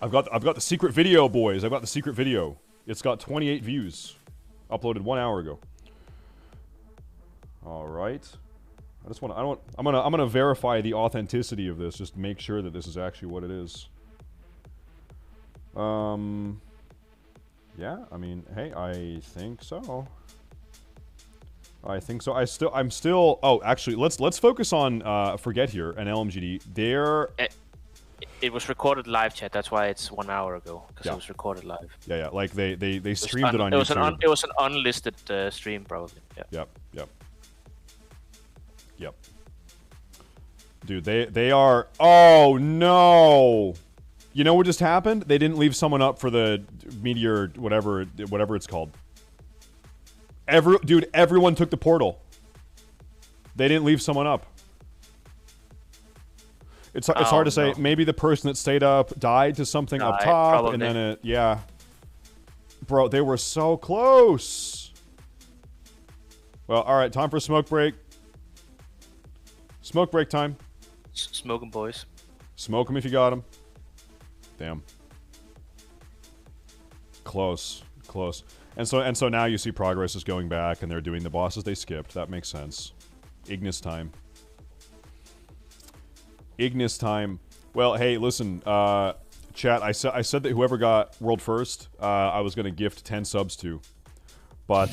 I've got the secret video, boys. I've got the secret video. It's got 28 views. Uploaded 1 hour ago. All right. I'm gonna verify the authenticity of this. Just make sure that this is actually what it is. Yeah, I mean, hey, I think so. I'm still. Oh, actually, let's focus on Forget here and LMGD. It was recorded live, chat. That's why it's 1 hour ago, because it was recorded live. Yeah. Like they streamed it on YouTube. It was an unlisted stream, probably. Yeah. Yep. Dude, they are. Oh no. You know what just happened? They didn't leave someone up for the meteor, whatever it's called. Dude, everyone took the portal. They didn't leave someone up. It's hard to say. Maybe the person that stayed up died to something up top, probably. And then yeah. Bro, they were so close. Well, all right, time for smoke break. Smoke break time. Smoke 'em, boys. Smoke 'em if you got 'em. Damn. Close. And so now you see progress is going back, and they're doing the bosses they skipped. That makes sense. Ignis time. Ignis time. Well, hey, listen, chat. I said that whoever got world first, I was gonna gift 10 subs to. But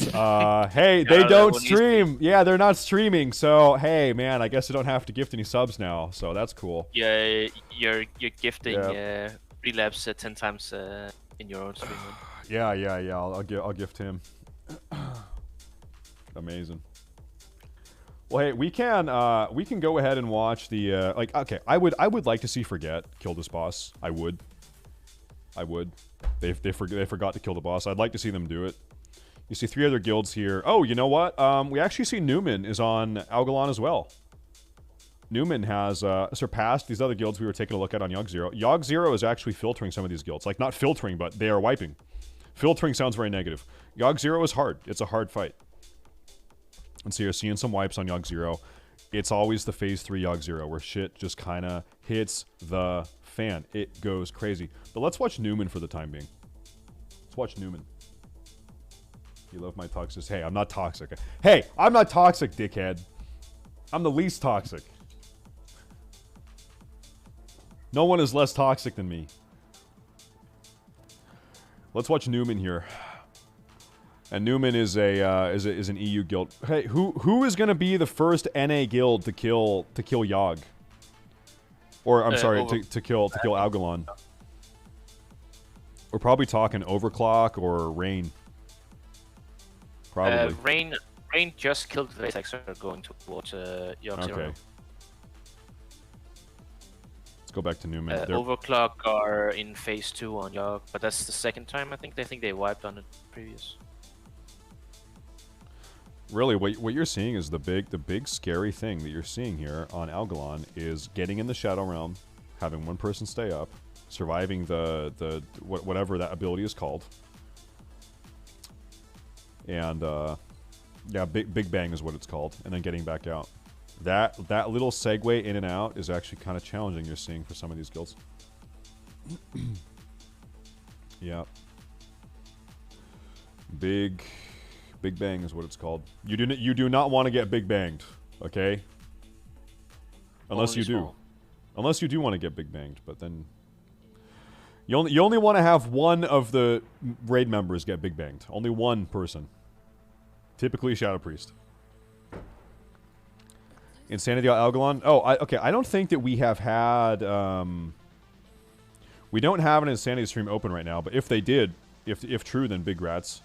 hey, they don't stream. Yeah, they're not streaming. So hey, man, I guess I don't have to gift any subs now. So that's cool. Yeah, you're gifting relapse 10 times in your own stream. Yeah. I'll gift him. Amazing. Well, hey, we can go ahead and watch the like. Okay, I would like to see Forget kill this boss. I would. They forgot to kill the boss. I'd like to see them do it. You see 3 other guilds here. Oh, you know what? We actually see Newman is on Algalon as well. Newman has surpassed these other guilds we were taking a look at on Yogg Zero. Yogg Zero is actually filtering some of these guilds. Like, not filtering, but they are wiping. Filtering sounds very negative. Yogg Zero is hard. It's a hard fight. And so you're seeing some wipes on Yogg Zero. It's always the phase 3 Yogg Zero where shit just kind of hits the fan. It goes crazy. But let's watch Newman for the time being. Let's watch Newman. You love my toxic. Hey, I'm not toxic. Hey, I'm not toxic, dickhead. I'm the least toxic. No one is less toxic than me. Let's watch Newman here. And Newman is an EU guild. Hey, who is gonna be the first NA guild to kill Yogg? Or I'm sorry, to kill Algalon. We're probably talking Overclock or Rain. Probably. Rain just killed the Apex going towards Yogg Zero. Okay. Let's go back to Newman. Overclock are in phase 2 on Yogg, but that's the second time I think they wiped on it previous. Really, what you're seeing is the big scary thing that you're seeing here on Algalon is getting in the Shadow Realm, having one person stay up, surviving the whatever that ability is called. And yeah, Big Bang is what it's called, and then getting back out. That little segue in and out is actually kind of challenging. You're seeing for some of these guilds. Yeah. Big Bang is what it's called. You do not want to get Big Banged, okay? Unless you do. Unless you do want to get Big Banged, but then you only want to have one of the raid members get Big Banged. Only one person. Typically Shadow Priest. Insanity on Algalon? Oh, okay. I don't think that we have had... we don't have an Insanity stream open right now, but if they did, if true, then big rats.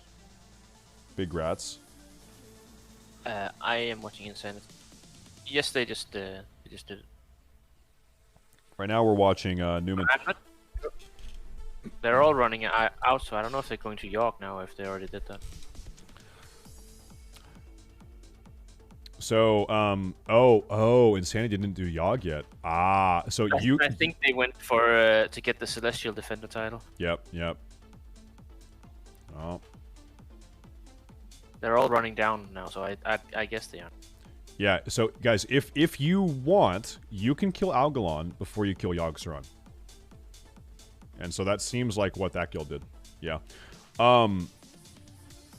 Big rats. I am watching Insanity. Yes, they just did it. Right now we're watching Newman. They're all running out, so I don't know if they're going to Yogg now, if they already did that. So, Insanity didn't do Yogg yet. Ah, so I think they went for to get the Celestial Defender title. Yep. Oh. They're all running down now, so I guess they are. Yeah, so guys, if you want, you can kill Algalon before you kill Yogg-Saron. And so that seems like what that guild did. Yeah.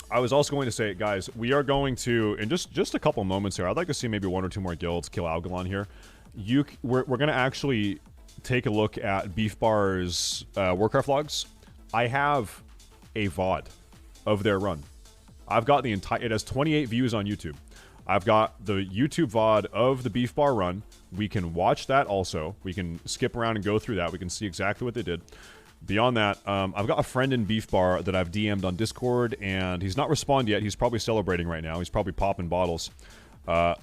I was also going to say, guys, we are going to, in just a couple moments here, I'd like to see maybe 1 or 2 more guilds kill Algalon here. We're going to actually take a look at Beef Bar's Warcraft logs. I have a VOD of their run. I've got the entire, it has 28 views on YouTube. I've got the YouTube VOD of the Beef Bar run. We can watch that also. We can skip around and go through that. We can see exactly what they did. Beyond that, I've got a friend in Beef Bar that I've DM'd on Discord, and he's not responded yet. He's probably celebrating right now. He's probably popping bottles. But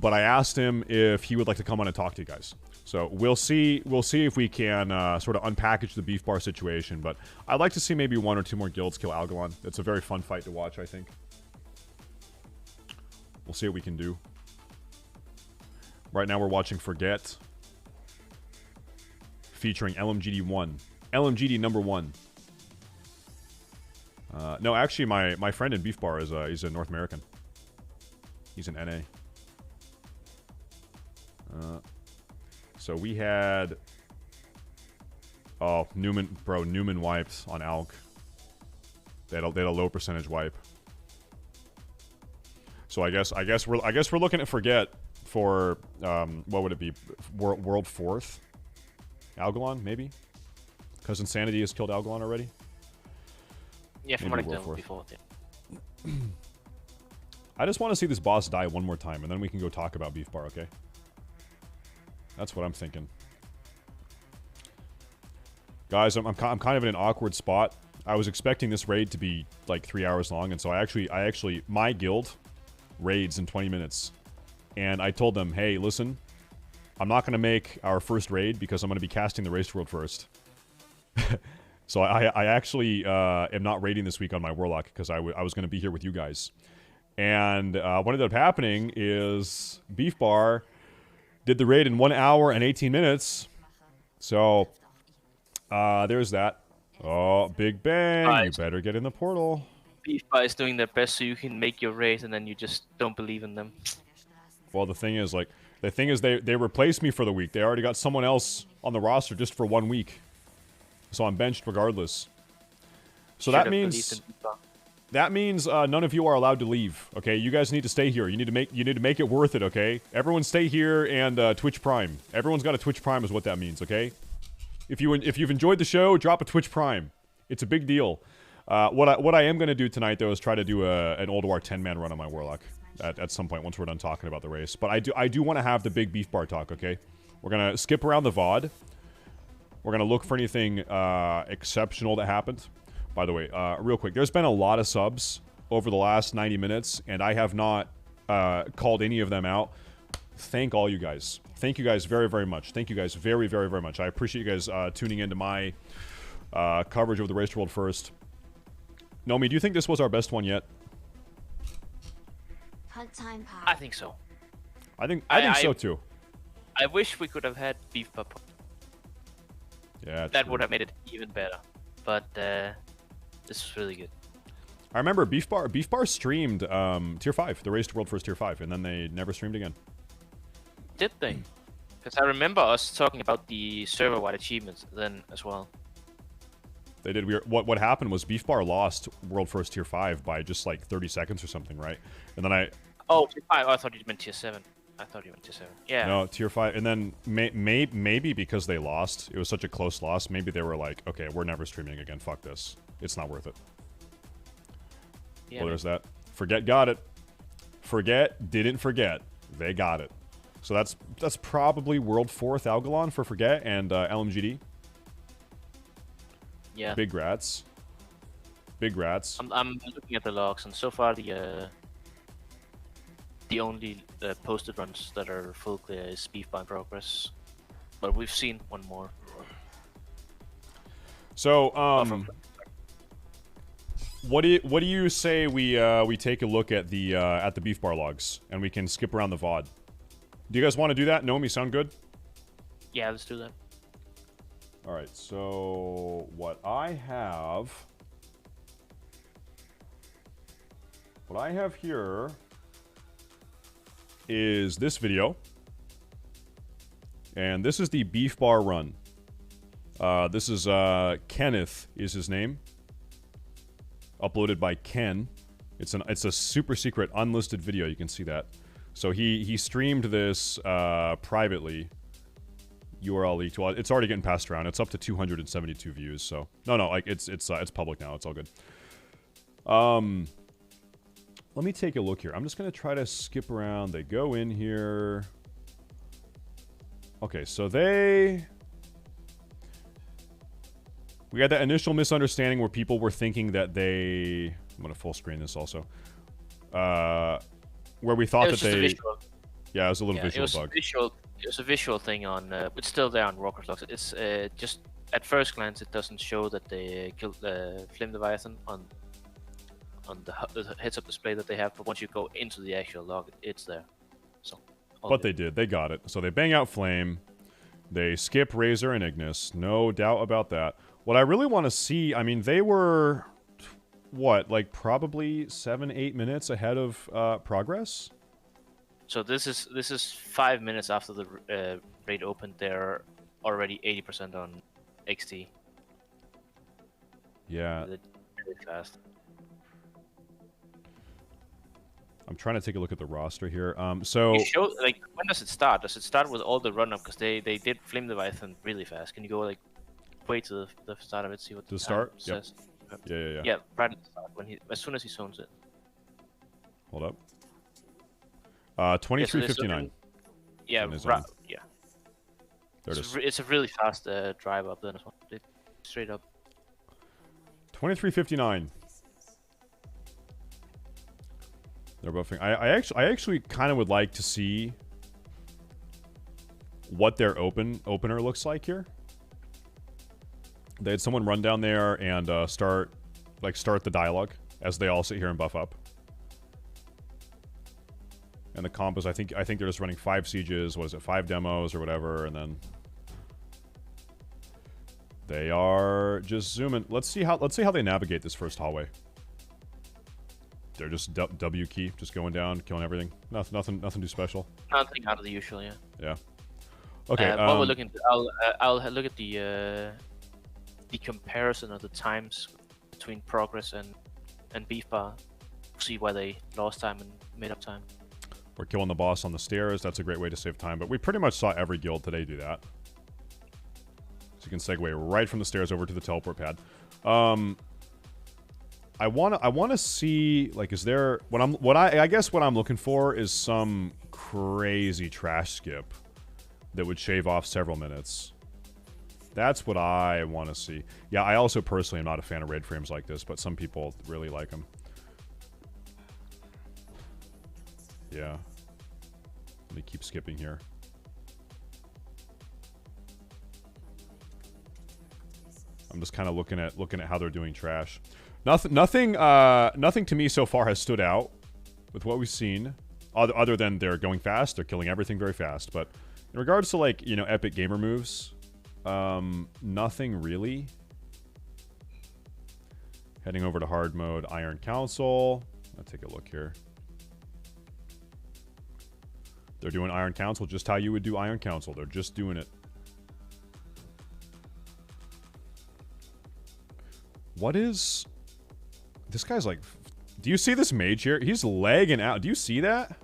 I asked him if he would like to come on and talk to you guys. So we'll see if we can sort of unpackage the Beef Bar situation. But I'd like to see maybe 1 or 2 more guilds kill Algalon. It's a very fun fight to watch, I think. We'll see what we can do. Right now we're watching Forget. Featuring LMGD1. LMGD number 1. No, actually, my friend in Beef Bar is he's a North American. He's an NA. So we had... Oh, Newman wiped on Alg. They had a low percentage wipe. So I guess we're looking at Forget for what would it be? World 4th? Algalon, maybe? Because Insanity has killed Algalon already? Yeah, from Maybe what I've World done 4th. before. Yeah. I just want to see this boss die one more time, and then we can go talk about Beef Bar, okay? That's what I'm thinking. Guys, I'm kind of in an awkward spot. I was expecting this raid to be like 3 hours long, and so I actually my guild raids in 20 minutes. And I told them, hey, listen, I'm not going to make our first raid because I'm going to be casting the Race World first. So I actually am not raiding this week on my Warlock because I was going to be here with you guys. And what ended up happening is Beef Bar did the raid in 1 hour and 18 minutes. So there's that. Oh, Big Bang, you better get in the portal. Beef Bar is doing their best so you can make your raid and then you just don't believe in them. Well, the thing is, they replaced me for the week. They already got someone else on the roster just for 1 week. So I'm benched regardless. So that means none of you are allowed to leave. Okay, you guys need to stay here. You need to make it worth it. Okay, everyone stay here and Twitch Prime. Everyone's got a Twitch Prime is what that means. Okay, if you've enjoyed the show, drop a Twitch Prime. It's a big deal. What I am gonna do tonight though is try to do an ULDUAR 10-man run on my Warlock at some point once we're done talking about the race. But I do want to have the big Beef Bar talk. Okay, we're gonna skip around the VOD. We're going to look for anything exceptional that happened. By the way, real quick, there's been a lot of subs over the last 90 minutes, and I have not called any of them out. Thank all you guys. Thank you guys very, very much. Thank you guys very, very, very much. I appreciate you guys tuning into my coverage of the Race World first. Nomi, do you think this was our best one yet? I think so. I think so too. I wish we could have had Beef Bar. Yeah, that would have made it even better. But this is really good. I remember Beef Bar streamed Tier 5, the Race to World First Tier 5, and then they never streamed again. Did they? Because I remember us talking about the server-wide achievements then as well. They did. What happened was Beef Bar lost World First Tier 5 by just like 30 seconds or something, right? And then Oh, Tier 5. Oh, I thought you meant Tier 7. I thought you went to 7. Yeah. No, Tier 5. And then maybe because they lost, it was such a close loss, maybe they were like, okay, we're never streaming again. Fuck this. It's not worth it. Yeah, well, there's that. Forget got it. Forget didn't forget. They got it. So that's probably World 4th Algalon for Forget and LMGD. Yeah. Big rats. Big rats. I'm looking at the logs, and so far the only posted runs that are full clear is Beef Bar in progress, but we've seen one more. So, what do you say we take a look at the Beef Bar logs and we can skip around the VOD? Do you guys want to do that? Nomi, sound good? Yeah, let's do that. All right. So what I have here is this video, and this is the Beef Bar run. This is Kenneth is his name, uploaded by Ken. It's a super secret unlisted video. You can see that. So he streamed this privately. URL leaked. Well, it's already getting passed around. It's up to 272 views. So no, like it's public now. It's all good. Let me take a look here. I'm just going to try to skip around. They go in here. Okay, so we had that initial misunderstanding where people were thinking that I'm going to full screen this also. Where we thought that they... Yeah, it was a little visual bug. It was a visual thing on... it's still there on Walker's logs. It's just... At first glance, it doesn't show that they killed Flame Leviathan on the heads-up display that they have, but once you go into the actual log, it's there. So, but they did. They got it. So they bang out Flame. They skip Razor and Ignis. No doubt about that. What I really want to see, I mean, they were, what, like probably 7-8 minutes ahead of progress? So this is 5 minutes after the raid opened. They're already 80% on XT. Yeah. Really fast. I'm trying to take a look at the roster here. So You show like when does it start? Does it start with all the run up? Because they did Flame Leviathan really fast. Can you go like way to the start of it, see what the time start? says? Yep. Yeah. Yeah, right at the start when as soon as he zones it. Hold up. 23:59. Yeah, yeah. There it is. It's a really fast drive up then as well. Straight up. 23:59. They're buffing. I actually kind of would like to see what their opener looks like here. They had someone run down there and start the dialogue as they all sit here and buff up. And the comp is I think they're just running 5 sieges. What is it? 5 demos or whatever, and then they are just zooming. Let's see how they navigate this first hallway. They're just W key, just going down, killing everything. Nothing too special. Nothing out of the usual, yeah. Yeah. Okay. While we're looking, I'll look at the comparison of the times between progress and beef bar. See where they lost time and made up time. We're killing the boss on the stairs. That's a great way to save time. But we pretty much saw every guild today do that. So you can segue right from the stairs over to the teleport pad. I wanna see, like, is there I guess what I'm looking for is some crazy trash skip that would shave off several minutes. That's what I want to see. Yeah, I also personally am not a fan of raid frames like this, but some people really like them. Yeah. Let me keep skipping here. I'm just kind of looking at how they're doing trash. Nothing to me so far has stood out with what we've seen, other than they're going fast, they're killing everything very fast. But in regards to, like, you know, epic gamer moves, nothing really. Heading over to hard mode, Iron Council. Let's take a look here. They're doing Iron Council just how you would do Iron Council. They're just doing it. What is... This guy's like... Do you see this mage here? He's lagging out. Do you see that?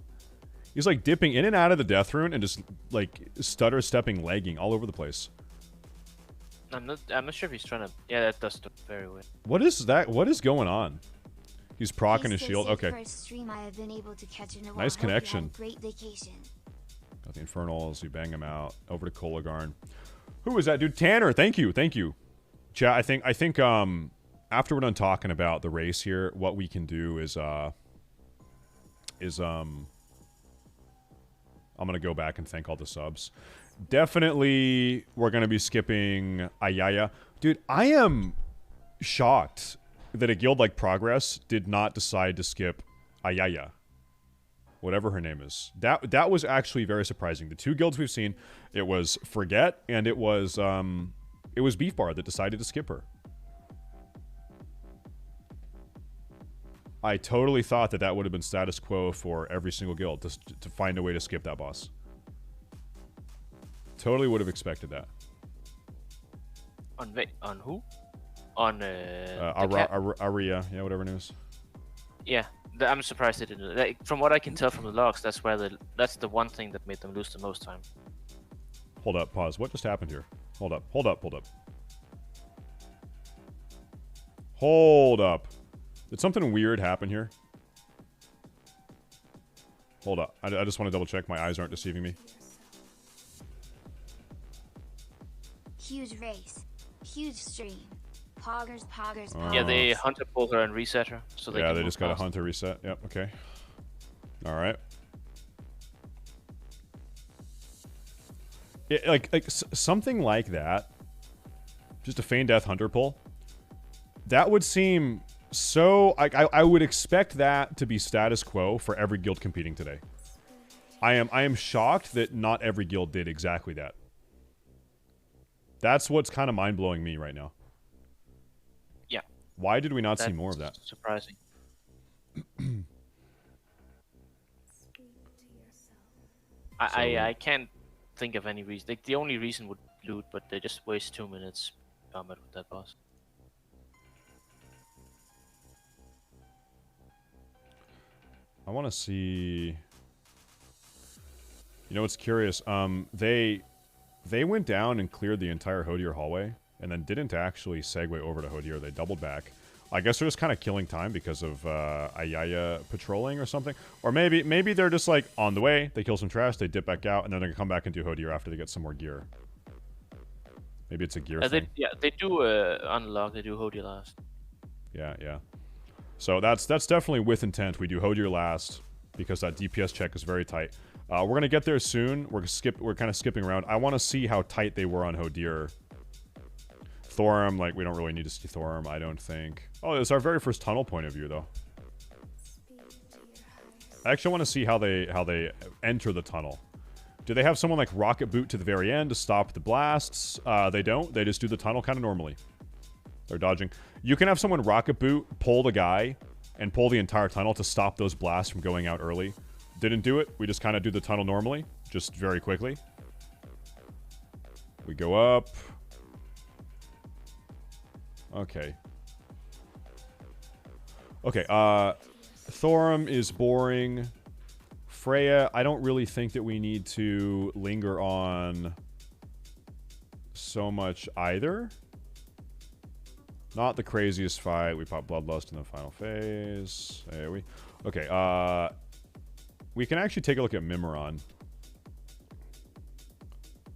He's like dipping in and out of the death rune and just like stutter stepping, lagging all over the place. I'm not sure if he's trying to... Yeah, that does look very weird. What is that? What is going on? He's proccing his shield. Okay. First stream I have been able to catch in a while. Nice Hope you connection. had a great vacation. Got the Infernals. You bang him out. Over to Kolagarn. Who was that dude? Tanner. Thank you. Thank you. Chat, I think after we're done talking about the race here, what we can do is I'm gonna go back and thank all the subs. Definitely we're gonna be skipping Ayaya. Dude, I am shocked that a guild like Progress did not decide to skip Ayaya. Whatever her name is. That was actually very surprising. The two guilds we've seen, it was Forget and it was Beef Bar that decided to skip her. I totally thought that would have been status quo for every single guild to find a way to skip that boss. Totally would have expected that. On who? On Aria, yeah, whatever it is. Yeah, I'm surprised they didn't. Like, from what I can tell from the logs, that's the one thing that made them lose the most time. Hold up, pause. What just happened here? Hold up. Did something weird happen here? Hold up. I just want to double check my eyes aren't deceiving me. Huge race. Huge stream. Poggers. Yeah, they hunter pulled her and reset her. So they just got a hunter reset. Yep, okay. Alright. Something like that. Just a feign death hunter pull. That would seem... So, I would expect that to be status quo for every guild competing today. I am shocked that not every guild did exactly that. That's what's kind of mind-blowing me right now. Yeah. Why did we not see more of that? Surprising. I can't think of any reason. Like, the only reason would loot, but they just waste 2 minutes combat with that boss. I want to see. You know what's curious? They went down and cleared the entire Hodier hallway, and then didn't actually segue over to Hodier. They doubled back. I guess they're just kind of killing time because of Ayaya patrolling or something. Or maybe they're just like on the way. They kill some trash, they dip back out, and then they're gonna come back and do Hodier after they get some more gear. Maybe it's a gear thing. They do unlock. They do Hodier last. Yeah. So that's definitely with intent. We do Hodier last because that DPS check is very tight. We're gonna get there soon. We're kind of skipping around. I want to see how tight they were on Hodier. Thorum, like, we don't really need to see Thorum, I don't think. Oh, it's our very first tunnel point of view, though. I actually want to see how they enter the tunnel. Do they have someone like rocket boot to the very end to stop the blasts? They don't. They just do the tunnel kind of normally. They're dodging. You can have someone rocket boot, pull the guy, and pull the entire tunnel to stop those blasts from going out early. Didn't do it. We just kind of do the tunnel normally, just very quickly. We go up. Okay. Thorum is boring. Freya, I don't really think that we need to linger on so much either. Not the craziest fight. We pop Bloodlust in the final phase. Okay, we can actually take a look at Mimiron.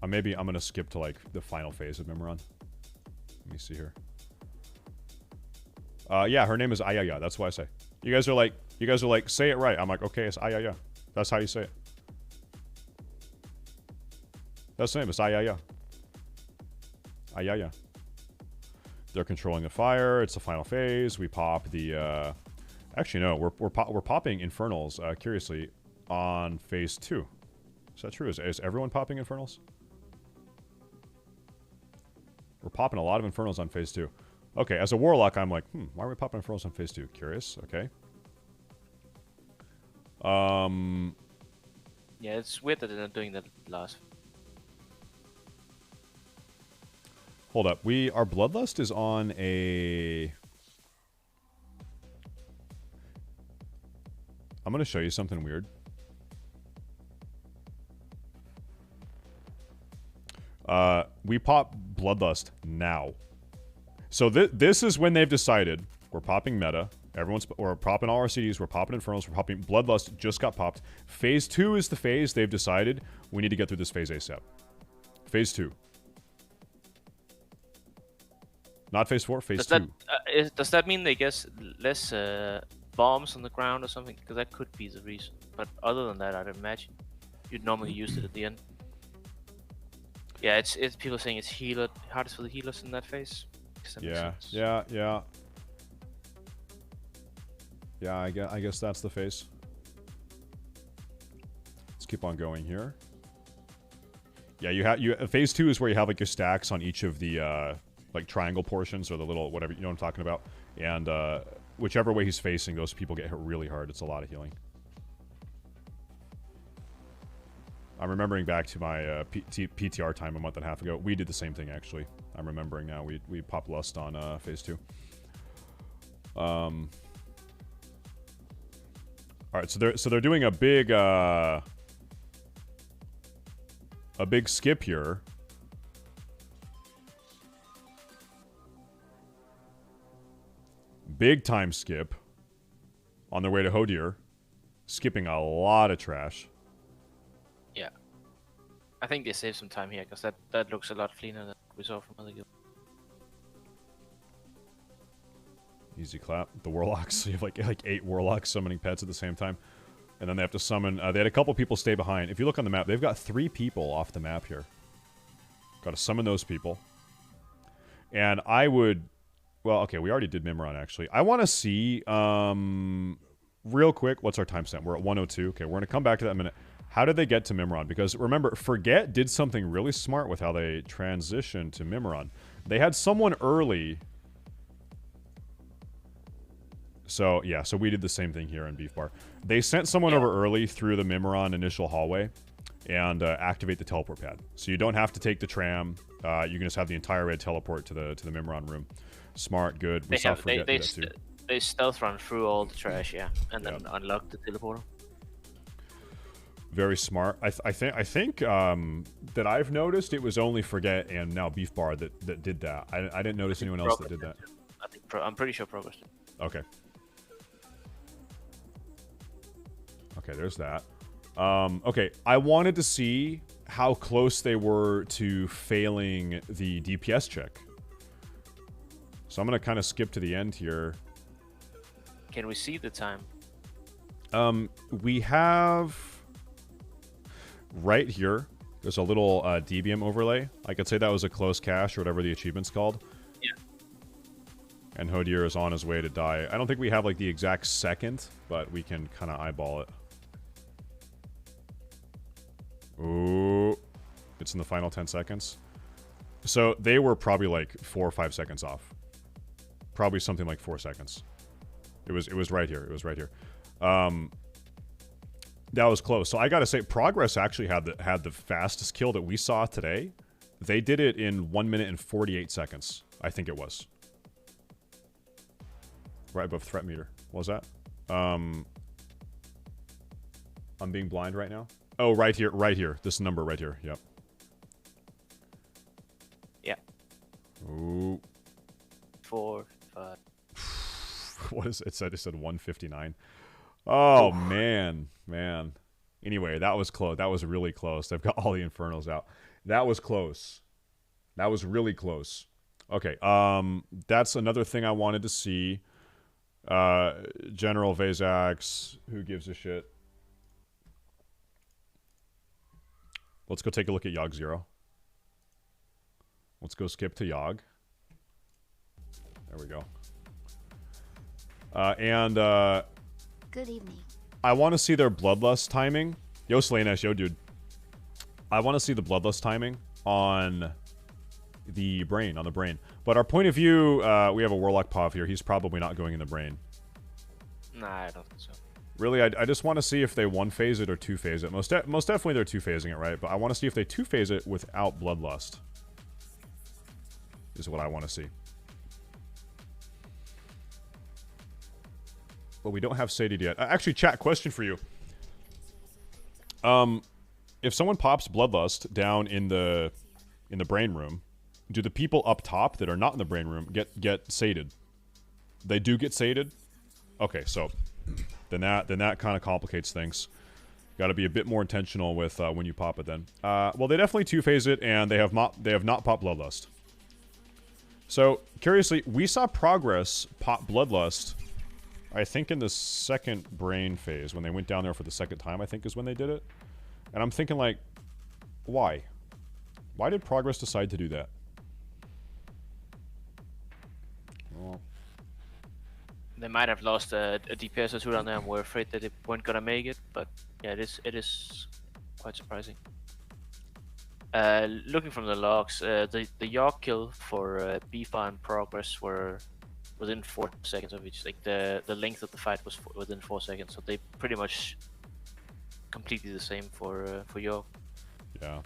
Maybe I'm gonna skip to like the final phase of Mimiron. Let me see here. Yeah, her name is Ayaya. That's why I say. You guys are like, say it right. I'm like, okay, it's Ayaya. That's how you say it. That's the name. It's Ayaya. Ayaya. They're controlling the fire. It's the final phase. We pop the. Actually, no. We're popping Infernals. Curiously, on phase 2. Is that true? Is everyone popping Infernals? We're popping a lot of Infernals on phase 2. Okay, as a Warlock, I'm like, why are we popping Infernals on phase 2? Curious. Okay. Yeah, it's weird that they're not doing that last. Hold up. Our Bloodlust is on a... I'm going to show you something weird. We pop Bloodlust now. So this is when they've decided we're popping meta. We're popping all our CDs. We're popping Infernals. We're popping Bloodlust. Just got popped. Phase 2 is the phase they've decided we need to get through this phase ASAP. Phase 2. Not phase 4. Phase 2. Does that mean they get less bombs on the ground or something? Because that could be the reason. But other than that, I'd imagine you'd normally use it at the end. Yeah, it's people saying it's hardest for the healers in that phase. Yeah. I guess that's the phase. Let's keep on going here. Yeah, phase 2 is where you have like your stacks on each of the like triangle portions or the little whatever, you know what I'm talking about. And whichever way he's facing, those people get hit really hard. It's a lot of healing. I'm remembering back to my PTR time a month and a half ago. We did the same thing, actually. I'm remembering now. We popped Lust on phase 2. All right, so they're doing a big skip here. Big time skip on their way to Hodier, skipping a lot of trash. Yeah, I think they saved some time here because that looks a lot cleaner than we saw from other guilds. Easy clap. The Warlocks, you have like 8 Warlocks summoning pets at the same time. And then they have to summon... they had a couple people stay behind. If you look on the map, they've got 3 people off the map here. Got to summon those people. And I would... Well, okay, we already did Mimiron, actually. I want to see... real quick, what's our timestamp? We're at 102. Okay, we're going to come back to that in a minute. How did they get to Mimiron? Because remember, Forget did something really smart with how they transitioned to Mimiron. They had someone early... So, yeah, so we did the same thing here in Beef Bar. They sent someone over early through the Mimiron initial hallway and activate the teleport pad. So you don't have to take the tram. You can just have the entire red teleport to the Mimiron room. Smart, good. We saw Forget do that too. They stealth run through all the trash, yeah, and then unlock the teleporter. Very smart. I think that I've noticed it was only Forget and now Beef Bar that did that. I didn't notice anyone else that did that. I'm pretty sure Progress did. Okay. Okay, there's that. Okay, I wanted to see how close they were to failing the DPS check. So I'm gonna kind of skip to the end here. Can we see the time? We have right here. There's a little DBM overlay. I could say that was a close cache or whatever the achievement's called. Yeah. And Hodier is on his way to die. I don't think we have like the exact second, but we can kind of eyeball it. Ooh, it's in the final 10 seconds. So they were probably like 4 or 5 seconds off. Probably something like 4 seconds. It was right here. It was right here. That was close. So I gotta say, Progress actually had the fastest kill that we saw today. They did it in 1 minute and 48 seconds. I think it was. Right above threat meter. What was that? I'm being blind right now. Oh, right here, right here. This number right here. Yep. Yeah. Ooh. 4, 5. What is it? It said 159. Oh, man. Anyway, that was close. That was really close. They've got all the Infernals out. That was close. That was really close. Okay, that's another thing I wanted to see. General Vazax, who gives a shit? Let's go take a look at Yogg 0. Let's go skip to Yogg. There we go. Good evening. I want to see their Bloodlust timing. Yo, Slanesh, yo, dude. I want to see the Bloodlust timing on the brain, But our point of view, we have a Warlock Pav here. He's probably not going in the brain. Nah, I don't think so. Really, I just want to see if they one-phase it or two-phase it. Most definitely they're two-phasing it, right? But I want to see if they two-phase it without Bloodlust. Is what I want to see. But we don't have sated yet. Actually, chat, question for you. If someone pops Bloodlust down in the brain room, do the people up top that are not in the brain room get sated? They do get sated? Okay, so then that kind of complicates things. Got to be a bit more intentional with when you pop it then. Well, they definitely two-phase it, and they have not popped Bloodlust. So, curiously, we saw Progress pop Bloodlust, I think in the second brain phase, when they went down there for the second time, I think is when they did it. And I'm thinking, like, why? Why did Progress decide to do that? Well, They might have lost a DPS or two down there and were afraid that they weren't gonna make it, but yeah, it is quite surprising. Looking from the logs, the Yogg kill for Beefar and Progress were within 4 seconds of each. Like the length of the fight was within 4 seconds, so they pretty much completely the same for Yogg. Yeah.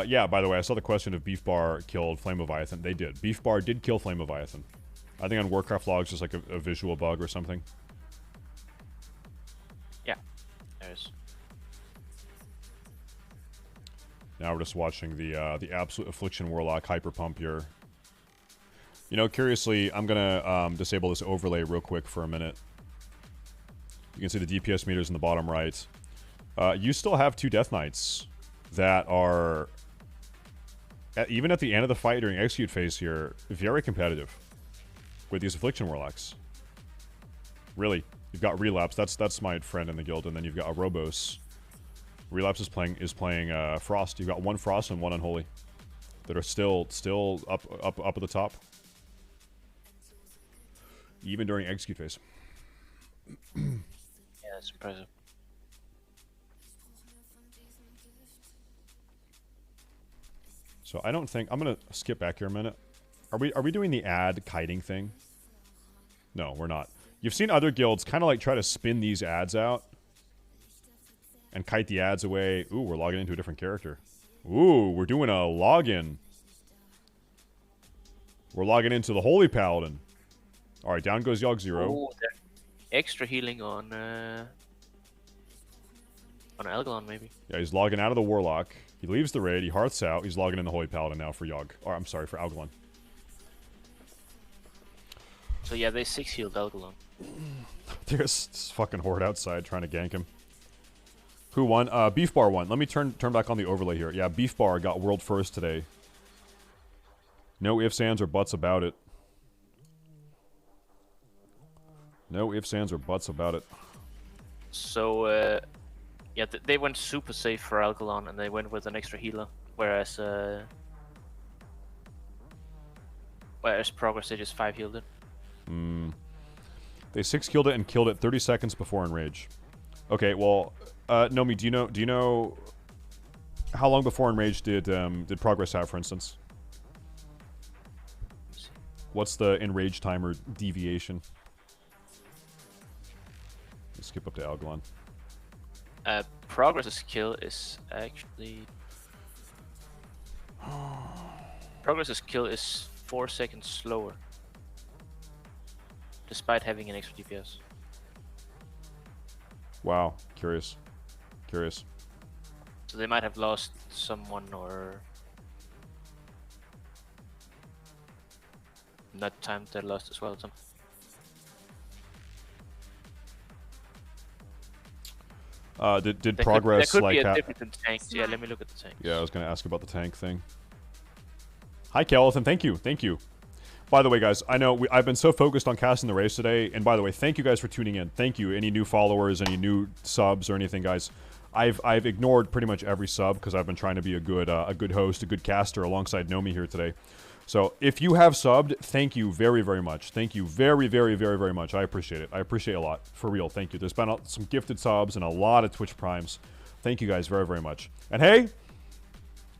Yeah, by the way, I saw the question if Beef Bar killed Flame Leviathan. They did. Beef Bar did kill Flame Leviathan. I think on Warcraft logs, just like a visual bug or something. Yeah, there is. Now we're just watching the Absolute Affliction Warlock Hyper Pump here. You know, curiously, I'm gonna disable this overlay real quick for a minute. You can see the DPS meters in the bottom right. You still have 2 Death Knights that are, even at the end of the fight during execute phase here, very competitive with these Affliction Warlocks. Really, you've got Relapse. That's my friend in the guild, and then you've got Robos. Relapse is playing Frost. You've got 1 Frost and 1 Unholy that are still up at the top, even during execute phase. Yeah, that's impressive. So I don't think I'm gonna skip back here a minute. Are we doing the ad kiting thing? No, we're not. You've seen other guilds kind of like try to spin these ads out and kite the ads away. Ooh, we're logging into a different character. Ooh, we're doing a login. We're logging into the Holy Paladin. All right, down goes Yogg 0. Oh, extra healing on Algalon maybe. Yeah, he's logging out of the Warlock. He leaves the raid. He hearths out. He's logging in the Holy Paladin now for Yogg. Or I'm sorry, for Algalon. So yeah, they 6 healed Algalon. There's this fucking horde outside trying to gank him. Who won? Beef Bar won. Let me turn back on the overlay here. Yeah, Beef Bar got world first today. No ifs, ands, or buts about it. No ifs, ands, or buts about it. So yeah, they went super safe for Algalon, and they went with an extra healer, whereas Progress they just 5 healed it. They 6 killed it and killed it 30 seconds before Enrage. Okay, well, Nomi, do you know how long before Enrage did Progress have, for instance? What's the Enrage timer deviation? Let's skip up to Algalon. Progress's kill is actually... Progress's kill is 4 seconds slower, despite having an extra DPS. Wow, curious. So they might have lost someone, or that time they lost as well. Did Progress there could like be a difference in tanks. Yeah, let me look at the tanks. Yeah, I was gonna ask about the tank thing. Hi, Kelvin. Thank you. By the way, guys, I know I've been so focused on casting the race today, and by the way, thank you guys for tuning in. Thank you. Any new followers, any new subs, or anything, guys. I've ignored pretty much every sub because I've been trying to be a good host, a good caster alongside Nomi here today. So if you have subbed, thank you very, very much. Thank you very, very, very, very much. I appreciate it. I appreciate it a lot. For real, thank you. There's been some gifted subs and a lot of Twitch Primes. Thank you guys very, very much. And hey,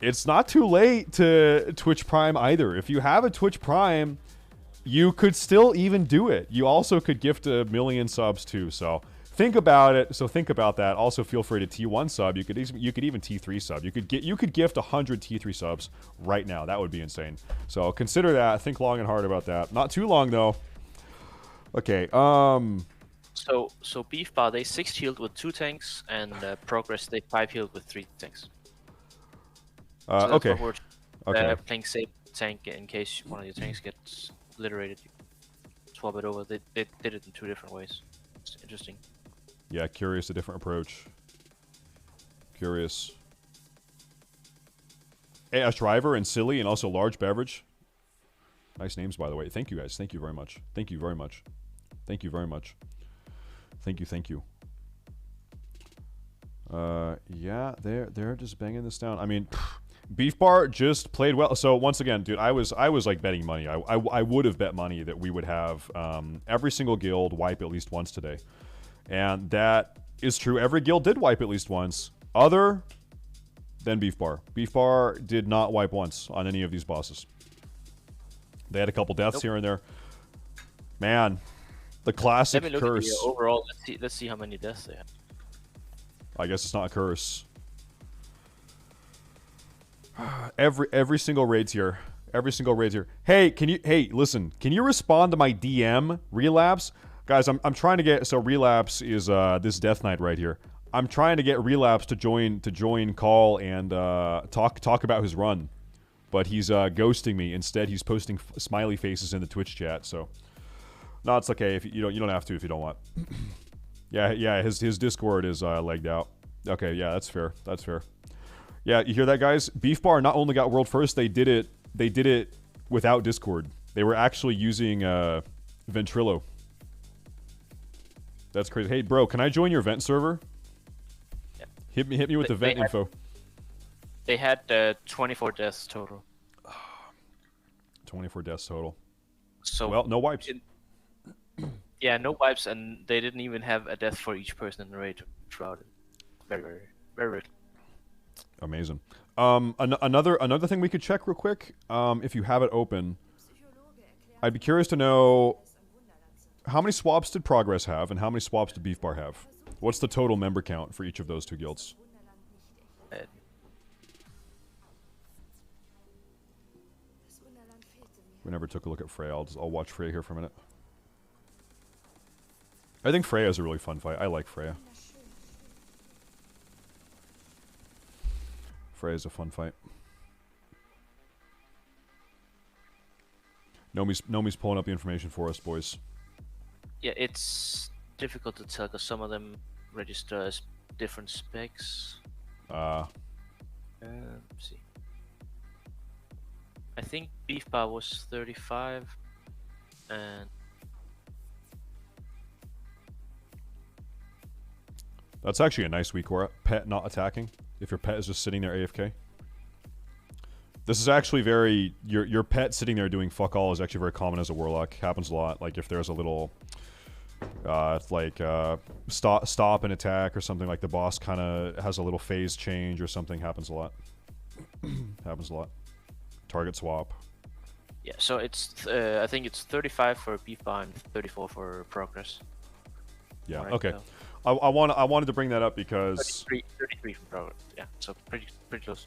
it's not too late to Twitch Prime either. If you have a Twitch Prime, you could still even do it. You also could gift 1,000,000 subs too. So think about it. So think about that. Also, feel free to T1 sub. You could even T3 sub. You could gift 100 T3 subs right now. That would be insane. So consider that. Think long and hard about that. Not too long though. Okay. So Beef Bar they 6 healed with 2 tanks, and Progress they 5 healed with 3 tanks. So that's okay. what we're Okay. playing safe tank in case one of your tanks gets obliterated. You swap it over. They did it in 2 different ways. It's interesting. Yeah, curious, a different approach. Curious. Hey, Shriver and Silly, and also Large Beverage. Nice names, by the way. Thank you, guys. Thank you very much. Thank you very much. Thank you very much. Thank you. Yeah, they're just banging this down. I mean, Beef Bar just played well. So once again, dude, I was like betting money. I would have bet money that we would have every single guild wipe at least once today. And that is true. Every guild did wipe at least once, other than Beef Bar. Beef Bar did not wipe once on any of these bosses. They had a couple deaths here and there. Man, the classic Let me look curse. at the overall. Let's see how many deaths they have. I guess it's not a curse. Every single raid's here. Every single raid's here. Hey, listen, can you respond to my DM, Relapse? Guys, I'm trying to get, so Relapse is this Death Knight right here. I'm trying to get Relapse to join call and talk about his run. But he's ghosting me. Instead, he's posting smiley faces in the Twitch chat, so no, it's okay if you don't have to if you don't want. Yeah, his Discord is legged out. Okay, yeah, that's fair. That's fair. Yeah, you hear that, guys? Beef Bar not only got world first, they did it without Discord. They were actually using Ventrilo. That's crazy. Hey, bro, can I join your vent server? Yeah. Hit me with the vent info. They had 24 deaths total. 24 deaths total. So well, no wipes. Yeah, no wipes, and they didn't even have a death for each person in the raid throughout it. Very, very, very rich. Amazing. Another thing we could check real quick, if you have it open. I'd be curious to know how many swaps did Progress have, and how many swaps did Beef Bar have? What's the total member count for each of those 2 guilds? Das Wunderland fehlte mir. We never took a look at Frey. I'll watch Frey here for a minute. I think Freya's a really fun fight. I like Freya. Freya's a fun fight. Nomi's pulling up the information for us, boys. Yeah, it's difficult to tell because some of them register as different specs. Let's see. I think beef bar was 35, and that's actually a nice weak aura. Pet not attacking. If your pet is just sitting there AFK. This is actually very... Your pet sitting there doing fuck all is actually very common as a warlock. Happens a lot. Like if there's a little... stop and attack or something, like the boss kind of has a little phase change or something. Happens a lot. Happens a lot. Target swap. yeah, so it's I think it's 35 for beef bar and 34 for progress. Yeah, Right, okay. so I wanted to bring that up because 33 from progress. Yeah, so pretty close.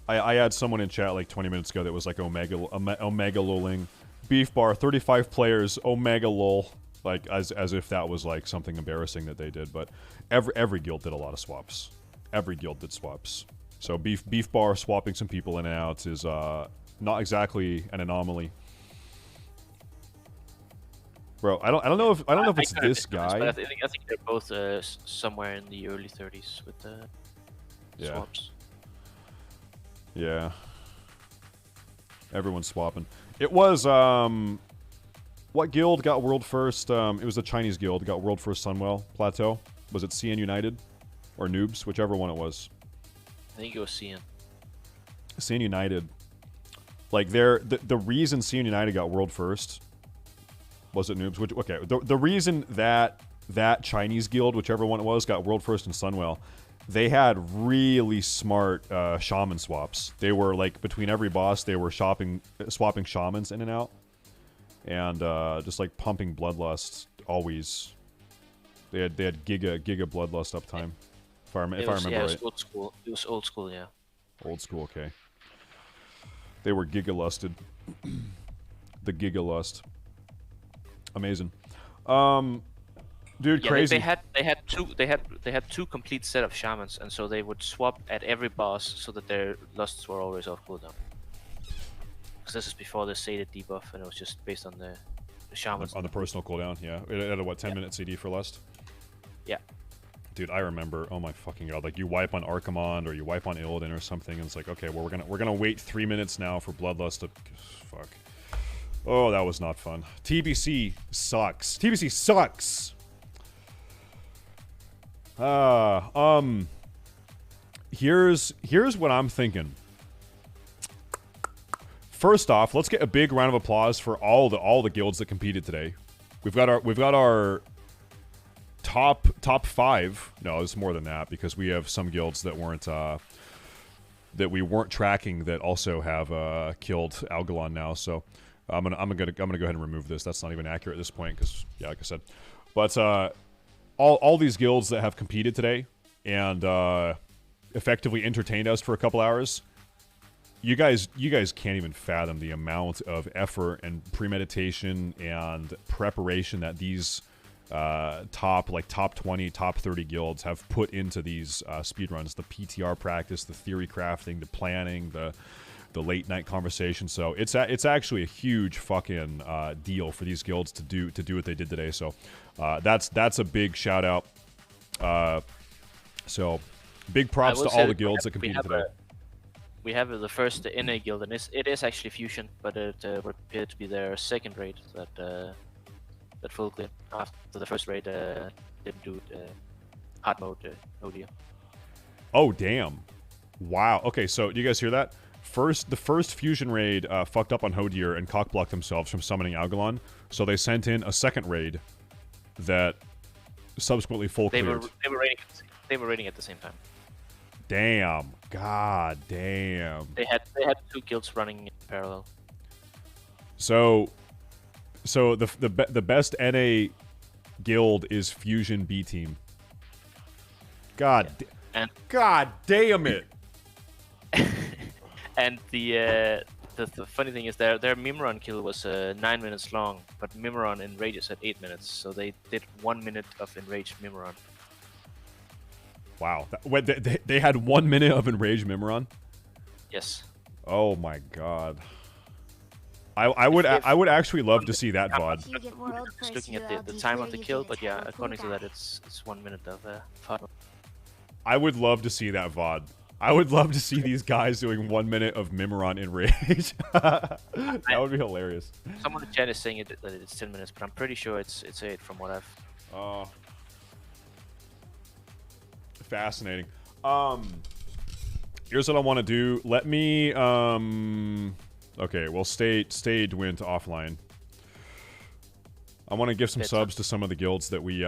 I had someone in chat like 20 minutes ago that was like Omega lolling. Beef bar, 35 players, Omega lol. Like as if that was like something embarrassing that they did, but every guild did a lot of swaps. Every guild did swaps. So beef bar swapping some people in and out is not exactly an anomaly. Bro, I don't know if it's this guy. But I think they're both somewhere in the early 30s with the swaps. Yeah. Everyone's swapping. It was what guild got world first? It was the Chinese guild got world first Sunwell Plateau. Was it CN United or Noobs? Whichever one it was. I think it was CN. CN United. Like the reason CN United got world first was it Noobs? Okay, the reason that Chinese guild, whichever one it was, got world first in Sunwell, they had really smart shaman swaps. They were like between every boss, they were swapping shamans in and out, and just like pumping bloodlust always. They had giga bloodlust uptime. If I remember right. Yeah, it was old school. It was old school, yeah. Old school, okay. They were giga lusted. The giga lust. Amazing. Dude, yeah, crazy. They had two complete set of shamans, and so they would swap at every boss so that their lusts were always off cooldown. Because this is before the sated debuff, and it was just based on the shamans. On the personal cooldown, yeah. It had a what 10-minute CD for lust. Yeah. Dude, I remember. Oh my fucking god! Like you wipe on Archimonde or you wipe on Illidan or something, and it's like, okay, well we're gonna wait 3 minutes now for bloodlust to. Fuck. Oh, that was not fun. TBC sucks. TBC sucks. Here's what I'm thinking. First off, let's get a big round of applause for all the guilds that competed today. We've got our top 5. No, it's more than that because we have some guilds that we weren't tracking that also have killed Algalon now. So I'm gonna go ahead and remove this. That's not even accurate at this point because yeah, like I said, but all these guilds that have competed today and effectively entertained us for a couple hours. You guys can't even fathom the amount of effort and premeditation and preparation that these top 20, top 30 guilds have put into these speedruns. The PTR practice, the theory crafting, the planning, the late night conversation. So it's actually a huge fucking deal for these guilds to do what they did today. So that's a big shout out. So big props to all the guilds that competed today. We have the first NA guild, and it is actually Fusion, but it would appear to be their second raid that full clear after the first raid didn't do hard mode ODU. Oh damn! Wow. Okay, so do you guys hear that? The first Fusion raid fucked up on Hodier and cockblocked themselves from summoning Algalon, so they sent in a second raid that subsequently full cleared. They were raiding at the same time. Damn. God damn. They had two guilds running in parallel. So the best NA guild is Fusion B team. God damn it. And the the funny thing is their Mimron kill was 9 minutes long, but Mimron enrages at 8 minutes, so they did 1 minute of enraged Mimron. Wow. Wait, they had 1 minute of enraged Mimron? Yes. Oh my god. I would actually love to see that VOD. You get world Just first looking at the ULD time tour, of the you kill, get a but yeah, title according to pullback. that, it's 1 minute of FOD. I would love to see that VOD. I would love to see these guys doing 1 minute of Mimron enrage. That would be hilarious. Someone in chat is saying that it's 10 minutes, but I'm pretty sure it's 8 from what I've... Fascinating. Here's what I want to do. Let me okay, well Stade went offline. I want to give some subs to some of the guilds that we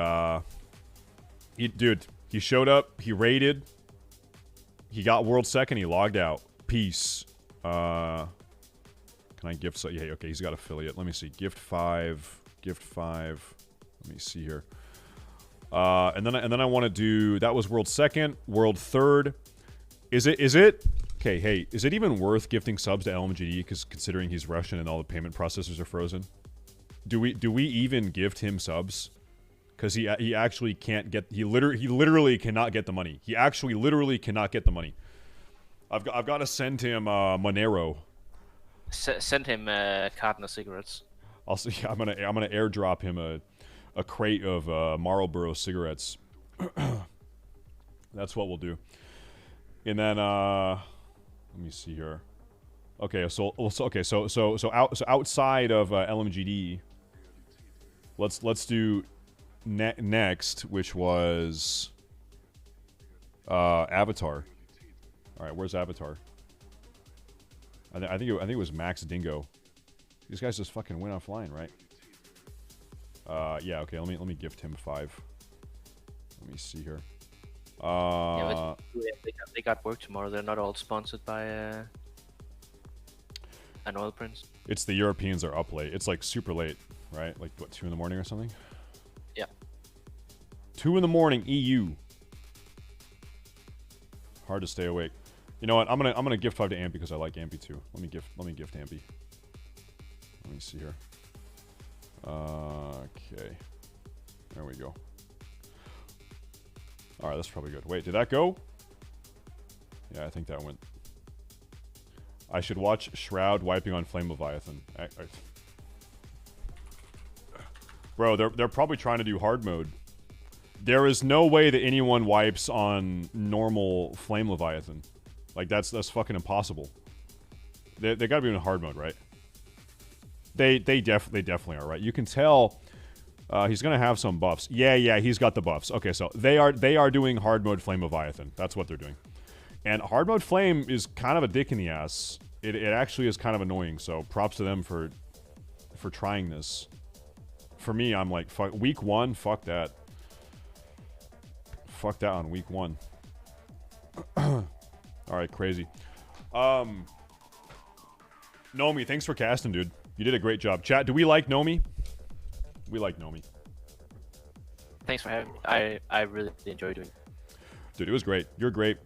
dude, he showed up, he raided, he got world second, he logged out. Peace. Can I gift so yeah, okay, he's got affiliate. Let me see. Gift 5. Let me see here. And then I want to do, that was world second, world third. Is it okay, hey, is it even worth gifting subs to LMGD because considering he's Russian and all the payment processors are frozen? Do we even gift him subs? Because he actually can't get, he literally cannot get the money. He actually literally cannot get the money. I've got to send him Monero. Send him a carton of cigarettes. Also, yeah, I'm gonna airdrop him a crate of Marlboro cigarettes. That's what we'll do. And then let me see here. Okay, so outside of LMGD, let's do next, which was Avatar. All right, where's Avatar? I think it was Max Dingo. These guys just fucking went offline, right? Yeah, okay, let me gift him 5. Let me see here. Yeah, they got work tomorrow. They're not all sponsored by an oil prince. It's the Europeans are up late. It's like super late, right? Like what, 2 in the morning or something? Yeah. 2 in the morning, EU. Hard to stay awake. You know what? I'm gonna gift 5 to Ampy because I like Ampy too. Let me gift Ampy. Let me see here. Okay. There we go. Alright, that's probably good. Wait, did that go? Yeah, I think that went. I should watch Shroud wiping on Flame Leviathan. Bro, they're probably trying to do hard mode. There is no way that anyone wipes on normal Flame Leviathan. Like, that's fucking impossible. They gotta be in hard mode, right? They definitely are, right? You can tell he's gonna have some buffs. Yeah, he's got the buffs. Okay, so they are doing hard mode Flame Leviathan. That's what they're doing. And hard mode Flame is kind of a dick in the ass. It actually is kind of annoying. So props to them for trying this. For me, I'm like, fuck, week 1, fuck that. Fuck that on week 1. Alright, crazy. Nomi, thanks for casting, dude. You did a great job. Chat, do we like Nomi? We like Nomi. Thanks for having me. I really enjoy doing it. Dude, it was great. You're great.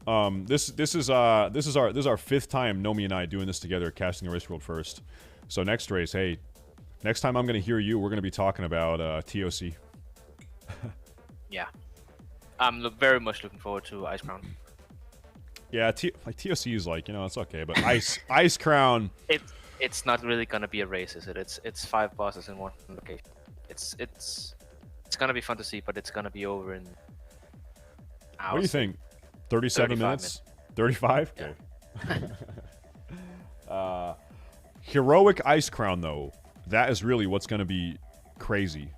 This is our 5th time Nomi and I doing this together, casting a race world first. So next race, hey, next time I'm gonna hear you, we're gonna be talking about TOC. Yeah, I'm very much looking forward to Ice Crown. Yeah, like TOC is like, you know, it's okay, but Ice Crown. It's not really gonna be a race, is it? It's 5 bosses in one location. It's gonna be fun to see, but it's gonna be over in hours. What do you think? 37 minutes? 35? Yeah. Okay. Heroic Ice Crown, though. That is really what's gonna be crazy.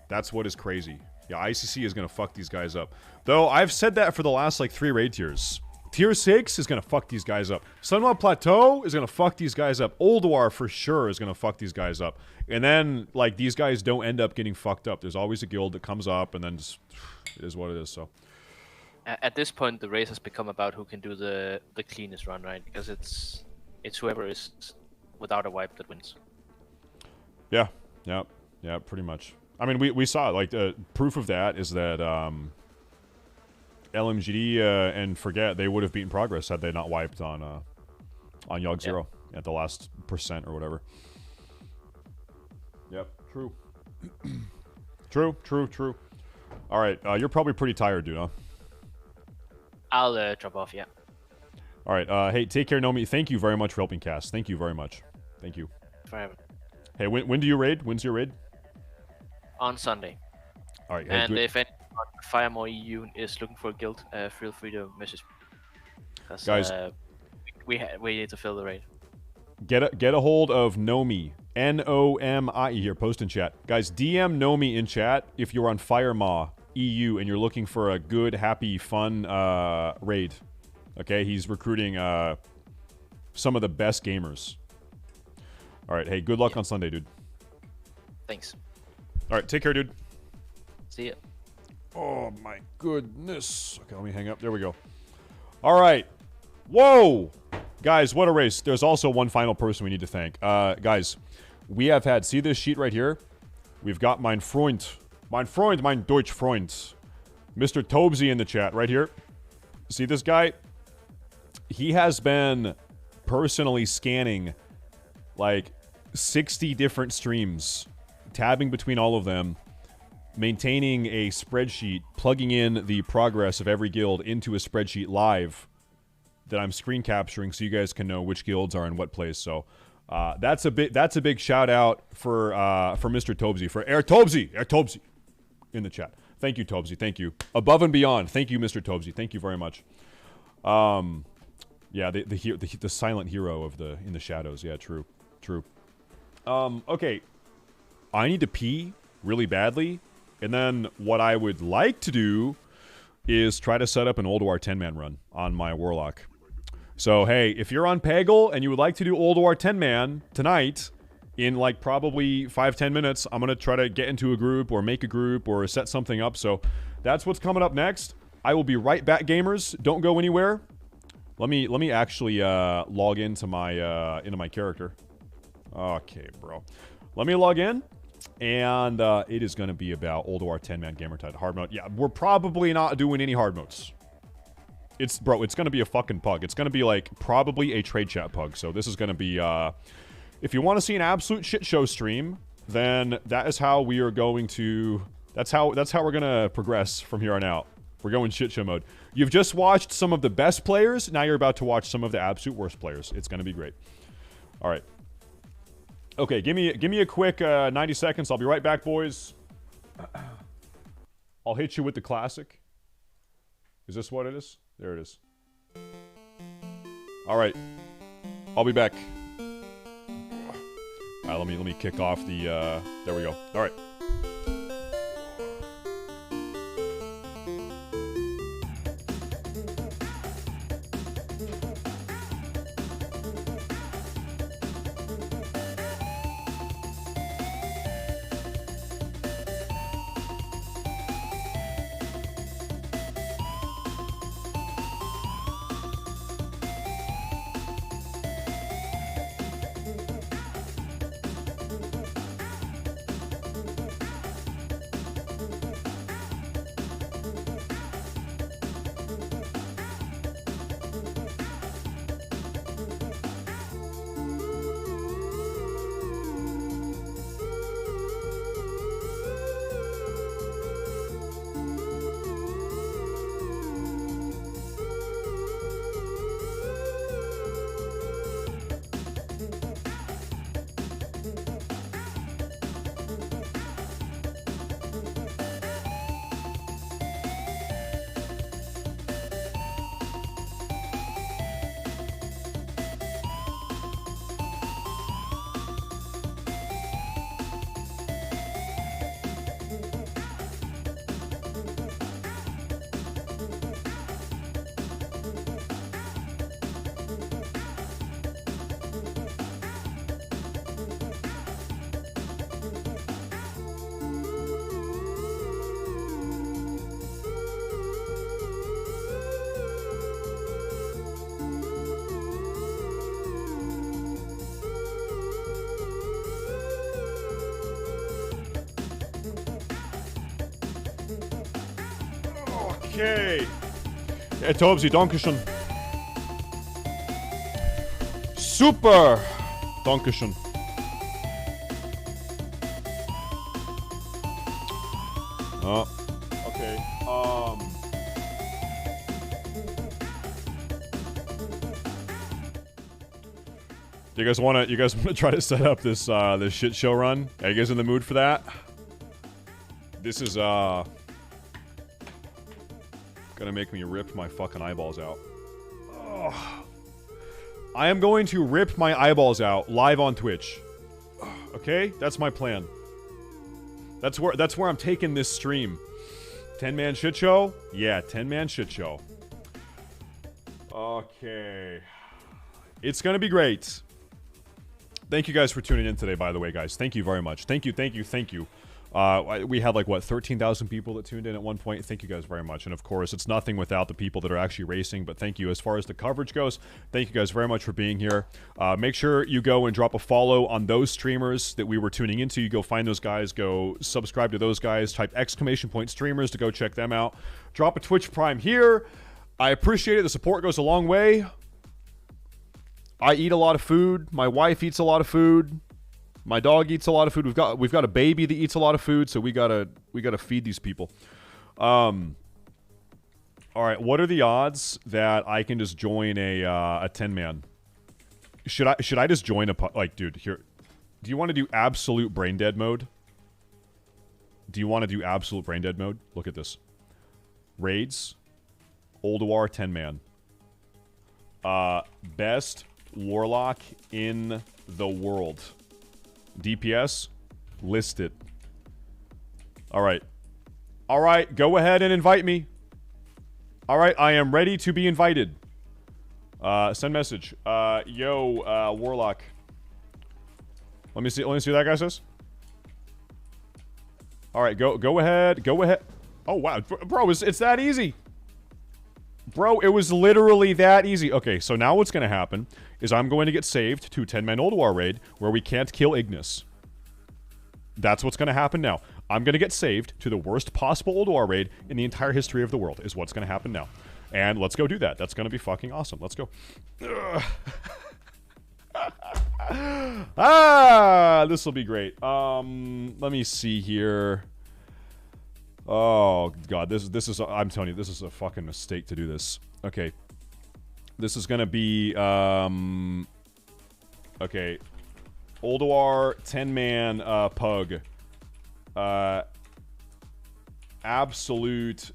That's what is crazy. Yeah, ICC is gonna fuck these guys up. Though I've said that for the last like 3 raid tiers. Tier 6 is gonna fuck these guys up. Sunwell Plateau is gonna fuck these guys up. ULDUAR for sure is gonna fuck these guys up. And then, like, these guys don't end up getting fucked up. There's always a guild that comes up, and then just, it is what it is, so. At this point, the race has become about who can do the cleanest run, right? Because it's whoever is without a wipe that wins. Yeah, pretty much. I mean, we saw it. Like, proof of that is that, LMGD and Forget, they would have beaten Progress had they not wiped on Yogg Zero. at the last percent or whatever. Yep, true. True. All right, you're probably pretty tired, dude, huh? I'll drop off, yeah. All right, hey, take care, Nomi. Thank you very much for helping cast. Thank you very much. Thank you. Forever. Hey, when do you raid? When's your raid? On Sunday. All right. And if anyone on Fire More EU is looking for a guild, feel free to message me. Guys, we need to fill the raid. Get a hold of Nomi, N-O-M-I-E here. Post in chat, guys. DM Nomi in chat if you're on Firemaw EU and you're looking for a good, happy, fun raid. Okay, he's recruiting some of the best gamers. All right, hey, good luck on Sunday, dude. Thanks. All right, take care, dude. See ya. Oh my goodness. Okay, let me hang up. There we go. All right. Whoa! Guys, what a race. There's also one final person we need to thank. Guys, we have had, see this sheet right here? We've got mein Freund, mein Deutsch Freund, Mr. Tobesy in the chat right here. See this guy? He has been personally scanning like 60 different streams, tabbing between all of them, maintaining a spreadsheet, plugging in the progress of every guild into a spreadsheet live that I'm screen capturing so you guys can know which guilds are in what place. So that's a big shout out for Mr. Tobesy, for Tobesy in the chat. Thank you, Tobesy. Thank you. Above and beyond. Thank you, Mr. Tobesy. Thank you very much. Yeah, the silent hero of in the shadows. Yeah, true. Okay. I need to pee really badly, and then what I would like to do is try to set up an ULDUAR 10-man run on my Warlock. So, hey, if you're on Peggle and you would like to do ULDUAR 10-man tonight, in like probably 5-10 minutes, I'm going to try to get into a group or make a group or set something up. So that's what's coming up next. I will be right back, gamers. Don't go anywhere. Let me actually log into my character. Okay, bro. Let me log in. And it is going to be about ULDUAR 10-man Gamertide hard mode. Yeah, we're probably not doing any hard modes. It's going to be a fucking pug. It's going to be like probably a trade chat pug. So this is going to be, if you want to see an absolute shit show stream, then that is how we are going to, that's how we're going to progress from here on out. We're going shit show mode. You've just watched some of the best players. Now you're about to watch some of the absolute worst players. It's going to be great. All right. Okay, give me a quick 90 seconds. I'll be right back, boys. I'll hit you with the classic. Is this what it is? There it is. All right. I'll be back. All right, let me kick off the there we go. All right. Okay. Tobesy, danke schön. Super. Dankeschön. Oh, okay. You guys wanna try to set up this this shit show run? Are you guys in the mood for that? This is gonna make me rip my fucking eyeballs out. Ugh. I am going to rip my eyeballs out live on Twitch. Okay? That's my plan. That's where I'm taking this stream. 10-man shit show? Yeah, 10-man shit show. Okay. It's gonna be great. Thank you guys for tuning in today, by the way, guys. Thank you very much. Thank you. We had like, what, 13,000 people that tuned in at one point. Thank you guys very much. And of course, it's nothing without the people that are actually racing, but thank you. As far as the coverage goes, thank you guys very much for being here. Make sure you go and drop a follow on those streamers that we were tuning into. You go find those guys, go subscribe to those guys, type ! streamers to go check them out. Drop a Twitch Prime here. I appreciate it. The support goes a long way. I eat a lot of food. My wife eats a lot of food. My dog eats a lot of food. We've got a baby that eats a lot of food, so we gotta feed these people. All right, what are the odds that I can just join a 10-man? Should I just join like, dude, here? Do you want to do absolute brain dead mode? Do you want to do absolute brain dead mode? Look at this. Raids, ULDUAR 10-man. Best warlock in the world. DPS, list it. All right, go ahead and invite me. All right, I am ready to be invited. Send message. Yo, warlock. Let me see what that guy says. All right, go ahead. Oh wow, bro, it's that easy. Bro, it was literally that easy. Okay, so now what's going to happen is I'm going to get saved to 10-man ULDUAR raid where we can't kill Ignis. That's what's going to happen now. I'm going to get saved to the worst possible ULDUAR raid in the entire history of the world is what's going to happen now. And let's go do that. That's going to be fucking awesome. Let's go. This will be great. Let me see here. Oh god, this is I'm telling you, this is a fucking mistake to do this. Okay. This is gonna be okay. ULDUAR 10-man pug. Absolute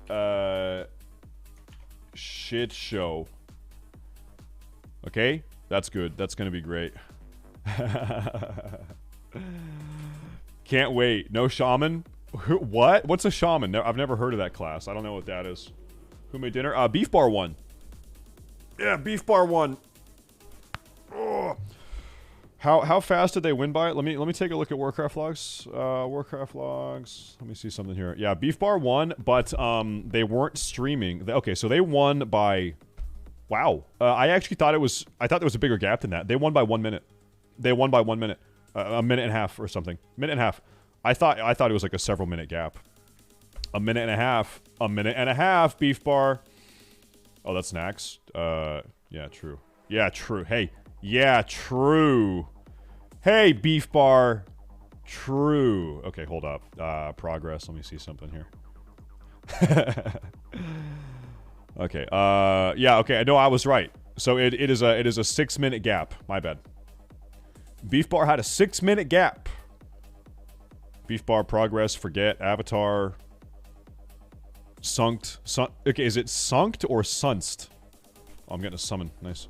shit show. Okay? That's good. That's gonna be great. Can't wait. No shaman? What? What's a shaman? No, I've never heard of that class. I don't know what that is. Who made dinner? Beef Bar 1. Yeah, Beef Bar 1. Oh. How fast did they win by it? Let me take a look at Warcraft logs. Warcraft logs. Let me see something here. Yeah, Beef Bar won, but they weren't streaming. Okay, so they won by. Wow. I actually thought I thought there was a bigger gap than that. They won by 1 minute. They won by 1 minute. A minute and a half or something. Minute and a half. I thought it was like a several minute gap. A minute and a half. A minute and a half, Beef Bar. Oh, that's Nax. Yeah, true. Yeah, true. Hey. Yeah, true. Hey, Beef Bar. True. Okay, hold up. Progress. Let me see something here. Okay. Yeah, okay. No, I was right. So it is a 6-minute gap. My bad. Beef Bar had a 6-minute gap. Beef Bar, progress, forget, avatar, sunked. Okay, is it sunked or sunst? Oh, I'm getting a summon. Nice.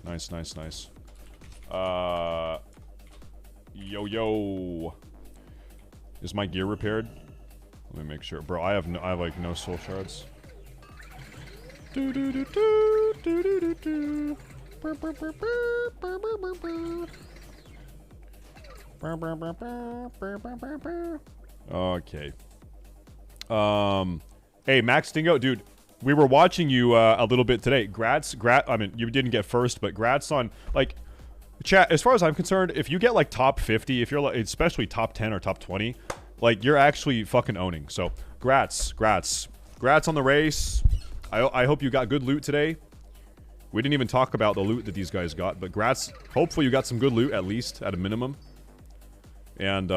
Nice, nice, nice. Yo. Is my gear repaired? Let me make sure. Bro, I have like no soul shards. Okay. Hey, Max Dingo, dude, we were watching you a little bit today. I mean, you didn't get first, but grats on, like, chat, as far as I'm concerned, if you get like top 50, if you're like, especially top 10 or top 20, like, you're actually fucking owning. So, grats on the race. I hope you got good loot today. We didn't even talk about the loot that these guys got, but grats. Hopefully you got some good loot, at least, at a minimum. And,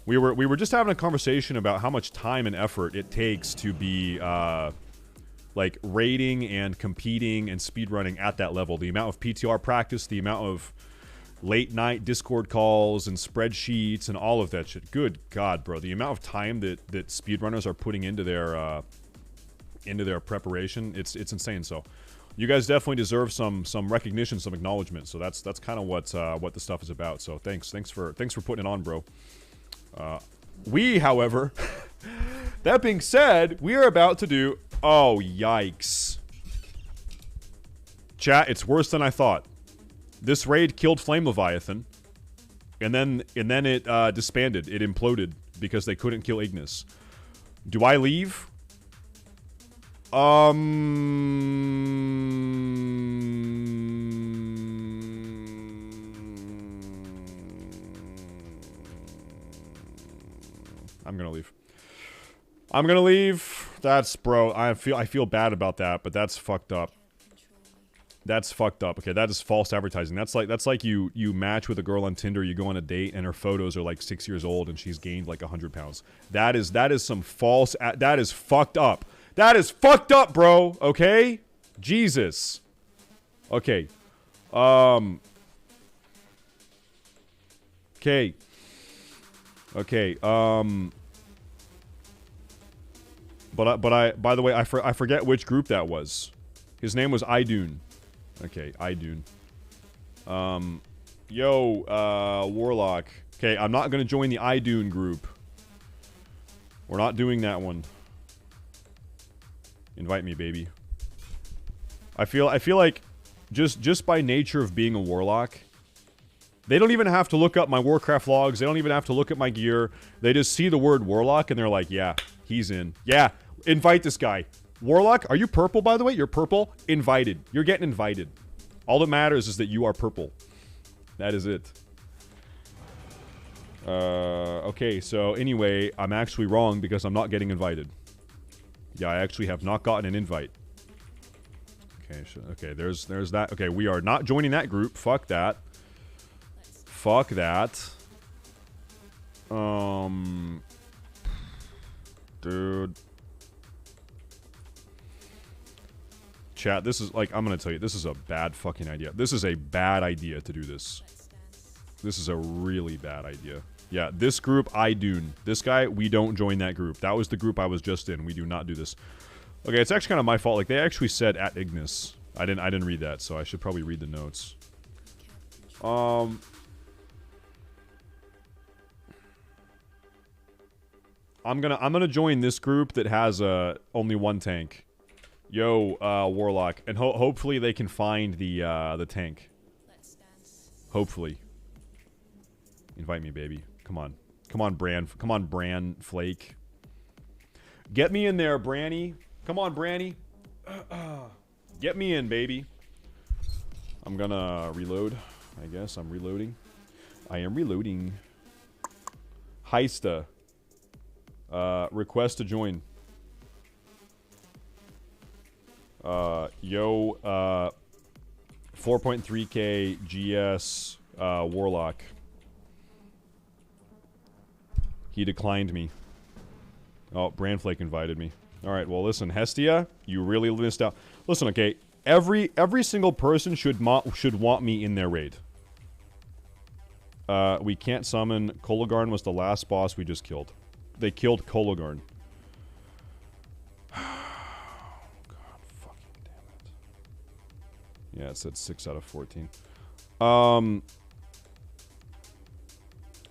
we were just having a conversation about how much time and effort it takes to be, like, raiding and competing and speedrunning at that level. The amount of PTR practice, the amount of late-night Discord calls and spreadsheets and all of that shit. Good God, bro. The amount of time that speedrunners are putting into their preparation, it's insane. So you guys definitely deserve some recognition, some acknowledgement. So that's kind of what the stuff is about. So thanks for putting it on, bro. We, however, that being said, we are about to do... Oh, yikes. Chat, it's worse than I thought. This raid killed Flame Leviathan, and then it disbanded. It imploded because they couldn't kill Ignis. Do I leave? I'm gonna leave. I'm gonna leave. That's, bro, I feel bad about that, but that's fucked up. That's fucked up. Okay, that is false advertising. That's like you match with a girl on Tinder, you go on a date, and her photos are like 6 years old, and she's gained like 100 pounds. That is some false. That is fucked up. That is fucked up, bro. Okay, Jesus. Okay. Okay. Okay. But by the way, I forget which group that was. His name was Idune. Okay, Idune. Warlock. Okay, I'm not gonna join the Idune group. We're not doing that one. Invite me, baby. I feel like just by nature of being a warlock, they don't even have to look up my Warcraft logs. They don't even have to look at my gear. They just see the word warlock and they're like, yeah, he's in. Yeah, invite this guy. Warlock, are you purple, by the way? You're purple? Invited. You're getting invited. All that matters is that you are purple. That is it. Okay, so anyway, I'm actually wrong because I'm not getting invited. Yeah, I actually have not gotten an invite. Okay, okay, there's that. Okay, we are not joining that group. Fuck that. Fuck that. Dude. Chat, this is, like, I'm gonna tell you, this is a bad fucking idea. This is a bad idea to do this. This is a really bad idea. Yeah, this group, Idune. This guy, we don't join that group. That was the group I was just in. We do not do this. Okay, it's actually kind of my fault. Like, they actually said at Ignis. I didn't read that, so I should probably read the notes. I'm gonna join this group that has only one tank. Yo, Warlock, and hopefully they can find the tank. Hopefully. Invite me, baby. Come on. Come on, Bran. Come on, Bran Flake. Get me in there, Branny. Come on, Branny. Get me in, baby. I'm gonna reload. I guess I'm reloading. I am reloading. Heista. Request to join. 4.3k GS Warlock. He declined me. Oh, Brandflake invited me. Alright, well listen, Hestia, you really missed out. Listen, okay, every single person should want me in their raid. We can't summon. Kolagarn was the last boss we just killed. They killed Kolagarn. God fucking damn it. Yeah, it said 6 out of 14.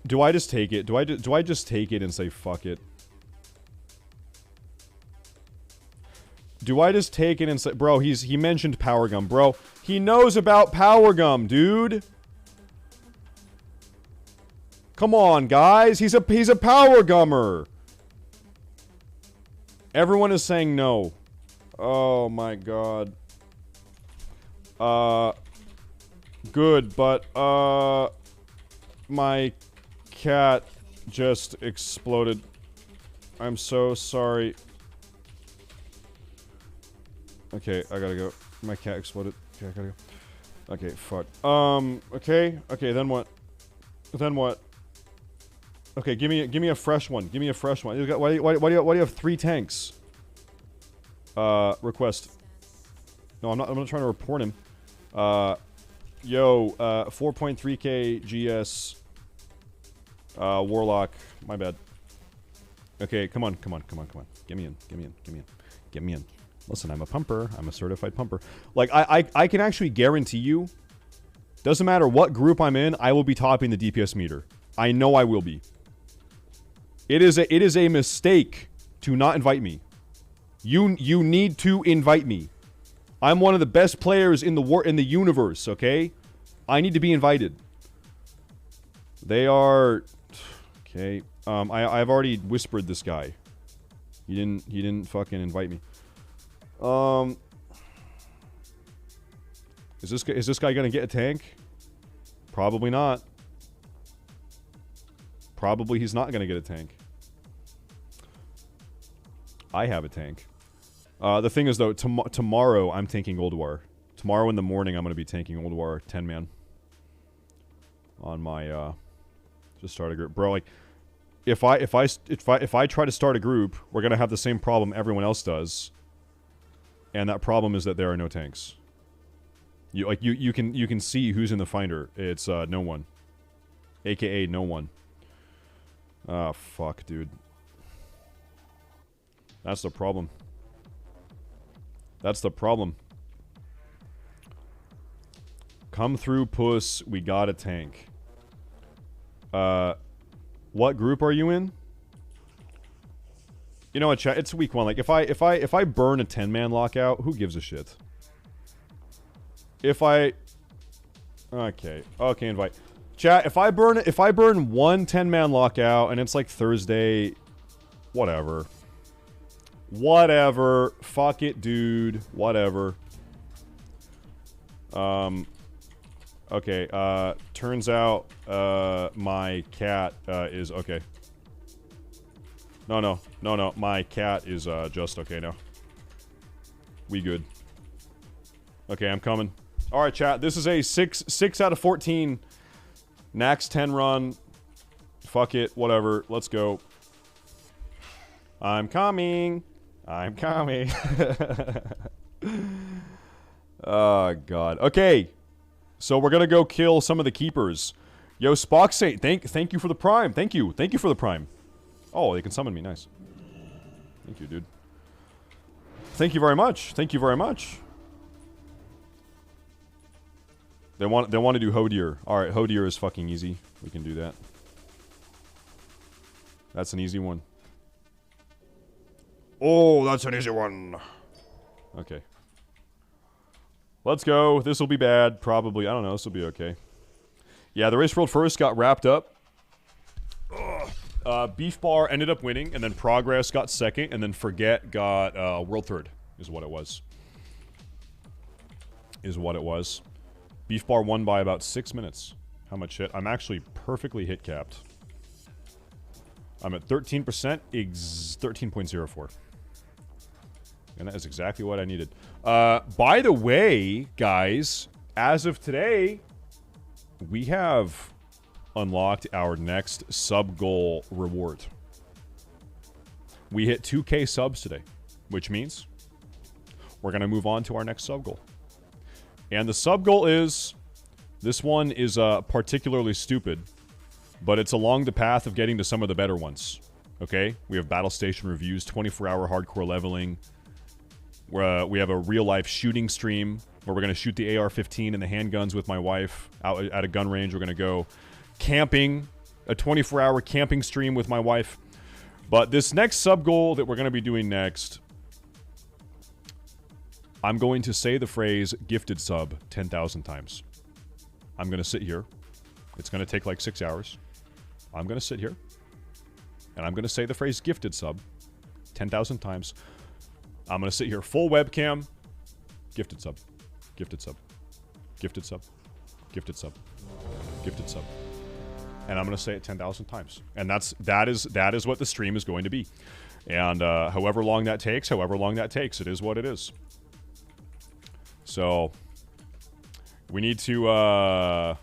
Do I just take it? Do I just take it and say fuck it? Do I just take it and say, bro, he mentioned Power Gum, bro. He knows about Power Gum, dude. Come on, guys. He's a Power Gummer. Everyone is saying no. Oh my god. Good, but my cat just exploded. I'm so sorry. Okay, I gotta go. My cat exploded. Okay, I gotta go. Okay, fuck. Okay, then what? Then what? Okay, give me a fresh one. Give me a fresh one. Why do you have 3 tanks? Request. No, I'm not trying to report him. 4.3k GS. Warlock. My bad. Okay, come on. Get me in. Listen, I'm a pumper. I'm a certified pumper. Like, I can actually guarantee you, doesn't matter what group I'm in, I will be topping the DPS meter. I know I will be. It is a mistake to not invite me. You need to invite me. I'm one of the best players in the universe, okay? I need to be invited. They are... Okay. I've already whispered this guy. He didn't fucking invite me. Is this guy gonna get a tank? Probably not. Probably he's not gonna get a tank. I have a tank. The thing is though, tomorrow I'm tanking ULDUAR. Tomorrow in the morning I'm gonna be tanking ULDUAR 10-man. On my just start a group, bro. Like, if I try to start a group, we're gonna have the same problem everyone else does. And that problem is that there are no tanks. You can see who's in the finder. It's no one. AKA no one. Ah, fuck, dude. That's the problem. That's the problem. Come through, puss. We got a tank. What group are you in? You know what, chat? It's week 1. Like, if I burn a 10-man lockout, who gives a shit? Okay, invite. Chat, if I burn one 10-man lockout and it's like Thursday, whatever. Whatever. Fuck it, dude. Whatever. Okay, turns out, my cat, is okay. No, my cat is, just okay now. We good. Okay, I'm coming. Alright, chat, this is a 6 out of 14 Nax 10 run. Fuck it, whatever, let's go. I'm coming. I'm coming. Oh, God. Okay. So we're gonna go kill some of the keepers. Yo, Spock Saint, thank you for the prime. Thank you for the prime. Oh, they can summon me, nice. Thank you, dude. Thank you very much. Thank you very much. They want to do Hodier. Alright, Hodier is fucking easy. We can do that. That's an easy one. Oh, that's an easy one. Okay. Let's go. This will be bad, probably. I don't know. This will be okay. Yeah, the Race World First got wrapped up. Beef Bar ended up winning, and then Progress got second, and then Forget got World Third, is what it was. Beef Bar won by about 6 minutes. How much hit? I'm actually perfectly hit capped. I'm at 13%, 13.04. And that is exactly what I needed. By the way, guys, as of today, we have unlocked our next sub-goal reward. We hit 2K subs today, which means we're going to move on to our next sub-goal. And the sub-goal is... This one is particularly stupid, but it's along the path of getting to some of the better ones. Okay? We have battle station reviews, 24-hour hardcore leveling. We have a real-life shooting stream where we're going to shoot the AR-15 and the handguns with my wife out at a gun range. We're going to go camping, a 24-hour camping stream with my wife. But this next sub-goal that we're going to be doing next, I'm going to say the phrase gifted sub 10,000 times. I'm going to sit here. It's going to take like 6 hours. I'm going to sit here. And I'm going to say the phrase gifted sub 10,000 times. I'm going to sit here full webcam. Gifted sub. Gifted sub. Gifted sub. Gifted sub. Gifted sub. And I'm going to say it 10,000 times. And that is what the stream is going to be. And however long that takes, it is what it is. So we need to 5,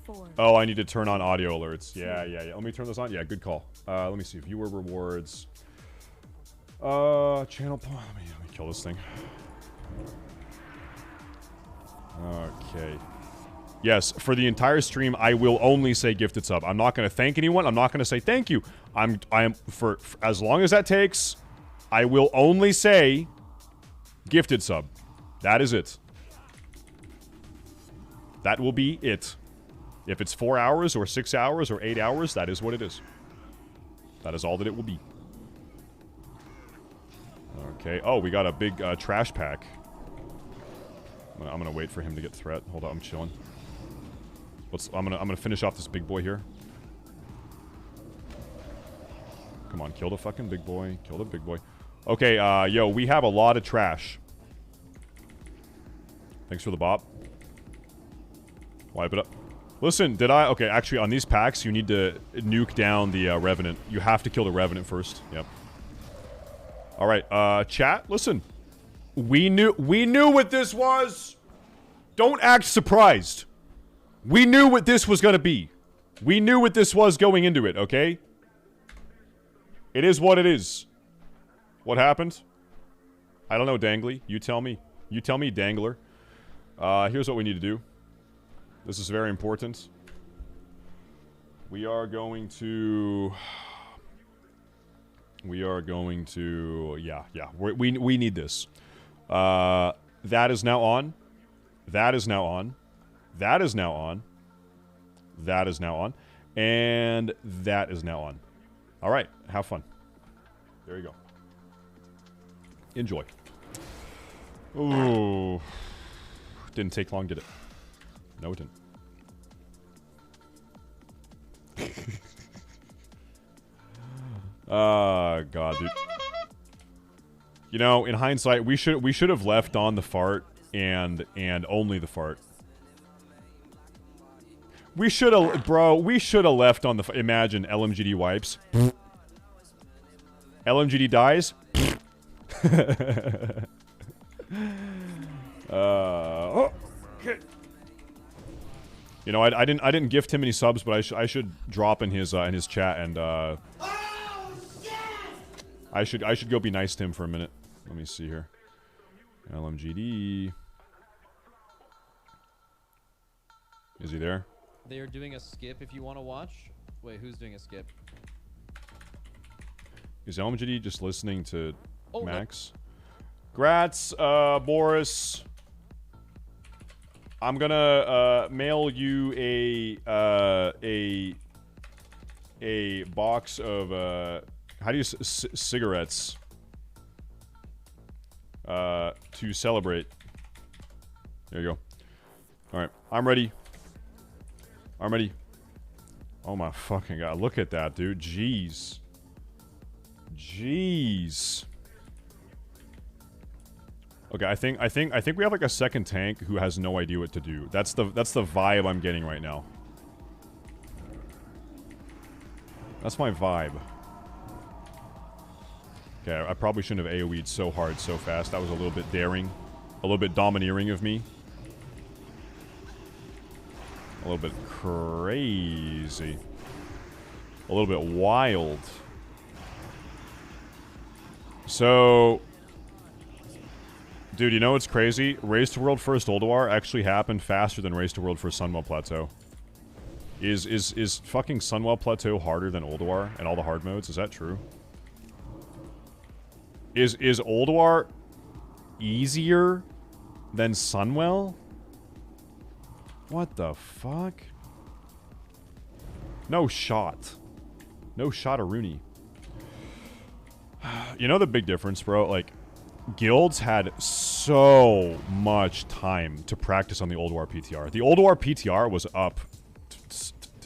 4. oh, I need to turn on audio alerts. Yeah. Let me turn this on. Yeah, good call. Let me see. Viewer rewards. Channel point. Let me kill this thing. Okay. Yes, for the entire stream, I will only say gifted sub. I'm not going to thank anyone. I'm not going to say thank you. I am for as long as that takes, I will only say gifted sub. That is it. That will be it. If it's 4 hours or 6 hours or 8 hours, that is what it is. That is all that it will be. Okay. Oh, we got a big trash pack. I'm gonna wait for him to get threat. Hold on, I'm chilling. I'm gonna finish off this big boy here. Come on, kill the fucking big boy. Kill the big boy. Okay, yo, we have a lot of trash. Thanks for the bop. Wipe it up. Listen, did I... Okay, actually, on these packs, you need to nuke down the Revenant. You have to kill the Revenant first. Yep. Alright, chat, listen. We knew what this was! Don't act surprised. We knew what this was gonna be. We knew what this was going into it, okay? It is what it is. What happened? I don't know, Dangly. You tell me. You tell me, Dangler. Here's what we need to do. This is very important. We are going to... Yeah. We need this. That is now on. That is now on. That is now on. That is now on. And that is now on. Alright, have fun. There you go. Enjoy. Ooh. Didn't take long, did it? No, it didn't. God, dude. You know, in hindsight, we should have left on the fart and only the fart. We should have, bro. We should have left on the. Imagine LMGD wipes. LMGD dies. Okay. You know, I didn't gift him any subs, but I should drop in his chat and I should go be nice to him for a minute. Let me see here. LMGD. Is he there? They are doing a skip if you want to watch. Wait, who's doing a skip? Is LMGD just listening to Max? No. Grats, Boris. I'm gonna mail you a box of how do you cigarettes to celebrate. There you go. All right, I'm ready. I'm ready. Oh my fucking god! Look at that, dude. Jeez. Jeez. Okay, I think we have like a second tank who has no idea what to do. That's the vibe I'm getting right now. That's my vibe. Okay, I probably shouldn't have AoE'd so hard so fast. That was a little bit daring. A little bit domineering of me. A little bit crazy. A little bit wild. So... Dude, you know what's crazy? Race to World First ULDUAR actually happened faster than Race to World First Sunwell Plateau. Is fucking Sunwell Plateau harder than ULDUAR and all the hard modes? Is that true? Is ULDUAR easier than Sunwell? What the fuck? No shot. No shot-a-rooney. You know the big difference, bro? Like, guilds had so much time to practice on the ULDUAR PTR. The ULDUAR PTR was up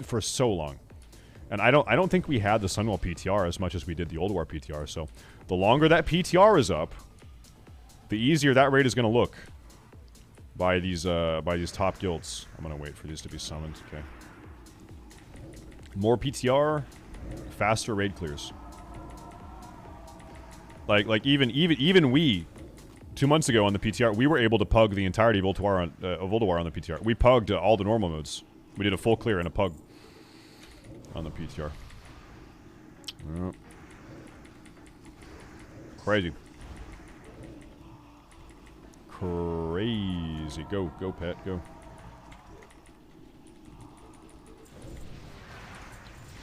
for so long. And I don't think we had the Sunwell PTR as much as we did the ULDUAR PTR. So the longer that PTR is up, the easier that raid is going to look by these top guilds. I'm going to wait for these to be summoned. Okay. More PTR, faster raid clears. Like even we 2 months ago on the PTR, we were able to pug the entirety of ULDUAR on the PTR. We pugged all the normal modes. We did a full clear and a pug on the PTR. Yep. Crazy. Crazy. Go, pet, go.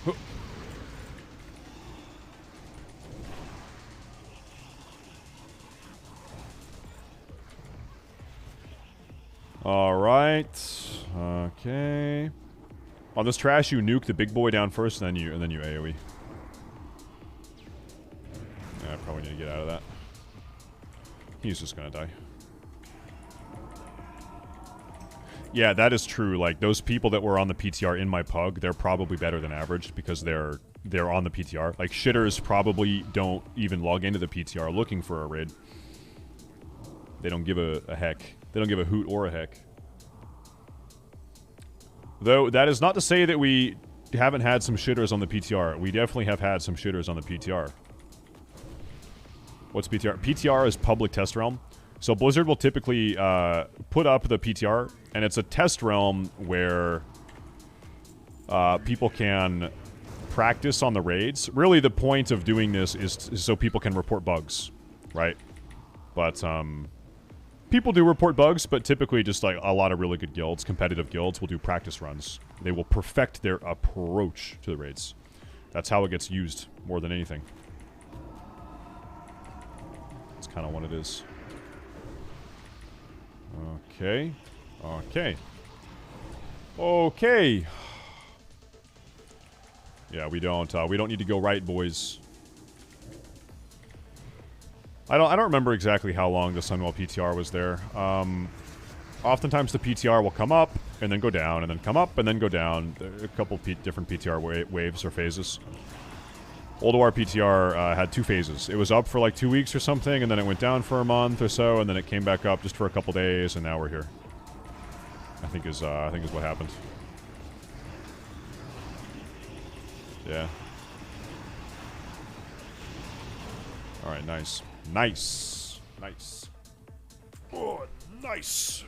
Huh. All right. Okay. On this trash, you nuke the big boy down first, and then you AoE. Yeah, I probably need to get out of that. He's just gonna die. Yeah, that is true. Like, those people that were on the PTR in my pug, they're probably better than average because they're on the PTR. Like, shitters probably don't even log into the PTR looking for a raid. They don't give a heck. They don't give a hoot or a heck. Though, that is not to say that we haven't had some shitters on the PTR. We definitely have had some shitters on the PTR. What's PTR? PTR is public test realm. So Blizzard will typically put up the PTR, and it's a test realm where people can practice on the raids. Really, the point of doing this is so people can report bugs, right? But people do report bugs, but typically just like a lot of really good guilds, competitive guilds, will do practice runs. They will perfect their approach to the raids. That's how it gets used more than anything. That's kind of what it is. Okay. Okay. Okay. Yeah, we don't need to go right, boys. I don't remember exactly how long the Sunwell PTR was there. Oftentimes the PTR will come up and then go down and then come up and then go down. There are a couple different PTR waves or phases. ULDUAR PTR had 2 phases. It was up for like 2 weeks or something, and then it went down for a month or so, and then it came back up just for a couple days, and now we're here. I think is what happened. Yeah. All right, nice. Nice. Nice. Oh, nice.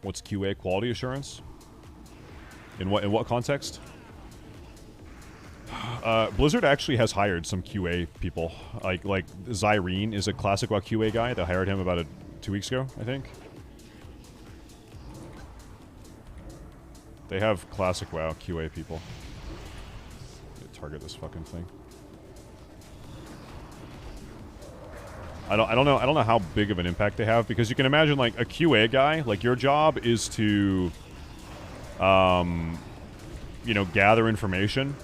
What's QA? Quality assurance? In what context? Blizzard actually has hired some QA people. Like Zyrene is a classic WoW QA guy. They hired him about 2 weeks ago, I think. They have classic WoW QA people. Target this fucking thing. I don't know how big of an impact they have, because you can imagine like a QA guy, like your job is to you know, gather information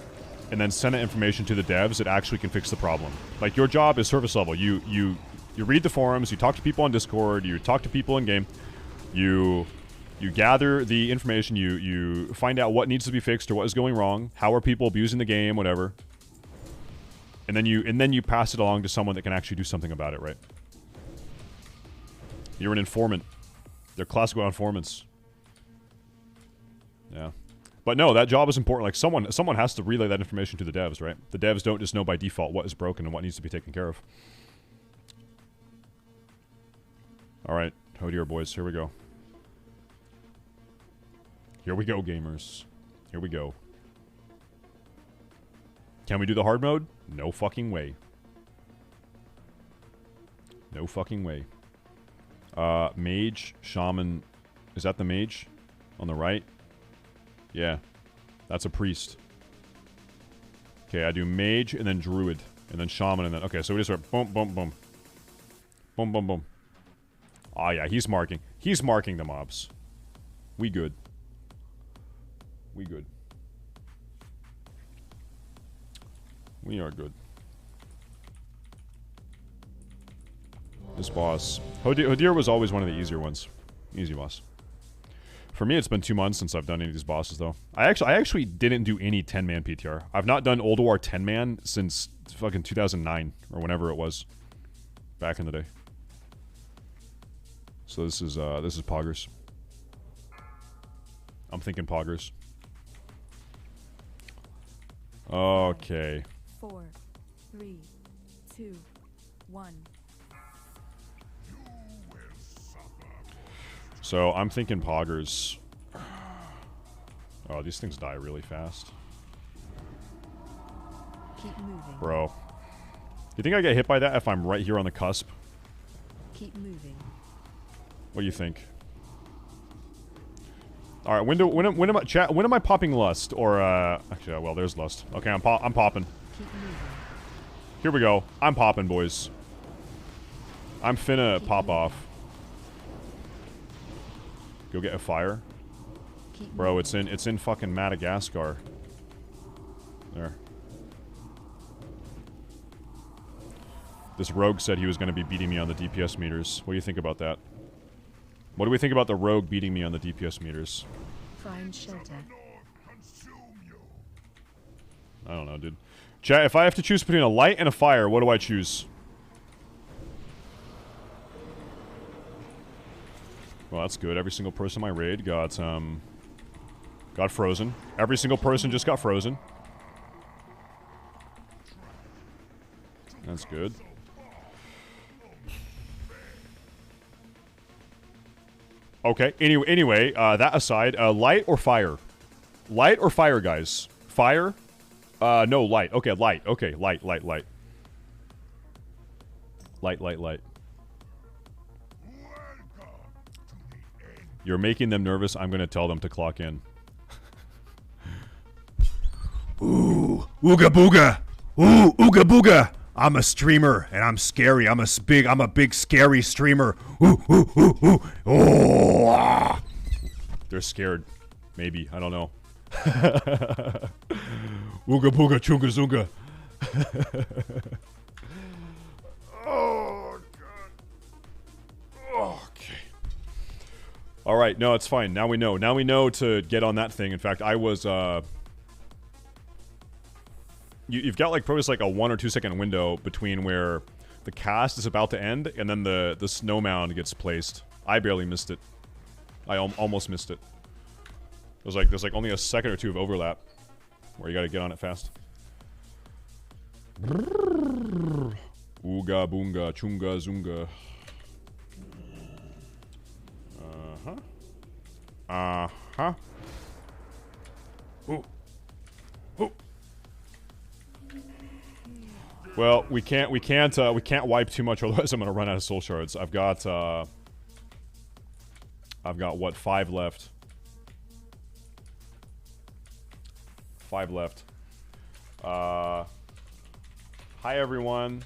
and then send that information to the devs that actually can fix the problem. Like, your job is surface level. You read the forums, you talk to people on Discord, you talk to people in game, you gather the information, you find out what needs to be fixed or what is going wrong, how are people abusing the game, whatever. And then you pass it along to someone that can actually do something about it, right? You're an informant. They're classical informants. Yeah. But no, that job is important. Like, someone has to relay that information to the devs, right? The devs don't just know by default what is broken and what needs to be taken care of. Alright. Oh dear, boys. Here we go. Here we go, gamers. Here we go. Can we do the hard mode? No fucking way. No fucking way. Mage, Shaman. Is that the mage? On the right? Yeah. That's a priest. Okay, I do mage and then druid. And then shaman and then... Okay, so we just start boom, boom, boom. Boom, boom, boom. Oh yeah, he's marking. He's marking the mobs. We good. We good. We are good. This boss. Hodir was always one of the easier ones. Easy boss. For me, it's been 2 months since I've done any of these bosses, though. I actually didn't do any 10-man PTR. I've not done ULDUAR 10-man since fucking 2009, or whenever it was. Back in the day. So this is Poggers. I'm thinking Poggers. Okay. 4, 3, 2, 1. So I'm thinking poggers. Oh, these things die really fast. Keep moving. Bro. You think I get hit by that if I'm right here on the cusp? Keep moving. What do you think? Alright, when am I popping lust? Or, actually, well, there's lust. Okay, I'm popping. Keep moving. Here we go. I'm popping, boys. I'm finna pop off. Go get a fire. Bro, it's in fucking Madagascar. There. This rogue said he was gonna be beating me on the DPS meters. What do you think about that? What do we think about the rogue beating me on the DPS meters? Find shelter. I don't know, dude. Chat, if I have to choose between a light and a fire, what do I choose? Well, that's good. Every single person in my raid got frozen. Every single person just got frozen. That's good. Okay. Anyway, that aside, light or fire? Light or fire, guys? Fire? No, light. Okay, light. Okay, light. Light. You're making them nervous. I'm gonna tell them to clock in. Ooh, ooga booga. Ooh, ooga booga. I'm a streamer and I'm scary. I'm a big scary streamer. Ooh, ooh, ooh, ooh. Oh. Ah. They're scared. Maybe. I don't know. Ooga booga chunga zunga. Oh, God. Okay. Alright, no, it's fine. Now we know. Now we know to get on that thing. In fact, I was, You've got, like, probably just, like, a 1 or 2 second window between where the cast is about to end and then the snow mound gets placed. I barely missed it. I almost missed it. There's like only a second or two of overlap where you gotta get on it fast. Ooga boonga chunga zunga. Uh-huh. Ooh. Ooh. Well, we can't wipe too much, otherwise I'm gonna run out of soul shards. I've got what, 5 left. 5 left. Hi everyone.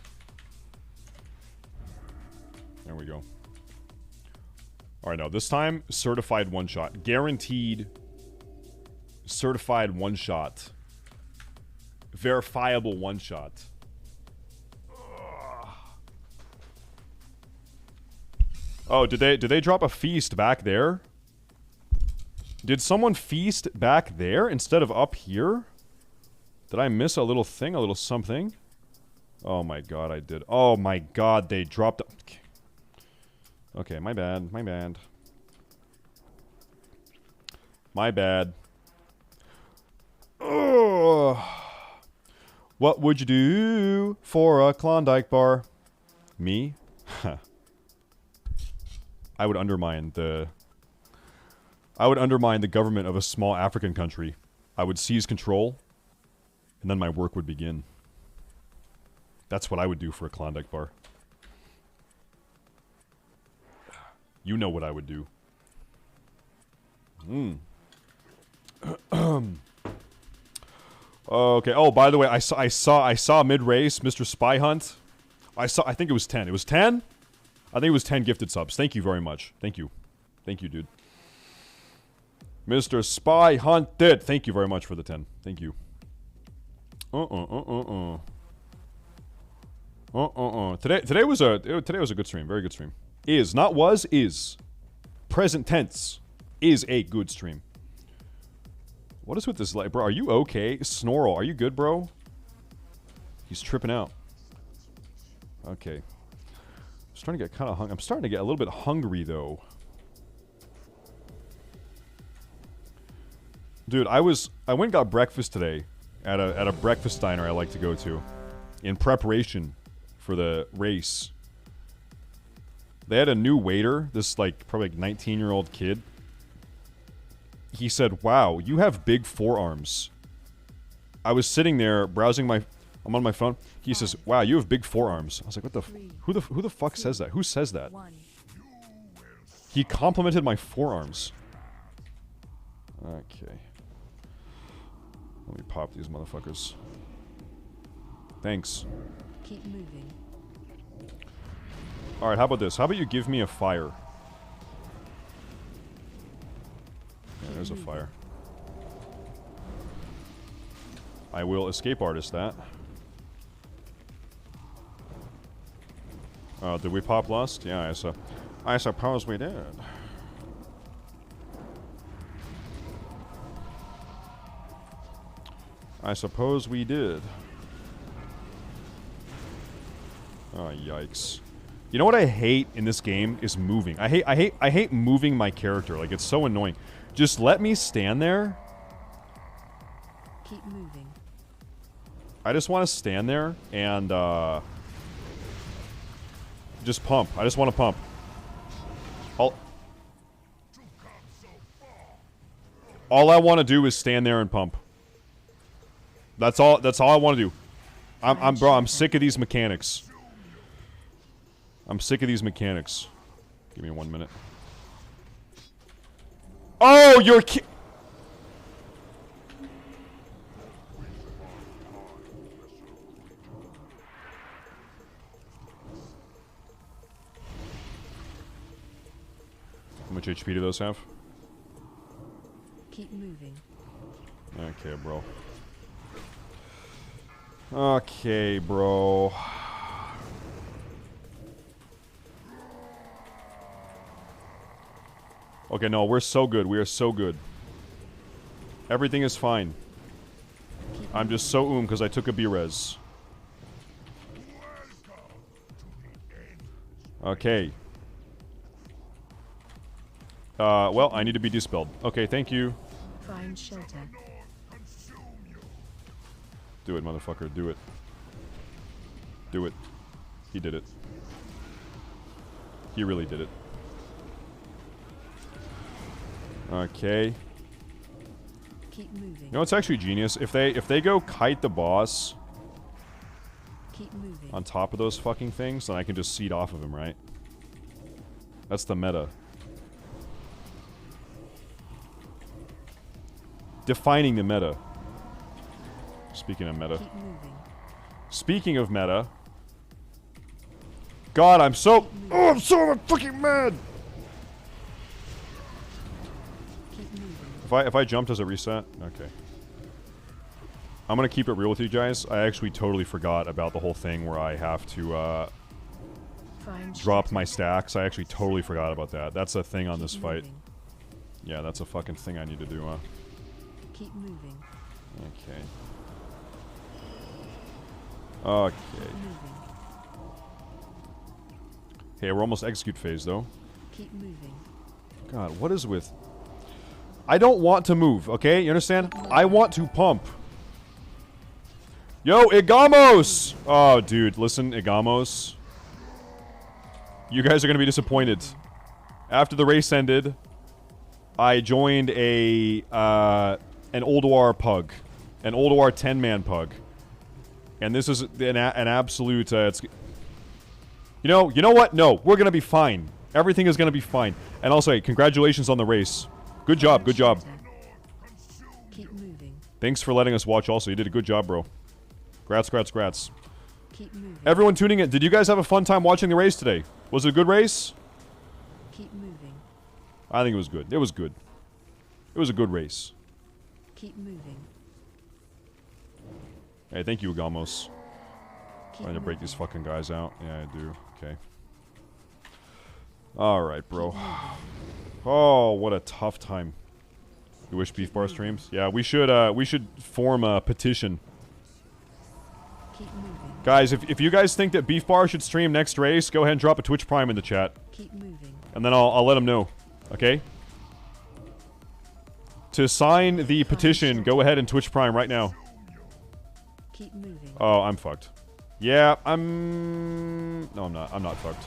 There we go. Alright, no, this time, certified one-shot. Guaranteed certified one-shot. Verifiable one-shot. Oh, did they drop a feast back there? Did someone feast back there instead of up here? Did I miss a little thing, a little something? Oh my god, I did. Oh my god, they dropped... Okay, my bad, my bad. My bad. Ugh. What would you do for a Klondike bar? Me? I would undermine the government of a small African country. I would seize control, and then my work would begin. That's what I would do for a Klondike bar. You know what I would do. Okay. Oh, by the way, I saw mid-race, Mr. Spy Hunt. I think it was 10. It was 10? I think it was 10 gifted subs. Thank you very much. Thank you. Thank you, dude. Mr. Spy Hunted. Thank you very much for the 10. Thank you. Today was a good stream. Very good stream. Is, not was, is. Present tense. Is a good stream. What is with this light? Bro, are you okay? Snorl, are you good, bro? He's tripping out. Okay. I'm starting to get kind of I'm starting to get a little bit hungry, though. Dude, I went and got breakfast today, at a breakfast diner I like to go to in preparation for the race. They had a new waiter, this like probably like 19-year-old kid. He said, "Wow, you have big forearms." I was sitting there browsing I'm on my phone. He says, "Wow, you have big forearms." I was like, "What the? Who the fuck says that? Who says that?" He complimented my forearms. Okay. Let me pop these motherfuckers. Thanks. Keep moving. Alright, how about this? How about you give me a fire? Yeah, there's a fire. I will escape artist that. Oh, did we pop Lust? Yeah, I suppose we did. I suppose we did. Oh, yikes. You know what I hate in this game is moving. I hate moving my character. Like, it's so annoying. Just let me stand there. Keep moving. I just want to stand there and, just pump. I just want to pump. All I want to do is stand there and pump. That's all I want to do. I'm sick of these mechanics. I'm sick of these mechanics. Give me 1 minute. Oh, you're How much HP do those have? Keep moving. Okay, bro. Okay, bro. Okay, no, we're so good. We are so good. Everything is fine. I'm just so because I took a B-res. Okay. Well, I need to be dispelled. Okay, thank you. Find shelter. Do it, motherfucker. Do it. Do it. He did it. He really did it. Okay. Keep moving. You know, it's actually genius. If they go kite the boss Keep moving. on top of those fucking things, then I can just seed off of him, right? That's the meta. Defining the meta. Speaking of meta. Keep moving. Speaking of meta. God, I'm so fucking mad. Keep moving. If I jump, does it reset? Okay. I'm gonna keep it real with you guys. I actually totally forgot about the whole thing where I have to drop my stacks. I actually totally forgot about that. That's a thing on this fight. Yeah, that's a fucking thing I need to do, huh? Keep moving. Okay. Okay. Keep moving. Hey, we're almost execute phase, though. Keep moving. God, what is with... I don't want to move, okay? You understand? I want to pump. Yo, Igamos! Oh, dude, listen, Igamos. You guys are gonna be disappointed. After the race ended, I joined an ULDUAR pug. An ULDUAR 10-man pug. And this is an absolute... it's... You know what? No, we're gonna be fine. Everything is gonna be fine. And also, hey, congratulations on the race. Good job, good job. Keep moving. Thanks for letting us watch also. You did a good job, bro. Grats. Keep moving. Everyone tuning in, did you guys have a fun time watching the race today? Was it a good race? Keep moving. I think it was good. It was good. It was a good race. Keep moving. Hey, thank you, Agamos. Keep Trying to break moving. these fucking guys out. Yeah, I do. Okay. Alright, bro. Oh, what a tough time. You wish Beef Bar streams? Yeah, we should form a petition. Keep moving. Guys, if you guys think that Beef Bar should stream next race, go ahead and drop a Twitch Prime in the chat. Keep moving. And then I'll let them know. Okay? To sign the petition, go ahead and Twitch Prime right now. Keep moving. Oh, I'm fucked. Yeah, I'm... No, I'm not. I'm not fucked.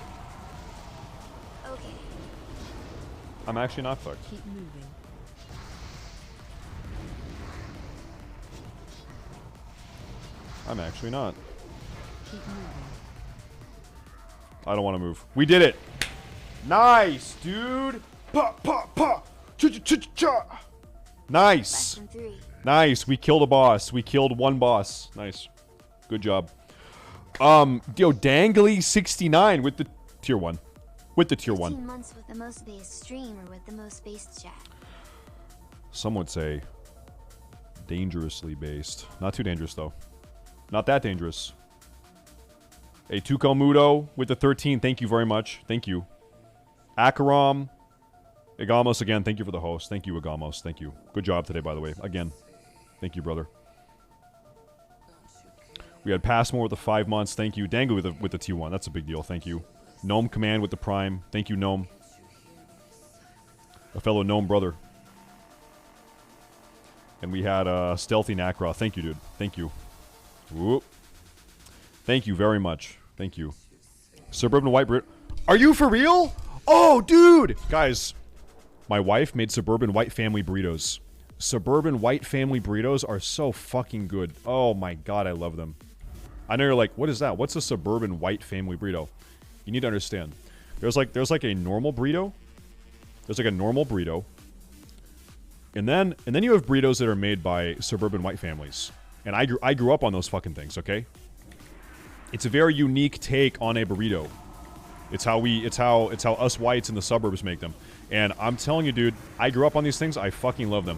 Okay. I'm actually not fucked. Keep moving. I'm actually not. Keep moving. I don't want to move. We did it! Nice, dude! Pa, pa, pa! Cha, cha, cha, cha. Nice! Lesson 3. Nice, we killed a boss. We killed one boss. Nice. Good job. Yo, Dangly69 with the tier 1. With the tier 1. 15 months with the most based stream or with the most based chat. Some would say dangerously based. Not too dangerous, though. Not that dangerous. Hey, Tuco Mudo with the 13. Thank you very much. Thank you. Akaram. Igamos again. Thank you for the host. Thank you, Igamos. Thank you. Good job today, by the way. Again. Thank you, brother. We had Passmore with the 5 months. Thank you. Dangle with the T1. That's a big deal. Thank you. Gnome Command with the Prime. Thank you, Gnome. A fellow Gnome brother. And we had Stealthy Nakra. Thank you, dude. Thank you. Whoop. Thank you very much. Thank you. Suburban White Brit. Are you for real? Oh, dude! Guys, my wife made Suburban White Family burritos. Suburban White Family burritos are so fucking good. Oh my god, I love them. I know you're like, what is that? What's a Suburban White Family burrito? You need to understand. There's like a normal burrito. There's like a normal burrito. And then you have burritos that are made by Suburban White families. And I grew up on those fucking things, okay? It's a very unique take on a burrito. It's how us whites in the suburbs make them. And I'm telling you, dude, I grew up on these things. I fucking love them.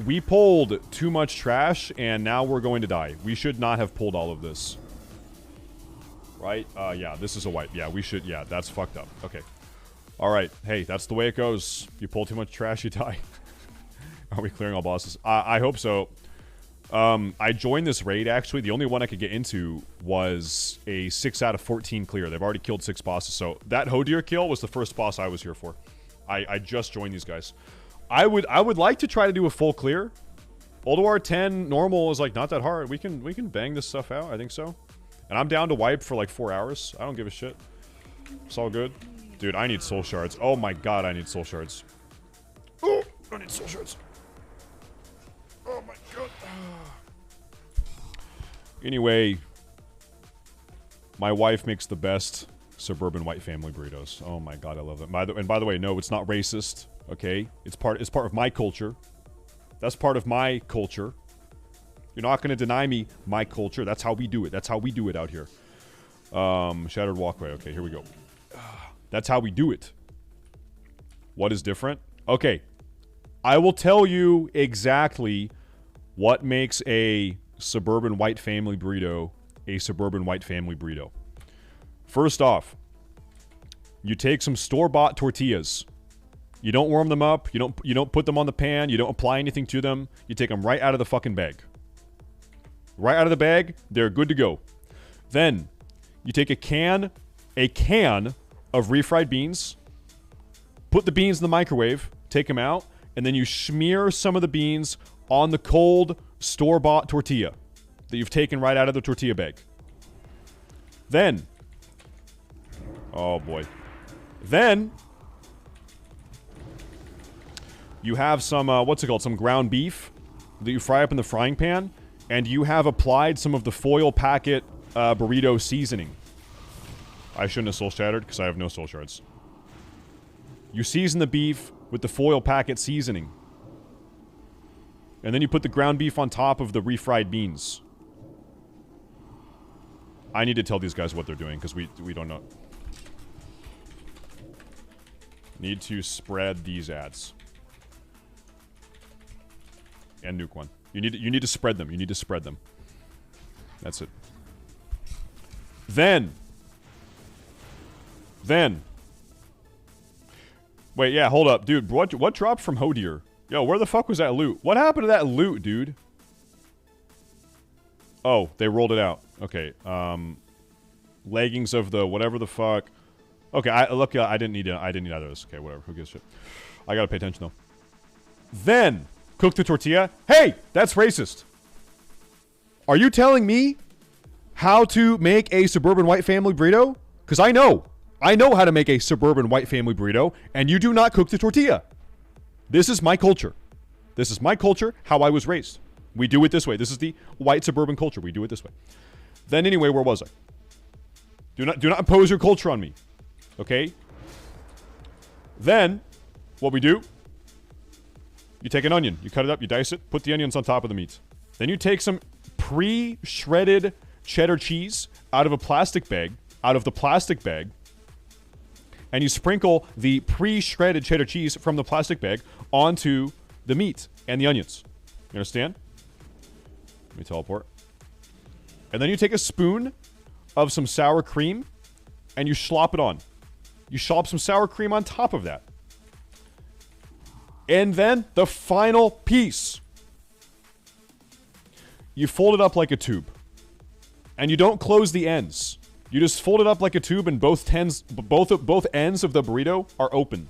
We pulled too much trash, and now we're going to die. We should not have pulled all of this. Right? Yeah, this is a white. Yeah, we should. Yeah, that's fucked up. Okay. All right. Hey, that's the way it goes. You pull too much trash, you die. Are we clearing all bosses? I hope so. I joined this raid, actually. The only one I could get into was a 6 out of 14 clear. They've already killed 6 bosses, so that Hodir kill was the first boss I was here for. I just joined these guys. I would like to try to do a full clear. ULDUAR 10 normal is like not that hard. We can bang this stuff out, I think so. And I'm down to wipe for like 4 hours. I don't give a shit. It's all good. Dude, I need soul shards. Oh my god, I need soul shards. Oh, I need soul shards. Oh my god. Anyway, my wife makes the best Suburban White Family burritos. Oh my god, I love them. And by the way, no, it's not racist. Okay, it's part of my culture. That's part of my culture. You're not gonna deny me my culture. That's how we do it. That's how we do it out here. Shattered Walkway. Okay, here we go. That's how we do it. What is different? Okay, I will tell you exactly what makes a Suburban White Family burrito a Suburban White Family burrito. First off, you take some store-bought tortillas. You don't warm them up. You don't put them on the pan. You don't apply anything to them. You take them right out of the fucking bag. Right out of the bag, they're good to go. Then you take a can of refried beans, put the beans in the microwave, take them out, and then you smear some of the beans on the cold store-bought tortilla that you've taken right out of the tortilla bag. Then, oh boy. Then, you have some, what's it called? Some ground beef that you fry up in the frying pan, and you have applied some of the foil packet burrito seasoning. I shouldn't have soul shattered because I have no soul shards. You season the beef with the foil packet seasoning. And then you put the ground beef on top of the refried beans. I need to tell these guys what they're doing because we don't know. Need to spread these ads. And nuke one. You need to spread them. You need to spread them. That's it. Then. Wait, yeah, hold up. Dude, what dropped from Hodir? Yo, where the fuck was that loot? What happened to that loot, dude? Oh, they rolled it out. Okay, leggings of the whatever the fuck. Okay, I didn't need either of this. Okay, whatever. Who gives a shit? I gotta pay attention though. Then cook the tortilla. Hey, that's racist. Are you telling me how to make a suburban white family burrito? Because I know how to make a suburban white family burrito, and you do not cook the tortilla. This is my culture. This is my culture, how I was raised. We do it this way. This is the white suburban culture. We do it this way. Then anyway, where was I? Do not impose your culture on me. Okay? Then, what we do, you take an onion, you cut it up, you dice it, put the onions on top of the meat. Then you take some pre-shredded cheddar cheese out of the plastic bag, and you sprinkle the pre-shredded cheddar cheese from the plastic bag onto the meat and the onions. You understand? Let me teleport. And then you take a spoon of some sour cream and you slop it on. You slop some sour cream on top of that. And then the final piece. You fold it up like a tube. And you don't close the ends. You just fold it up like a tube and both ends of the burrito are open.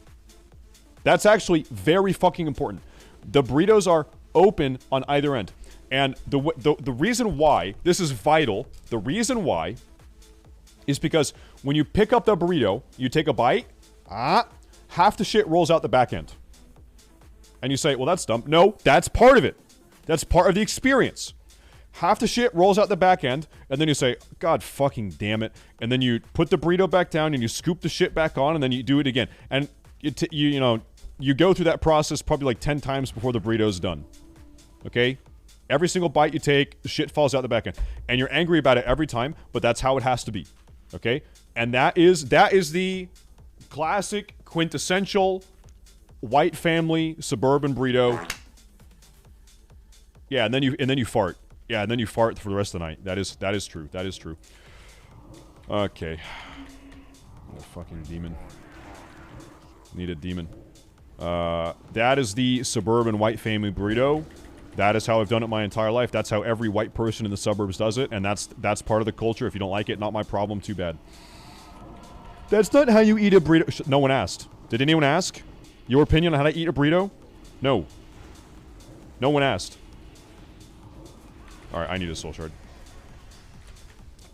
That's actually very fucking important. The burritos are open on either end. And the reason why, this is vital, the reason why is because when you pick up the burrito, you take a bite, half the shit rolls out the back end. And you say, well, that's dumb. No, that's part of it. That's part of the experience. Half the shit rolls out the back end, and then you say, God fucking damn it. And then you put the burrito back down, and you scoop the shit back on, and then you do it again. And you go through that process probably like 10 times before the burrito's done. Okay? Every single bite you take, shit falls out the back end. And you're angry about it every time, but that's how it has to be. Okay? And that is the classic, quintessential, white family, suburban burrito. Yeah, and then you fart. Yeah, and then you fart for the rest of the night. That is true. That is true. Okay. What a fucking demon. Need a demon. That is the suburban white family burrito. That is how I've done it my entire life. That's how every white person in the suburbs does it, and that's part of the culture. If you don't like it, not my problem, too bad. That's not how you eat a burrito. No one asked. Did anyone ask? Your opinion on how to eat a burrito? No. No one asked. Alright, I need a soul shard.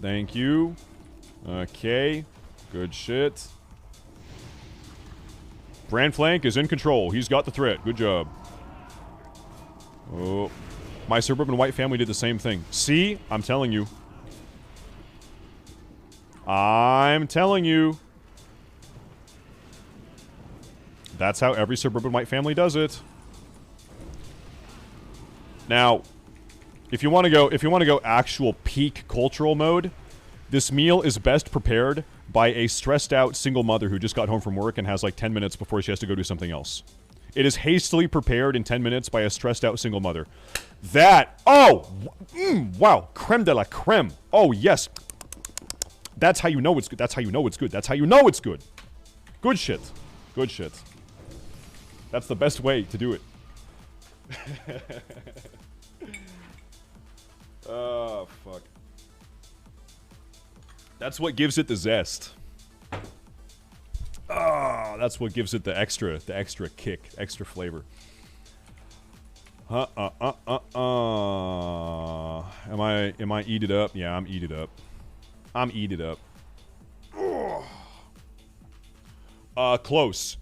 Thank you. Okay. Good shit. Brand Flank is in control. He's got the threat. Good job. Oh. My suburban white family did the same thing. See? I'm telling you. I'm telling you. That's how every suburban white family does it. Now, if you want to go actual peak cultural mode, this meal is best prepared by a stressed out single mother who just got home from work and has like 10 minutes before she has to go do something else. It is hastily prepared in 10 minutes by a stressed out single mother. That, wow, creme de la creme. Oh, yes. That's how you know it's good. That's how you know it's good. That's how you know it's good. Good shit. Good shit. That's the best way to do it. Oh, fuck. That's what gives it the zest. Oh, that's what gives it the extra kick, extra flavor. Am I eat it up? Yeah, I'm eat it up. I'm eat it up. Close.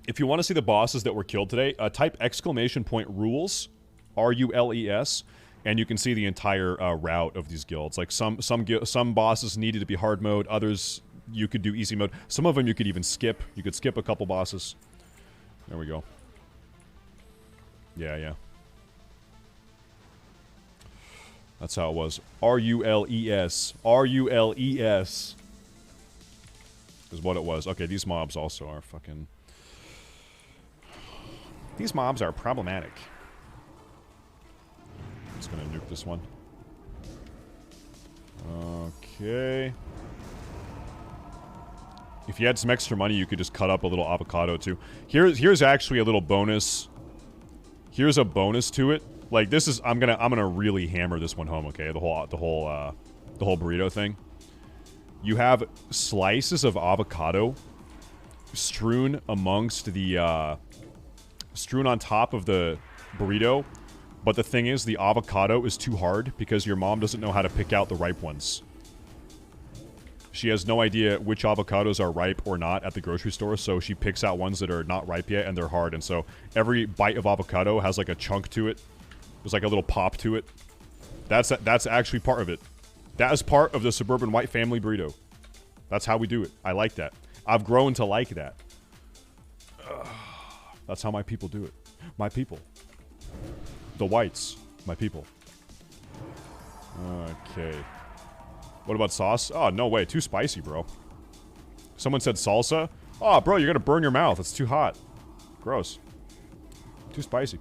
If you want to see the bosses that were killed today, type !rules, R-U-L-E-S, and you can see the entire route of these guilds. Like some bosses needed to be hard mode, others you could do easy mode. Some of them you could even skip. You could skip a couple bosses. There we go. Yeah. That's how it was. R-U-L-E-S. R-U-L-E-S is what it was. Okay, these mobs also are fucking... These mobs are problematic. I'm just gonna nuke this one. Okay. If you had some extra money, you could just cut up a little avocado too. Here's actually a little bonus. Here's a bonus to it. Like this is I'm gonna really hammer this one home. Okay, the whole burrito thing. You have slices of avocado strewn amongst the strewn on top of the burrito But the thing is, the avocado is too hard because your mom doesn't know how to pick out the ripe ones. She has no idea which avocados are ripe or not at the grocery store, so she picks out ones that are not ripe yet and they're hard. And so every bite of avocado has like a chunk to it. There's like a little pop to it. That's actually part of it. That is part of the suburban white family burrito. That's how we do it. I like that. I've grown to like that. That's how my people do it. My people. The whites. My people. Okay. What about sauce? Oh, no way. Too spicy, bro. Someone said salsa. Oh, bro, you're gonna burn your mouth. It's too hot. Gross. Too spicy.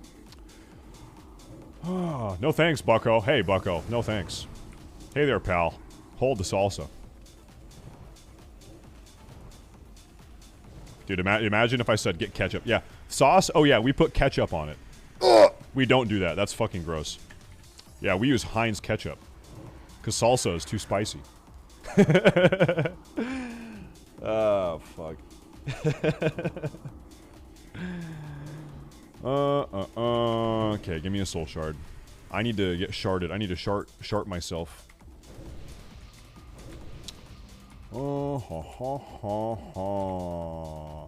Oh, no thanks, bucko. Hey, bucko. No thanks. Hey there, pal. Hold the salsa. Dude, imagine if I said get ketchup. Yeah. Sauce? Oh, yeah, we put ketchup on it. Ugh! We don't do that. That's fucking gross. Yeah, we use Heinz ketchup. Because salsa is too spicy. Oh, fuck. Okay, give me a soul shard. I need to get sharded. I need to shart myself. Oh, ha, ha, ha, ha.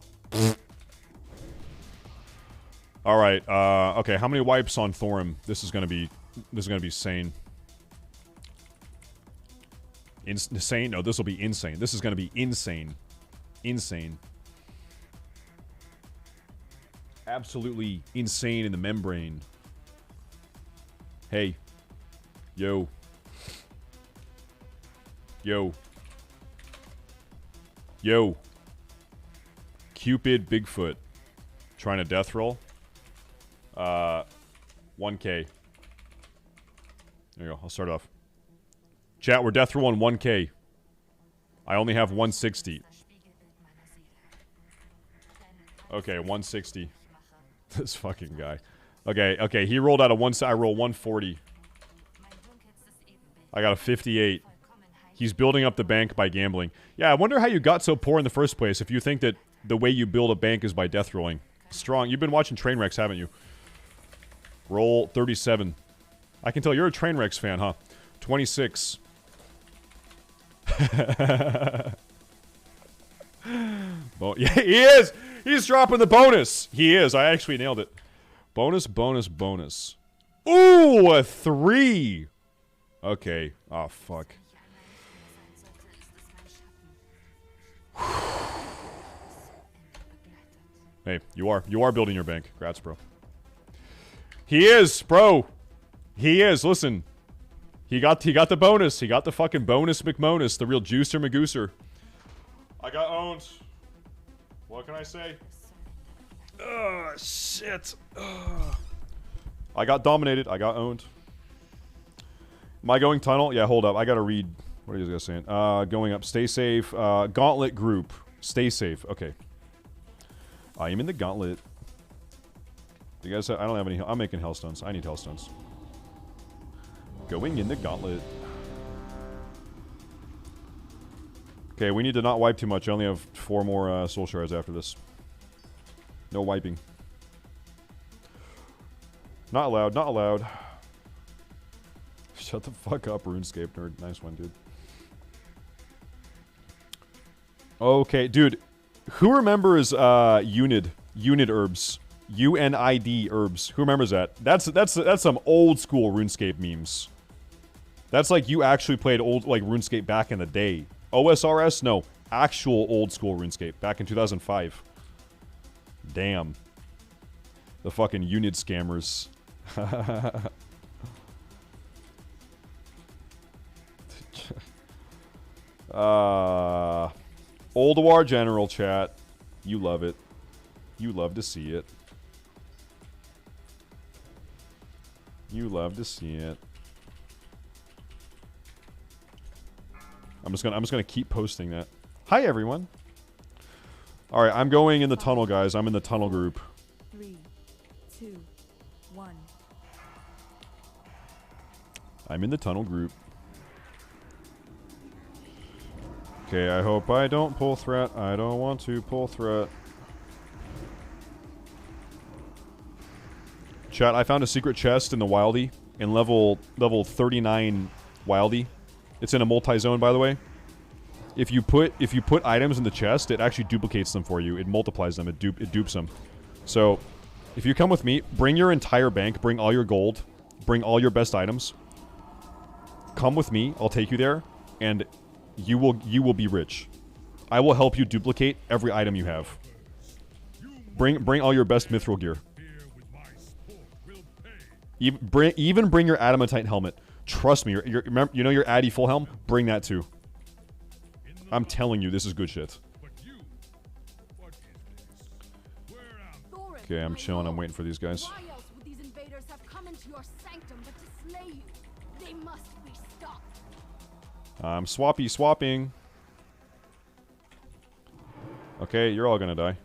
All right. Okay. How many wipes on Thorim? This is gonna be sane. Insane? No, this will be insane. This is gonna be insane. Insane. Absolutely insane in the membrane. Hey. Yo. Yo. Yo. Cupid Bigfoot. Trying to death roll. 1K. There you go. I'll start off. Chat, we're death rolling 1K. I only have 160. Okay, 160. This fucking guy. Okay, he rolled out a I roll 140. I got a 58. He's building up the bank by gambling. Yeah, I wonder how you got so poor in the first place if you think that the way you build a bank is by death rolling. Strong. You've been watching Trainwrecks, haven't you? Roll 37. I can tell you're a Trainwrecks fan, huh? 26. Yeah, he is! He's dropping the bonus! He is. I actually nailed it. Bonus, bonus, bonus. Ooh, a 3! Okay. Oh, fuck. Hey, you are building your bank. Congrats, bro. He is, bro. He is. Listen. He got the bonus. He got the fucking bonus McMonus, the real juicer McGooser. I got owned. What can I say? Ugh, shit. Ugh. I got dominated. I got owned. Am I going tunnel? Yeah, hold up. I gotta read. What are you guys saying? Going up. Stay safe. Gauntlet group. Stay safe. Okay. I am in the gauntlet. You guys, I don't have any. I'm making hellstones. I need hellstones. Going in the gauntlet. Okay, we need to not wipe too much. I only have 4 more soul shards after this. No wiping. Not allowed. Not allowed. Shut the fuck up, RuneScape nerd. Nice one, dude. Okay, dude. Who remembers Unid herbs? UNID herbs. Who remembers that? That's some old school RuneScape memes. That's like you actually played old like RuneScape back in the day. OSRS? No. Actual old school RuneScape back in 2005. Damn. The fucking Unid scammers. ULDUAR general chat. You love it. You love to see it. You love to see it. I'm just gonna keep posting that. Hi everyone. All right, I'm going in the tunnel, guys. I'm in the tunnel group. 3, 2, 1. I'm in the tunnel group. Okay, I hope I don't pull threat. I don't want to pull threat. Chat, I found a secret chest in the Wildy in level 39 Wildy. It's in a multi-zone, by the way. If you put items in the chest, it actually duplicates them for you. It multiplies them. It dupes them. So, if you come with me, bring your entire bank, bring all your gold, bring all your best items. Come with me. I'll take you there, and you will be rich. I will help you duplicate every item you have. Bring all your best mithril gear. Even bring your adamantite helmet. Trust me, you know your Addy full helm? Bring that too. I'm telling you, this is good shit. Okay, I'm chilling. I'm waiting for these guys. Why else would these invaders have come into your sanctum but to slay you? They must be stopped. I'm swapping. Okay, you're all gonna die.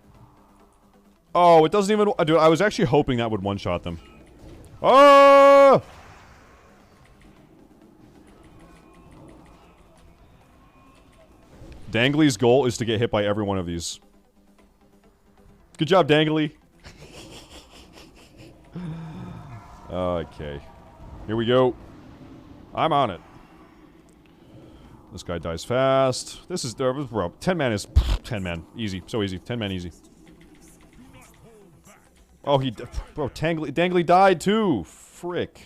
Oh, it doesn't even... Dude, I was actually hoping that would one-shot them. Oh! Dangly's goal is to get hit by every one of these. Good job, Dangly. Okay. Here we go. I'm on it. This guy dies fast. This is... Bro, 10 man is... 10 man. Easy. So easy. 10 man easy. Oh, he... Bro, Dangly died too. Frick.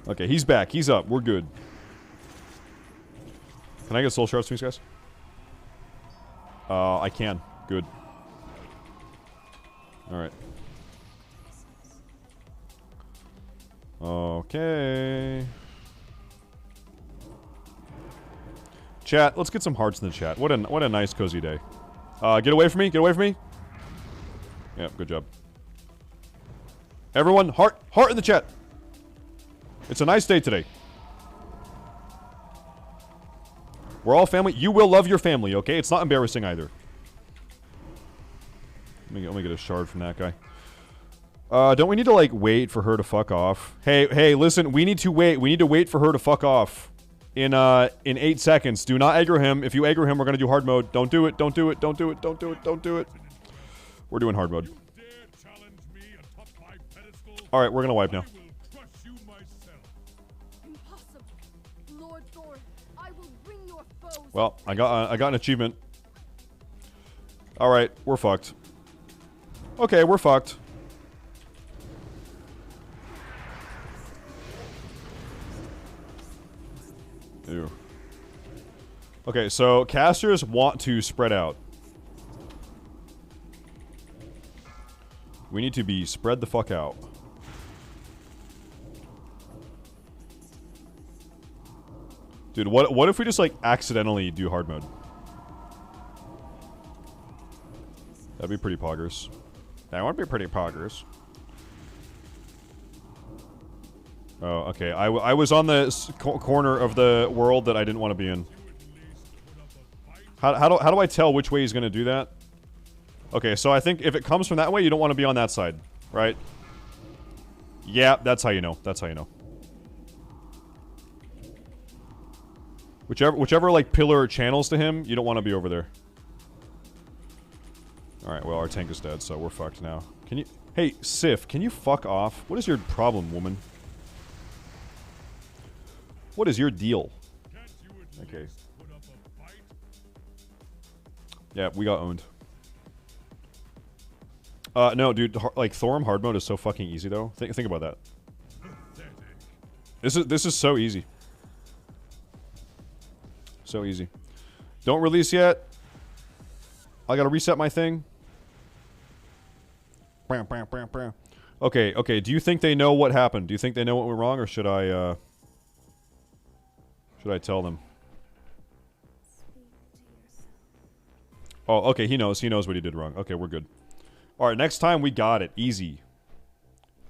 Okay, he's back. He's up. We're good. Can I get soul shards, please, guys? I can. Good. Alright. Okay. Chat, let's get some hearts in the chat. What a nice, cozy day. Get away from me. Get away from me. Yeah, good job. Everyone, heart in the chat. It's a nice day today. We're all family. You will love your family, okay? It's not embarrassing either. Let me get a shard from that guy. Don't we need to, like, wait for her to fuck off? Hey, listen, we need to wait. We need to wait for her to fuck off. In 8 seconds. Do not aggro him. If you aggro him, we're gonna do hard mode. Don't do it. Don't do it. Don't do it. Don't do it. Don't do it. We're doing hard mode. Alright, we're gonna wipe now. Well, I got an achievement. Alright, we're fucked. Okay, we're fucked. Ew. Okay, so casters want to spread out. We need to be spread the fuck out. Dude, what if we just, like, accidentally do hard mode? That'd be pretty poggers. That would be pretty poggers. Oh, okay. I was on the corner of the world that I didn't want to be in. How do I tell which way he's going to do that? Okay, so I think if it comes from that way, you don't want to be on that side, right? Yeah, that's how you know. That's how you know. Whichever like pillar channels to him, you don't want to be over there. Alright, well, our tank is dead, so we're fucked now. Can you... Hey, Sif, can you fuck off? What is your problem, woman? What is your deal? Okay. Yeah, we got owned. No, dude, like, Thorm hard mode is so fucking easy, though. Think about that. This is so easy. So easy. Don't release yet. I gotta reset my thing. Okay, do you think they know what happened? Do you think they know what went wrong, or should I tell them? Oh, okay, he knows what he did wrong. Okay, we're good. Alright, next time we got it. Easy.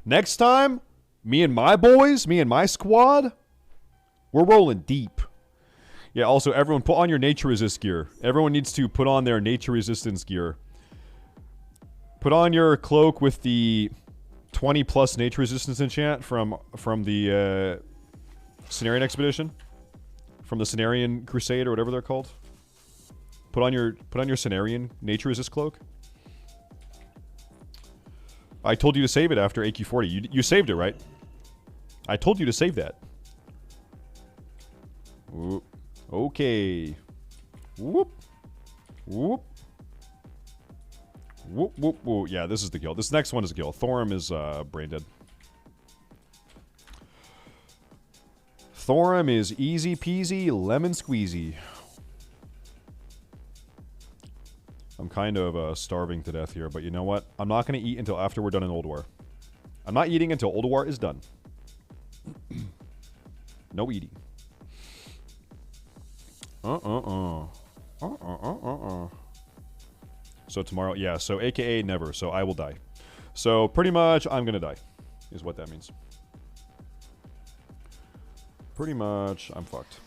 Next time, me and my boys, me and my squad, we're rolling deep. Yeah, also, everyone, put on your nature resist gear. Everyone needs to put on their nature resistance gear. Put on your cloak with the 20 plus nature resistance enchant from the Cenarian expedition. From the Cenarian Crusade or whatever they're called. Put on your Cenarian nature resist cloak. I told you to save it after AQ40. You saved it, right? I told you to save that. Whoop. Okay. Whoop. Whoop. Whoop, whoop, whoop. Yeah, this is the kill. This next one is a kill. Thorum is brain dead. Thorum is easy peasy, lemon squeezy. I'm kind of starving to death here, but you know what? I'm not going to eat until after we're done in ULDUAR. I'm not eating until ULDUAR is done. No eating. So tomorrow, yeah, so AKA never, so I will die. So pretty much, I'm going to die, is what that means. Pretty much, I'm fucked.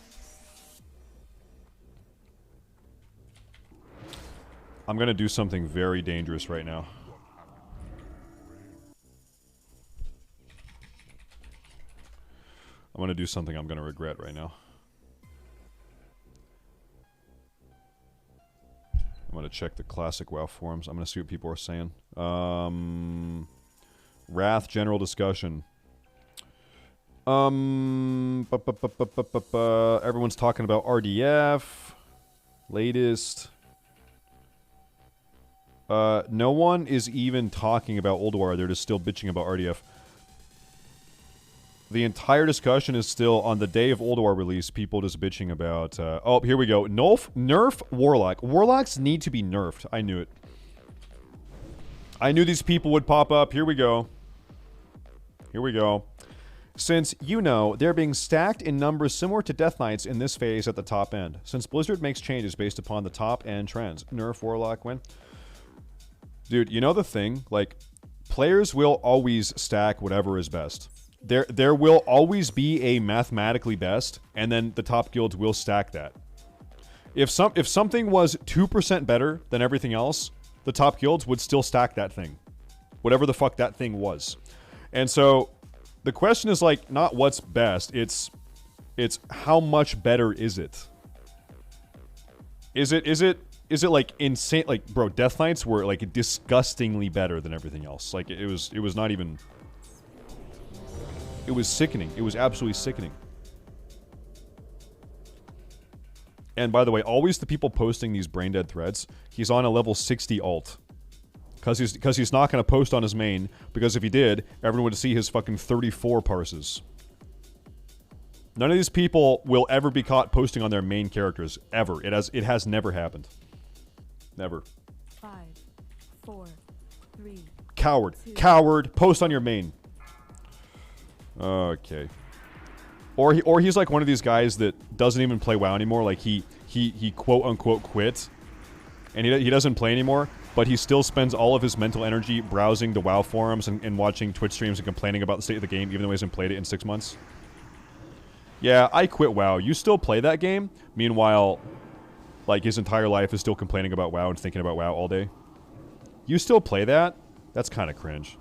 I'm going to do something very dangerous right now. I'm going to do something I'm going to regret right now. I'm going to check the classic WoW forums. I'm going to see what people are saying. Wrath general discussion. Everyone's talking about RDF. Latest. No one is even talking about ULDUAR. They're just still bitching about RDF. The entire discussion is still on the day of ULDUAR release. People just bitching about. Oh, here we go. Nerf Warlock. Warlocks need to be nerfed. I knew it. I knew these people would pop up. Here we go. Here we go. Since, you know, they're being stacked in numbers similar to Death Knights in this phase at the top end. Since Blizzard makes changes based upon the top end trends. Nerf Warlock win. Dude, you know the thing? Like, players will always stack whatever is best. There will always be a mathematically best, and then the top guilds will stack that. If something was 2% better than everything else, the top guilds would still stack that thing. Whatever the fuck that thing was. And so, the question is like, not what's best, it's how much better is it? Is it like insane? Like, bro, Death Knights were like disgustingly better than everything else. Like, it was not even... It was sickening. It was absolutely sickening. And by the way, always the people posting these brain dead threads, he's on a level 60 alt. Because he's not going to post on his main, because if he did, everyone would see his fucking 34 parses. None of these people will ever be caught posting on their main characters. Ever. It has never happened. Never. 5, 4, 3. Coward. 2. Coward. Post on your main. Okay. Or he's like one of these guys that doesn't even play WoW anymore. Like he quote unquote quit, and he doesn't play anymore. But he still spends all of his mental energy browsing the WoW forums and watching Twitch streams and complaining about the state of the game, even though he hasn't played it in 6 months. Yeah, I quit WoW. You still play that game? Meanwhile, like his entire life is still complaining about WoW and thinking about WoW all day. You still play that? That's kind of cringe.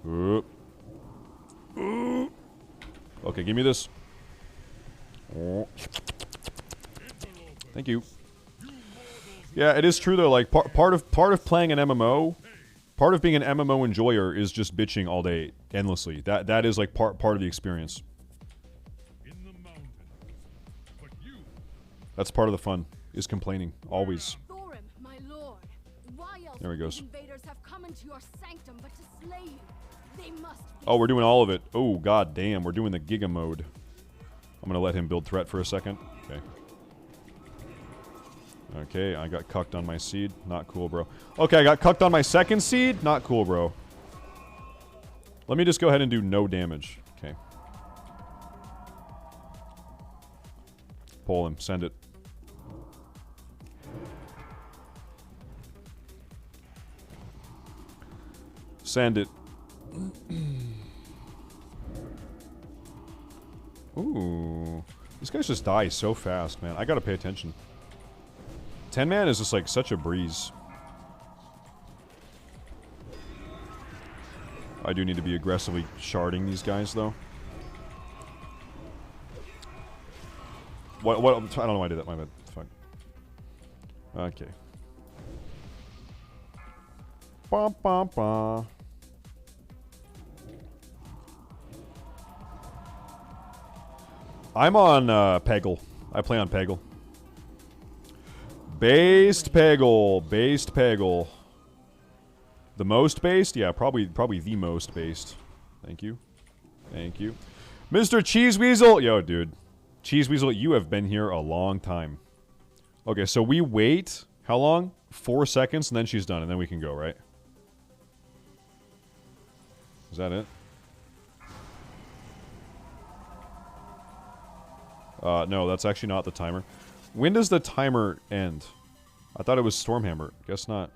Oop. Okay, give me this. Thank you. Yeah, it is true though. Like part of playing an MMO, part of being an MMO enjoyer is just bitching all day endlessly. That is like part of the experience. That's part of the fun. Is complaining always. There he goes. Oh, we're doing all of it. Oh, god damn. We're doing the Giga mode. I'm gonna let him build threat for a second. Okay. Okay, I got cucked on my seed. Not cool, bro. Okay, I got cucked on my second seed. Not cool, bro. Let me just go ahead and do no damage. Okay. Pull him. Send it. Send it. Ooh. These guys just die so fast, man. I gotta pay attention. 10-man is just like such a breeze. I do need to be aggressively sharding these guys, though. What? I don't know why I did that. My bad. Fuck. Okay. Bum, bum, bum. I'm on Peggle. I play on Peggle. Based Peggle. Based Peggle. The most based? Yeah, probably the most based. Thank you. Thank you. Mr. Cheese Weasel! Yo, dude. Cheese Weasel, you have been here a long time. Okay, so we wait. How long? 4 seconds, and then she's done, and then we can go, right? Is that it? No, that's actually not the timer. When does the timer end? I thought it was Stormhammer. Guess not.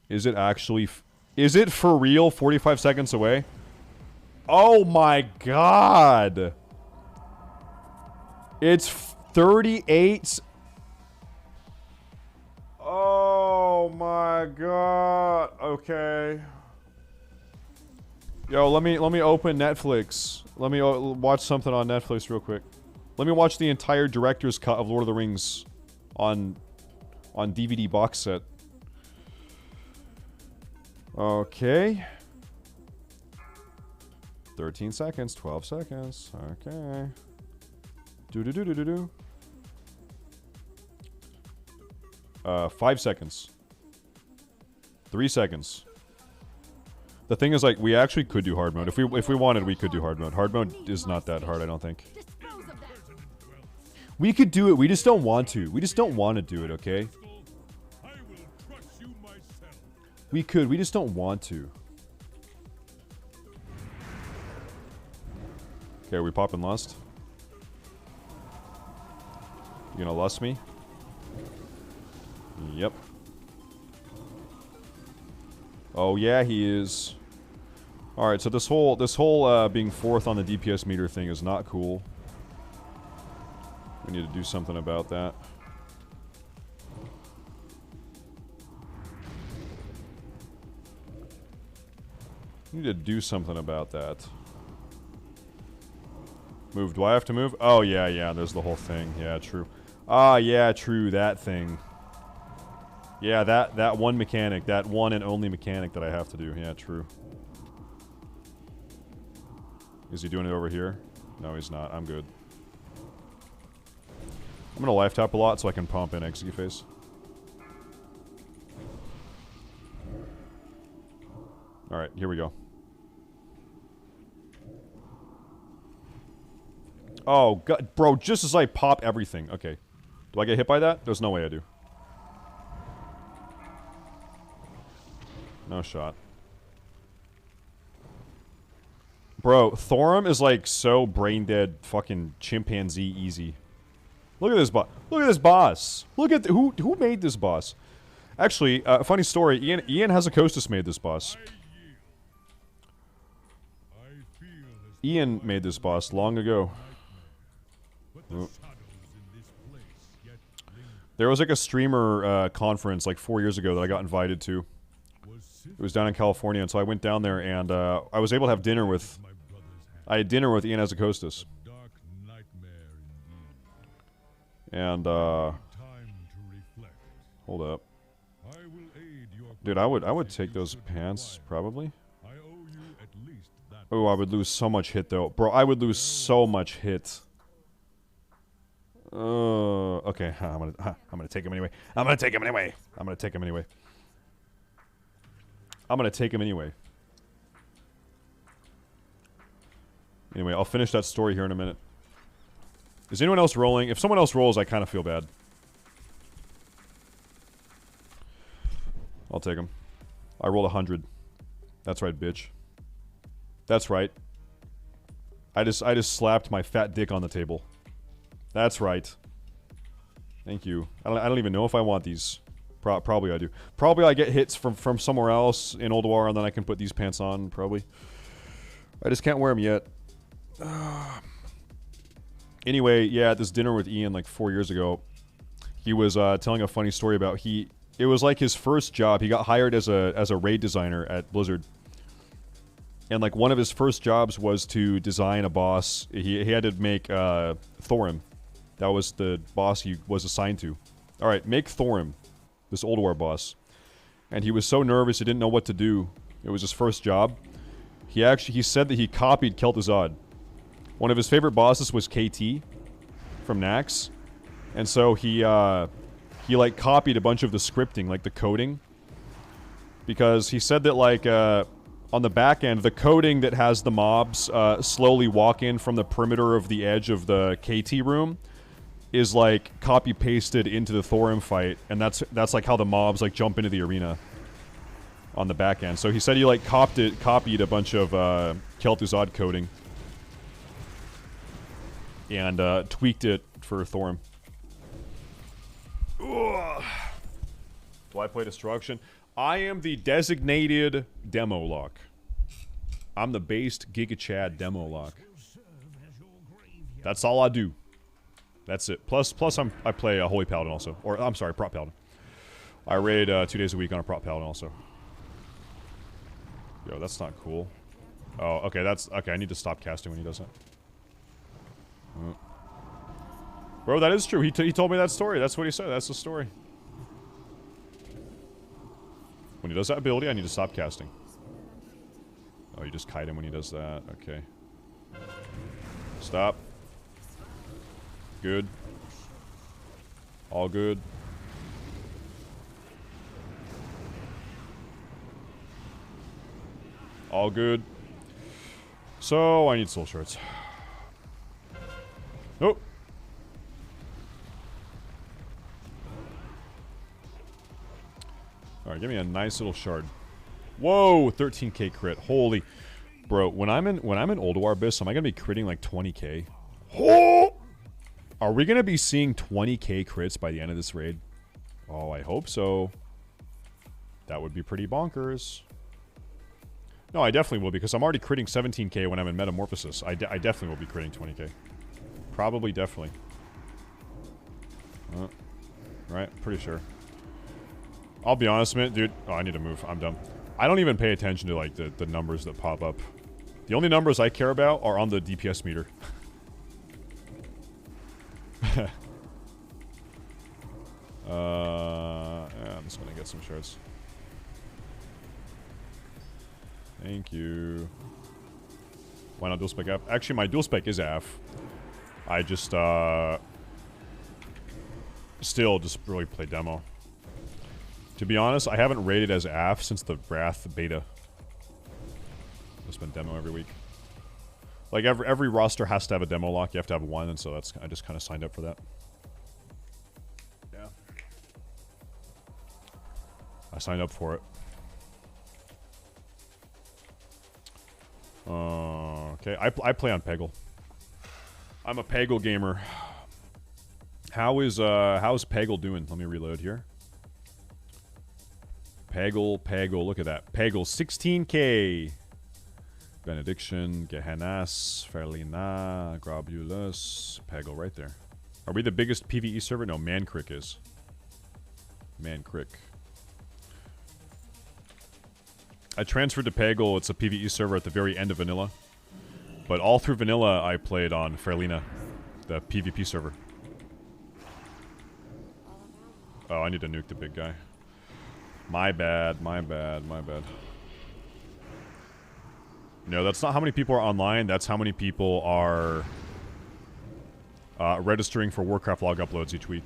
Is it actually... Is it for real 45 seconds away? Oh my god! It's 38... Oh my god. Okay. Yo, let me open Netflix. Let me watch something on Netflix real quick. Let me watch the entire director's cut of Lord of the Rings on DVD box set. Okay. 13 seconds, 12 seconds. Okay. Do. 5 seconds. 3 seconds. The thing is, like, we actually could do hard mode. If we wanted, we could do hard mode. Hard mode is not that hard, I don't think. We could do it, we just don't want to. We just don't want to do it, okay? We could, we just don't want to. Okay, are we popping lust? You gonna lust me? Yep. Oh yeah, he is. Alright, so this whole being fourth on the DPS meter thing is not cool. We need to do something about that. We need to do something about that. Move. Do I have to move? Oh, yeah, there's the whole thing. Yeah, true. Ah, yeah, true, that thing. Yeah, that one mechanic. That one and only mechanic that I have to do. Yeah, true. Is he doing it over here? No, he's not. I'm good. I'm gonna life tap a lot so I can pump in Execute Phase. Alright, here we go. Oh, God, bro, just as I pop everything. Okay. Do I get hit by that? There's no way I do. No shot. Bro, Thorum is like so brain dead fucking chimpanzee easy. Look at this boss. Look at this boss. Look at who made this boss. Actually, funny story, Ian Hazakostas made this boss. Ian made this boss long ago. Oh. There was like a streamer conference like 4 years ago that I got invited to. It was down in California, and so I went down there, and I was able to have dinner with... I had dinner with Ian Hazakostas. And, hold up. Dude, I would take those pants, probably. Oh, I would lose so much hit, though. Bro, I would lose so much hit. Okay, I'm gonna take him anyway. I'm gonna take him anyway. I'm gonna take him anyway. I'm gonna take him anyway. Anyway, I'll finish that story here in a minute. Is anyone else rolling? If someone else rolls, I kind of feel bad. I'll take him. I rolled 100. That's right, bitch. That's right. I just slapped my fat dick on the table. That's right. Thank you. I don't even know if I want these. Probably I do. Probably I get hits from somewhere else in ULDUAR, and then I can put these pants on, probably. I just can't wear them yet. Anyway, yeah, at this dinner with Ian like 4 years ago, he was telling a funny story about it was like his first job. He got hired as a raid designer at Blizzard. And like one of his first jobs was to design a boss. He had to make Thorim, That was the boss he was assigned to. Alright, make Thorim, this ULDUAR boss. And he was so nervous he didn't know what to do. It was his first job. He said that he copied Kel'Thuzad. One of his favorite bosses was KT from Nax. And so he like copied a bunch of the scripting, like the coding. Because he said that like on the back end, the coding that has the mobs slowly walk in from the perimeter of the edge of the KT room is like copy pasted into the Thorim fight, and that's like how the mobs like jump into the arena on the back end. So he said he like copied a bunch of Kel'Thuzad coding and tweaked it for Thorim. Ugh. Do I play Destruction? I am the designated demo lock. I'm the based Giga Chad demo lock. That's all I do. That's it. Plus I play a Holy Paladin also. Or, I'm sorry, Prop Paladin. I raid 2 days a week on a Prop Paladin also. Yo, that's not cool. Oh, okay, okay, I need to stop casting when he does that. Bro, that is true. He told me that story. That's what he said. That's the story. When he does that ability, I need to stop casting. Oh, you just kite him when he does that. Okay. Stop. Good. All good. All good. So, I need soul shards. Nope. Alright, give me a nice little shard. Whoa, 13k crit. Holy. Bro, when I'm in ULDUAR Abyss, am I gonna be critting like 20k? Oh! Are we gonna be seeing 20k crits by the end of this raid? Oh, I hope so. That would be pretty bonkers. No, I definitely will, because I'm already critting 17k when I'm in Metamorphosis. I definitely will be critting 20k. Probably, definitely. Right? Pretty sure. I'll be honest, man, dude. Oh, I need to move. I'm dumb. I don't even pay attention to, like, the numbers that pop up. The only numbers I care about are on the DPS meter. Yeah, I'm just gonna get some shards. Thank you. Why not dual spec AF? Actually, my dual spec is AF. I just, still just really play demo. To be honest, I haven't rated as AF since the Wrath beta. It's been demo every week. Like, every roster has to have a demo lock. You have to have one, and so that's, I just kind of signed up for that. Yeah. I signed up for it. Okay, I play on Peggle. I'm a Peggle gamer. How's Peggle doing? Let me reload here. Peggle, look at that. Peggle, 16k. Benediction, Gehennas, Ferlina, Grobulus, Peggle right there. Are we the biggest PvE server? No, Mancrick is. Mancrick. I transferred to Peggle. It's a PvE server at the very end of Vanilla. But all through Vanilla, I played on Ferlina, the PvP server. Oh, I need to nuke the big guy. My bad, my bad, my bad. No, that's not how many people are online. That's how many people are registering for Warcraft log uploads each week.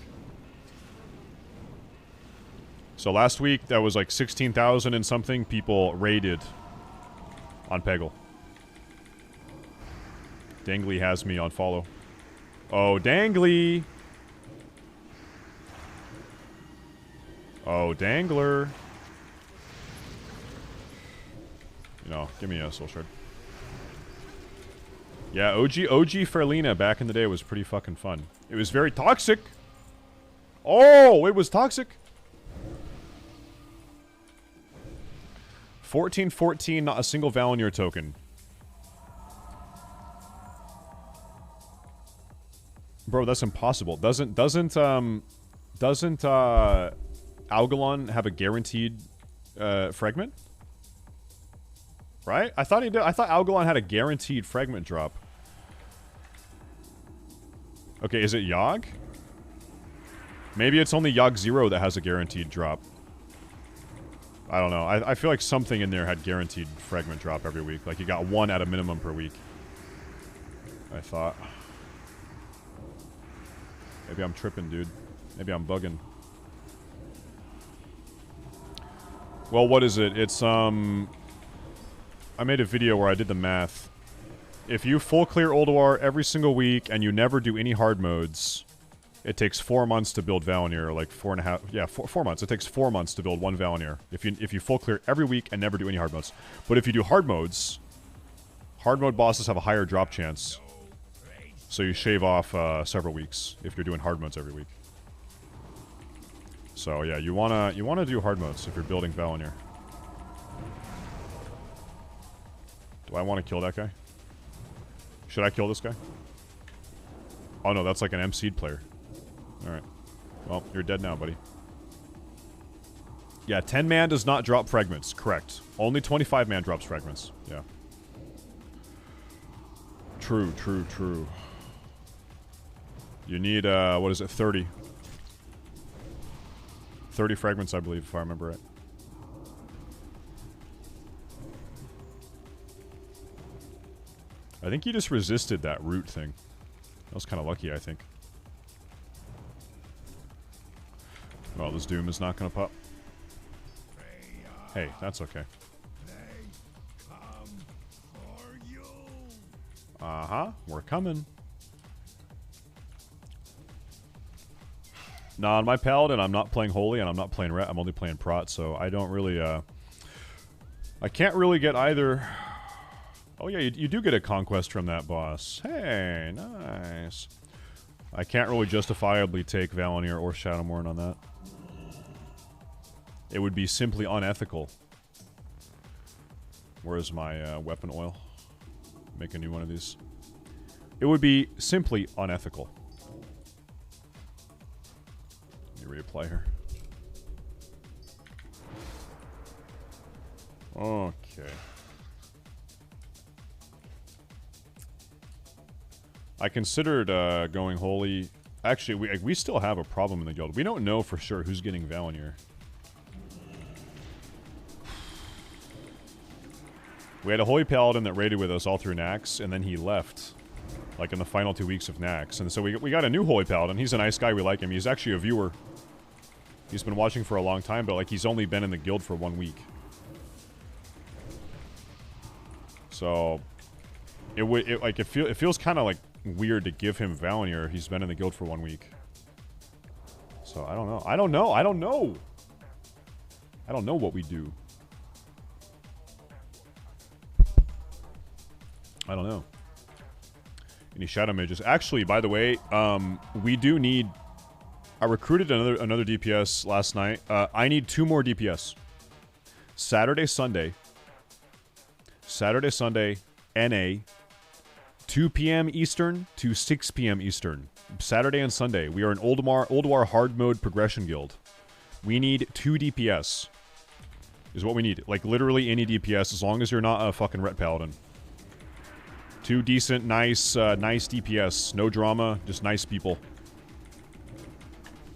So last week, that was like 16,000 and something people raided on Peggle. Dangly has me on follow. Oh, Dangly! Oh, Dangler. You know, give me a soul shard. Yeah, OG Ferlina back in the day was pretty fucking fun. It was very toxic. Oh, it was toxic. 1414, not a single Valinor token. Bro, that's impossible. Doesn't Algalon have a guaranteed fragment? Right? I thought he did. I thought Algalon had a guaranteed fragment drop. Okay, is it Yogg? Maybe it's only Yogg 0 that has a guaranteed drop. I don't know. I feel like something in there had guaranteed fragment drop every week. Like you got one at a minimum per week. I thought. Maybe I'm tripping, dude. Maybe I'm bugging. Well, what is it? It's, I made a video where I did the math. If you full clear ULDUAR every single week and you never do any hard modes, it takes 4 months to build Valenier, like 4.5, yeah, 4 months. It takes 4 months to build one Valenier if you full clear every week and never do any hard modes. But if you do hard modes, hard mode bosses have a higher drop chance. So you shave off several weeks if you're doing hard modes every week. So yeah, you wanna do hard modes if you're building Valenier. Do I want to kill that guy? Should I kill this guy? Oh no, that's like an MC'd player. Alright. Well, you're dead now, buddy. Yeah, 10-man does not drop fragments. Correct. Only 25-man drops fragments. Yeah. True, true, true. You need, what is it, 30. 30 fragments, I believe, if I remember right. I think he just resisted that root thing. That was kind of lucky, I think. Well, this Doom is not going to pop. Hey, that's okay. Uh-huh, we're coming. Nah, on my Paladin, I'm not playing Holy, and I'm not playing Ret. I'm only playing Prot, so I don't really, I can't really get either... Oh yeah, you do get a conquest from that boss. Hey, nice. I can't really justifiably take Valenier or Shadowmourne on that. It would be simply unethical. Where's my weapon oil? Make a new one of these. It would be simply unethical. Let me reapply here. Okay. I considered going Holy. Actually, we still have a problem in the guild. We don't know for sure who's getting Valenier. We had a Holy Paladin that raided with us all through Nax, and then he left. Like in the final 2 weeks of Nax. And so we got a new Holy Paladin. He's a nice guy, we like him. He's actually a viewer. He's been watching for a long time, but like he's only been in the guild for 1 week. So it feels kind of like weird to give him Valenier. He's been in the guild for 1 week. So I don't know. I don't know. I don't know. I don't know what we do. I don't know. Any shadow mages? Actually, by the way, we do need... I recruited another DPS last night. I need 2 more DPS. Saturday, Sunday, NA, 2 p.m. Eastern to 6 p.m. Eastern. Saturday and Sunday. We are an ULDUAR hard mode progression guild. We need 2 DPS. Is what we need. Like, literally any DPS, as long as you're not a fucking Ret Paladin. 2 decent, nice DPS. No drama, just nice people.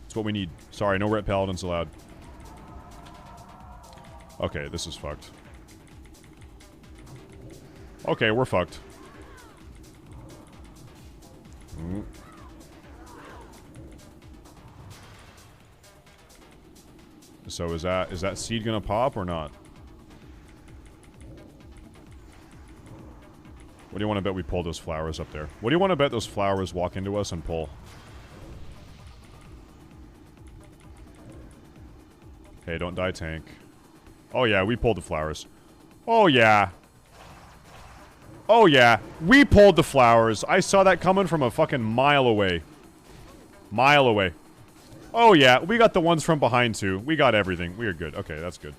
That's what we need. Sorry, no Ret Paladins allowed. Okay, this is fucked. Okay, we're fucked. So is that seed gonna pop or not? What do you want to bet we pull those flowers up there? What do you want to bet those flowers walk into us and pull? Okay, don't die, tank. Oh yeah, we pulled the flowers. Oh yeah. Oh yeah, we pulled the flowers. I saw that coming from a fucking mile away. Mile away. Oh yeah, we got the ones from behind too. We got everything. We are good. Okay, that's good.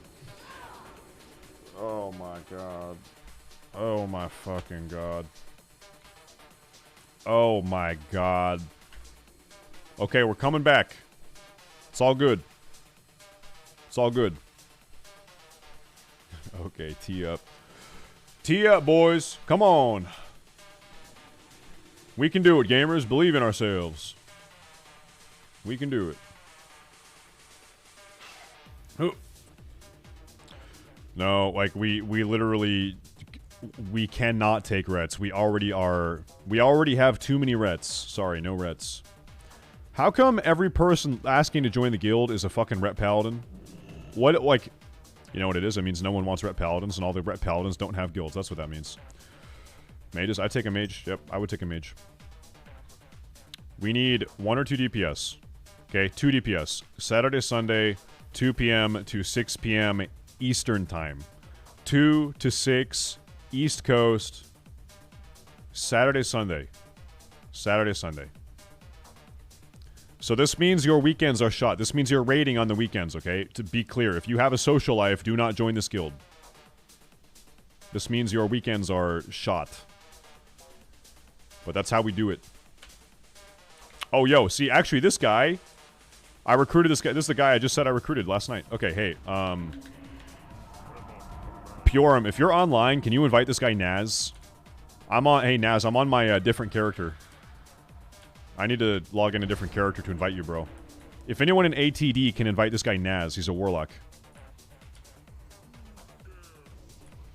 Oh my god. Oh my fucking god. Oh my god. Okay, we're coming back. It's all good. It's all good. Okay, tee up. Tee up, boys. Come on. We can do it, gamers. Believe in ourselves. We can do it. Oh. No, like we literally we cannot take rets. We already have too many rets. Sorry, no rets. How come every person asking to join the guild is a fucking ret paladin? What, like, you know what it is? It means no one wants ret paladins and all the ret paladins don't have guilds. That's what that means. Mages, I'd take a mage. Yep, I would take a mage. We need 1 or 2 DPS. Okay, 2 DPS. Saturday, Sunday, 2 p.m. to 6 p.m. Eastern Time. 2 to 6 East Coast. Saturday, Sunday. Saturday, Sunday. So this means your weekends are shot. This means you're raiding on the weekends, okay? To be clear, if you have a social life, do not join this guild. This means your weekends are shot. But that's how we do it. Oh, yo, see, actually, this guy... I recruited this guy. This is the guy I just said I recruited last night. Okay, hey, Piorum, if you're online, can you invite this guy Naz? Hey, Naz, I'm on my different character. I need to log in a different character to invite you, bro. If anyone in ATD can invite this guy Naz, he's a warlock.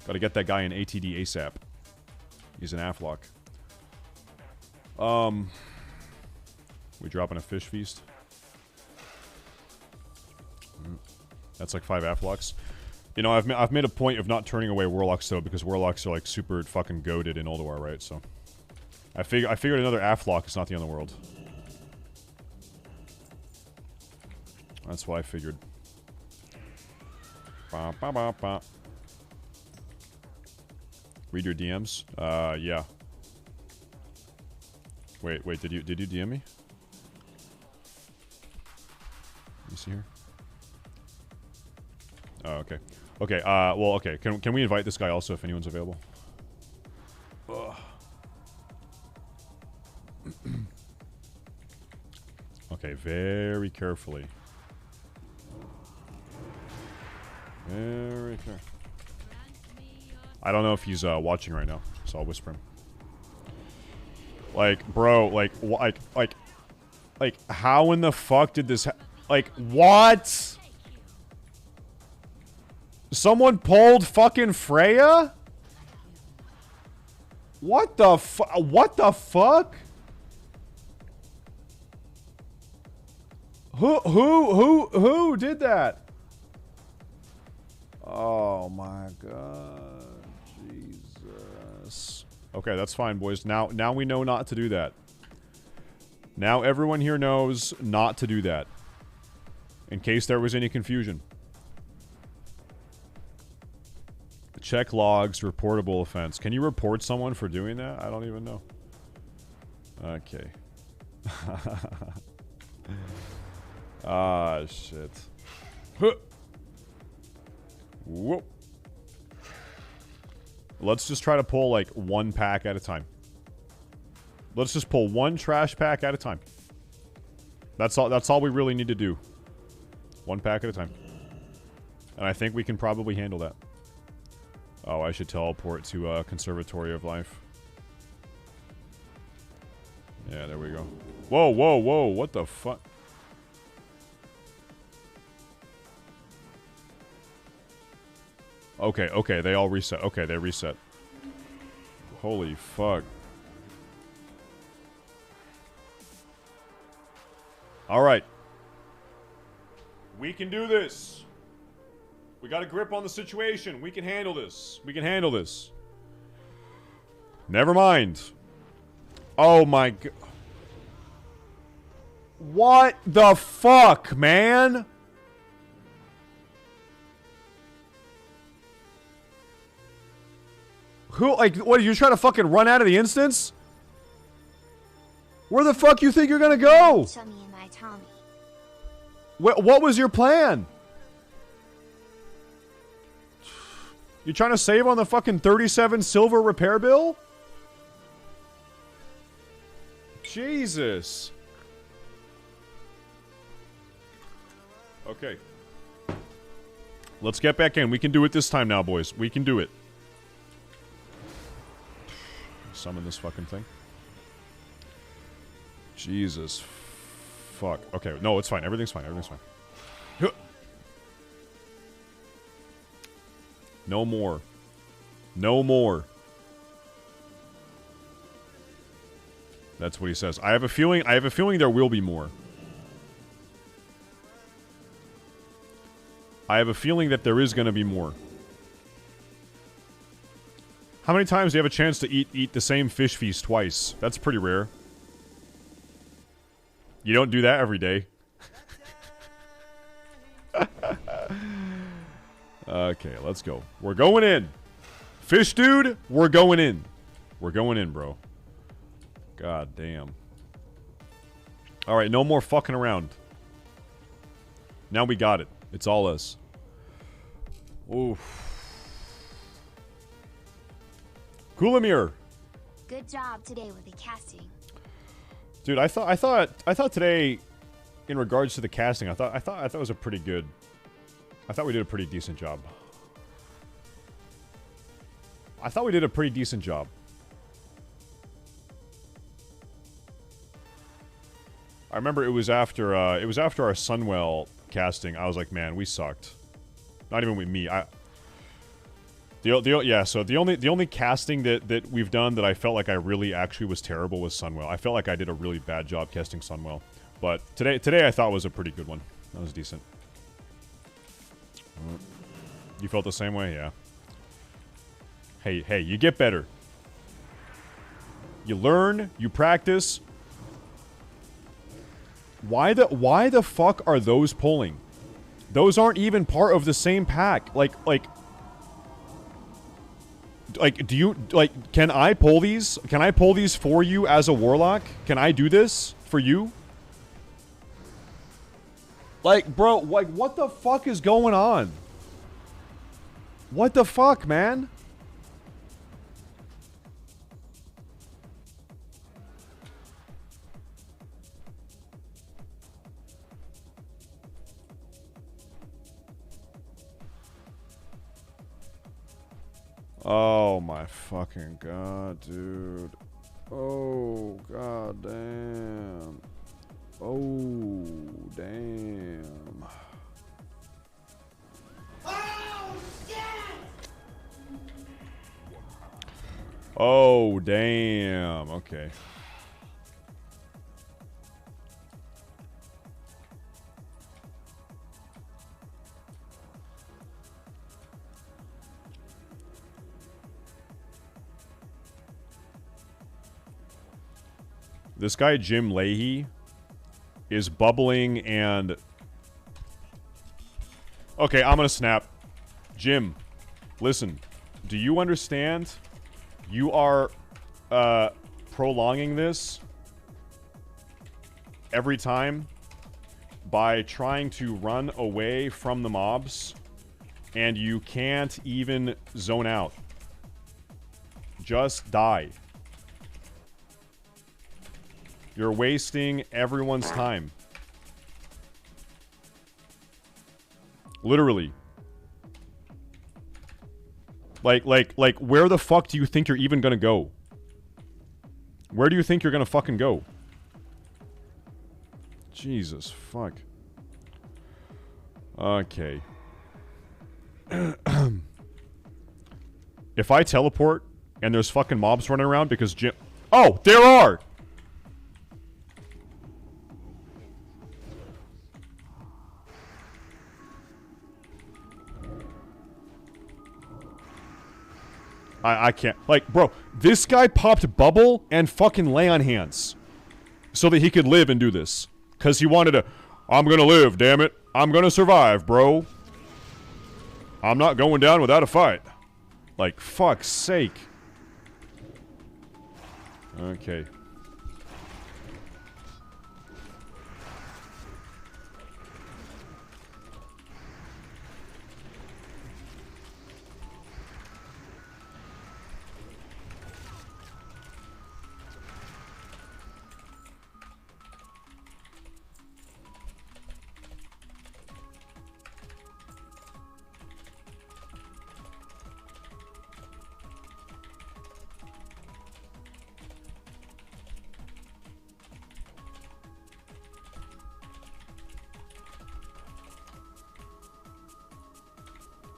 Gotta get that guy in ATD ASAP. He's an Aflock. We dropping a fish feast? That's like 5 Aflocks. You know, I've made a point of not turning away warlocks though, because warlocks are like super fucking goated in ULDUAR, right? So I figured another Aflock is not the end of the world. That's what I figured. Ba, ba, ba, ba. Read your DMs? Yeah. Wait, did you DM me? Let me see here. Oh, okay. Okay, well, okay. Can we invite this guy also if anyone's available? Ugh. Okay, very carefully. Very carefully. I don't know if he's watching right now, so I'll whisper him. Like, bro, like, how in the fuck did this like, what? Someone pulled fucking Freya? What the fuck? Who did that? Oh my god. Jesus. Okay, that's fine, boys. Now we know not to do that. Now everyone here knows not to do that. In case there was any confusion. Check logs, reportable offense. Can you report someone for doing that? I don't even know. Okay. Ah, shit. Whoop. Let's just try to pull, like, 1 pack at a time. Let's just pull 1 trash pack at a time. That's all we really need to do. 1 pack at a time. And I think we can probably handle that. Oh, I should teleport to Conservatory of Life. Yeah, there we go. Whoa, whoa, whoa, what the fuck? Okay, okay, they all reset. Okay, they reset. Holy fuck. Alright. We can do this. We got a grip on the situation. We can handle this. We can handle this. Never mind. Oh my god. What the fuck, man? Who, like, what, are you trying to fucking run out of the instance? Where the fuck you think you're gonna go? What was your plan? You trying to save on the fucking 37 silver repair bill? Jesus. Okay. Let's get back in. We can do it this time now, boys. We can do it. Summon this fucking thing. Jesus. Fuck. Okay, no, it's fine. Everything's fine. Everything's fine. No more. No more. That's what he says. I have a feeling there will be more. I have a feeling that there is going to be more. How many times do you have a chance to eat the same fish feast twice? That's pretty rare. You don't do that every day. Okay, let's go. We're going in. Fish dude, we're going in. We're going in, bro. God damn. Alright, no more fucking around. Now we got it. It's all us. Oof. Kulamir. Good job today with the casting. Dude, I thought today, in regards to the casting, I thought it was a pretty good. I thought we did a pretty decent job. I remember it was after our Sunwell casting. I was like, man, we sucked. Not even with me. So the only casting that we've done that I felt like I really actually was terrible was Sunwell. I felt like I did a really bad job casting Sunwell. But today I thought was a pretty good one. That was decent. You felt the same way? Yeah. Hey, you get better. You learn, you practice. Why the fuck are those pulling? Those aren't even part of the same pack. Like, do you, can I pull these? Can I pull these for you as a warlock? Can I do this for you? Like, bro, what the fuck is going on? What the fuck, man? Oh my fucking god, dude. Oh, god damn. Oh, damn. Oh, damn. Okay. This guy, Jim Leahy, is bubbling and... Okay, I'm gonna snap. Jim, listen. Do you understand? You are, prolonging this every time by trying to run away from the mobs, and you can't even zone out. Just die. You're wasting everyone's time. Literally. Like, where the fuck do you think you're even gonna go? Where do you think you're gonna fucking go? Jesus, fuck. Okay. If I teleport and there's fucking mobs running around because Jim... Oh, there are! I can't. Like, bro, this guy popped bubble and fucking lay on hands so that he could live and do this. Because he wanted to, I'm gonna live, damn it. I'm gonna survive, bro. I'm not going down without a fight. Like, fuck's sake. Okay.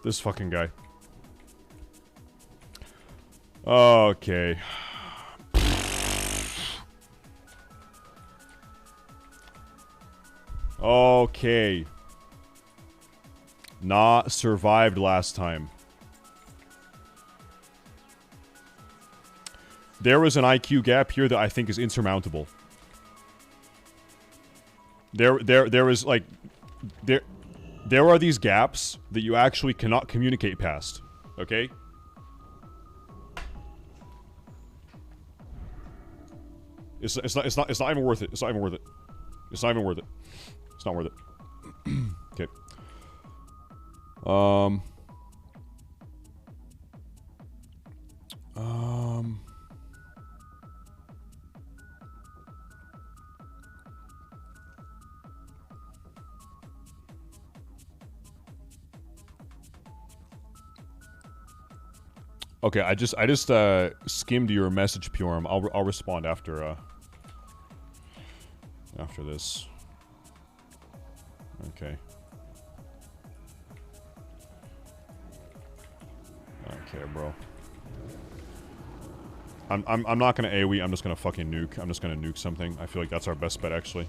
This fucking guy. Okay. Okay. Not survived last time. There was an IQ gap here that I think is insurmountable. There is like... There are these gaps that you actually cannot communicate past. Okay? It's not even worth it. It's not even worth it. It's not even worth it. It's not worth it. Okay. Okay, I just skimmed your message, Purem. I'll respond after this. Okay. Okay, bro. I'm not gonna AoE, I'm just gonna fucking nuke. I'm just gonna nuke something. I feel like that's our best bet, actually.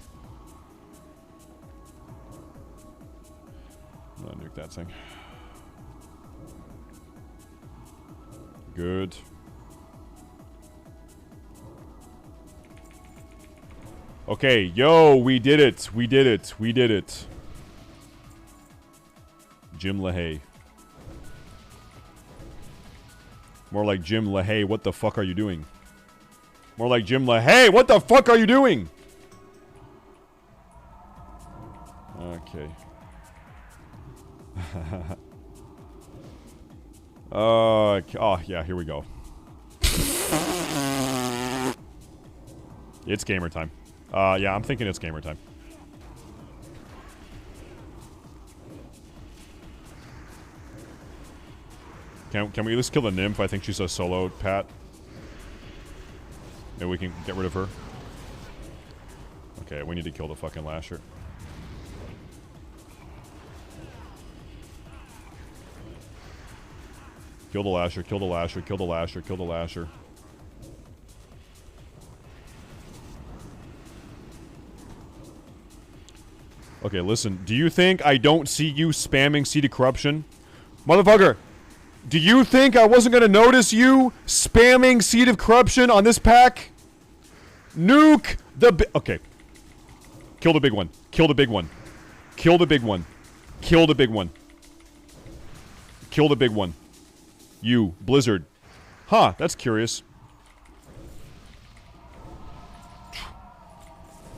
I'm gonna nuke that thing. Good. Okay, yo, we did it. We did it. We did it. Jim LaHaye. More like Jim LaHaye, what the fuck are you doing? More like Jim LaHaye, what the fuck are you doing? Okay. Oh, yeah, here we go. It's gamer time. Yeah, I'm thinking it's gamer time. Can we at least kill the nymph? I think she's a solo Pat. Maybe we can get rid of her. Okay, we need to kill the fucking Lasher. Kill the Lasher, kill the Lasher, kill the Lasher, kill the Lasher. Okay, listen. Do you think I don't see you spamming Seed of Corruption? Motherfucker! Do you think I wasn't gonna notice you spamming Seed of Corruption on this pack? Nuke the okay. Kill the big one. Kill the big one. Kill the big one. Kill the big one. Kill the big one. You, Blizzard. Huh, that's curious.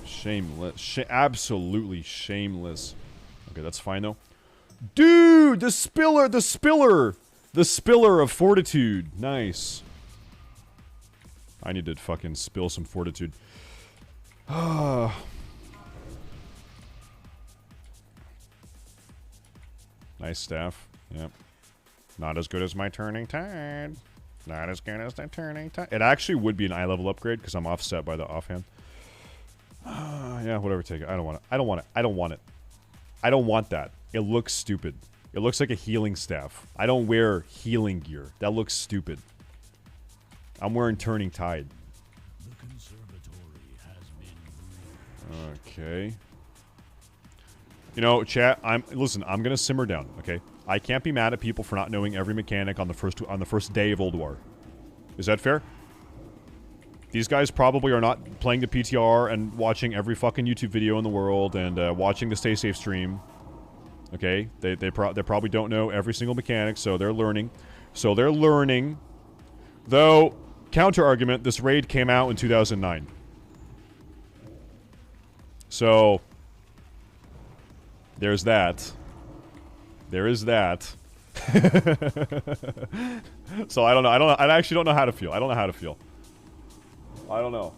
Shameless. Absolutely shameless. Okay, that's fine though. Dude, the spiller, the spiller! The spiller of fortitude. Nice. I need to fucking spill some fortitude. Nice staff. Yep. Not as good as my turning tide. Not as good as the turning tide. It actually would be an eye level upgrade because I'm offset by the offhand. Yeah, whatever, take it. I don't want it. I don't want it. I don't want it. I don't want that. It looks stupid. It looks like a healing staff. I don't wear healing gear. That looks stupid. I'm wearing turning tide. Okay. You know, chat, listen, I'm gonna simmer down, okay? I can't be mad at people for not knowing every mechanic on the first day of ULDUAR. Is that fair? These guys probably are not playing the PTR and watching every fucking YouTube video in the world and watching the Stay Safe stream. Okay? They probably don't know every single mechanic, so they're learning. So they're learning. Though, counter argument, this raid came out in 2009. So there's that. There is that. So I don't know. I actually don't know how to feel. I don't know how to feel. I don't know.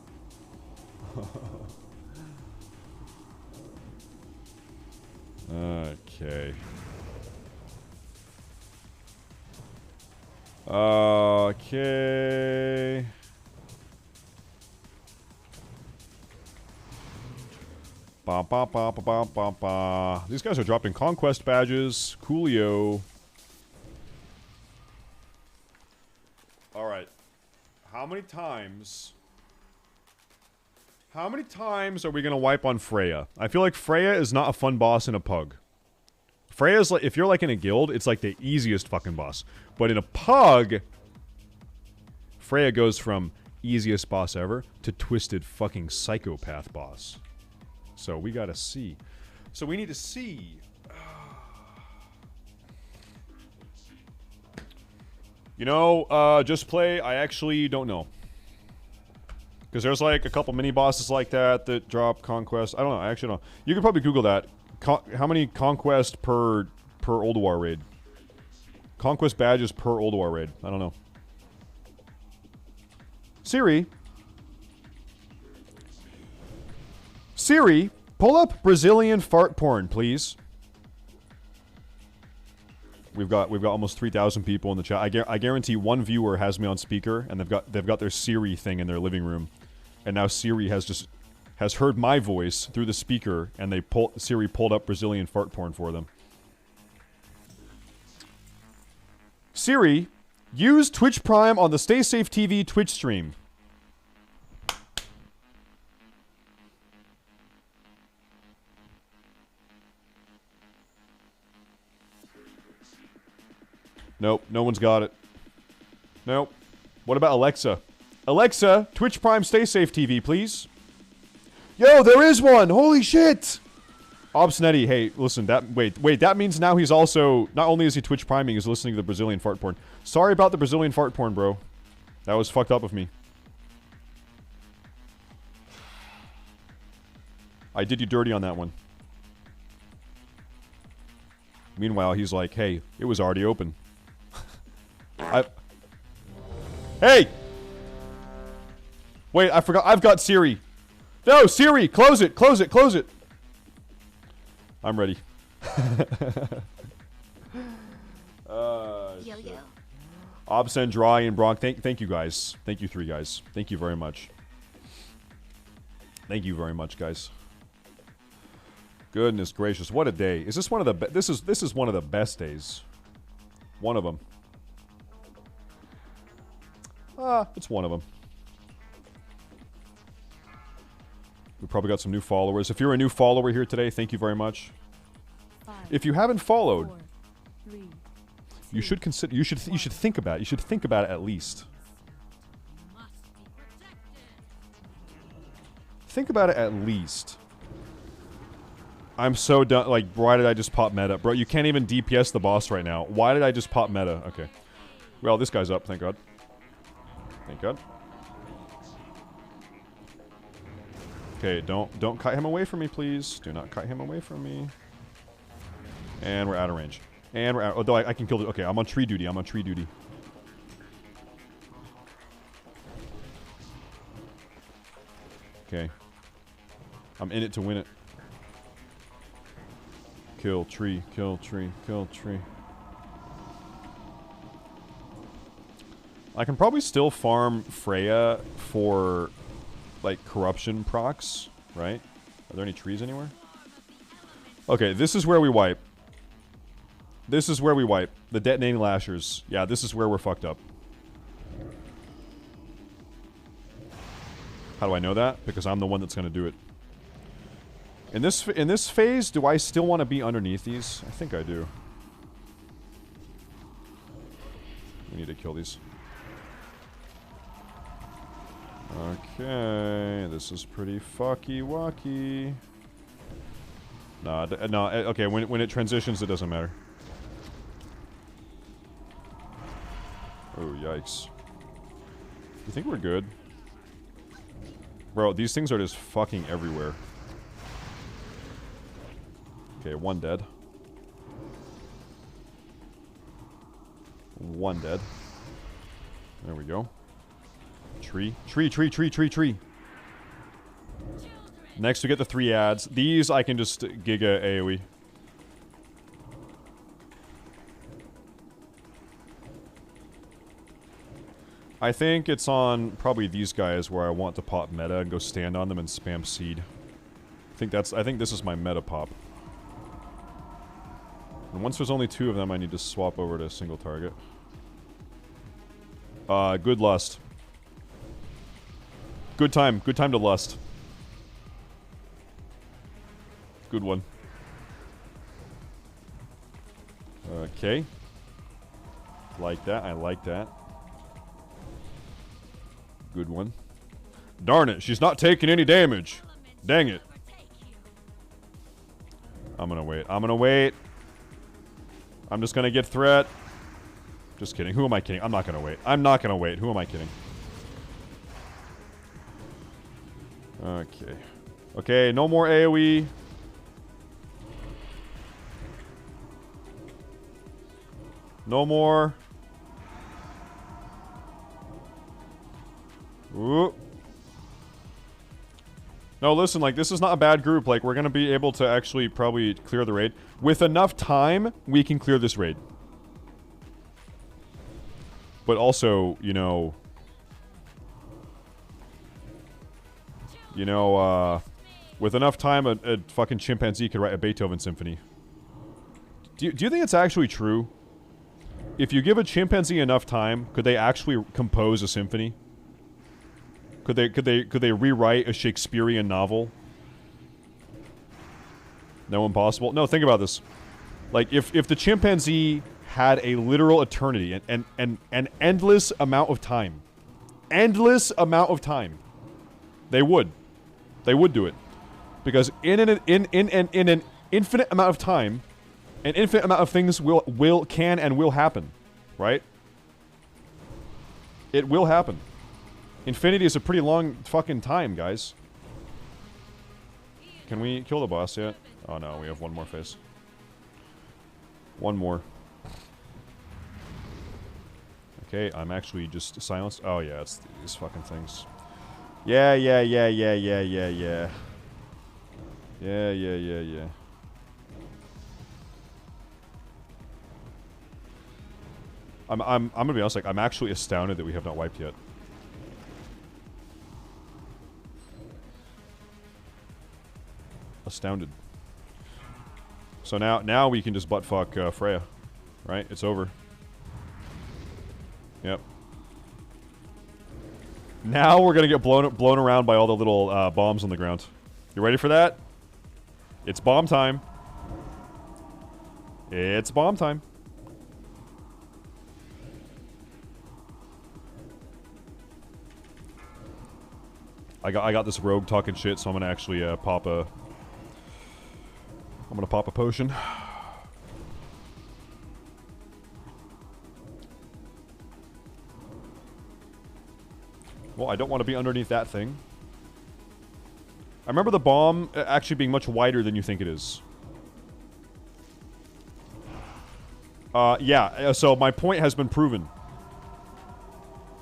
Okay. Okay. Ba ba ba ba ba ba ba. These guys are dropping conquest badges. Coolio. How many times are we gonna wipe on Freya? I feel like Freya is not a fun boss in a pug. Freya's like, if you're like in a guild, it's like the easiest fucking boss. But in a pug, Freya goes from easiest boss ever to twisted fucking psychopath boss. So we gotta see. So we need to see. You know, just play, I actually don't know. Because there's like a couple mini bosses like that that drop conquest. I don't know, I actually don't know. You could probably Google that. How many conquest per ULDUAR raid? Conquest badges per ULDUAR raid. I don't know. Siri, pull up Brazilian fart porn, please. We've got almost 3,000 people in the chat. I guarantee one viewer has me on speaker, and they've got their Siri thing in their living room, and now Siri has heard my voice through the speaker, and Siri pulled up Brazilian fart porn for them. Siri, use Twitch Prime on the StaysafeTV Twitch stream. Nope, no one's got it. Nope. What about Alexa? Alexa, Twitch Prime StaysafeTV, please. Yo, there is one! Holy shit! Obsnetti, hey, listen, wait, that means now he's also, not only is he Twitch priming, he's listening to the Brazilian fart porn. Sorry about the Brazilian fart porn, bro. That was fucked up of me. I did you dirty on that one. Meanwhile, he's like, hey, it was already open. Hey! Wait, I forgot, I've got Siri. No, Siri, close it, close it, close it. I'm ready. Yo. Obsen, Dry, and Bronk. Thank you guys. Thank you 3 guys. Thank you very much. Thank you very much, guys. Goodness gracious, what a day! Is this one of the this is one of the best days? One of them. It's one of them. We probably got some new followers. If you're a new follower here today, thank you very much. 5, If you haven't followed, 4, 3, you should consider. You should think about it. You should think about it at least. Think about it at least. I'm so done. Like, why did I just pop meta? Bro, you can't even DPS the boss right now. Why did I just pop meta? Okay. Well, this guy's up, thank God. Thank God. Okay, don't kite him away from me, please. Do not kite him away from me. And we're out of range. And we're out. Although I can kill the... Okay, I'm on tree duty. I'm on tree duty. Okay. I'm in it to win it. Kill tree, kill tree, kill tree. I can probably still farm Freya for, like, corruption procs, right? Are there any trees anywhere? Okay, this is where we wipe. This is where we wipe. The detonating lashers. Yeah, this is where we're fucked up. How do I know that? Because I'm the one that's gonna do it. In this phase, do I still want to be underneath these? I think I do. We need to kill these. Okay, this is pretty fucky-wucky. No, okay, when it transitions, it doesn't matter. Oh, yikes. You think we're good? Bro, these things are just fucking everywhere. Okay, one dead. One dead. There we go. Tree. Tree, tree, tree, tree, tree. Next we get the 3 ads. These I can just giga AoE. I think it's on probably these guys where I want to pop meta and go stand on them and spam seed. I think this is my meta pop. And once there's only 2 of them, I need to swap over to a single target. Good lust. Good time to lust. Good one. Okay. Like that, I like that. Good one. Darn it, she's not taking any damage. Dang it. I'm gonna wait. I'm just gonna get threat. Just kidding. Who am I kidding? I'm not gonna wait. Who am I kidding? Okay. Okay, no more AoE. No more. Ooh. No, listen, like, this is not a bad group. Like, we're gonna be able to actually probably clear the raid. With enough time, we can clear this raid. But also, you know, with enough time, a fucking chimpanzee could write a Beethoven symphony. Do you think it's actually true? If you give a chimpanzee enough time, could they actually compose a symphony? Could they rewrite a Shakespearean novel? No, impossible. No, think about this. Like, if the chimpanzee had a literal eternity and an endless amount of time, they would do it, because in an infinite amount of time, an infinite amount of things can and will happen, right? It will happen. Infinity is a pretty long fucking time, guys. Can we kill the boss yet? Oh no, we have one more phase. One more. Okay, I'm actually just silenced. Oh yeah, it's these fucking things. Yeah. I'm gonna be honest, like, I'm actually astounded that we have not wiped yet. Astounded. So now we can just buttfuck Freya, right? It's over. Yep. Now we're gonna get blown around by all the little bombs on the ground. You ready for that? It's bomb time. It's bomb time. I got this rogue talking shit, so I'm gonna actually pop a potion. Well, I don't want to be underneath that thing. I remember the bomb actually being much wider than you think it is. Yeah, so my point has been proven.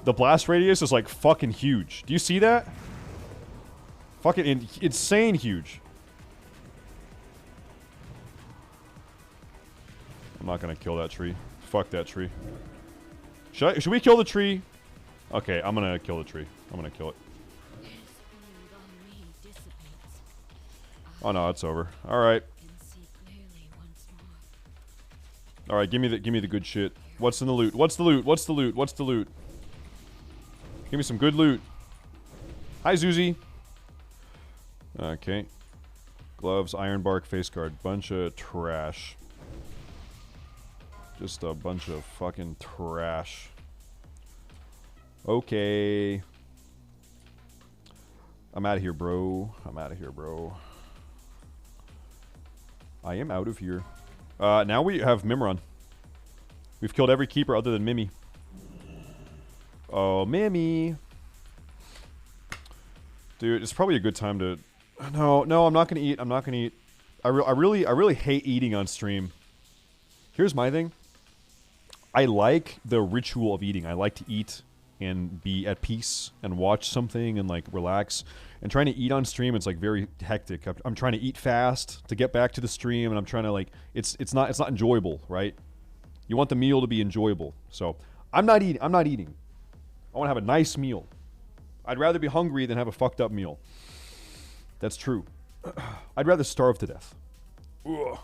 The blast radius is like fucking huge. Do you see that? Fucking insane huge. I'm not gonna kill that tree. Fuck that tree. Should we kill the tree? Okay, I'm gonna kill the tree. I'm gonna kill it. Oh no, it's over. All right. All right, give me the good shit. What's in the loot? What's the loot? What's the loot? What's the loot? Give me some good loot. Hi, Zuzi. Okay. Gloves, iron bark, face guard. Bunch of trash. Just a bunch of fucking trash. Okay. I'm out of here, bro. I'm out of here, bro. I am out of here. Now we have Mimron. We've killed every keeper other than Mimi. Oh, Mimi. Dude, it's probably a good time to... No, I'm not gonna eat. I'm not gonna eat. I really hate eating on stream. Here's my thing. I like the ritual of eating. I like to eat and be at peace and watch something and like relax. And trying to eat on stream, it's like very hectic. I'm trying to eat fast to get back to the stream, and I'm trying to like it's not enjoyable, right? You want the meal to be enjoyable. So I'm not eating. I want to have a nice meal. I'd rather be hungry than have a fucked up meal. That's true. I'd rather starve to death. Ugh.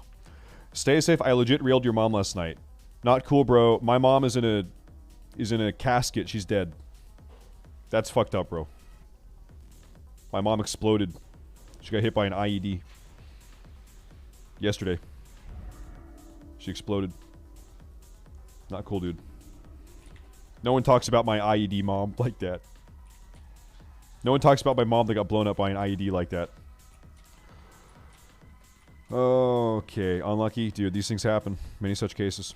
Stay safe. I legit railed your mom last night. Not cool, bro. My mom is in a casket. She's dead. That's fucked up, bro. My mom exploded. She got hit by an IED. Yesterday. She exploded. Not cool, dude. No one talks about my IED mom like that. No one talks about my mom that got blown up by an IED like that. Okay, unlucky. Dude, these things happen. Many such cases.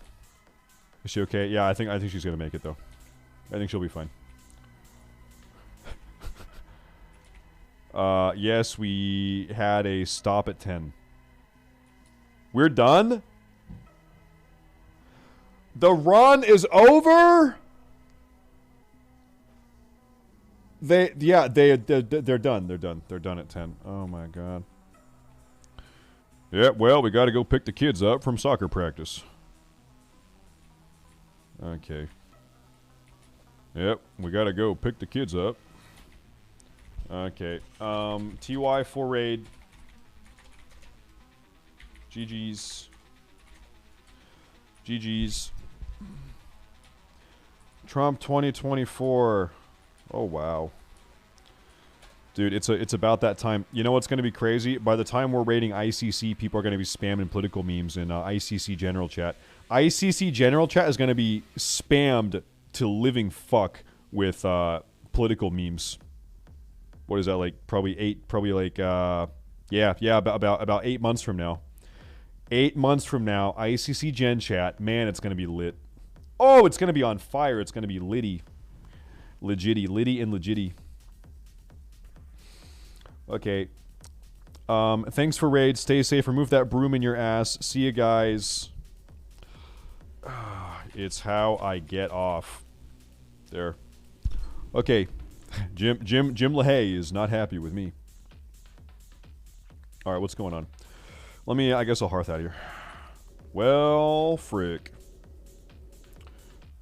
Is she okay? Yeah, I think she's gonna make it, though. I think she'll be fine. Yes, we had a stop at 10. We're done? The run is over? They're done. They're done. They're done at 10. Oh my god. Yeah, well, we gotta go pick the kids up from soccer practice. Okay. Yep, we gotta go pick the kids up. Okay. TY for raid. GG's. GG's. Trump 2024. Oh wow. Dude, it's about that time. You know what's going to be crazy? By the time we're rating ICC, people are going to be spamming political memes in ICC general chat. ICC general chat is going to be spammed to living fuck with political memes. What is that, like? About 8 months from now. 8 months from now, ICC gen chat, man, it's going to be lit. Oh, it's going to be on fire. It's going to be litty. Legitty. Litty and legitty. Okay. Thanks for raid. Stay safe. Remove that broom in your ass. See you guys. It's how I get off. There. Okay. Jim LaHaye is not happy with me. Alright, what's going on? I guess I'll hearth out of here. Well, frick.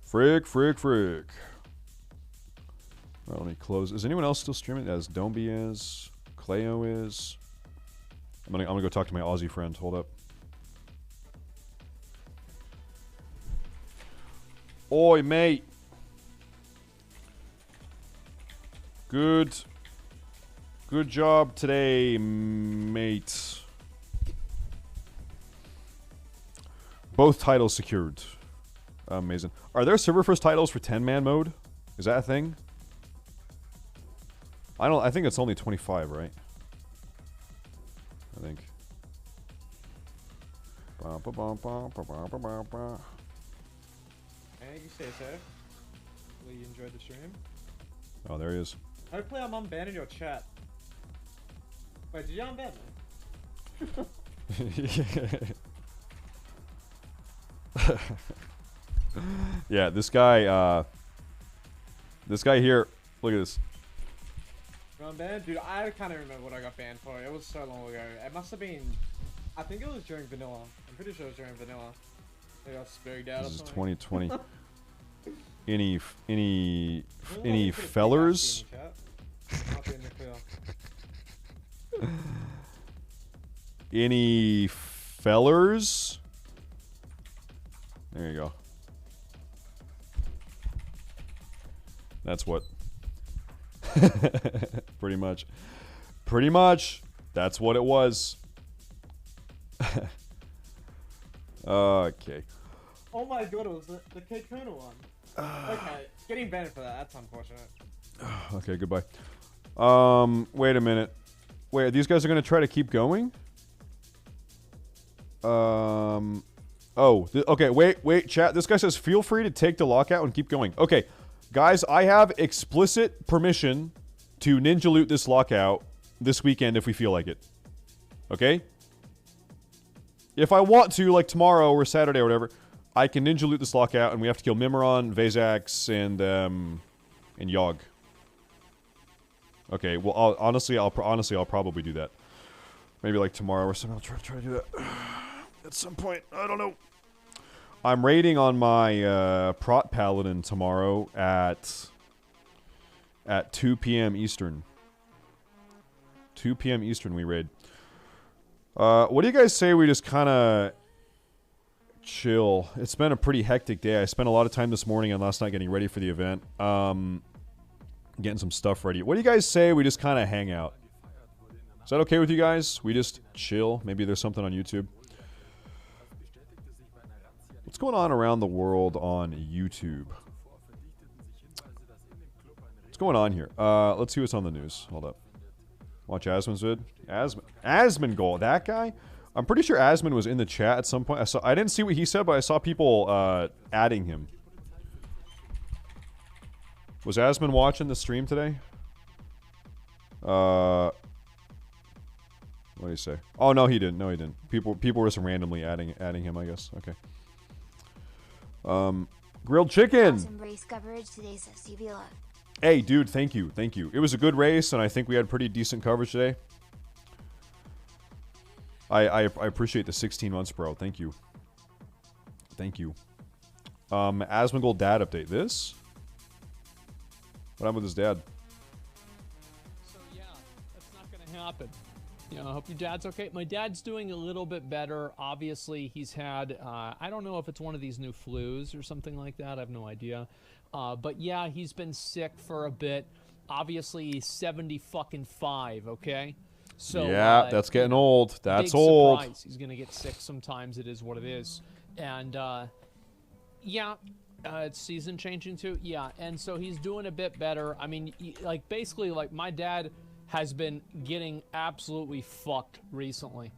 Frick. Alright, let me close. Is anyone else still streaming? As Dombey is. Cleo is. I'm gonna go talk to my Aussie friend. Hold up. Oi, mate. Good job today, mate. Both titles secured. Amazing. Are there server first titles for 10-man mode? Is that a thing? I think it's only 25, right? I think. Hey, you stay safe. Hopefully you enjoyed the stream. Oh, there he is. Hopefully I'm unbanned your chat. Wait, did you unban me? Yeah, this guy here, look at this. You're unbanned? Dude, I can't even remember what I got banned for. It was so long ago. It must have been, I think it was during vanilla. I'm pretty sure it was during vanilla. I got spooked out This or is something. 2020. Any fellers? Any fellers? There you go. That's what. Pretty much. That's what it was. Okay. Oh my god, it was the K Kuna one. Okay, getting banned for that, that's unfortunate. Okay, goodbye. Wait a minute. Wait, these guys are gonna try to keep going? Okay, wait, chat. This guy says, feel free to take the lockout and keep going. Okay, guys, I have explicit permission to ninja loot this lockout this weekend if we feel like it. Okay? If I want to, like tomorrow or Saturday or whatever, I can ninja loot this lockout and we have to kill Mimiron, Vazax, and Yogg. Okay, well, honestly, I'll probably do that. Maybe like tomorrow or something. I'll try to do that at some point. I don't know. I'm raiding on my Prot Paladin tomorrow at 2 p.m. Eastern. 2 p.m. Eastern we raid. What do you guys say we just kind of chill? It's been a pretty hectic day. I spent a lot of time this morning and last night getting ready for the event. Getting some stuff ready. What do you guys say we just kind of hang out? Is that okay with you guys? We just chill. Maybe there's something on YouTube. What's going on around the world on YouTube? What's going on here? Let's see what's on the news. Hold up. Watch Asmon's vid. Asmon goal. That guy? I'm pretty sure Asmon was in the chat at some point. I didn't see what he said, but I saw people adding him. Was Asmon watching the stream today? What did he say? Oh no, he didn't. No, he didn't. People were just randomly adding him, I guess. Okay. Grilled chicken. Awesome race coverage today, StaysafTV Jan. Hey, dude, thank you. Thank you. It was a good race, and I think we had pretty decent coverage today. I appreciate the 16 months, bro. Thank you. Thank you. Asmongold dad update. This? What happened with his dad? So yeah, that's not gonna happen. You know, I hope your dad's okay. My dad's doing a little bit better. Obviously, he's had, I don't know if it's one of these new flus or something like that. I have no idea. But yeah, he's been sick for a bit. Obviously, he's 75, okay? So yeah, that's getting old. That's big old. Surprise. He's gonna get sick sometimes. It is what it is. And yeah, it's season changing too. Yeah, and so he's doing a bit better. I mean, like basically, like my dad has been getting absolutely fucked recently.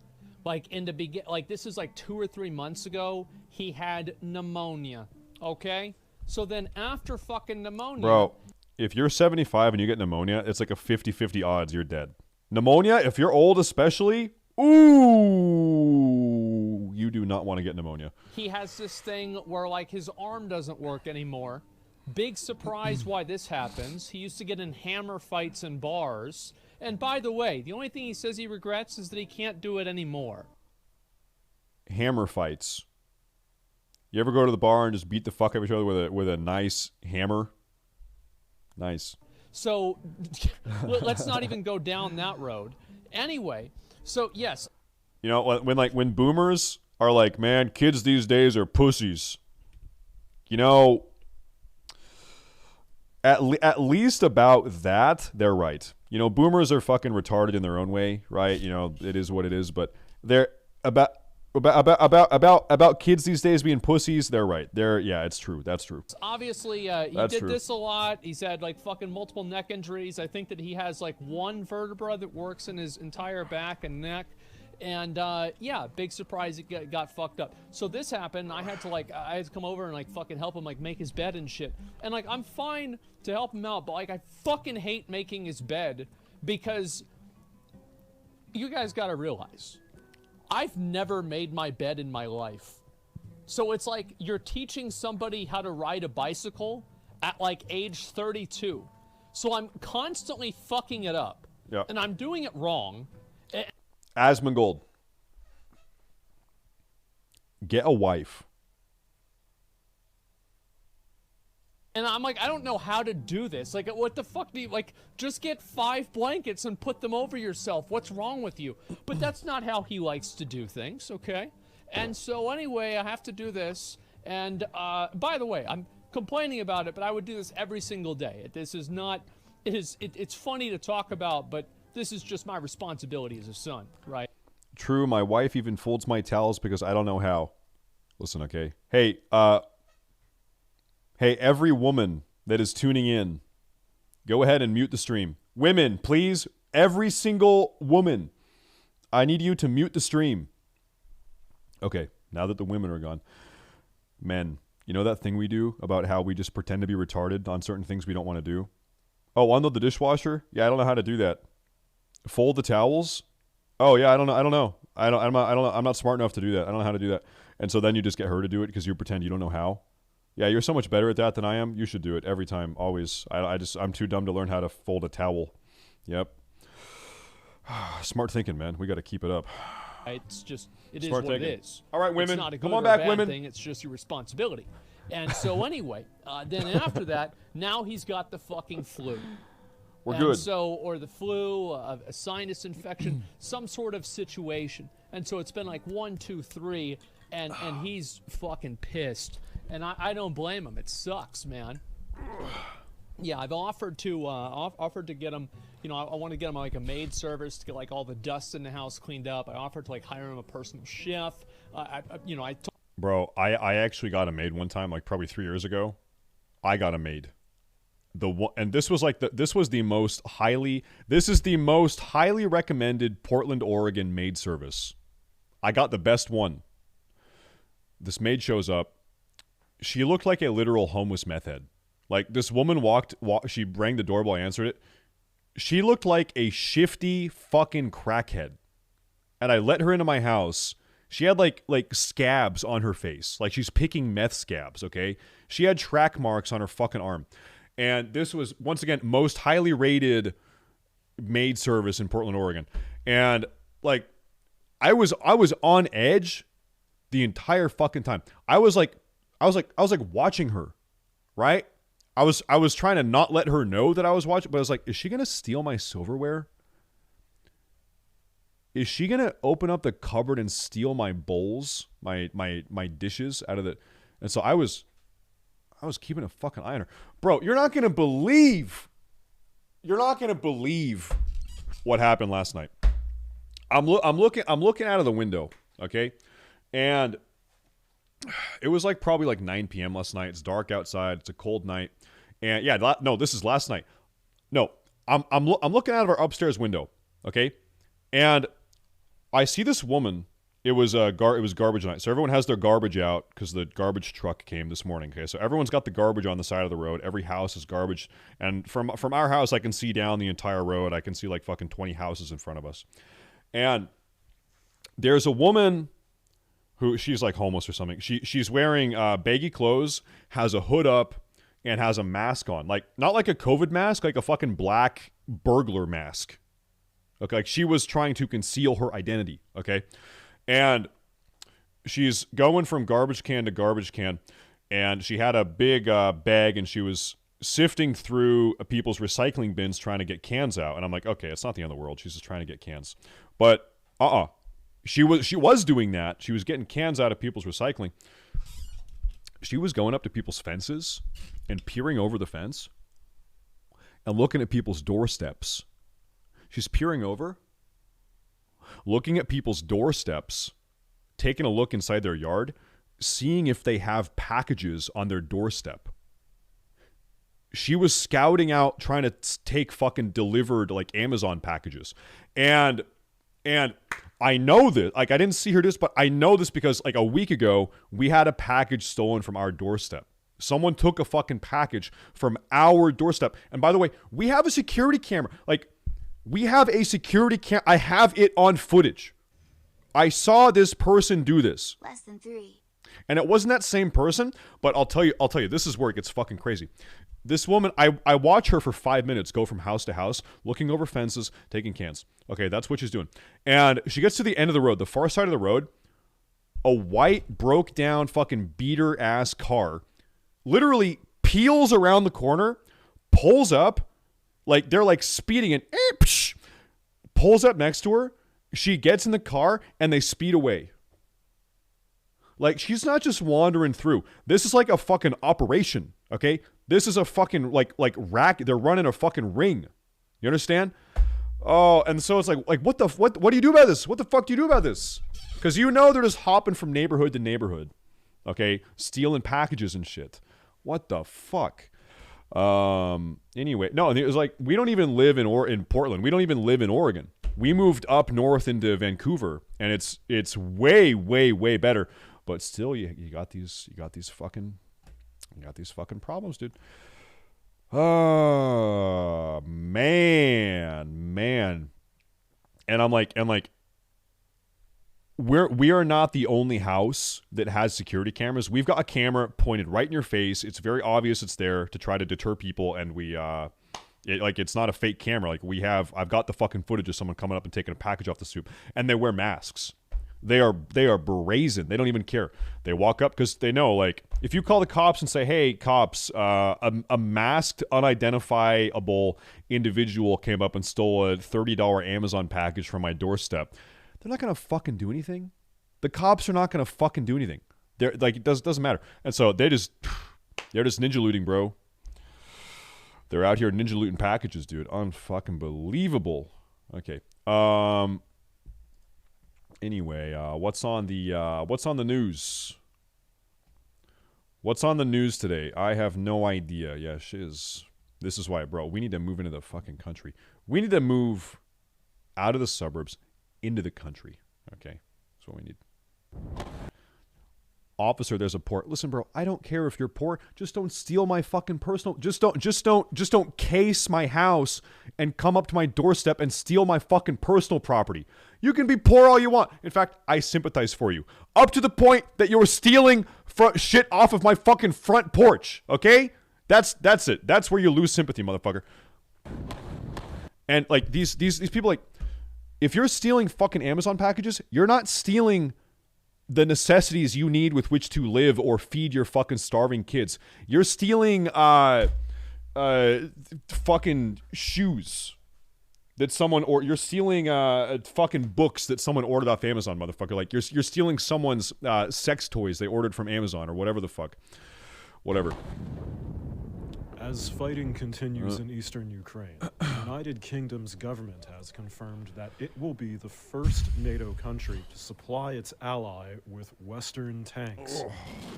Like in the like this is like 2 or 3 months ago, he had pneumonia. Okay, so then after fucking pneumonia, Bro, if you're 75 and you get pneumonia, it's like a 50-50 odds you're dead. Pneumonia, if you're old especially, ooh, you do not want to get pneumonia. he has this thing where like his arm doesn't work anymore. Big surprise why this happens. He used to get in hammer fights in bars. And by the way, the only thing he says he regrets is that he can't do it anymore. Hammer fights. You ever go to the bar and just beat the fuck out of each other with a nice hammer? Nice. So let's not even go down that road. Anyway, so yes. You know, when boomers are like, man, kids these days are pussies. You know, at least about that, they're right. You know, boomers are fucking retarded in their own way, right? You know, it is what it is. But they're about kids these days being pussies. They're right. Yeah, it's true. That's true. Obviously, he did this a lot. He's had like fucking multiple neck injuries. I think that he has like one vertebra that works in his entire back and neck. And yeah, big surprise, it got fucked up. So this happened. I had to come over and like fucking help him like make his bed and shit. And like I'm fine to help him out, but like I fucking hate making his bed because you guys gotta realize I've never made my bed in my life. So it's like you're teaching somebody how to ride a bicycle at like age 32. So I'm constantly fucking it up. Yeah. And I'm doing it wrong. Asmongold. Get a wife. And I'm like, I don't know how to do this. Like, what the fuck do you, like, just get 5 blankets and put them over yourself. What's wrong with you? But that's not how he likes to do things, okay? And so anyway, I have to do this. And by the way, I'm complaining about it, but I would do this every single day. This is not, it's funny to talk about, but this is just my responsibility as a son, right? True, my wife even folds my towels because I don't know how. Listen, okay? Hey, hey, every woman that is tuning in, go ahead and mute the stream. Women, please, every single woman, I need you to mute the stream. Okay, now that the women are gone. Men, you know that thing we do about how we just pretend to be retarded on certain things we don't want to do? Oh, unload the dishwasher? Yeah, I don't know how to do that. Fold the towels? Oh yeah, I don't know. I'm not smart enough to do that. I don't know how to do that. And so then you just get her to do it because you pretend you don't know how. Yeah, you're so much better at that than I am. You should do it every time, always. I'm too dumb to learn how to fold a towel. Yep. Smart thinking, man. We got to keep it up. It's just, it Smart is what thinking. it is. All right, women. It's not a Come good on or back, bad women. thing. It's just your responsibility. And so anyway, then after that, now he's got the fucking flu. We're and good. So, or the flu, a sinus infection, some sort of situation. And so it's been like 1, 2, 3, and he's fucking pissed. And I don't blame him. It sucks, man. Yeah, I've offered to offered to get him. You know, I want to get him like a maid service to get like all the dust in the house cleaned up. I offered to like hire him a personal chef. You know, Bro, I actually got a maid one time, like probably 3 years ago. I got a maid. And this was like this is the most highly recommended Portland, Oregon maid service. I got the best one. This maid shows up. She looked like a literal homeless meth head. Like, this woman she rang the doorbell, I answered it. She looked like a shifty fucking crackhead. And I let her into my house. She had like scabs on her face. Like, she's picking meth scabs, okay? She had track marks on her fucking arm. And this was, once again, most highly rated maid service in Portland, Oregon. And, like, I was on edge the entire fucking time. I was like watching her, right? I was trying to not let her know that I was watching, but I was like, is she gonna steal my silverware? Is she gonna open up the cupboard and steal my bowls, my dishes out of the? And so I was keeping a fucking eye on her, bro. You're not gonna believe what happened last night. I'm looking out of the window, okay, and it was like probably like 9 p.m. last night. It's dark outside. It's a cold night. And yeah, no, this is last night. No, I'm looking out of our upstairs window, okay? And I see this woman. It was garbage night. So everyone has their garbage out because the garbage truck came this morning, okay? So everyone's got the garbage on the side of the road. Every house is garbage. And from our house, I can see down the entire road. I can see like fucking 20 houses in front of us. And there's a woman who, she's like homeless or something. She's wearing baggy clothes, has a hood up, and has a mask on. Like, not like a COVID mask, like a fucking black burglar mask. Okay, like she was trying to conceal her identity, okay? And she's going from garbage can to garbage can, and she had a big bag, and she was sifting through people's recycling bins trying to get cans out. And I'm like, okay, it's not the end of the world. She's just trying to get cans. But, She was doing that. She was getting cans out of people's recycling. She was going up to people's fences and peering over the fence and looking at people's doorsteps. She's peering over, looking at people's doorsteps, taking a look inside their yard, seeing if they have packages on their doorstep. She was scouting out, trying to take fucking delivered like Amazon packages. And I know this, like I didn't see her do this, but I know this because like a week ago, we had a package stolen from our doorstep. Someone took a fucking package from our doorstep. And by the way, we have a security camera. Like, we have a security cam. I have it on footage. I saw this person do this. Less than 3. And it wasn't that same person, but I'll tell you, this is where it gets fucking crazy. This woman, I watch her for 5 minutes go from house to house, looking over fences, taking cans. Okay, that's what she's doing. And she gets to the end of the road, the far side of the road, a white, broke down, fucking beater ass car literally peels around the corner, pulls up, like they're like speeding and pulls up next to her. She gets in the car and they speed away. Like, she's not just wandering through. This is like a fucking operation, okay? This is a fucking like rack. They're running a fucking ring. You understand? Oh, and so it's like what do you do about this? What the fuck do you do about this? Because you know they're just hopping from neighborhood to neighborhood, okay, stealing packages and shit. What the fuck? Anyway, no, it was like we don't even live in Portland. We don't even live in Oregon. We moved up north into Vancouver, and it's way better. But still, you got these fucking problems, dude. Oh man. And I'm like, we are not the only house that has security cameras. We've got a camera pointed right in your face. It's very obvious it's there to try to deter people, and it's not a fake camera. Like, I've got the fucking footage of someone coming up and taking a package off the stoop, and they wear masks. They are brazen. They don't even care. They walk up because they know, like, if you call the cops and say, hey, cops, a masked, unidentifiable individual came up and stole a $30 Amazon package from my doorstep, they're not going to fucking do anything. The cops are not going to fucking do anything. They're like, it doesn't matter. And so they're just ninja looting, bro. They're out here ninja looting packages, dude. Unfucking believable. Okay. Anyway, what's on the news? What's on the news today? I have no idea. Yeah, shiz. This is why, bro, we need to move into the fucking country. We need to move out of the suburbs into the country. Okay? That's what we need. Officer, there's a port. Listen, bro, I don't care if you're poor. Just don't steal my fucking personal. Just don't case my house and come up to my doorstep and steal my fucking personal property. You can be poor all you want. In fact, I sympathize for you. Up to the point that you were stealing shit off of my fucking front porch. Okay? That's it. That's where you lose sympathy, motherfucker. And like these people, like, if you're stealing fucking Amazon packages, you're not stealing the necessities you need with which to live or feed your fucking starving kids. You're stealing fucking shoes that someone, or you're stealing fucking books that someone ordered off Amazon, motherfucker. Like you're stealing someone's sex toys they ordered from Amazon or whatever the fuck. Whatever. As fighting continues in eastern Ukraine, the United Kingdom's government has confirmed that it will be the first NATO country to supply its ally with Western tanks.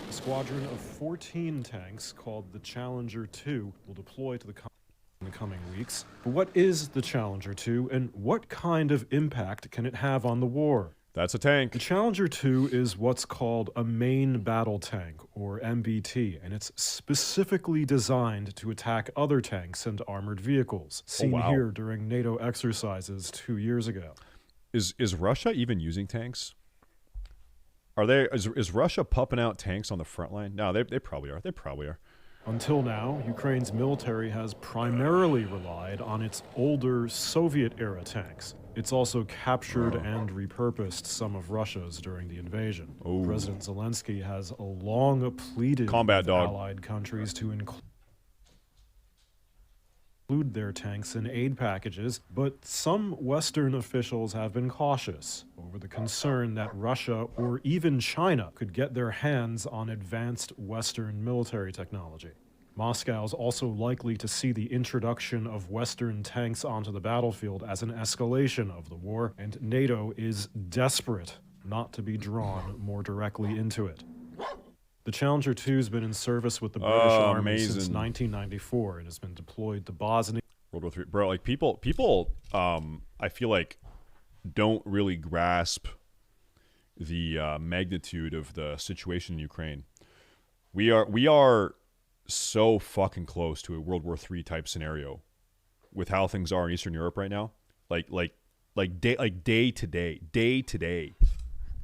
A squadron of 14 tanks called the Challenger 2 will deploy to the in the coming weeks. But what is the Challenger 2 and what kind of impact can it have on the war? That's a tank. The Challenger 2 is what's called a main battle tank, or MBT, and it's specifically designed to attack other tanks and armored vehicles, seen here during NATO exercises 2 years ago. Is Russia even using tanks? Is Russia pumping out tanks on the front line? No, they probably are. They probably are. Until now, Ukraine's military has primarily relied on its older Soviet-era tanks. It's also captured and repurposed some of Russia's during the invasion. President Zelensky has long pleaded with allied countries to include their tanks in aid packages, but some Western officials have been cautious over the concern that Russia or even China could get their hands on advanced Western military technology. Moscow's also likely to see the introduction of Western tanks onto the battlefield as an escalation of the war, and NATO is desperate not to be drawn more directly into it. The Challenger 2 has been in service with the British Army since 1994 and has been deployed to Bosnia. World War III. Bro, like people, I feel like don't really grasp the magnitude of the situation in Ukraine. We are so fucking close to a World War III type scenario with how things are in Eastern Europe right now. Like day to day,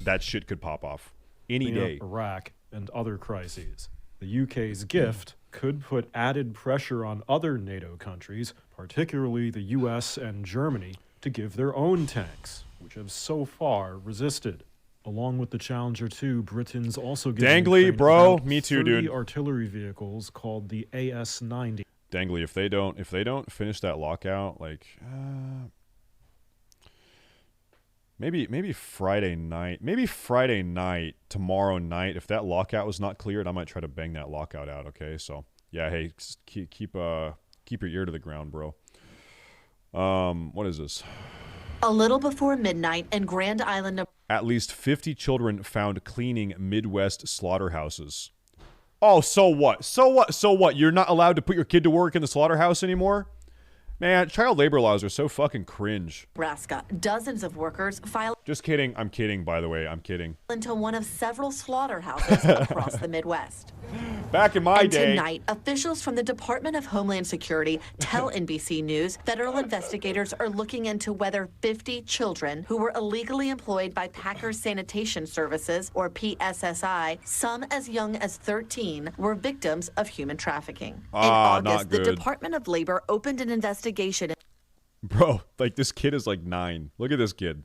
that shit could pop off any day. Iraq and other crises. The UK's gift could put added pressure on other NATO countries, particularly the US and Germany, to give their own tanks, which have so far resisted. Along with the Challenger 2, Britain's also giving Dangly, bro. Me too, 30 dude. artillery vehicles called the AS-90. Dangly, if they don't finish that lockout, like maybe Friday night, tomorrow night, if that lockout was not cleared, I might try to bang that lockout out. Okay, so yeah, hey, keep your ear to the ground, bro. What is this? A little before midnight in Grand Island. At least 50 children found cleaning Midwest slaughterhouses. Oh, so what? So what? So what? You're not allowed to put your kid to work in the slaughterhouse anymore? Man, child labor laws are so fucking cringe. Nebraska, dozens of workers filed. Just kidding. I'm kidding, by the way. I'm kidding. Into one of several slaughterhouses across the Midwest. Back in my day. Tonight, officials from the Department of Homeland Security tell NBC News federal investigators are looking into whether 50 children who were illegally employed by Packers Sanitation Services, or PSSI, some as young as 13, were victims of human trafficking. In August, the Department of Labor opened an investigation. Bro, like this kid is like 9. Look at this kid.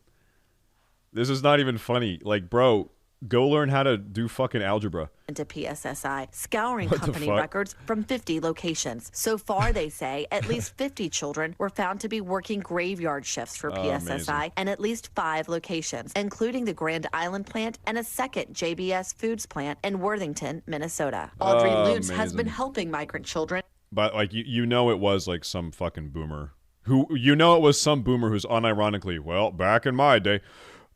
This is not even funny. Like, bro, go learn how to do fucking algebra. Into PSSI, scouring company records from 50 locations. So far, they say, at least 50 children were found to be working graveyard shifts for PSSI and at least 5 locations, including the Grand Island plant and a second JBS Foods plant in Worthington, Minnesota. Audrey Lutz has been helping migrant children. But like you know it was like some fucking boomer who it was some boomer who's unironically, well, back in my day,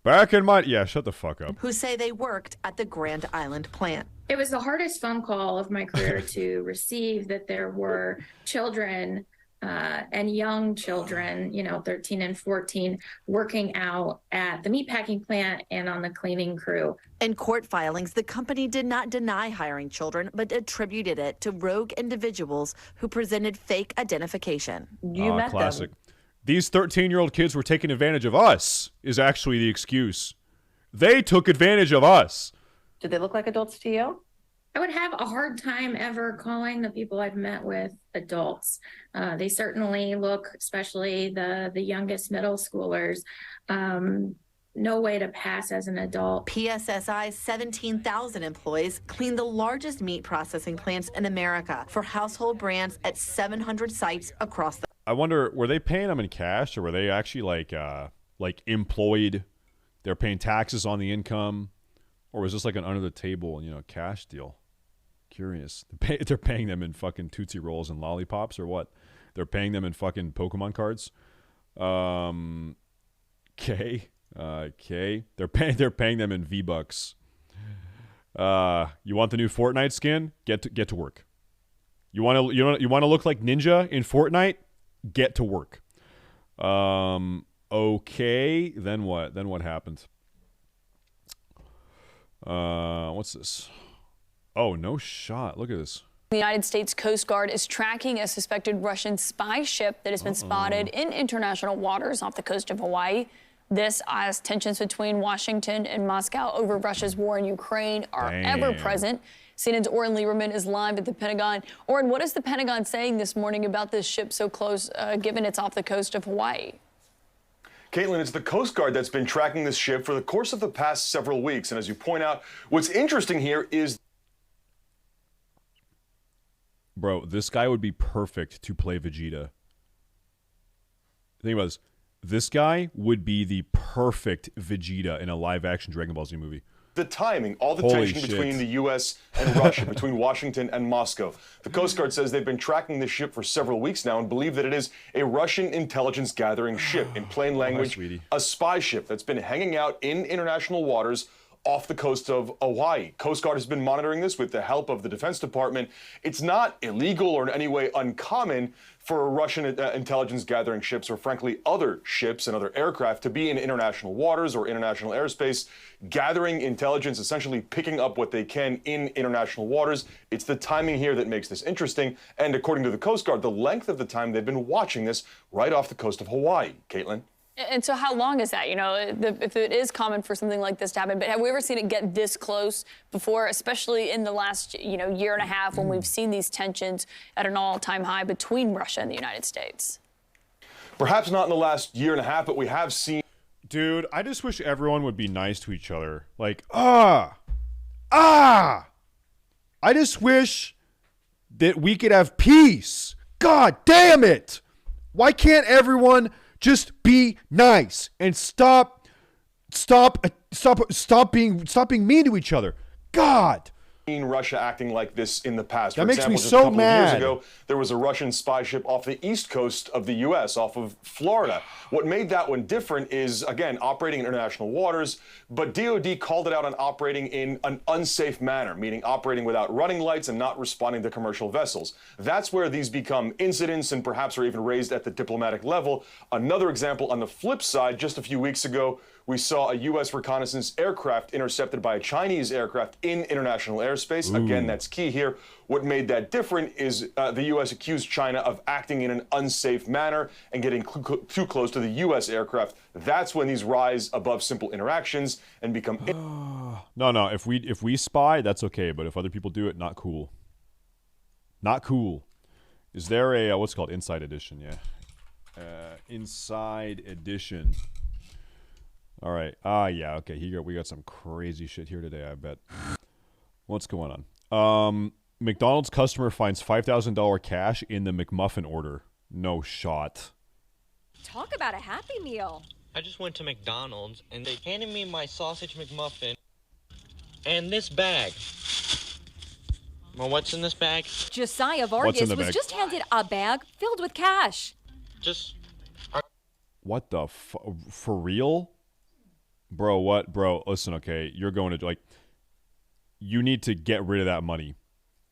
yeah, shut the fuck up. Who say they worked at the Grand Island plant. It was the hardest phone call of my career to receive, that there were children and young children, 13 and 14, working out at the meatpacking plant and on the cleaning crew. In court filings, the company did not deny hiring children, but attributed it to rogue individuals who presented fake identification. You met classic. Them. These 13-year-old kids were taking advantage of us is actually the excuse. They took advantage of us. Do they look like adults to you? I would have a hard time ever calling the people I've met with adults. They certainly look, especially the youngest middle schoolers, no way to pass as an adult. PSSI's 17,000 employees clean the largest meat processing plants in America for household brands at 700 sites across the... I wonder, were they paying them in cash, or were they actually like employed? They're paying taxes on the income, or was this like an under the table, cash deal? Curious. They're paying them in fucking Tootsie Rolls and lollipops, or what? They're paying them in fucking Pokemon cards. Okay. They're paying them in V-Bucks. You want the new Fortnite skin? Get to work. You want to look like Ninja in Fortnite? Get to work. Okay. Then what? Then what happened? What's this? Oh, no shot. Look at this. The United States Coast Guard is tracking a suspected Russian spy ship that has been spotted in international waters off the coast of Hawaii. This as tensions between Washington and Moscow over Russia's war in Ukraine are ever present. CNN's Oren Lieberman is live at the Pentagon. Oren, what is the Pentagon saying this morning about this ship so close, given it's off the coast of Hawaii? Caitlin, it's the Coast Guard that's been tracking this ship for the course of the past several weeks. And as you point out, what's interesting here is... Bro, this guy would be perfect to play Vegeta. Think about this. This guy would be the perfect Vegeta in a live-action Dragon Ball Z movie. The timing, all the Holy tension shit. between the U.S. and Russia, between Washington and Moscow. The Coast Guard says they've been tracking this ship for several weeks now and believe that it is a Russian intelligence gathering ship. In plain language, a spy ship that's been hanging out in international waters off the coast of Hawaii. Coast Guard has been monitoring this with the help of the Defense Department. It's not illegal or in any way uncommon for Russian intelligence gathering ships, or frankly other ships and other aircraft, to be in international waters or international airspace, gathering intelligence, essentially picking up what they can in international waters. It's the timing here that makes this interesting. And according to the Coast Guard, the length of the time they've been watching this right off the coast of Hawaii. Caitlin? And so how long is that? If it is common for something like this to happen, but have we ever seen it get this close before, especially in the last, year and a half, when we've seen these tensions at an all-time high between Russia and the United States? Perhaps not in the last year and a half, but we have seen... Dude, I just wish everyone would be nice to each other. Like, I just wish that we could have peace. God damn it! Why can't everyone just be nice and stop being mean to each other? God. Russia acting like this in the past. That For makes example, me just so a couple mad. of years ago, there was a Russian spy ship off the east coast of the U.S., off of Florida. What made that one different is, again, operating in international waters, but DoD called it out on operating in an unsafe manner, meaning operating without running lights and not responding to commercial vessels. That's where these become incidents and perhaps are even raised at the diplomatic level. Another example on the flip side, just a few weeks ago, we saw a U.S. reconnaissance aircraft intercepted by a Chinese aircraft in international airspace. Again, that's key here. What made that different is the U.S. accused China of acting in an unsafe manner and getting too close to the U.S. aircraft. That's when these rise above simple interactions and become... No. If we spy, that's okay. But if other people do it, not cool. Not cool. Is there a, what's it called? Inside Edition, yeah. Inside Edition. All right. Yeah, okay. We got some crazy shit here today, I bet. What's going on? McDonald's customer finds $5,000 cash in the McMuffin order. No shot. Talk about a Happy Meal. I just went to McDonald's and they handed me my sausage McMuffin and this bag. Well, what's in this bag? Josiah What's in Vargas the was bag? just handed a bag filled with cash. Just What the for real? Bro, what? Bro, listen, okay. You're going to, like, you need to get rid of that money.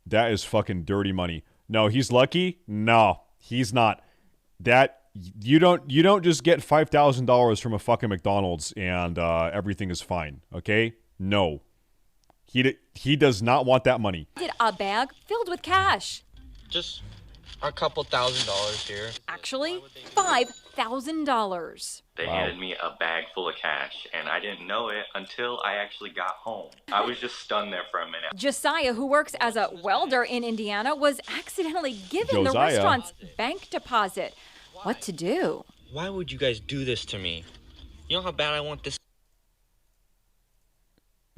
That is fucking dirty money. No, he's lucky? No, he's not. That, you don't just get $5,000 from a fucking McDonald's and everything is fine, okay? No. He does not want that money. Did a bag filled with cash. Just a couple $1,000s here. Actually, $5,000. They handed me a bag full of cash, and I didn't know it until I actually got home. I was just stunned there for a minute. Josiah, who works as a welder in Indiana, was accidentally given the Josiah. restaurant's bank deposit. What to do? Why would you guys do this to me? You know how bad I want this?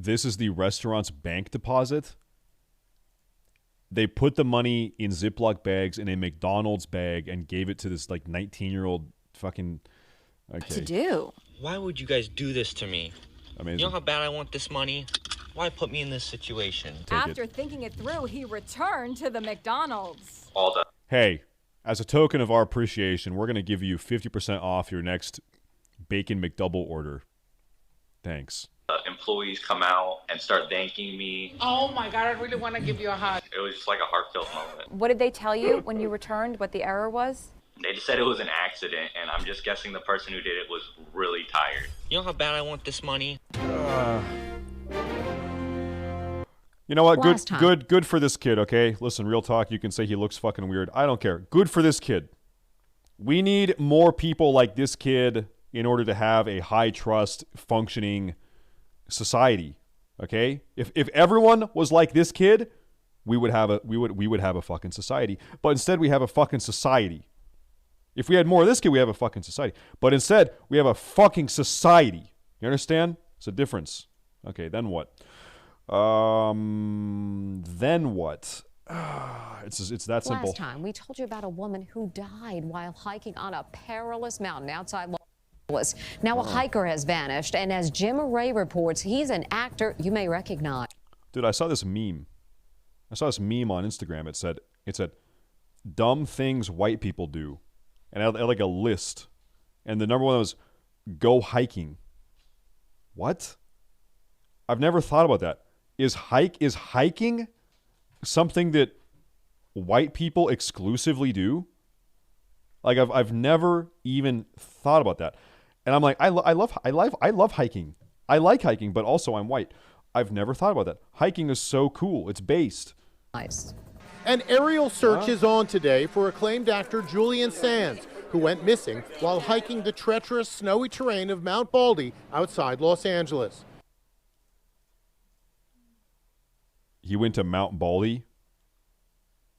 This is the restaurant's bank deposit. They put the money in Ziploc bags in a McDonald's bag and gave it to this like 19-year-old fucking. Okay. What to do? Why would you guys do this to me? Amazing. You know how bad I want this money? Why put me in this situation? After thinking it through, he returned to the McDonald's. All the Hey, as a token of our appreciation, we're going to give you 50% off your next Bacon McDouble order. Thanks. employees come out and start thanking me. Oh my God, I really want to give you a hug. It was just like a heartfelt moment. What did they tell you when you returned, what the error was? They just said it was an accident, and I'm just guessing the person who did it was really tired. You know how bad I want this money? You know what? Last time. Good for this kid, okay? Listen, real talk, you can say he looks fucking weird. I don't care. Good for this kid. We need more people like this kid in order to have a high trust functioning society. Okay? If everyone was like this kid, we would have a fucking society. But instead we have a fucking society. If we had more of this kid, we have a fucking society. But instead, we have a fucking society. You understand? It's a difference. Okay, then what? Then what? It's that simple. Last time, we told you about a woman who died while hiking on a perilous mountain outside Los Angeles. Now a hiker has vanished, and as Jim Ray reports, he's an actor you may recognize. Dude, I saw this meme. I saw this meme on Instagram. It said, dumb things white people do. And I had like a list. And the number one was, go hiking. What? I've never thought about that. Is hiking something that white people exclusively do? Like I've never even thought about that. And I'm like, I love hiking. I like hiking, but also I'm white. I've never thought about that. Hiking is so cool. It's based. Nice. An aerial search is on today for acclaimed actor Julian Sands, who went missing while hiking the treacherous snowy terrain of Mount Baldy outside Los Angeles. He went to Mount Baldy.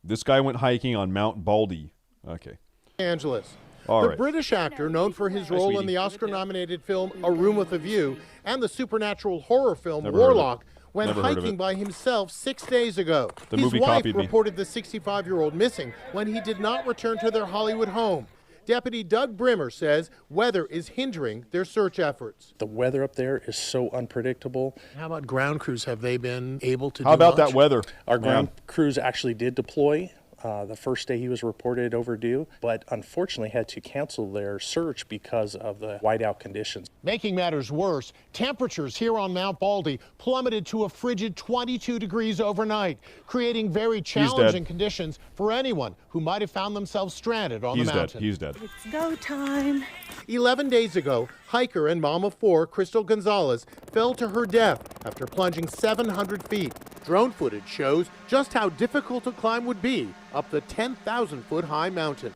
This guy went hiking on Mount Baldy. Okay. Angeles. All the right. British actor, known for his role in the Oscar-nominated film A Room with a View and the supernatural horror film Never heard of it. Warlock, went Never heard of hiking it. by himself 6 days ago. The His movie wife copied me. reported the 65-year-old missing when he did not return to their Hollywood home. Deputy Doug Brimmer says weather is hindering their search efforts. The weather up there is so unpredictable. How about ground crews? Have they been able to How about that weather? Our ground Yeah. crews actually did deploy the first day he was reported overdue, but unfortunately had to cancel their search because of the whiteout conditions. Making matters worse, temperatures here on Mount Baldy plummeted to a frigid 22 degrees overnight, creating very challenging conditions for anyone who might have found themselves stranded on the mountain. He's dead. It's go time. 11 days ago, hiker and mom of four, Crystal Gonzalez, fell to her death after plunging 700 feet. Drone footage shows just how difficult a climb would be up the 10,000-foot high mountain.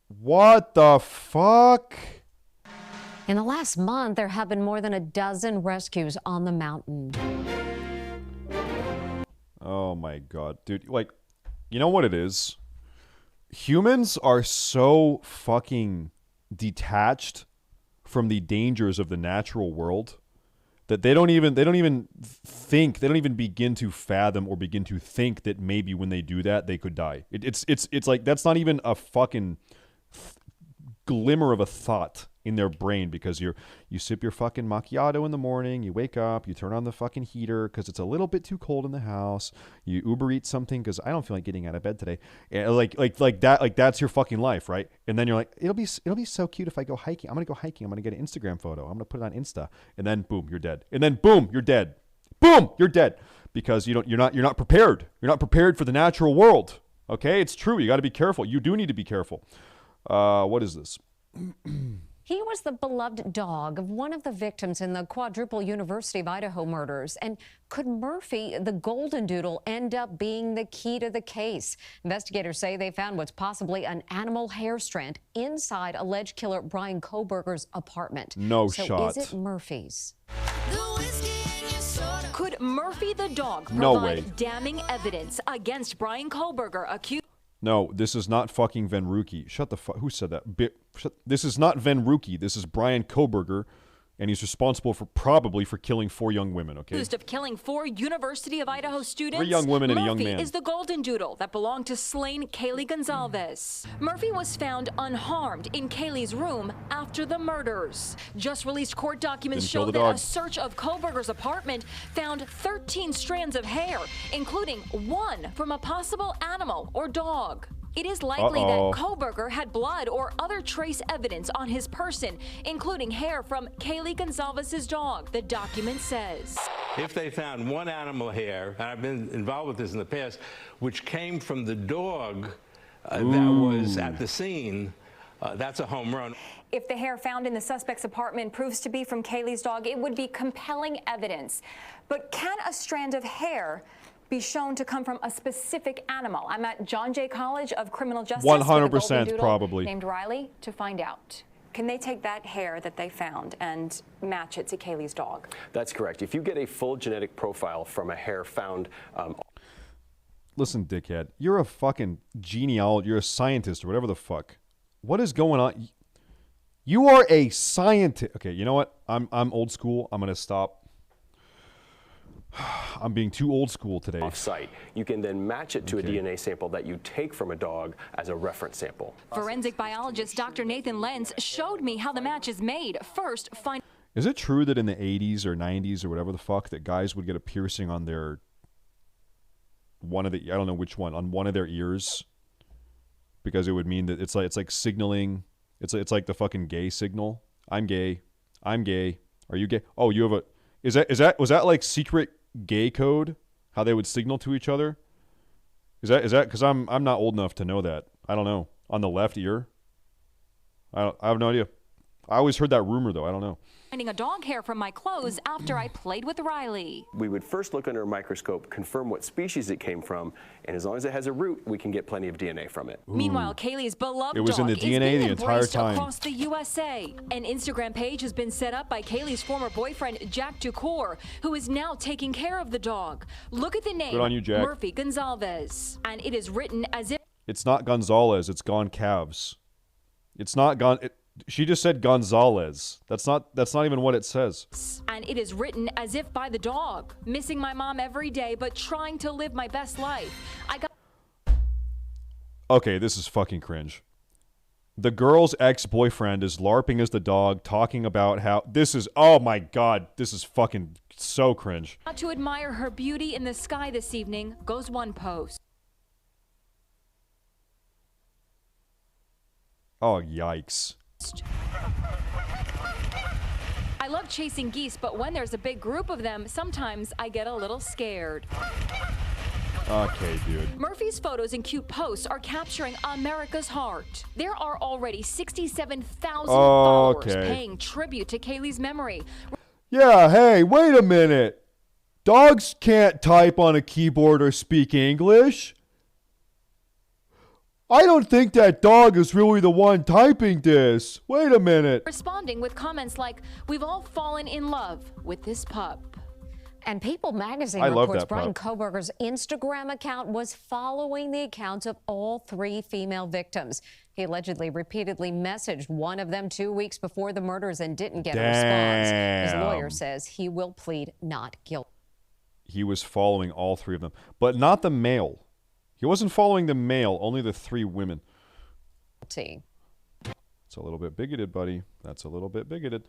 What the fuck? In the last month, there have been more than a dozen rescues on the mountain. Oh my God, dude. Like, you know what it is? Humans are so fucking detached from the dangers of the natural world that they don't even begin to fathom or begin to think that maybe when they do that they could die. It's like that's not even a fucking glimmer of a thought in their brain because you sip your fucking macchiato in the morning, you wake up, you turn on the fucking heater because it's a little bit too cold in the house, you Uber Eat something because I don't feel like getting out of bed today, and like that, like that's your fucking life, right? And then you're like, it'll be so cute if I go hiking. I'm gonna go hiking. I'm gonna get an Instagram photo. I'm gonna put it on Insta, and then boom, you're dead. And then boom, you're dead. Boom, you're dead because you're not prepared. You're not prepared for the natural world. Okay, it's true. You got to be careful. You do need to be careful. What is this? He was the beloved dog of one of the victims in the quadruple University of Idaho murders. And could Murphy, the golden doodle, end up being the key to the case? Investigators say they found what's possibly an animal hair strand inside alleged killer Brian Kohberger's apartment. No so shot. Is it Murphy's? Could Murphy the dog No provide way. damning evidence against Brian Kohberger, accused? No, this is not fucking Van Rookie. Shut the fuck. Who said that? This is not Van Rookie. This is Brian Kohberger, and he's responsible probably for killing 4 young women, okay? Accused of killing 4 University of Idaho students. 3 young women and Murphy a young man. is the golden doodle that belonged to slain Kaylee Gonzalez. Murphy was found unharmed in Kaylee's room after the murders. Just released court documents Didn't kill show the that dog. a search of Kohberger's apartment found 13 strands of hair, including 1 from a possible animal or dog. It is likely that Kohberger had blood or other trace evidence on his person, including hair from Kaylee Gonzalez's dog, the document says. If they found 1 animal hair, and I've been involved with this in the past, which came from the dog that was at the scene, that's a home run. If the hair found in the suspect's apartment proves to be from Kaylee's dog, it would be compelling evidence. But can a strand of hair be shown to come from a specific animal? I'm at John Jay College of Criminal Justice. 100% probably. Named Riley to find out. Can they take that hair that they found and match it to Kaylee's dog? That's correct. If you get a full genetic profile from a hair found... Listen, dickhead, you're a fucking genealogist, you're a scientist or whatever the fuck. What is going on? You are a scientist. Okay, you know what? I'm old school. I'm going to stop. I'm being too old school today. Off-site, you can then match it to a DNA sample that you take from a dog as a reference sample. Forensic biologist Dr. Nathan Lenz showed me how the match is made. First, find... Is it true that in the 80s or 90s or whatever the fuck that guys would get a piercing on their... I don't know which one, on one of their ears? Because it would mean that it's like signaling... It's like the fucking gay signal. I'm gay. I'm gay. Are you gay? Oh, you have a... Was that like secret gay code? How they would signal to each other? Is that because I'm not old enough to know that. I don't know. On the left ear? I have no idea. I always heard that rumor though. I don't know. Finding a dog hair from my clothes after I played with Riley. We would first look under a microscope, confirm what species it came from, and as long as it has a root, we can get plenty of DNA from it. Meanwhile, Kaylee's beloved It was in dog the DNA is being the entire embraced time. across the USA. An Instagram page has been set up by Kaylee's former boyfriend, Jack Ducour, who is now taking care of the dog. Look at the name, Good on you, Jack. Murphy Gonzalez. And it is written as if... It's not Gonzalez. It's Goncalves. It's not Gon... She just said Gonzalez. That's not even what it says. And it is written as if by the dog. Missing my mom every day, but trying to live my best life. I got... Okay, this is fucking cringe. The girl's ex-boyfriend is LARPing as the dog, talking about how... This is... Oh my god. This is fucking so cringe. To admire her beauty in the sky this evening, goes one post. Oh, yikes. I love chasing geese, but when there's a big group of them, sometimes I get a little scared. Okay, dude. Murphy's photos and cute posts are capturing America's heart. There are already 67,000 followers paying tribute to Kaylee's memory. Yeah, hey, wait a minute. Dogs can't type on a keyboard or speak English. I don't think that dog is really the one typing this. Wait a minute. Responding with comments like, "We've all fallen in love with this pup." And People magazine I love reports that Brian pup. Kohberger's Instagram account was following the accounts of all 3 female victims. He allegedly repeatedly messaged one of them 2 weeks before the murders and didn't get a response. His lawyer says he will plead not guilty. He was following all 3 of them, but not the male. He wasn't following the male, only the 3 women. It's That's a little bit bigoted, buddy. That's a little bit bigoted.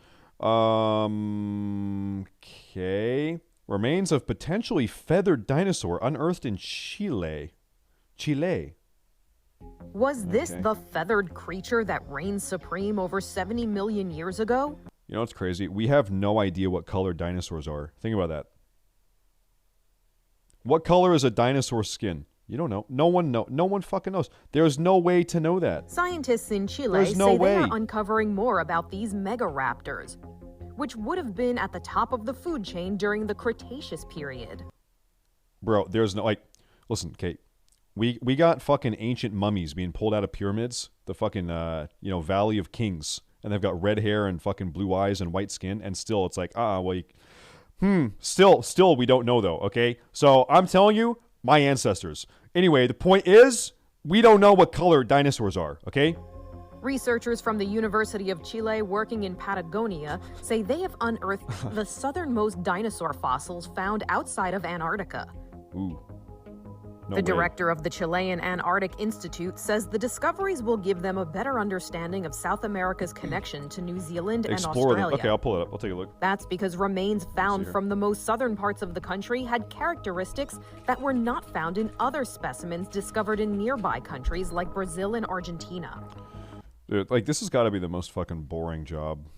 Okay. Remains of potentially feathered dinosaur unearthed in Chile. Was this the feathered creature that reigned supreme over 70 million years ago? You know what's crazy? We have no idea what color dinosaurs are. Think about that. What color is a dinosaur's skin? You don't know. No one fucking knows. There's no way to know that. Scientists in Chile say they are uncovering more about these megaraptors, which would have been at the top of the food chain during the Cretaceous period. Bro, there's no, like, listen, Kate, we got fucking ancient mummies being pulled out of pyramids, the fucking, Valley of Kings, and they've got red hair and fucking blue eyes and white skin, and still it's like, still we don't know though, okay? So I'm telling you, my ancestors. Anyway, the point is, we don't know what color dinosaurs are, okay? Researchers from the University of Chile working in Patagonia say they have unearthed the southernmost dinosaur fossils found outside of Antarctica. Ooh. The director of the Chilean Antarctic Institute says the discoveries will give them a better understanding of South America's connection to New Zealand and Australia. Okay, I'll pull it up. I'll take a look. That's because remains found from the most southern parts of the country had characteristics that were not found in other specimens discovered in nearby countries like Brazil and Argentina. Dude, like, this has got to be the most fucking boring job.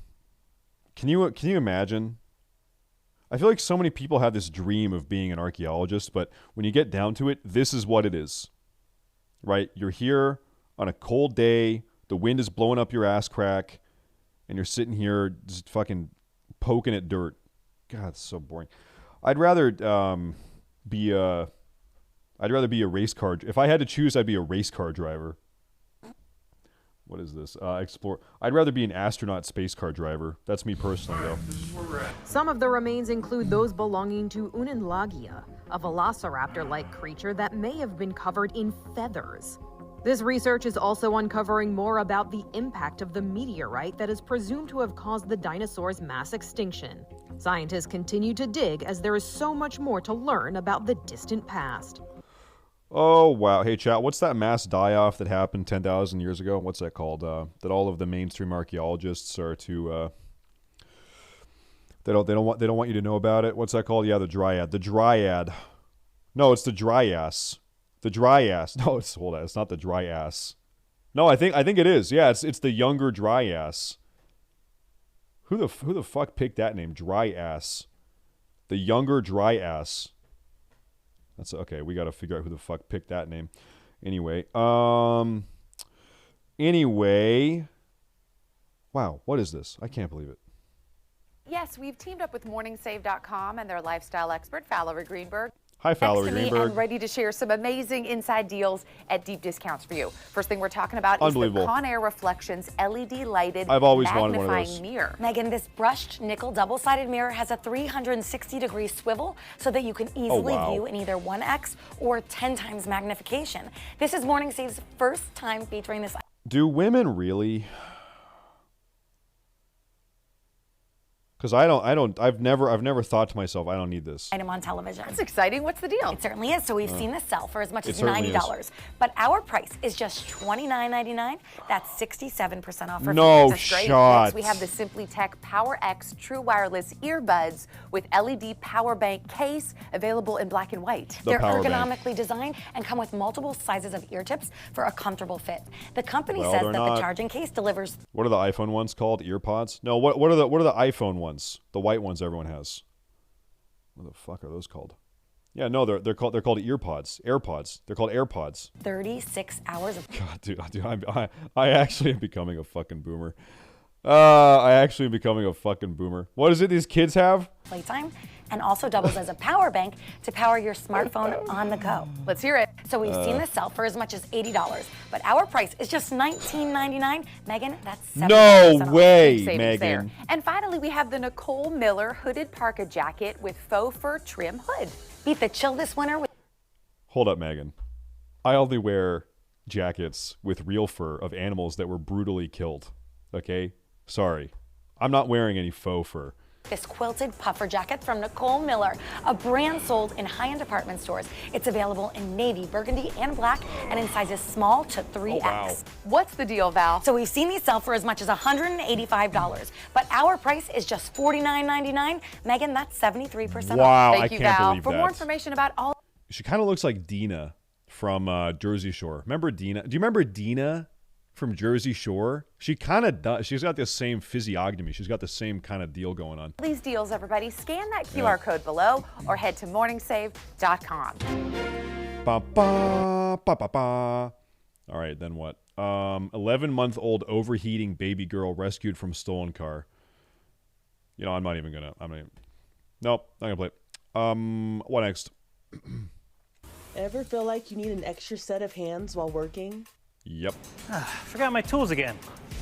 Can you imagine? I feel like so many people have this dream of being an archaeologist, but when you get down to it, this is what it is. Right? You're here on a cold day, the wind is blowing up your ass crack, and you're sitting here just fucking poking at dirt. God, it's so boring. I'd rather be a race car. If I had to choose, I'd be a race car driver. What is this? Explore. I'd rather be an astronaut space car driver. That's me personally, though. Some of the remains include those belonging to Unenlagia, a velociraptor-like creature that may have been covered in feathers. This research is also uncovering more about the impact of the meteorite that is presumed to have caused the dinosaurs' mass extinction. Scientists continue to dig as there is so much more to learn about the distant past. Oh, wow. Hey, chat, what's that mass die-off that happened 10,000 years ago? What's that called? That all of the mainstream archaeologists are to... They don't want you to know about it. What's that called? Yeah, the Dryad. The Dryad. No, it's the Dryas. The Dryas. No, it's not the Dryas. No, I think it is. Yeah, it's the younger Dryas. Who the fuck picked that name? Dryas. The younger Dryas. That's okay. We got to figure out who the fuck picked that name. Anyway, wow, what is this? I can't believe it. Yes, we've teamed up with MorningSave.com and their lifestyle expert, Valerie Greenberg. Hi, Valerie Greenberg. And ready to share some amazing inside deals at deep discounts for you. First thing we're talking about is the Conair Reflections LED lighted I've always wanted one of magnifying those. mirror. Megan, this brushed nickel double-sided mirror has a 360-degree swivel so that you can easily view in either 1x or 10 times magnification. This is Morning Save's first time featuring this. Do women really? Because I've never thought to myself, I don't need this. Item on television. That's exciting. What's the deal? It certainly is. So we've seen this sell for as much as certainly $90. is. But our price is just $29.99. That's 67% off. No That's great. shot. Next, we have the Simply Tech Power X True Wireless Earbuds with LED power bank case, available in black and white. They're ergonomically designed and come with multiple sizes of ear tips for a comfortable fit. The company says that the charging case delivers. What are the iPhone ones called? EarPods? No. What are the iPhone ones? The white ones everyone has. What the fuck are those called? Yeah, no, they're called EarPods. AirPods. They're called AirPods. 36 hours of. God, dude, I actually am becoming a fucking boomer. What is it these kids have? Playtime, and also doubles as a power bank to power your smartphone on the go. Let's hear it. So we've seen this sell for as much as $80, but our price is just $19.99. Megan, that's no way, Megan. Megan. There. And finally, we have the Nicole Miller hooded parka jacket with faux fur trim hood. Beat the chill this winter with. Hold up, Megan. I only wear jackets with real fur of animals that were brutally killed. Okay? Sorry. I'm not wearing any faux fur. This quilted puffer jacket from Nicole Miller, a brand sold in high-end department stores. It's available in navy, burgundy, and black, and in sizes small to 3X. Oh, wow. What's the deal, Val? So we've seen these sell for as much as $185, but our price is just $49.99. Megan, that's 73% Wow, off. I can't believe For that. more information about all She kind of looks like Dina from Jersey Shore. Remember Dina? Do you remember Dina from Jersey Shore? She kind of does. She's got the same physiognomy. She's got the same kind of deal going on. these deals, everybody, scan that QR code below or head to morningsave.com. Ba, ba, ba, ba, ba. All right, then what? 11-month-old overheating baby girl rescued from stolen car. You know, I'm not even gonna. Nope, not gonna play it. What next? Ever feel like you need an extra set of hands while working? Yep. Forgot my tools again.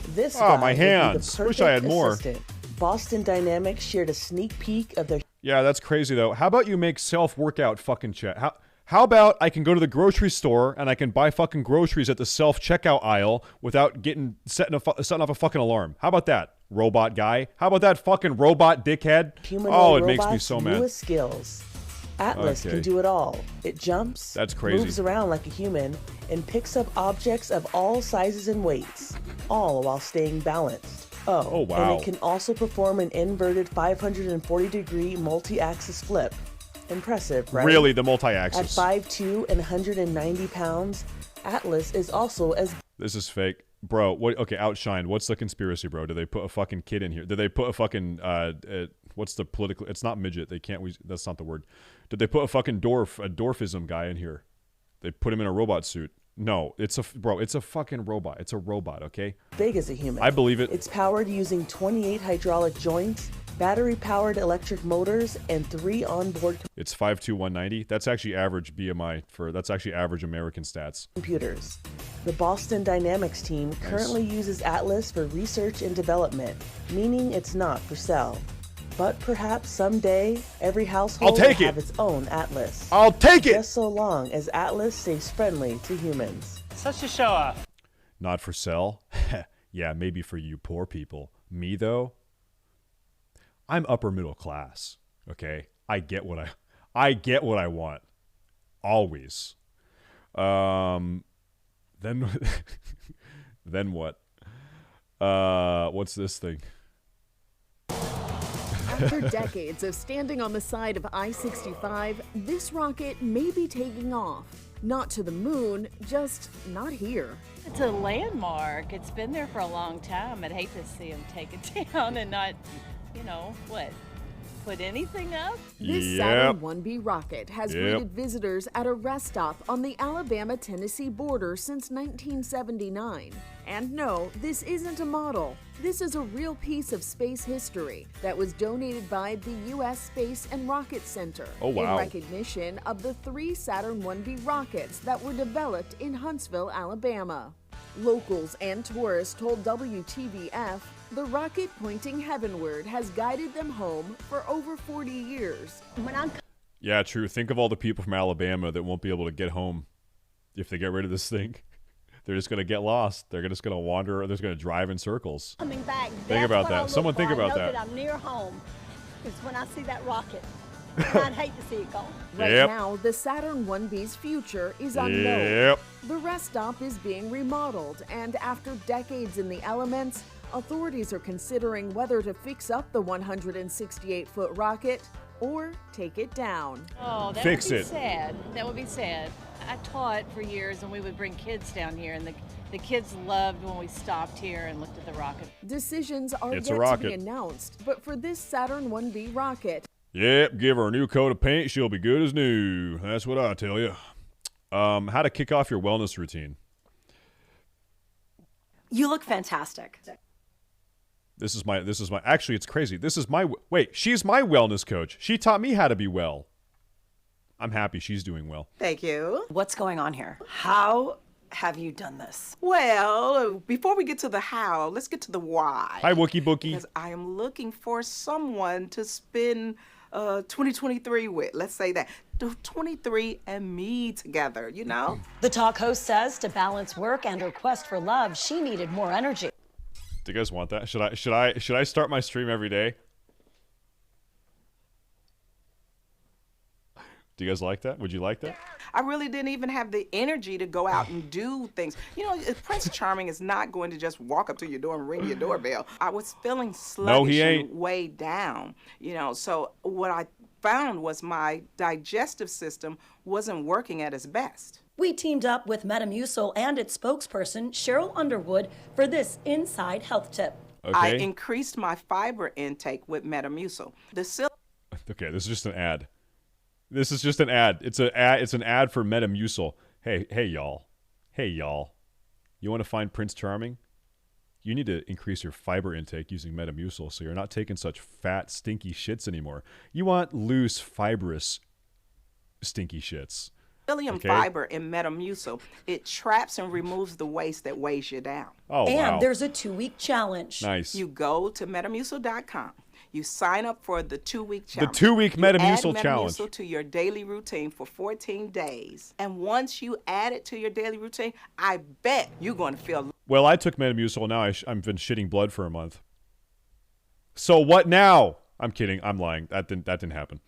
This Oh, guy my would be the hands. Wish I had perfect more. assistant. Boston Dynamics shared a sneak peek of their Yeah, that's crazy though. How about you make self-workout fucking chat? How about I can go to the grocery store and I can buy fucking groceries at the self-checkout aisle without setting off a fucking alarm? How about that, robot guy? How about that fucking robot dickhead? humanoid It makes me robot's so mad. newest skills. Atlas Okay. can do it all. It jumps, That's crazy. moves around like a human, and picks up objects of all sizes and weights, all while staying balanced. Oh, wow. And it can also perform an inverted 540-degree multi-axis flip. Impressive, right? Really, the multi-axis. At 5'2" and 190 pounds, Atlas is also as This is fake. Bro, what? Okay, outshined. What's the conspiracy, bro? Did they put a fucking kid in here? Did they put a fucking, what's the political, it's not midget. They can't, that's not the word. Did they put a fucking dwarfism guy in here? They put him in a robot suit. No, it's a fucking robot. It's a robot, okay? big as a human. I believe it. It's powered using 28 hydraulic joints, battery-powered electric motors, and 3 onboard It's 5'2", 190. That's actually average BMI that's actually average American stats. computers. The Boston Dynamics team currently uses Atlas for research and development, meaning it's not for sale. But perhaps someday, every household I'll take will it. have its own Atlas. I'll take it! Just so long as Atlas stays friendly to humans. Such a show off. Not for sale? Yeah, maybe for you poor people. Me, though? I'm upper middle class, okay? I get what I want. Always. Then then what? What's this thing? After decades of standing on the side of I-65, this rocket may be taking off. Not to the moon, just not here. It's a landmark. It's been there for a long time. I'd hate to see them take it down and not, put anything up. This Saturn 1B rocket has greeted visitors at a rest stop on the Alabama-Tennessee border since 1979. And no, this isn't a model. This is a real piece of space history that was donated by the U.S. Space and Rocket Center Oh, wow. in recognition of the 3 Saturn 1B rockets that were developed in Huntsville, Alabama. Locals and tourists told WTVF the rocket pointing heavenward has guided them home for over 40 years. Yeah, true. Think of all the people from Alabama that won't be able to get home if they get rid of this thing. They're just going to get lost. They're just going to wander. They're just going to drive in circles. Coming back. Think about that. Someone think about that. I'm near home. Because when I see that rocket, I'd hate to see it go. Right Yep. now, the Saturn 1B's future is unknown. Yep. The rest stop is being remodeled, and after decades in the elements, authorities are considering whether to fix up the 168-foot rocket or take it down. Oh, that Fix would be it. sad. That would be sad. I taught for years, and we would bring kids down here, and the kids loved when we stopped here and looked at the rocket. Decisions are It's a yet to be rocket. announced, but for this Saturn 1B rocket, Yep, give her a new coat of paint. She'll be good as new. That's what I tell you. How to kick off your wellness routine. You look fantastic. This is my, actually, it's crazy. Wait, she's my wellness coach. She taught me how to be well. I'm happy she's doing well. Thank you. What's going on here? How have you done this? Well, before we get to the how, let's get to the why. Hi, Wookie Bookie. Because I am looking for someone to spend 2023 with. Let's say that. Do 23 and me together, you know? The talk host says to balance work and her quest for love, she needed more energy. Do you guys want that? Should I start my stream every day? Do you guys like that? Would you like that? I really didn't even have the energy to go out and do things. You know, Prince Charming is not going to just walk up to your door and ring your doorbell. I was feeling sluggish and way down, you know, so what I found was my digestive system wasn't working at its best. We teamed up with Metamucil and its spokesperson, Cheryl Underwood, for this inside health tip. Okay. I increased my fiber intake with Metamucil. Okay, this is just an ad. This is just an ad. It's an ad for Metamucil. Hey y'all. Hey y'all. You want to find Prince Charming? You need to increase your fiber intake using Metamucil so you're not taking such fat, stinky shits anymore. You want loose, fibrous, stinky shits. Psyllium fiber in Metamucil, it traps and removes the waste that weighs you down. Oh, and there's a 2-week challenge. Nice. You go to Metamucil.com. You sign up for the 2-week challenge. The 2-week Metamucil add challenge. Metamucil to your daily routine for 14 days. And once you add it to your daily routine, I bet you're going to feel... Well, I took Metamucil. Now I've been shitting blood for a month. So what now? I'm kidding. I'm lying. That didn't happen.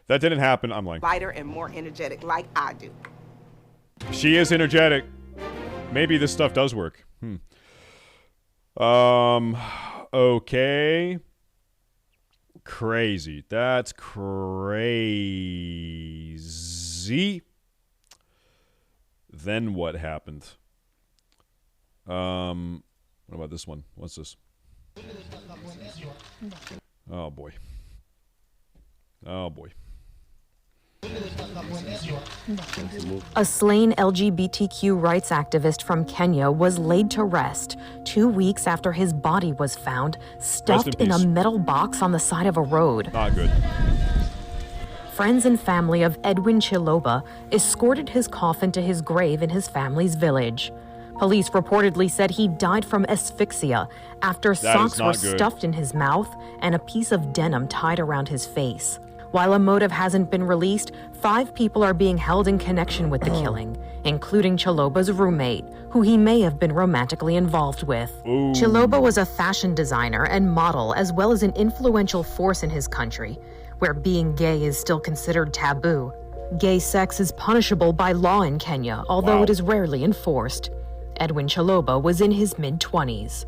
That didn't happen. I'm lying. Lighter and more energetic like I do. She is energetic. Maybe this stuff does work. Okay. Crazy. That's crazy. Then what happened? What about this one? What's this? Oh boy. Oh boy. A slain LGBTQ rights activist from Kenya was laid to rest 2 weeks after his body was found stuffed in a metal box on the side of a road. Not good. Friends and family of Edwin Chiloba escorted his coffin to his grave in his family's village. Police reportedly said he died from asphyxia after socks were stuffed in his mouth and a piece of denim tied around his face. While a motive hasn't been released, 5 people are being held in connection with the killing, including Chiloba's roommate, who he may have been romantically involved with. Ooh. Chiloba was a fashion designer and model, as well as an influential force in his country, where being gay is still considered taboo. Gay sex is punishable by law in Kenya, although it is rarely enforced. Edwin Chiloba was in his mid-20s.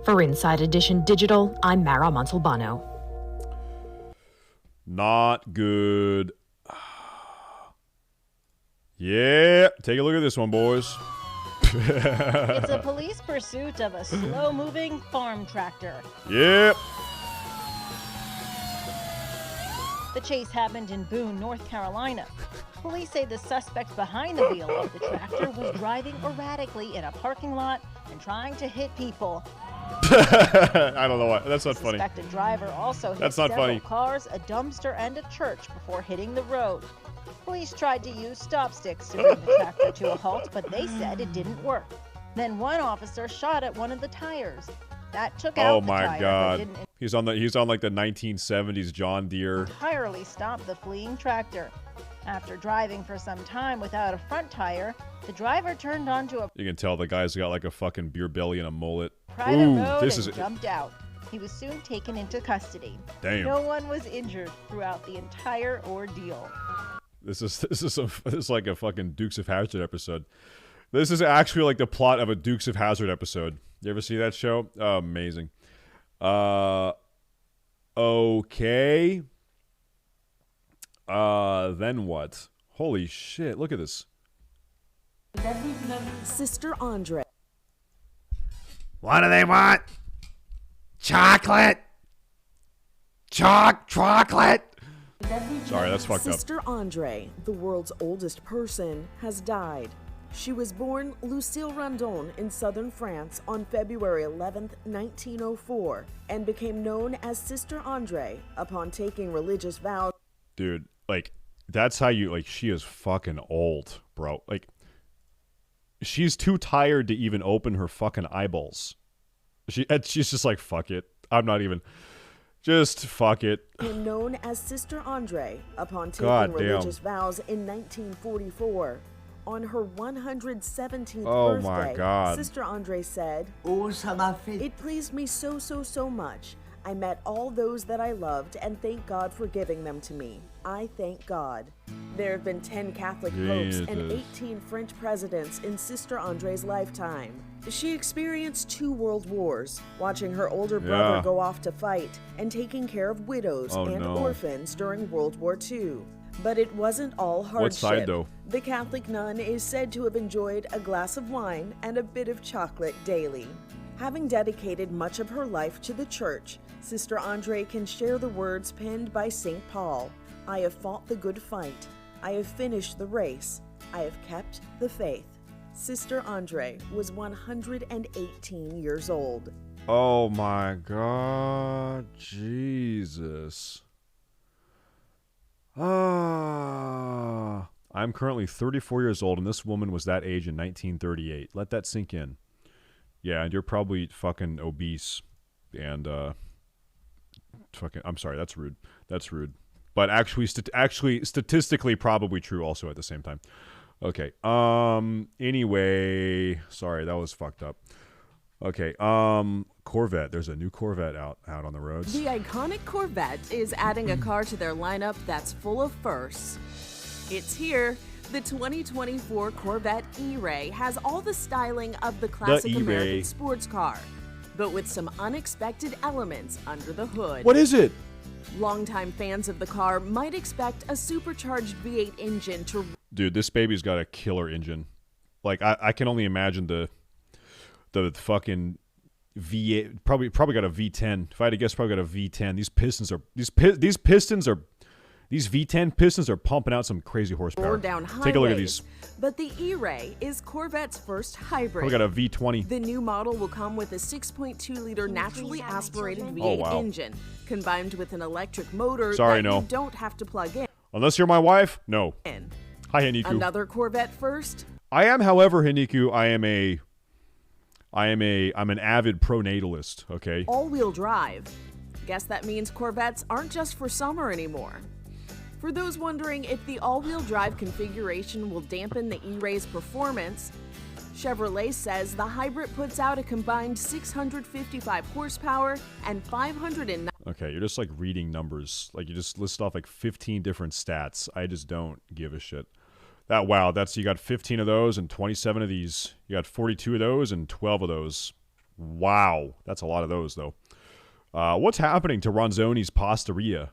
For Inside Edition Digital, I'm Mara Montalbano. Not good. Yeah, take a look at this one, boys. It's a police pursuit of a slow-moving farm tractor. Yep. The chase happened in Boone, North Carolina. Police say the suspect behind the wheel of the tractor was driving erratically in a parking lot and trying to hit people. I don't know why. That's not funny. The suspected driver also hit several cars, a dumpster, and a church before hitting the road. Police tried to use stop sticks to bring the tractor to a halt, but they said it didn't work. Then one officer shot at one of the tires. That took out the tire, my God. but didn't He's on like the 1970s John Deere. entirely stop the fleeing tractor. After driving for some time without a front tire, the driver turned onto a You can tell the guy's got like a fucking beer belly and a mullet. private road this and is jumped out. He was soon taken into custody. Damn. No one was injured throughout the entire ordeal. This is like a fucking Dukes of Hazzard episode. This is actually like the plot of a Dukes of Hazzard episode. You ever see that show? Oh, amazing. Okay. Then what? Holy shit, look at this. Sister Andre. What do they want? Chocolate. Chocolate. Sorry, that's fucked up. Sister Andre, the world's oldest person, has died. She was born Lucille Randon in southern France on February 11, 1904, and became known as Sister Andre upon taking religious vows. Dude, like, that's how you, like, she is fucking old, bro. Like, she's too tired to even open her fucking eyeballs. She's just like, fuck it. I'm not even, just fuck it. And known as Sister Andre upon taking religious vows in 1944. On her 117th birthday, my God. Sister Andre said, "It pleased me so much. I met all those that I loved, and thank God for giving them to me. I thank God. There have been 10 Catholic popes and 18 French presidents in Sister Andre's lifetime. She experienced 2 world wars, watching her older brother go off to fight and taking care of widows and orphans during World War II. But it wasn't all hardship. What side, though? The Catholic nun is said to have enjoyed a glass of wine and a bit of chocolate daily. Having dedicated much of her life to the church, Sister Andre can share the words penned by St. Paul. I have fought the good fight. I have finished the race. I have kept the faith. Sister Andre was 118 years old. Oh my God, Jesus. I'm currently 34 years old, and this woman was that age in 1938. Let that sink in. Yeah, and you're probably fucking obese, and fucking. I'm sorry, that's rude. That's rude. But actually, statistically, probably true. Also, at the same time. Okay. Anyway, sorry, that was fucked up. Okay. Corvette. There's a new Corvette out on the roads. The iconic Corvette is adding a car to their lineup that's full of firsts. It's here. The 2024 Corvette E-Ray has all the styling of the classic American sports car, but with some unexpected elements under the hood. What is it? Longtime fans of the car might expect a supercharged V8 engine to... Dude, this baby's got a killer engine. Like, I can only imagine the fucking V8, probably got a V10. If I had to guess, probably got a V10. These V10 pistons are pumping out some crazy horsepower. Down highways. Take a look at these. But the E-Ray is Corvette's first hybrid. We got a V20. The new model will come with a 6.2-liter naturally aspirated V8 engine, combined with an electric motor you don't have to plug in. Unless you're my wife, no. Hi, Hiniku. Another Corvette first? I am, however, Hiniku, I'm an avid pronatalist, okay? All-wheel drive. Guess that means Corvettes aren't just for summer anymore. For those wondering if the all-wheel drive configuration will dampen the E-Ray's performance, Chevrolet says the hybrid puts out a combined 655 horsepower and 509. Okay, you're just like reading numbers. Like you just list off like 15 different stats. I just don't give a shit. That's you got 15 of those and 27 of these. You got 42 of those and 12 of those. Wow, that's a lot of those though. What's happening to Ronzoni's Pastina?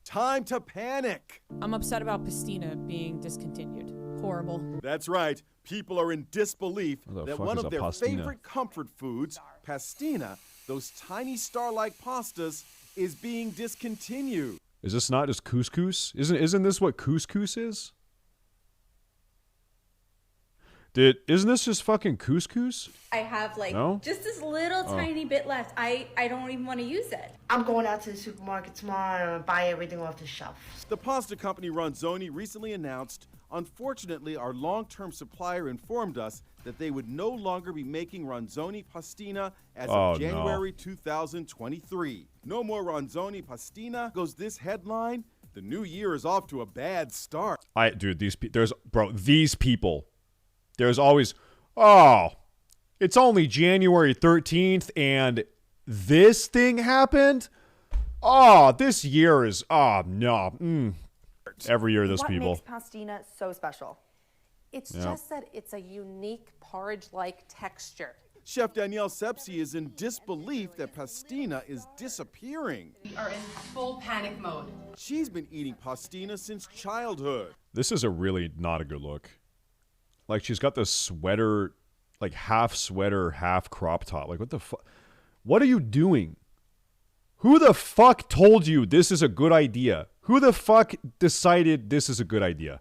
Time to panic. I'm upset about Pastina being discontinued. Horrible. That's right. People are in disbelief that one of their favorite comfort foods, Pastina, those tiny star-like pastas, is being discontinued. Is this not just couscous? Isn't this what couscous is? Isn't this just fucking couscous? I have just this little tiny bit left. I don't even want to use it. I'm going out to the supermarket tomorrow and buy everything off the shelf. The pasta company Ronzoni recently announced, unfortunately, our long-term supplier informed us that they would no longer be making Ronzoni Pastina as of January 2023. No more Ronzoni Pastina, goes this headline. The new year is off to a bad start. These people. There's always, it's only January 13th and this thing happened? This year is, no. Every year, those people. What makes pastina so special? It's just that it's a unique porridge-like texture. Chef Danielle Sepsi is in disbelief that pastina is disappearing. We are in full panic mode. She's been eating pastina since childhood. This is a really not a good look. Like, she's got this sweater, like half sweater, half crop top. Like, what the fuck? What are you doing? Who the fuck told you this is a good idea? Who the fuck decided this is a good idea?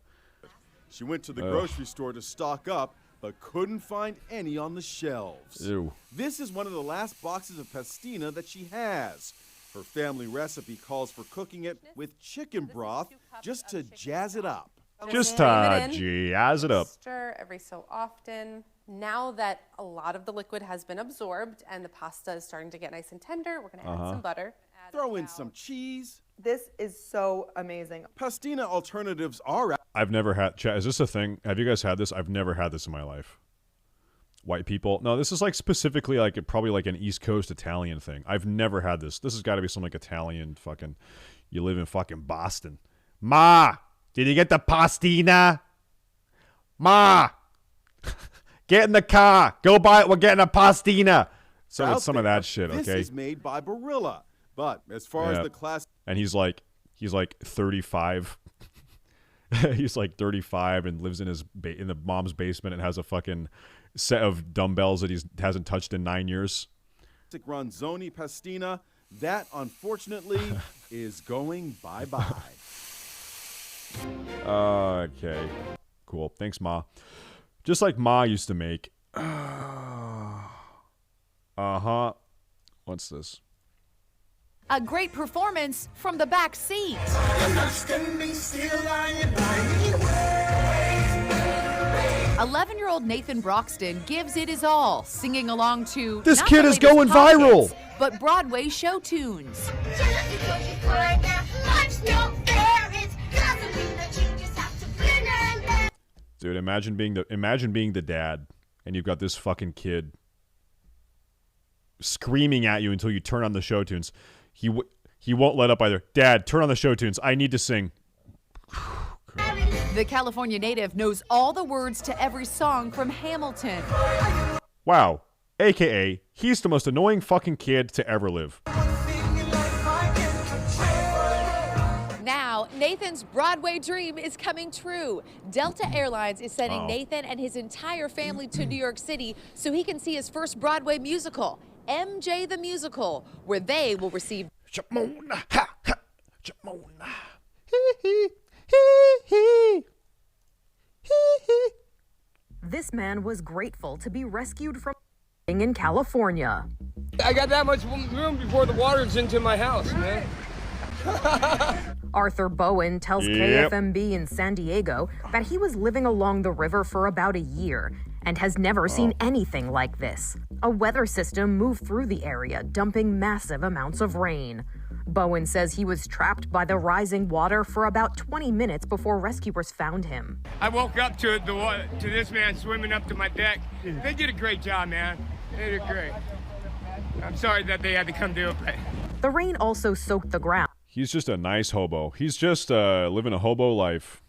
She went to the grocery store to stock up, but couldn't find any on the shelves. Ew. This is one of the last boxes of pastina that she has. Her family recipe calls for cooking it with chicken broth just to jazz it up. Just jazz it up. Stir every so often. Now that a lot of the liquid has been absorbed and the pasta is starting to get nice and tender, we're going to add some butter. Throw in some cheese. This is so amazing. Pastina alternatives are out. I've never had, chat, is this a thing? Have you guys had this? I've never had this in my life. White people. No, this is like specifically like probably like an East Coast Italian thing. I've never had this. This has got to be some like Italian fucking, You live in fucking Boston. Ma, did you get the pastina? Ma, get in the car. Go buy it. We're getting a pastina. Some of that shit, okay? This is made by Barilla. But as far as the class... And he's like 35. He's like 35 and lives in in the mom's basement and has a fucking set of dumbbells that he hasn't touched in 9 years. Ronzoni pastina, that unfortunately is going bye-bye. Okay. Cool. Thanks, Ma. Just like Ma used to make. Uh-huh. What's this? A great performance from the back seat. 11-year-old Nathan Broxton gives it his all, singing along to This not kid the is latest going pop viral. hits, but Broadway show tunes. Dude, imagine being the dad and you've got this fucking kid screaming at you until you turn on the show tunes. He won't let up either. Dad, turn on the show tunes. I need to sing. The California native knows all the words to every song from Hamilton. Wow. AKA, he's the most annoying fucking kid to ever live. Now, Nathan's Broadway dream is coming true. Delta Airlines is sending Nathan and his entire family to New York City so he can see his first Broadway musical, MJ the Musical, where they will receive... Jamona, ha, ha, Jamona. This man was grateful to be rescued from in California. I got that much room before the water's into my house, man. Arthur Bowen tells KFMB in San Diego that he was living along the river for about a year and has never seen anything like this. A weather system moved through the area, dumping massive amounts of rain. Bowen says he was trapped by the rising water for about 20 minutes before rescuers found him. I woke up to this man swimming up to my deck. They did a great job, man. They did great. I'm sorry that they had to come do it, but... The rain also soaked the ground. He's just a nice hobo. He's just living a hobo life.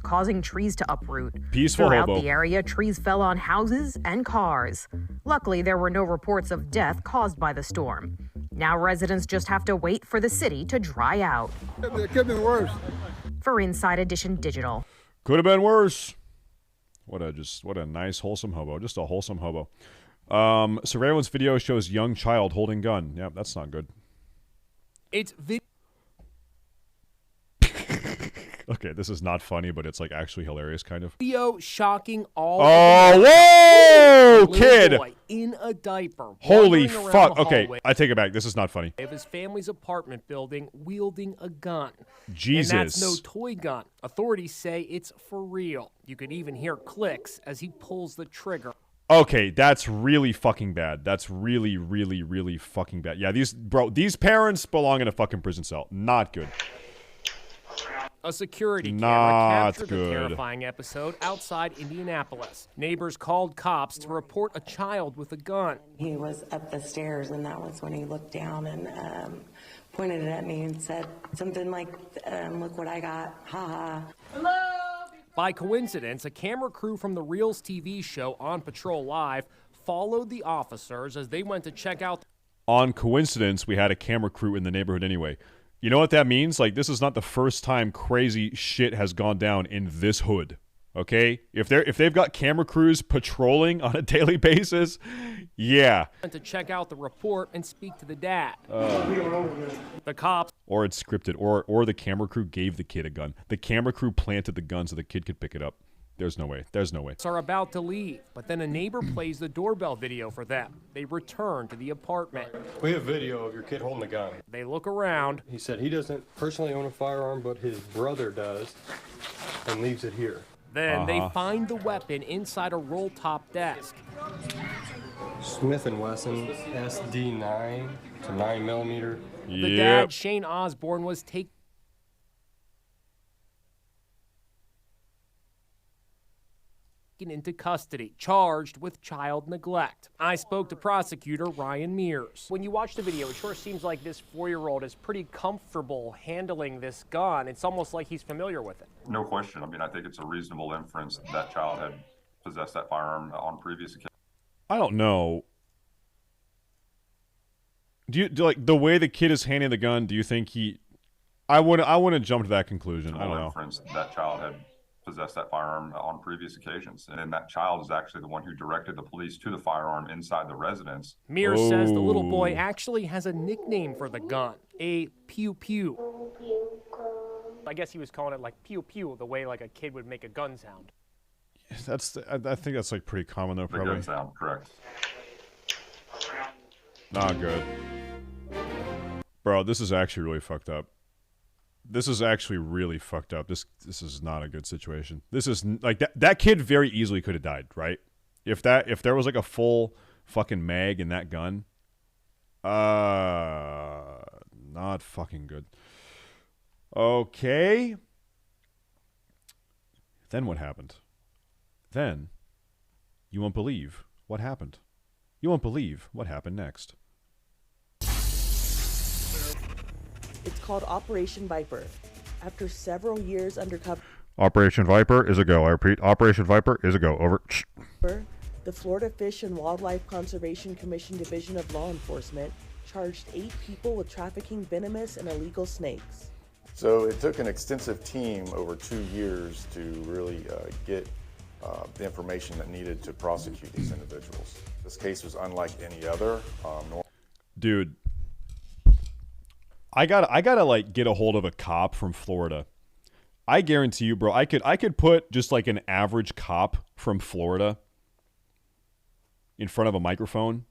Causing trees to uproot. Peaceful Throughout hobo. the area, trees fell on houses and cars. Luckily, there were no reports of death caused by the storm. Now residents just have to wait for the city to dry out. It could have been worse. For Inside Edition Digital. Could have been worse. What a nice wholesome hobo. Just a wholesome hobo. Surveillance video shows young child holding gun. Yeah, that's not good. It's Okay, this is not funny, but it's like actually hilarious, kind of. video shocking all. Oh, whoa, kid! Boy in a diaper. Holy wandering around fuck! the Okay, hallway I take it back. This is not funny. Of his family's apartment building, wielding a gun. Jesus. And that's no toy gun. Authorities say it's for real. You can even hear clicks as he pulls the trigger. Okay, that's really fucking bad. That's really, really, really fucking bad. Yeah, these parents belong in a fucking prison cell. Not good. A security camera Not captured good. the terrifying episode outside Indianapolis. Neighbors called cops to report a child with a gun. He was up the stairs, and that was when he looked down and pointed it at me and said something like, look what I got, ha ha. Hello? By coincidence, a camera crew from the Reels TV show On Patrol Live followed the officers as they went to check out. On coincidence, we had a camera crew in the neighborhood anyway. You know what that means? Like, this is not the first time crazy shit has gone down in this hood. Okay? If they've got camera crews patrolling on a daily basis, yeah. Went to check out the report and speak to the dad. The cops. Or it's scripted, or the camera crew gave the kid a gun. The camera crew planted the gun so the kid could pick it up. There's no way. There's no way. Are about to leave, but then a neighbor plays the doorbell video for them. They return to the apartment. We have video of your kid holding a gun. They look around. He said he doesn't personally own a firearm, but his brother does, and leaves it here. Then they find the weapon inside a roll-top desk. Smith & Wesson SD9 to 9mm. The dad, Shane Osborne, was taken. taken into custody, charged with child neglect. I spoke to prosecutor Ryan Mears. When you watch the video, it sure seems like this 4-year-old is pretty comfortable handling this gun. It's almost like he's familiar with it. No question. I mean, I think it's a reasonable inference that child had possessed that firearm on previous occasions. I don't know. Do like the way the kid is handling the gun? Do you think he? I wouldn't jump to that conclusion. I don't know. Inference that child had possessed that firearm on previous occasions, and then that child is actually the one who directed the police to the firearm inside the residence. Mears says the little boy actually has a nickname for the gun, a pew pew. I guess he was calling it like pew pew, the way like a kid would make a gun sound. I think that's like pretty common though. Probably. The gun sound, correct. Not good, bro. This is actually really fucked up. This is actually really fucked up. This is not a good situation. This is like that kid very easily could have died, right? If there was like a full fucking mag in that gun, not fucking good. Okay. Then what happened? Then you won't believe what happened. You won't believe what happened next. It's called Operation Viper. After several years undercover, Operation Viper is a go. I repeat, Operation Viper is a go. Over. The Florida Fish and Wildlife Conservation Commission Division of Law Enforcement charged 8 people with trafficking venomous and illegal snakes. So it took an extensive team over 2 years to really get the information that needed to prosecute these individuals. This case was unlike any other. Dude, I gotta like get a hold of a cop from Florida. I guarantee you, bro, I could put just like an average cop from Florida in front of a microphone,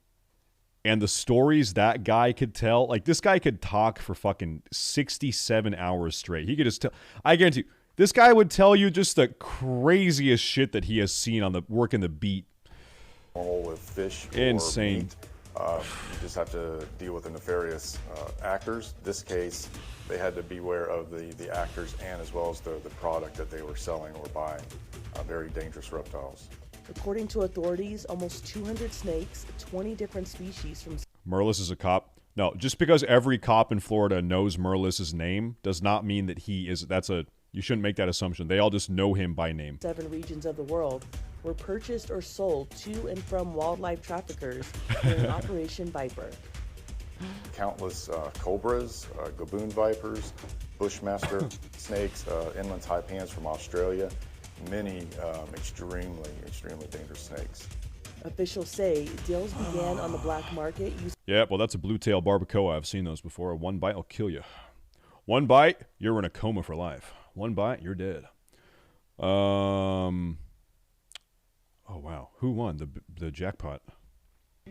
and the stories that guy could tell, like this guy could talk for fucking 67 hours straight. He could just tell. I guarantee you, this guy would tell you just the craziest shit that he has seen on the working the beat. With fish, insane. Or meat. You just have to deal with the nefarious actors. This case, they had to beware of the actors and as well as the product that they were selling or buying. Very dangerous reptiles. According to authorities, almost 200 snakes, 20 different species from... Merlis is a cop. No, just because every cop in Florida knows Merlis's name does not mean that he is... You shouldn't make that assumption. They all just know him by name. 7 regions of the world were purchased or sold to and from wildlife traffickers during Operation Viper. Countless cobras, gaboon vipers, bushmaster snakes, inland taipans from Australia, many extremely dangerous snakes. Officials say deals began on the black market. Yeah, well, that's a blue-tail barbacoa. I've seen those before. One bite will kill you. One bite, you're in a coma for life. One bite, you're dead. Oh, wow. Who won the jackpot?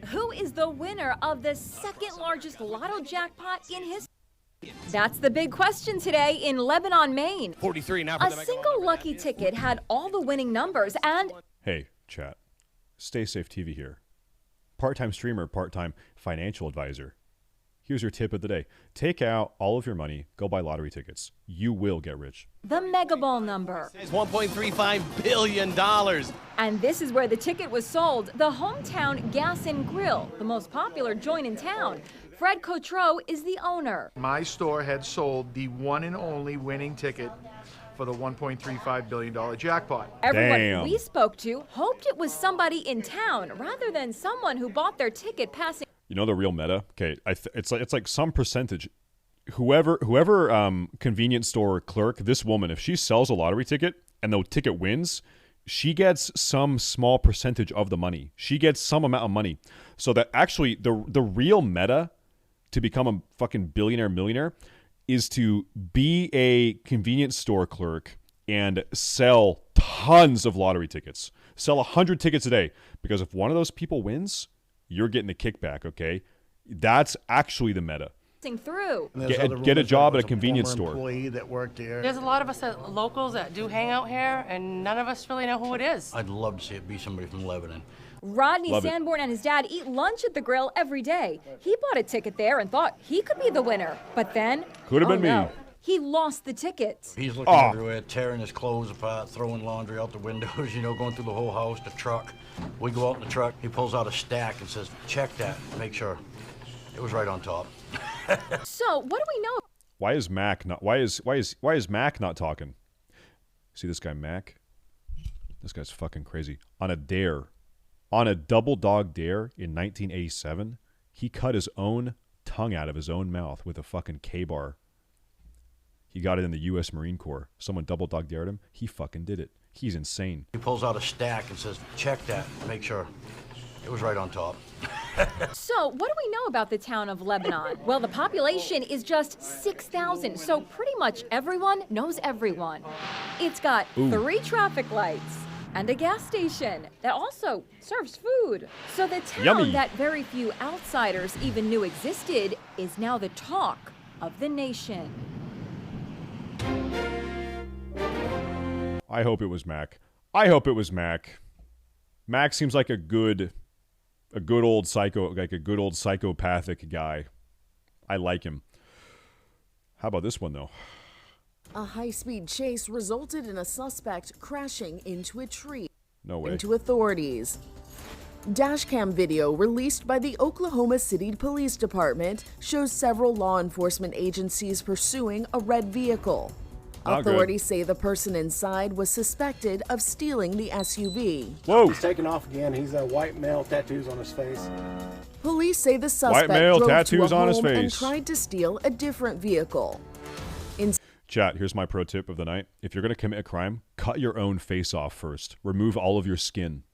Who is the winner of the second largest lotto jackpot in history? That's the big question today in Lebanon, Maine. 43 now. A single lucky ticket had all the winning numbers and... Hey, chat. Stay Safe TV here. Part-time streamer, part-time financial advisor. Here's your tip of the day. Take out all of your money. Go buy lottery tickets. You will get rich. The Mega Ball number. It's $1.35 billion. And this is where the ticket was sold. The hometown Gas and Grill, the most popular joint in town. Fred Cotreau is the owner. My store had sold the one and only winning ticket for the $1.35 billion jackpot. Everyone we spoke to hoped it was somebody in town rather than someone who bought their ticket passing. You know the real meta? Okay, it's like some percentage. Whoever convenience store clerk, this woman, if she sells a lottery ticket and the ticket wins, she gets some small percentage of the money. She gets some amount of money. So that actually the real meta to become a fucking billionaire millionaire is to be a convenience store clerk and sell tons of lottery tickets. Sell 100 tickets a day, because if one of those people wins, you're getting a kickback, okay? That's actually the meta. Through. Get a job at a convenience store. That worked there. There's a lot of us locals that do hang out here, and none of us really know who it is. I'd love to see it be somebody from Lebanon. Rodney Sanborn and his dad eat lunch at the grill every day. He bought a ticket there and thought he could be the winner. But then, could have been me. he lost the ticket. He's looking everywhere, tearing his clothes apart, throwing laundry out the windows, you know, going through the whole house, the truck. We go out in the truck, he pulls out a stack and says, check that, make sure. It was right on top. So, what do we know? Why is Mac not Mac not talking? See this guy Mac? This guy's fucking crazy. On a double dog dare in 1987, he cut his own tongue out of his own mouth with a fucking K-bar. He got it in the U.S. Marine Corps. Someone double dog dared him. He fucking did it. He's insane. He pulls out a stack and says, check that, make sure. It was right on top. So, what do we know about the town of Lebanon? Well, the population is just 6,000, so pretty much everyone knows everyone. It's got 3 traffic lights and a gas station that also serves food. So the town that very few outsiders even knew existed is now the talk of the nation. I hope it was Mac. I hope it was Mac. Mac seems like a good old psycho, like a good old psychopathic guy. I like him. How about this one though? A high-speed chase resulted in a suspect crashing into a tree. No way. Into authorities. Dashcam video released by the Oklahoma City Police Department shows several law enforcement agencies pursuing a red vehicle. Authorities say the person inside was suspected of stealing the SUV. Whoa! He's taking off again. He's a white male, tattoos on his face. Police say the suspect drove to a home and tried to steal a different vehicle. Chat, here's my pro tip of the night. If you're going to commit a crime, cut your own face off first. Remove all of your skin.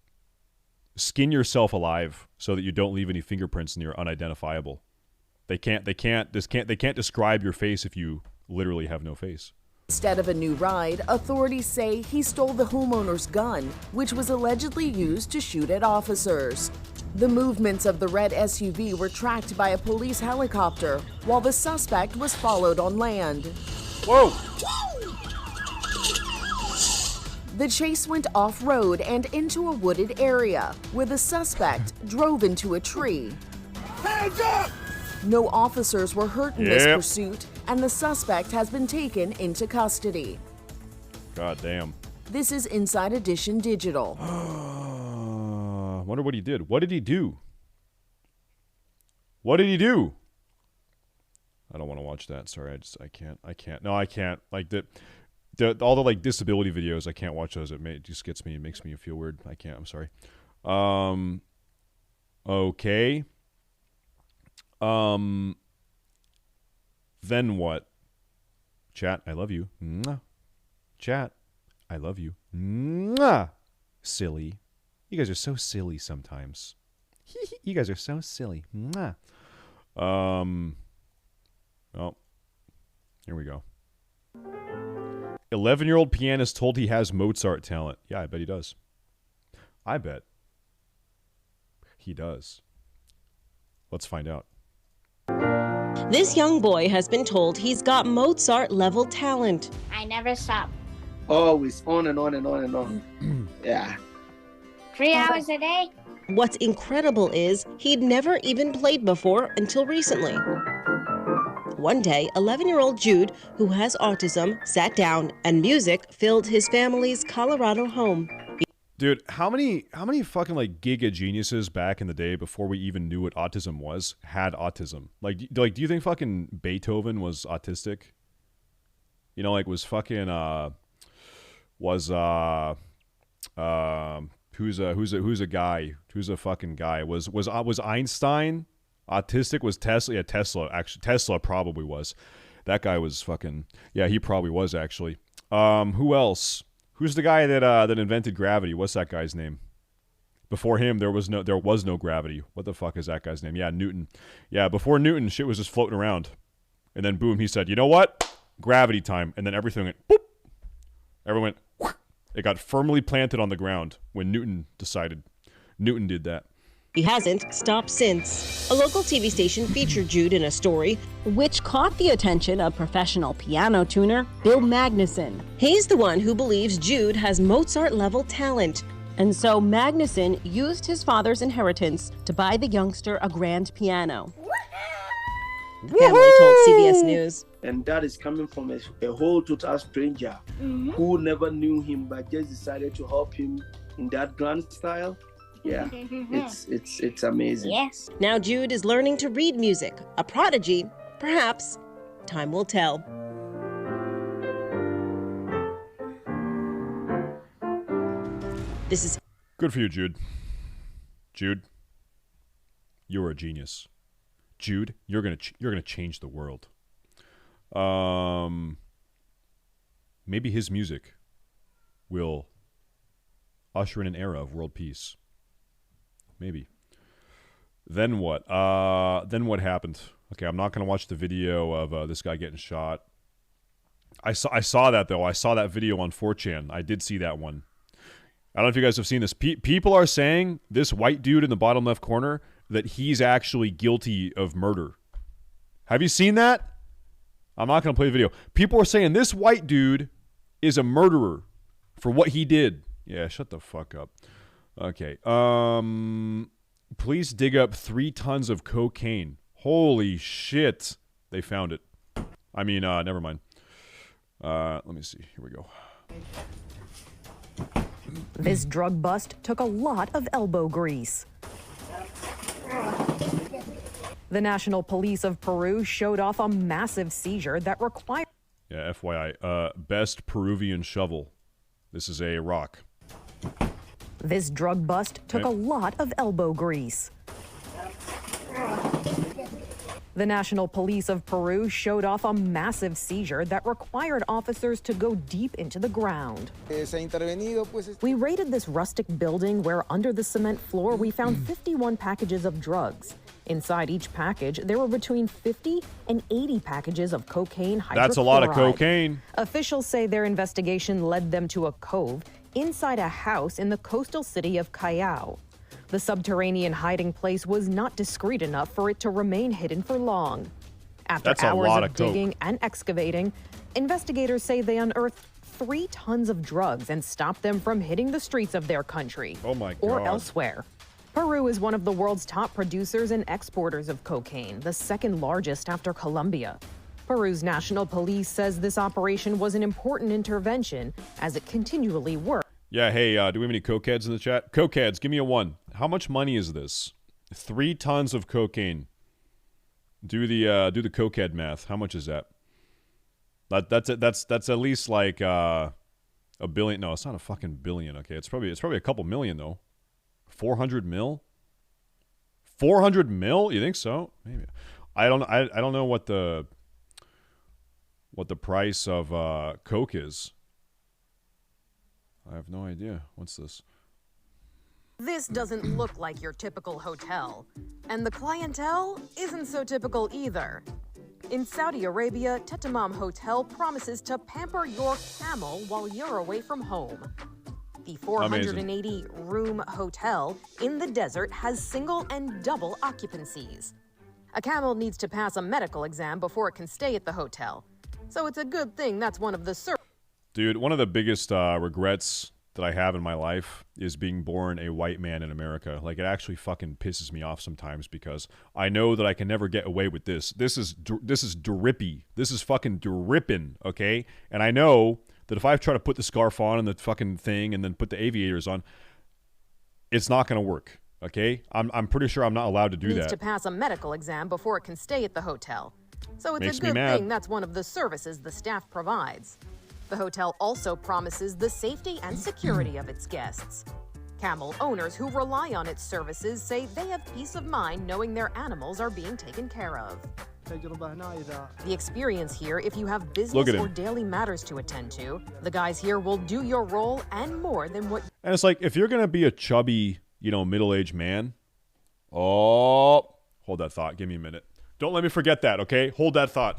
Skin yourself alive so that you don't leave any fingerprints and you're unidentifiable. They can't describe your face if you literally have no face. Instead of a new ride, authorities say he stole the homeowner's gun, which was allegedly used to shoot at officers. The movements of the red SUV were tracked by a police helicopter, while the suspect was followed on land. Whoa! The chase went off-road and into a wooded area, where the suspect drove into a tree. Hands up! No officers were hurt in this pursuit, and the suspect has been taken into custody. God damn. This is Inside Edition Digital. Wonder what he did. What did he do? What did he do? I don't want to watch that. Sorry, I can't. No, I can't. Like all the like disability videos, I can't watch those. It just gets me. It makes me feel weird. I can't. I'm sorry. Okay. Then what? Chat, I love you. Mwah. Chat, I love you. Mwah. Silly. You guys are so silly sometimes. You guys are so silly. Mwah. Oh, here we go. 11-year-old pianist told he has Mozart talent. Yeah, I bet he does. I bet he does. Let's find out. This young boy has been told he's got Mozart-level talent. I never stop. Always on and on and on and on. Yeah. 3 hours a day? What's incredible is he'd never even played before until recently. One day, 11-year-old Jude, who has autism, sat down and music filled his family's Colorado home. Dude, how many fucking like giga geniuses back in the day before we even knew what autism was had autism? Like do you think fucking Beethoven was autistic? You know, like was fucking who's a guy? Who's a fucking guy? Was Einstein autistic? Was Tesla? Yeah, Tesla. Actually, Tesla probably was. That guy was fucking. Yeah, he probably was actually. Who else? Who's the guy that invented gravity? What's that guy's name? Before him, there was no gravity. What the fuck is that guy's name? Yeah, Newton. Yeah, before Newton, shit was just floating around, and then boom, he said, "You know what? Gravity time," and then everything went boop. Everyone went. It got firmly planted on the ground when Newton decided. Newton did that. He hasn't stopped since. A local TV station featured Jude in a story which caught the attention of professional piano tuner Bill Magnuson. He's the one who believes Jude has Mozart-level talent. And so Magnuson used his father's inheritance to buy the youngster a grand piano. The family told CBS News. And that is coming from a whole total stranger who never knew him but just decided to help him in that grand style. Yeah, it's amazing. Yes. Now Jude is learning to read music. A prodigy, perhaps. Time will tell. This is Good for you, Jude. Jude, you're a genius. Jude, you're gonna change the world. Maybe his music will usher in an era of world peace. Maybe. Then what? Then what happened? Okay, I'm not gonna watch the video of this guy getting shot. I saw that though. I saw that video on 4chan. I did see that one. I don't know if you guys have seen this. People are saying this white dude in the bottom left corner that he's actually guilty of murder. Have you seen that? I'm not going to play the video. People are saying this white dude is a murderer for what he did. Yeah, shut the fuck up. Okay. Police dig up 3 tons of cocaine. Holy shit. They found it. I mean, never mind. Let me see. Here we go. This drug bust took a lot of elbow grease. The National Police of Peru showed off a massive seizure that required... Yeah, FYI. Best Peruvian shovel. This is a rock. This drug bust took a lot of elbow grease. The National Police of Peru showed off a massive seizure that required officers to go deep into the ground. We raided this rustic building where under the cement floor we found 51 packages of drugs. Inside each package, there were between 50 and 80 packages of cocaine hydrochloride. That's a lot of cocaine. Officials say their investigation led them to a cove inside a house in the coastal city of Callao. The subterranean hiding place was not discreet enough for it to remain hidden for long. After hours of digging and excavating, investigators say they unearthed 3 tons of drugs and stopped them from hitting the streets of their country or elsewhere. Peru is one of the world's top producers and exporters of cocaine, the second largest after Colombia. Peru's national police says this operation was an important intervention as it continually works. Yeah, hey, do we have any cokeheads in the chat? Cokeheads, give me a 1. How much money is this? 3 tons of cocaine. Do the cokehead math. How much is that? That's at least like $1 billion. No, it's not a fucking billion. Okay, it's probably a couple million though. 400 mil. 400 mil? You think so? Maybe. I don't know what the price of coke is. I have no idea. What's this? This doesn't look like your typical hotel. And the clientele isn't so typical either. In Saudi Arabia, Tetamam Hotel promises to pamper your camel while you're away from home. The 480-room hotel in the desert has single and double occupancies. A camel needs to pass a medical exam before it can stay at the hotel. So it's a good thing that's one of the Dude, one of the biggest regrets that I have in my life is being born a white man in America. Like, it actually fucking pisses me off sometimes because I know that I can never get away with this. This is drippy. This is fucking dripping, okay? And I know that if I try to put the scarf on and the fucking thing and then put the aviators on, it's not going to work, okay? I'm pretty sure I'm not allowed to do that. Needs to pass a medical exam before it can stay at the hotel. So it's a good thing that's one of the services the staff provides. The hotel also promises the safety and security of its guests. Camel owners who rely on its services say they have peace of mind knowing their animals are being taken care of. The experience here, if you have business or daily matters to attend to, the guys here will do your role and more than what... And it's like, if you're going to be a chubby, middle-aged man... Oh, hold that thought. Give me a minute. Don't let me forget that, okay? Hold that thought.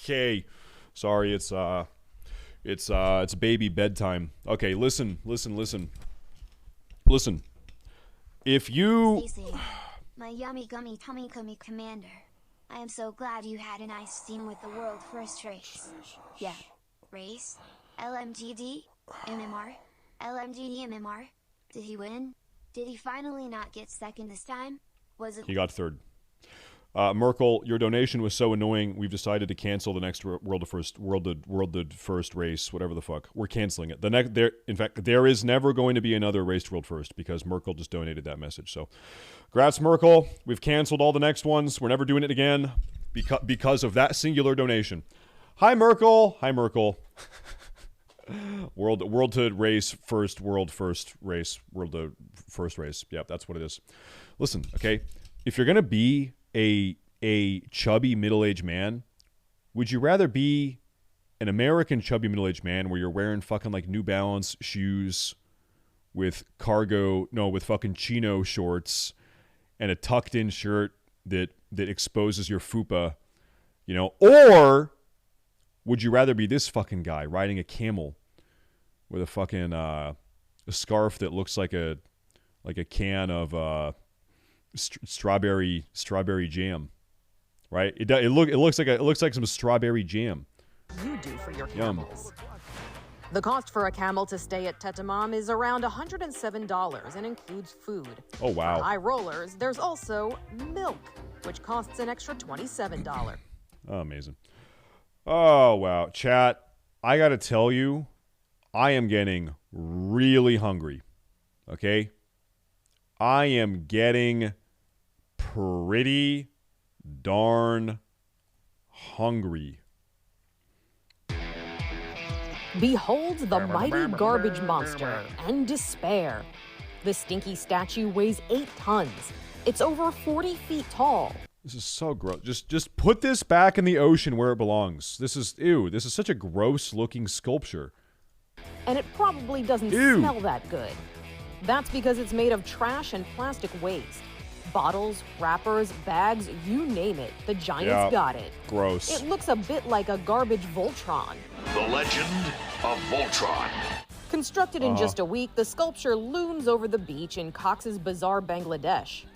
Okay. Sorry, it's baby bedtime. Okay, listen. If you Stacy, my yummy gummy tummy gummy commander, I am so glad you had a nice team with the world first race. Yeah, race, LMGD, MMR, LMGD MMR. Did he win? Did he finally not get second this time? Was it? He got third. Merkel, your donation was so annoying. We've decided to cancel the next World of First race, whatever the fuck. We're canceling it. In fact, there is never going to be another race to World First because Merkel just donated that message. So, grats, Merkel. We've canceled all the next ones. We're never doing it again because of that singular donation. Hi, Merkel. Hi, Merkel. World to race first. World first race. World to first race. Yep, that's what it is. Listen, okay. If you're gonna be a chubby middle-aged man, would you rather be an American chubby middle-aged man where you're wearing fucking like New Balance shoes with fucking chino shorts and a tucked-in shirt that exposes your fupa, or would you rather be this fucking guy riding a camel with a fucking a scarf that looks like a can of strawberry jam, right? It looks like some strawberry jam. You do for your camels. The cost for a camel to stay at Tetamam is around $107 and includes food. Oh wow! For high rollers, there's also milk, which costs an extra $27. Oh, amazing. Oh wow, chat! I gotta tell you, I am getting really hungry. Okay, I am getting pretty darn hungry. Behold the mighty garbage monster and despair. The stinky statue weighs 8 tons. It's over 40 feet tall. This is so gross. Just put this back in the ocean where it belongs. This is such a gross looking sculpture. And it probably doesn't smell that good. That's because it's made of trash and plastic waste. Bottles, wrappers, bags, you name it. The Giants got it. Gross. It looks a bit like a garbage Voltron. The legend of Voltron. Constructed in just a week, the sculpture looms over the beach in Cox's Bazar, Bangladesh.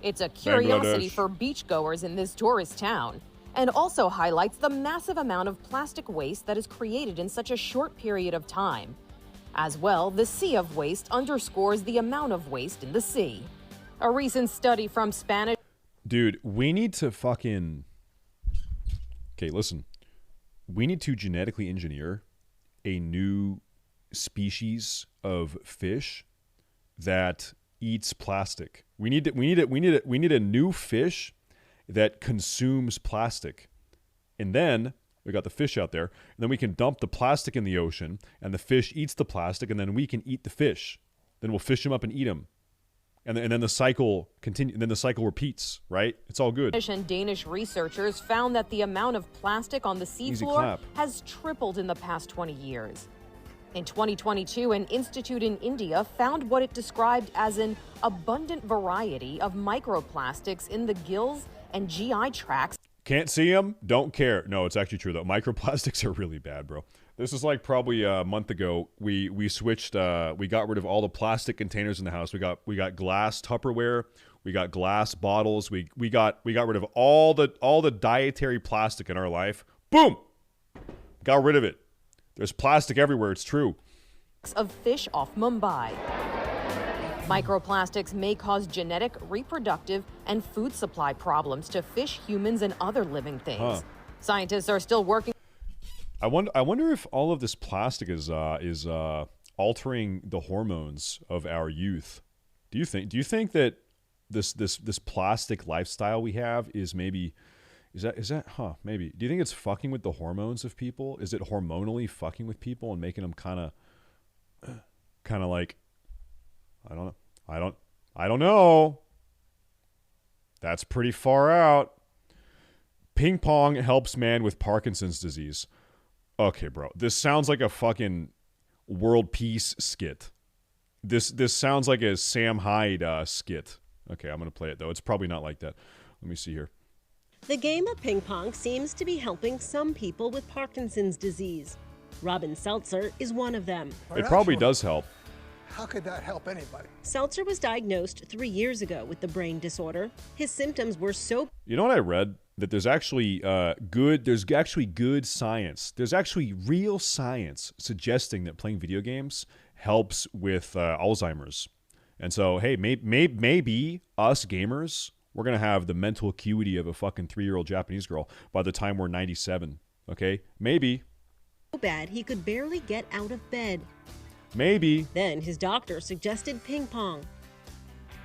It's a curiosity for beachgoers in this tourist town, and also highlights the massive amount of plastic waste that is created in such a short period of time. As well, the sea of waste underscores the amount of waste in the sea. A recent study from Spanish... Dude, we need to fucking... Okay, listen. We need to genetically engineer a new species of fish that eats plastic. We need a new fish that consumes plastic. And then we got the fish out there, and then we can dump the plastic in the ocean, and the fish eats the plastic, and then we can eat the fish. Then we'll fish them up and eat them. And then the cycle continues. Then the cycle repeats, right? It's all good. Spanish and Danish researchers found that the amount of plastic on the seafloor has tripled in the past 20 years. In 2022, an institute in India found what it described as an abundant variety of microplastics in the gills and GI tracts. Can't see them? Don't care. No, it's actually true, though. Microplastics are really bad, bro. This is like probably a month ago. We switched. We got rid of all the plastic containers in the house. We got glass Tupperware. We got glass bottles. We got rid of all the dietary plastic in our life. Boom, got rid of it. There's plastic everywhere. It's true. Of fish off Mumbai. Microplastics may cause genetic, reproductive, and food supply problems to fish, humans, and other living things. Scientists are still working. I wonder if all of this plastic is altering the hormones of our youth. Do you think that this plastic lifestyle we have is maybe maybe? Do you think it's fucking with the hormones of people? Is it hormonally fucking with people and making them kind of like, I don't know. That's pretty far out. Ping pong helps man with Parkinson's disease. Okay, bro. This sounds like a fucking world peace skit. This sounds like a Sam Hyde skit. Okay, I'm going to play it, though. It's probably not like that. Let me see here. The game of ping pong seems to be helping some people with Parkinson's disease. Robin Seltzer is one of them. It probably does help. How could that help anybody? Seltzer was diagnosed 3 years ago with the brain disorder. His symptoms were so... You know what I read? That there's actually good science. There's actually real science suggesting that playing video games helps with Alzheimer's. And so, hey, maybe us gamers, we're going to have the mental acuity of a fucking 3-year-old Japanese girl by the time we're 97. Okay? Maybe. So bad he could barely get out of bed. Maybe. Then his doctor suggested ping pong.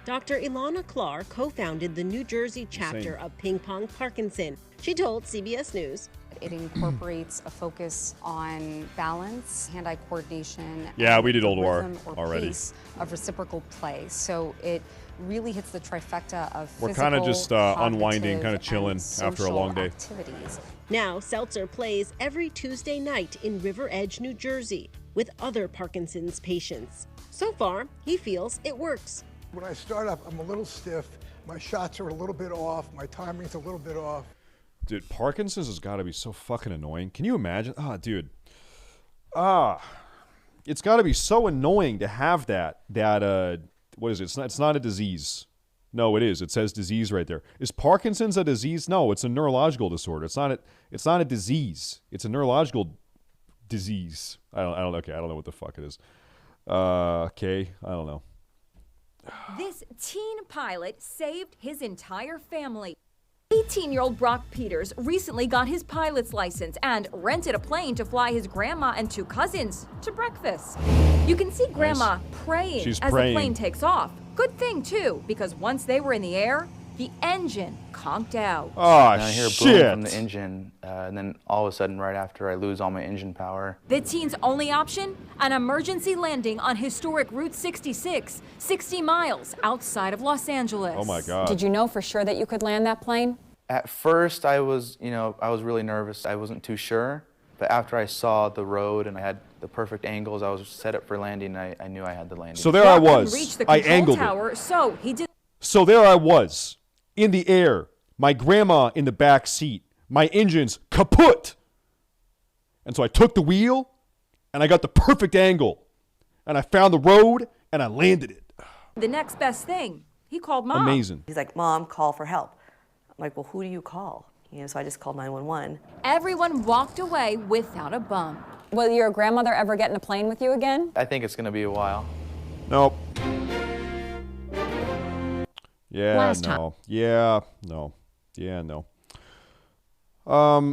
Dr. Ilana Klar co-founded the New Jersey chapter of Ping Pong Parkinson. She told CBS News. It incorporates a focus on balance, hand-eye coordination, yeah, and we did the ULDUAR rhythm or already. Pace of reciprocal play. So it really hits the trifecta of We're physical, kind of just unwinding, kind of cognitive, chilling and after a long day. Activities. Now, Seltzer plays every Tuesday night in River Edge, New Jersey, with other Parkinson's patients. So far, he feels it works. When I start up, I'm a little stiff. My shots are a little bit off. My timing's a little bit off. Dude, Parkinson's has got to be so fucking annoying. Can you imagine? Dude. It's got to be so annoying to have that, what is it? It's not a disease. No, it is. It says disease right there. Is Parkinson's a disease? No, it's a neurological disorder. It's not a disease. It's a neurological disease. I don't know what the fuck it is. Okay, I don't know. This teen pilot saved his entire family. 18-year-old Brock Peters recently got his pilot's license and rented a plane to fly his grandma and 2 cousins to breakfast. You can see Grandma praying as the plane takes off. Good thing, too, because once they were in the air, the engine conked out. Oh, and I hear a boom from the engine, and then all of a sudden, right after, I lose all my engine power. The teen's only option? An emergency landing on historic Route 66, 60 miles outside of Los Angeles. Oh my God. Did you know for sure that you could land that plane? At first, I was really nervous. I wasn't too sure. But after I saw the road and I had the perfect angles, I was set up for landing. I knew I had the landing. So there I was. I angled tower, it. So he did. So there I was, in the air, my grandma in the back seat, my engine's kaput. And so I took the wheel, and I got the perfect angle, and I found the road, and I landed it. The next best thing, he called Mom. Amazing. He's like, Mom, call for help. I'm like, well, who do you call? So I just called 911. Everyone walked away without a bump. Will your grandmother ever get in a plane with you again? I think it's going to be a while. Nope. Yeah, Last time. no. Yeah, no. Yeah, no.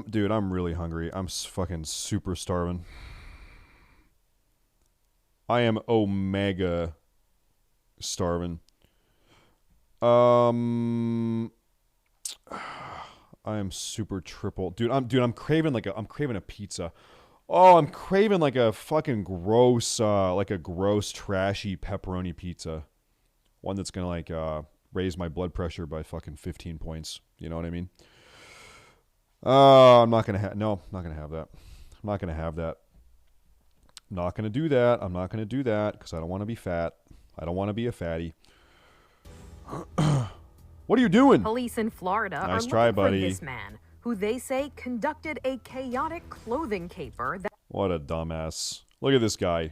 Dude, I'm really hungry. I'm fucking super starving. I am omega starving. I am super triple. I'm craving a pizza. Oh, I'm craving like a fucking gross trashy pepperoni pizza. One that's gonna raise my blood pressure by fucking 15 points. You know what I mean? I'm not gonna have that. I'm not gonna have that. Not gonna do that. I'm not gonna do that because I don't want to be fat. I don't want to be a fatty. What are you doing? Police in Florida Nice are try, looking buddy. for this man, who they say conducted a chaotic clothing caper that... What a dumbass. Look at this guy.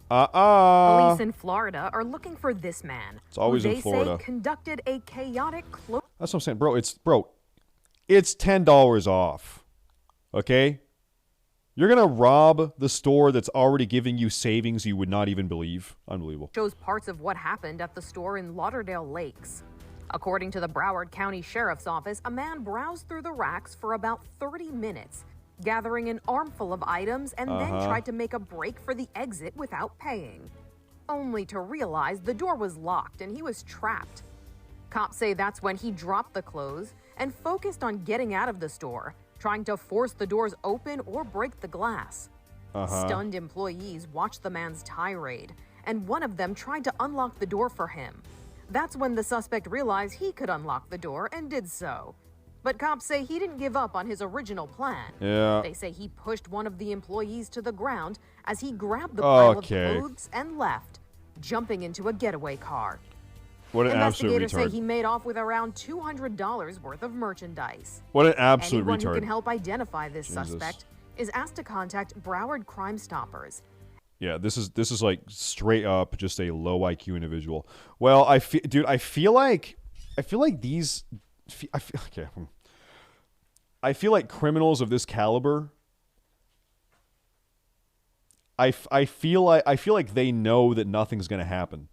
Police in Florida are looking for this man, It's always who in they Florida. say conducted a chaotic clothing... That's what I'm saying. Bro, it's $10 off. Okay? You're going to rob the store that's already giving you savings you would not even believe. Unbelievable. Shows parts of what happened at the store in Lauderdale Lakes. According to the Broward County Sheriff's Office, a man browsed through the racks for about 30 minutes, gathering an armful of items and then tried to make a break for the exit without paying, only to realize the door was locked and he was trapped. Cops say that's when he dropped the clothes and focused on getting out of the store, trying to force the doors open or break the glass. Stunned employees watched the man's tirade, and one of them tried to unlock the door for him. That's when the suspect realized he could unlock the door and did so. But cops say he didn't give up on his original plan. Yeah. They say he pushed one of the employees to the ground as he grabbed the pile of clothes and left, jumping into a getaway car. What an absolute Investigators say retard. he made off with around $200 worth of merchandise. What an absolute Anyone retard. who can help identify this Jesus. suspect is asked to contact Broward Crime Stoppers. Yeah, this is like straight up just a low IQ individual. Well, I feel like criminals of this caliber. I feel like they know that nothing's going to happen.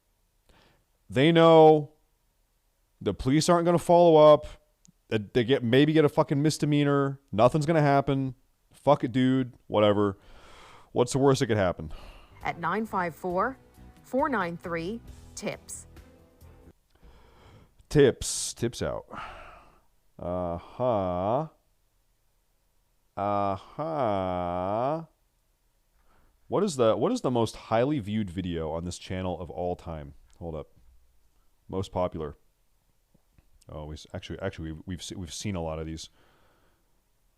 They know the police aren't going to follow up. That they maybe get a fucking misdemeanor. Nothing's going to happen. Fuck it, dude. Whatever. What's the worst that could happen? At 954-493-TIPS. Tips out. What is the most highly viewed video on this channel of all time? Hold up. Most popular. Oh, we've seen a lot of these.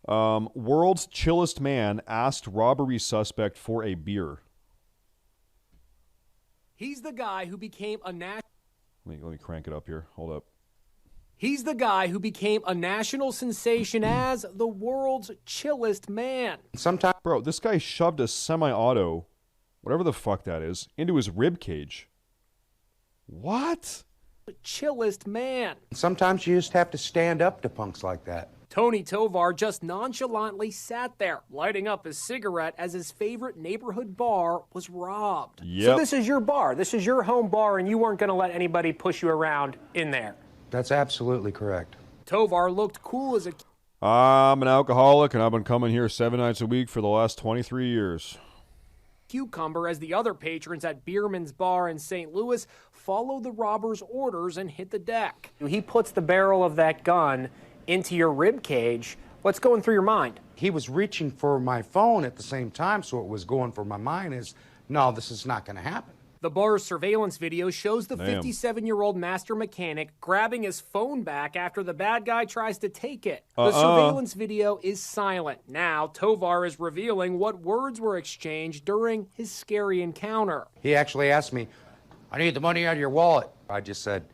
World's chillest man asked robbery suspect for a beer. He's the guy who became a Let me crank it up here. Hold up. He's the guy who became a national sensation as the world's chillest man. Sometimes, bro, this guy shoved a semi-auto, whatever the fuck that is, into his rib cage. What? The chillest man. Sometimes you just have to stand up to punks like that. Tony Tovar just nonchalantly sat there, lighting up his cigarette as his favorite neighborhood bar was robbed. Yep. So this is your bar. This is your home bar, and you weren't going to let anybody push you around in there. That's absolutely correct. Tovar looked cool as a... I'm an alcoholic, and I've been coming here 7 nights a week for the last 23 years. Cucumber as the other patrons at Bierman's Bar in St. Louis follow the robber's orders and hit the deck. He puts the barrel of that gun into your rib cage. What's going through your mind? He was reaching for my phone at the same time, so what was going for my mind is, no, this is not going to happen. The bar's surveillance video shows the Damn. 57-year-old master mechanic grabbing his phone back after the bad guy tries to take it. The surveillance video is silent. Now, Tovar is revealing what words were exchanged during his scary encounter. He actually asked me, I need the money out of your wallet. I just said,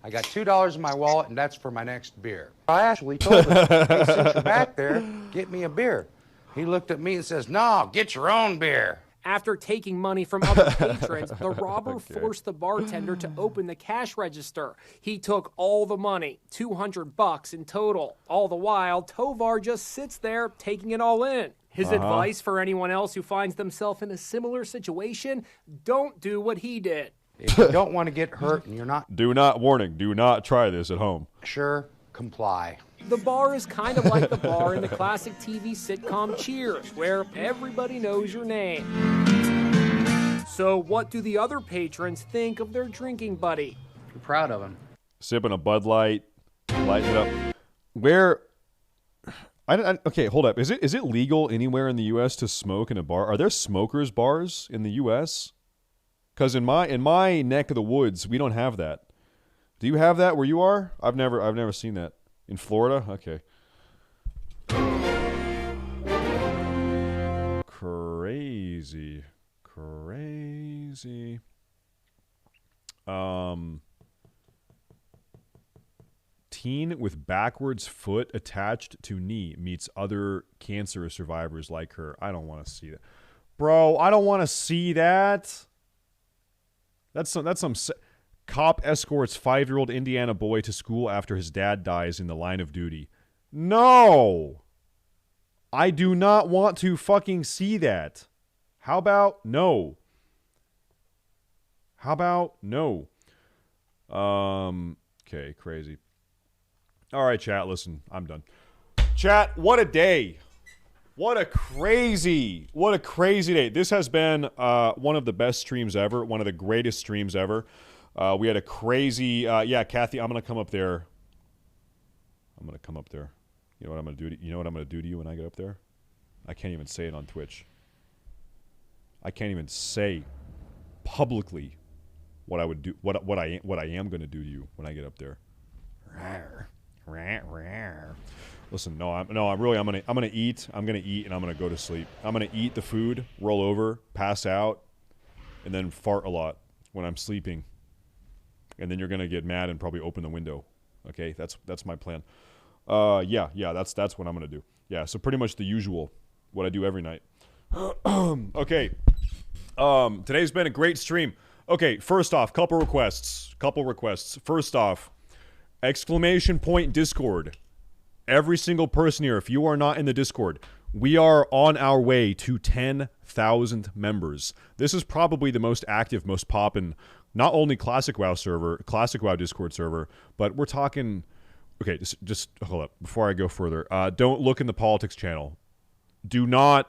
I got $2 in my wallet, and that's for my next beer. I actually told him, hey, since you're back there, get me a beer. He looked at me and says, no, get your own beer. After taking money from other patrons, the robber forced the bartender to open the cash register. He took all the money, $200 in total. All the while, Tovar just sits there taking it all in. His advice for anyone else who finds themselves in a similar situation, don't do what he did. If you don't want to get hurt and you're not Do not try this at home. sure, comply. The bar is kind of like the bar in the classic TV sitcom Cheers, where everybody knows your name. So what do the other patrons think of their drinking buddy? I'm proud of him. Sipping a Bud Light, lighting it up. Okay, hold up. Is it legal anywhere in the U.S. to smoke in a bar? Are there smokers bars in the U.S.? Because in my neck of the woods, we don't have that. Do you have that where you are? I've never seen that. In Florida? Okay. Crazy. Teen with backwards foot attached to knee meets other cancer survivors like her. I don't want to see that. Bro, I don't want to see that. That's some cop escorts 5-year-old Indiana boy to school after his dad dies in the line of duty. No. I do not want to fucking see that. How about no? Okay, crazy. All right, chat, listen, I'm done. Chat, what a day. What a crazy day. This has been one of the best streams ever, one of the greatest streams ever. We had a crazy, yeah, Kathy, I'm going to come up there. You know what I'm going to do to you when I get up there? I can't even say it on Twitch. I can't even say publicly what I would do, what I am going to do to you when I get up there. Listen, I'm gonna eat, and I'm gonna go to sleep. I'm gonna eat the food, roll over, pass out, and then fart a lot when I'm sleeping. and then you're gonna get mad and probably open the window. Okay, that's my plan. Yeah, that's what I'm gonna do. Yeah, so pretty much the usual, what I do every night. Okay, today's been a great stream. Okay, first off, couple requests. First off, exclamation point Discord. Every single person here, if you are not in the Discord, we are on our way to 10,000 members. This is probably the most active, most poppin', not only Classic WoW Discord server, but we're talking. Okay, just hold up before I go further. Don't look in the politics channel. Do not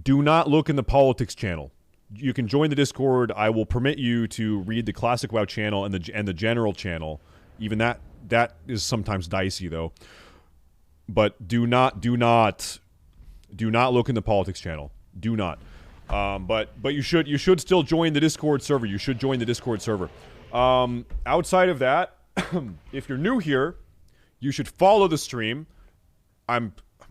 look in the politics channel. You can join the Discord. I will permit you to read the Classic WoW channel and the general channel. Even that is sometimes dicey though. But do not look in the politics channel. Do not. But you should still join the Discord server. You should join the Discord server. Outside of that, if you're new here, you should follow the stream.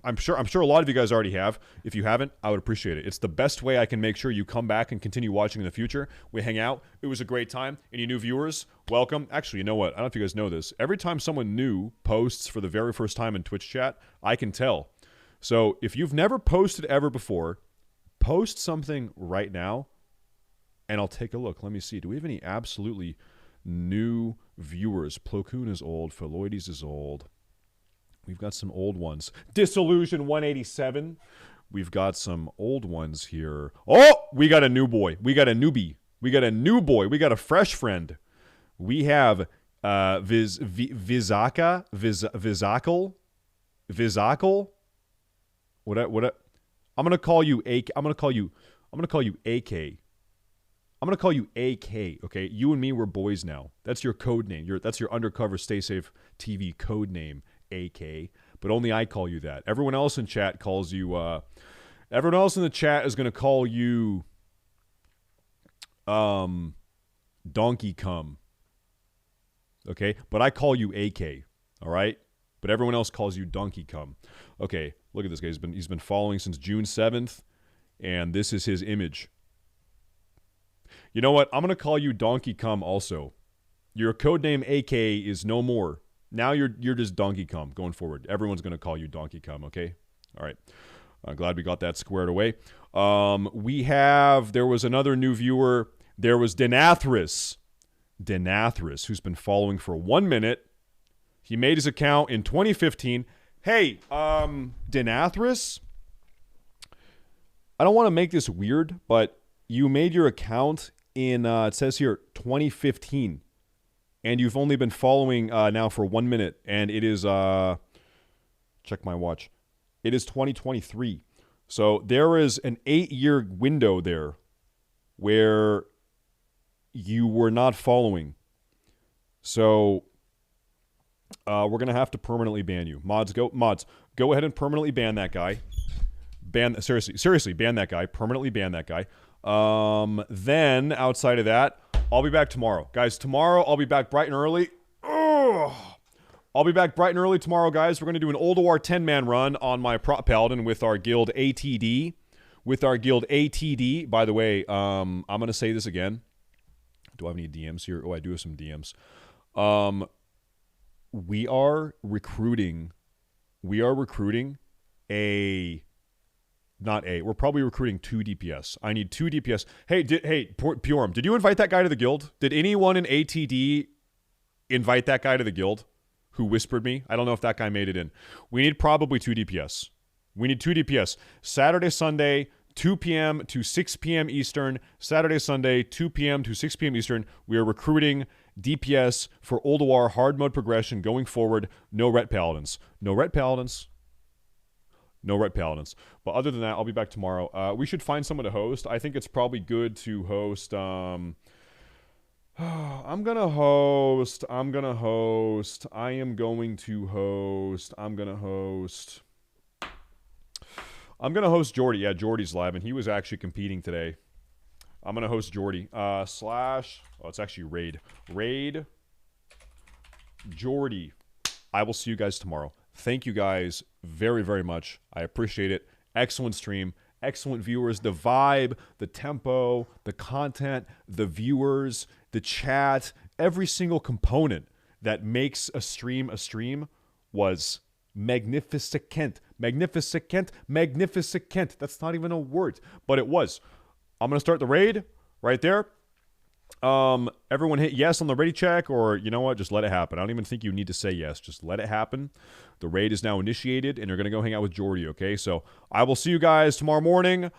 I'm sure a lot of you guys already have. If you haven't, I would appreciate it. It's the best way I can make sure you come back and continue watching in the future. We hang out. It was a great time. Any new viewers, welcome. Actually, you know what? I don't know if you guys know this. Every time someone new posts for the very first time in Twitch chat, I can tell. So if you've never posted ever before, post something right now, and I'll take a look. Let me see. Do we have any absolutely new viewers? Plo Koon is old. Phyloides is old. We've got some old ones. Disillusion 187. We've got some old ones here. Oh, we got a new boy. We got a newbie. We got a new boy. We got a fresh friend. We have Vizakal. What? I'm gonna call you AK. I'm gonna call you AK. I'm gonna call you AK. Okay, you and me, we're boys now. That's your code name. That's your undercover StaysafeTV code name. AK, but only I call you that. Everyone else in chat calls you, everyone else in the chat is going to call you, Donkey Cum. Okay, but I call you AK, all right? But everyone else calls you Donkey Cum. Okay, look at this guy. He's been following since June 7th, and this is his image. You know what? I'm going to call you Donkey Cum also. Your codename AK is no more. Now you're just Donkey Cum going forward. Everyone's going to call you Donkey Cum, okay? All right. I'm glad we got that squared away. There was another new viewer. There was Denathris, who's been following for 1 minute. He made his account in 2015. Hey, Denathris, I don't want to make this weird, but you made your account in, it says here, 2015. And you've only been following now for 1 minute. And it is, check my watch. It is 2023. So there is an 8-year window there where you were not following. So we're going to have to permanently ban you. Mods, go ahead and permanently ban that guy. Seriously, ban that guy. Permanently ban that guy. Then, outside of that, I'll be back tomorrow. Guys, tomorrow I'll be back bright and early. I'll be back bright and early tomorrow, guys. We're going to do an ULDUAR 10-man run on my Prop Paladin with our guild ATD. By the way, I'm going to say this again. Do I have any DMs here? Oh, I do have some DMs. We are recruiting we're probably recruiting 2 DPS. I need 2 DPS. Hey, Purim, did you invite that guy to the guild? Did anyone in ATD invite that guy to the guild who whispered me? I don't know if that guy made it in. We need probably 2 DPS. We need 2 DPS. Saturday, Sunday, 2 p.m. to 6 p.m. Eastern. Saturday, Sunday, 2 p.m. to 6 p.m. Eastern. We are recruiting DPS for ULDUAR hard mode progression going forward. No Ret Paladins. But other than that, I'll be back tomorrow. We should find someone to host. I think it's probably good to host. I'm going to host Jordy. Yeah, Jordy's live, and he was actually competing today. I'm going to host Jordy. It's actually Raid. Raid Jordy. I will see you guys tomorrow. Thank you guys very, very much. I appreciate it. Excellent stream. Excellent viewers. The vibe, the tempo, the content, the viewers, the chat, every single component that makes a stream was magnificent. Magnificent. That's not even a word, but it was. I'm going to start the raid right there. Everyone hit yes on the ready check, or you know what? Just let it happen. I don't even think you need to say yes. Just let it happen. The raid is now initiated, and you're going to go hang out with Jordy, okay? So I will see you guys tomorrow morning.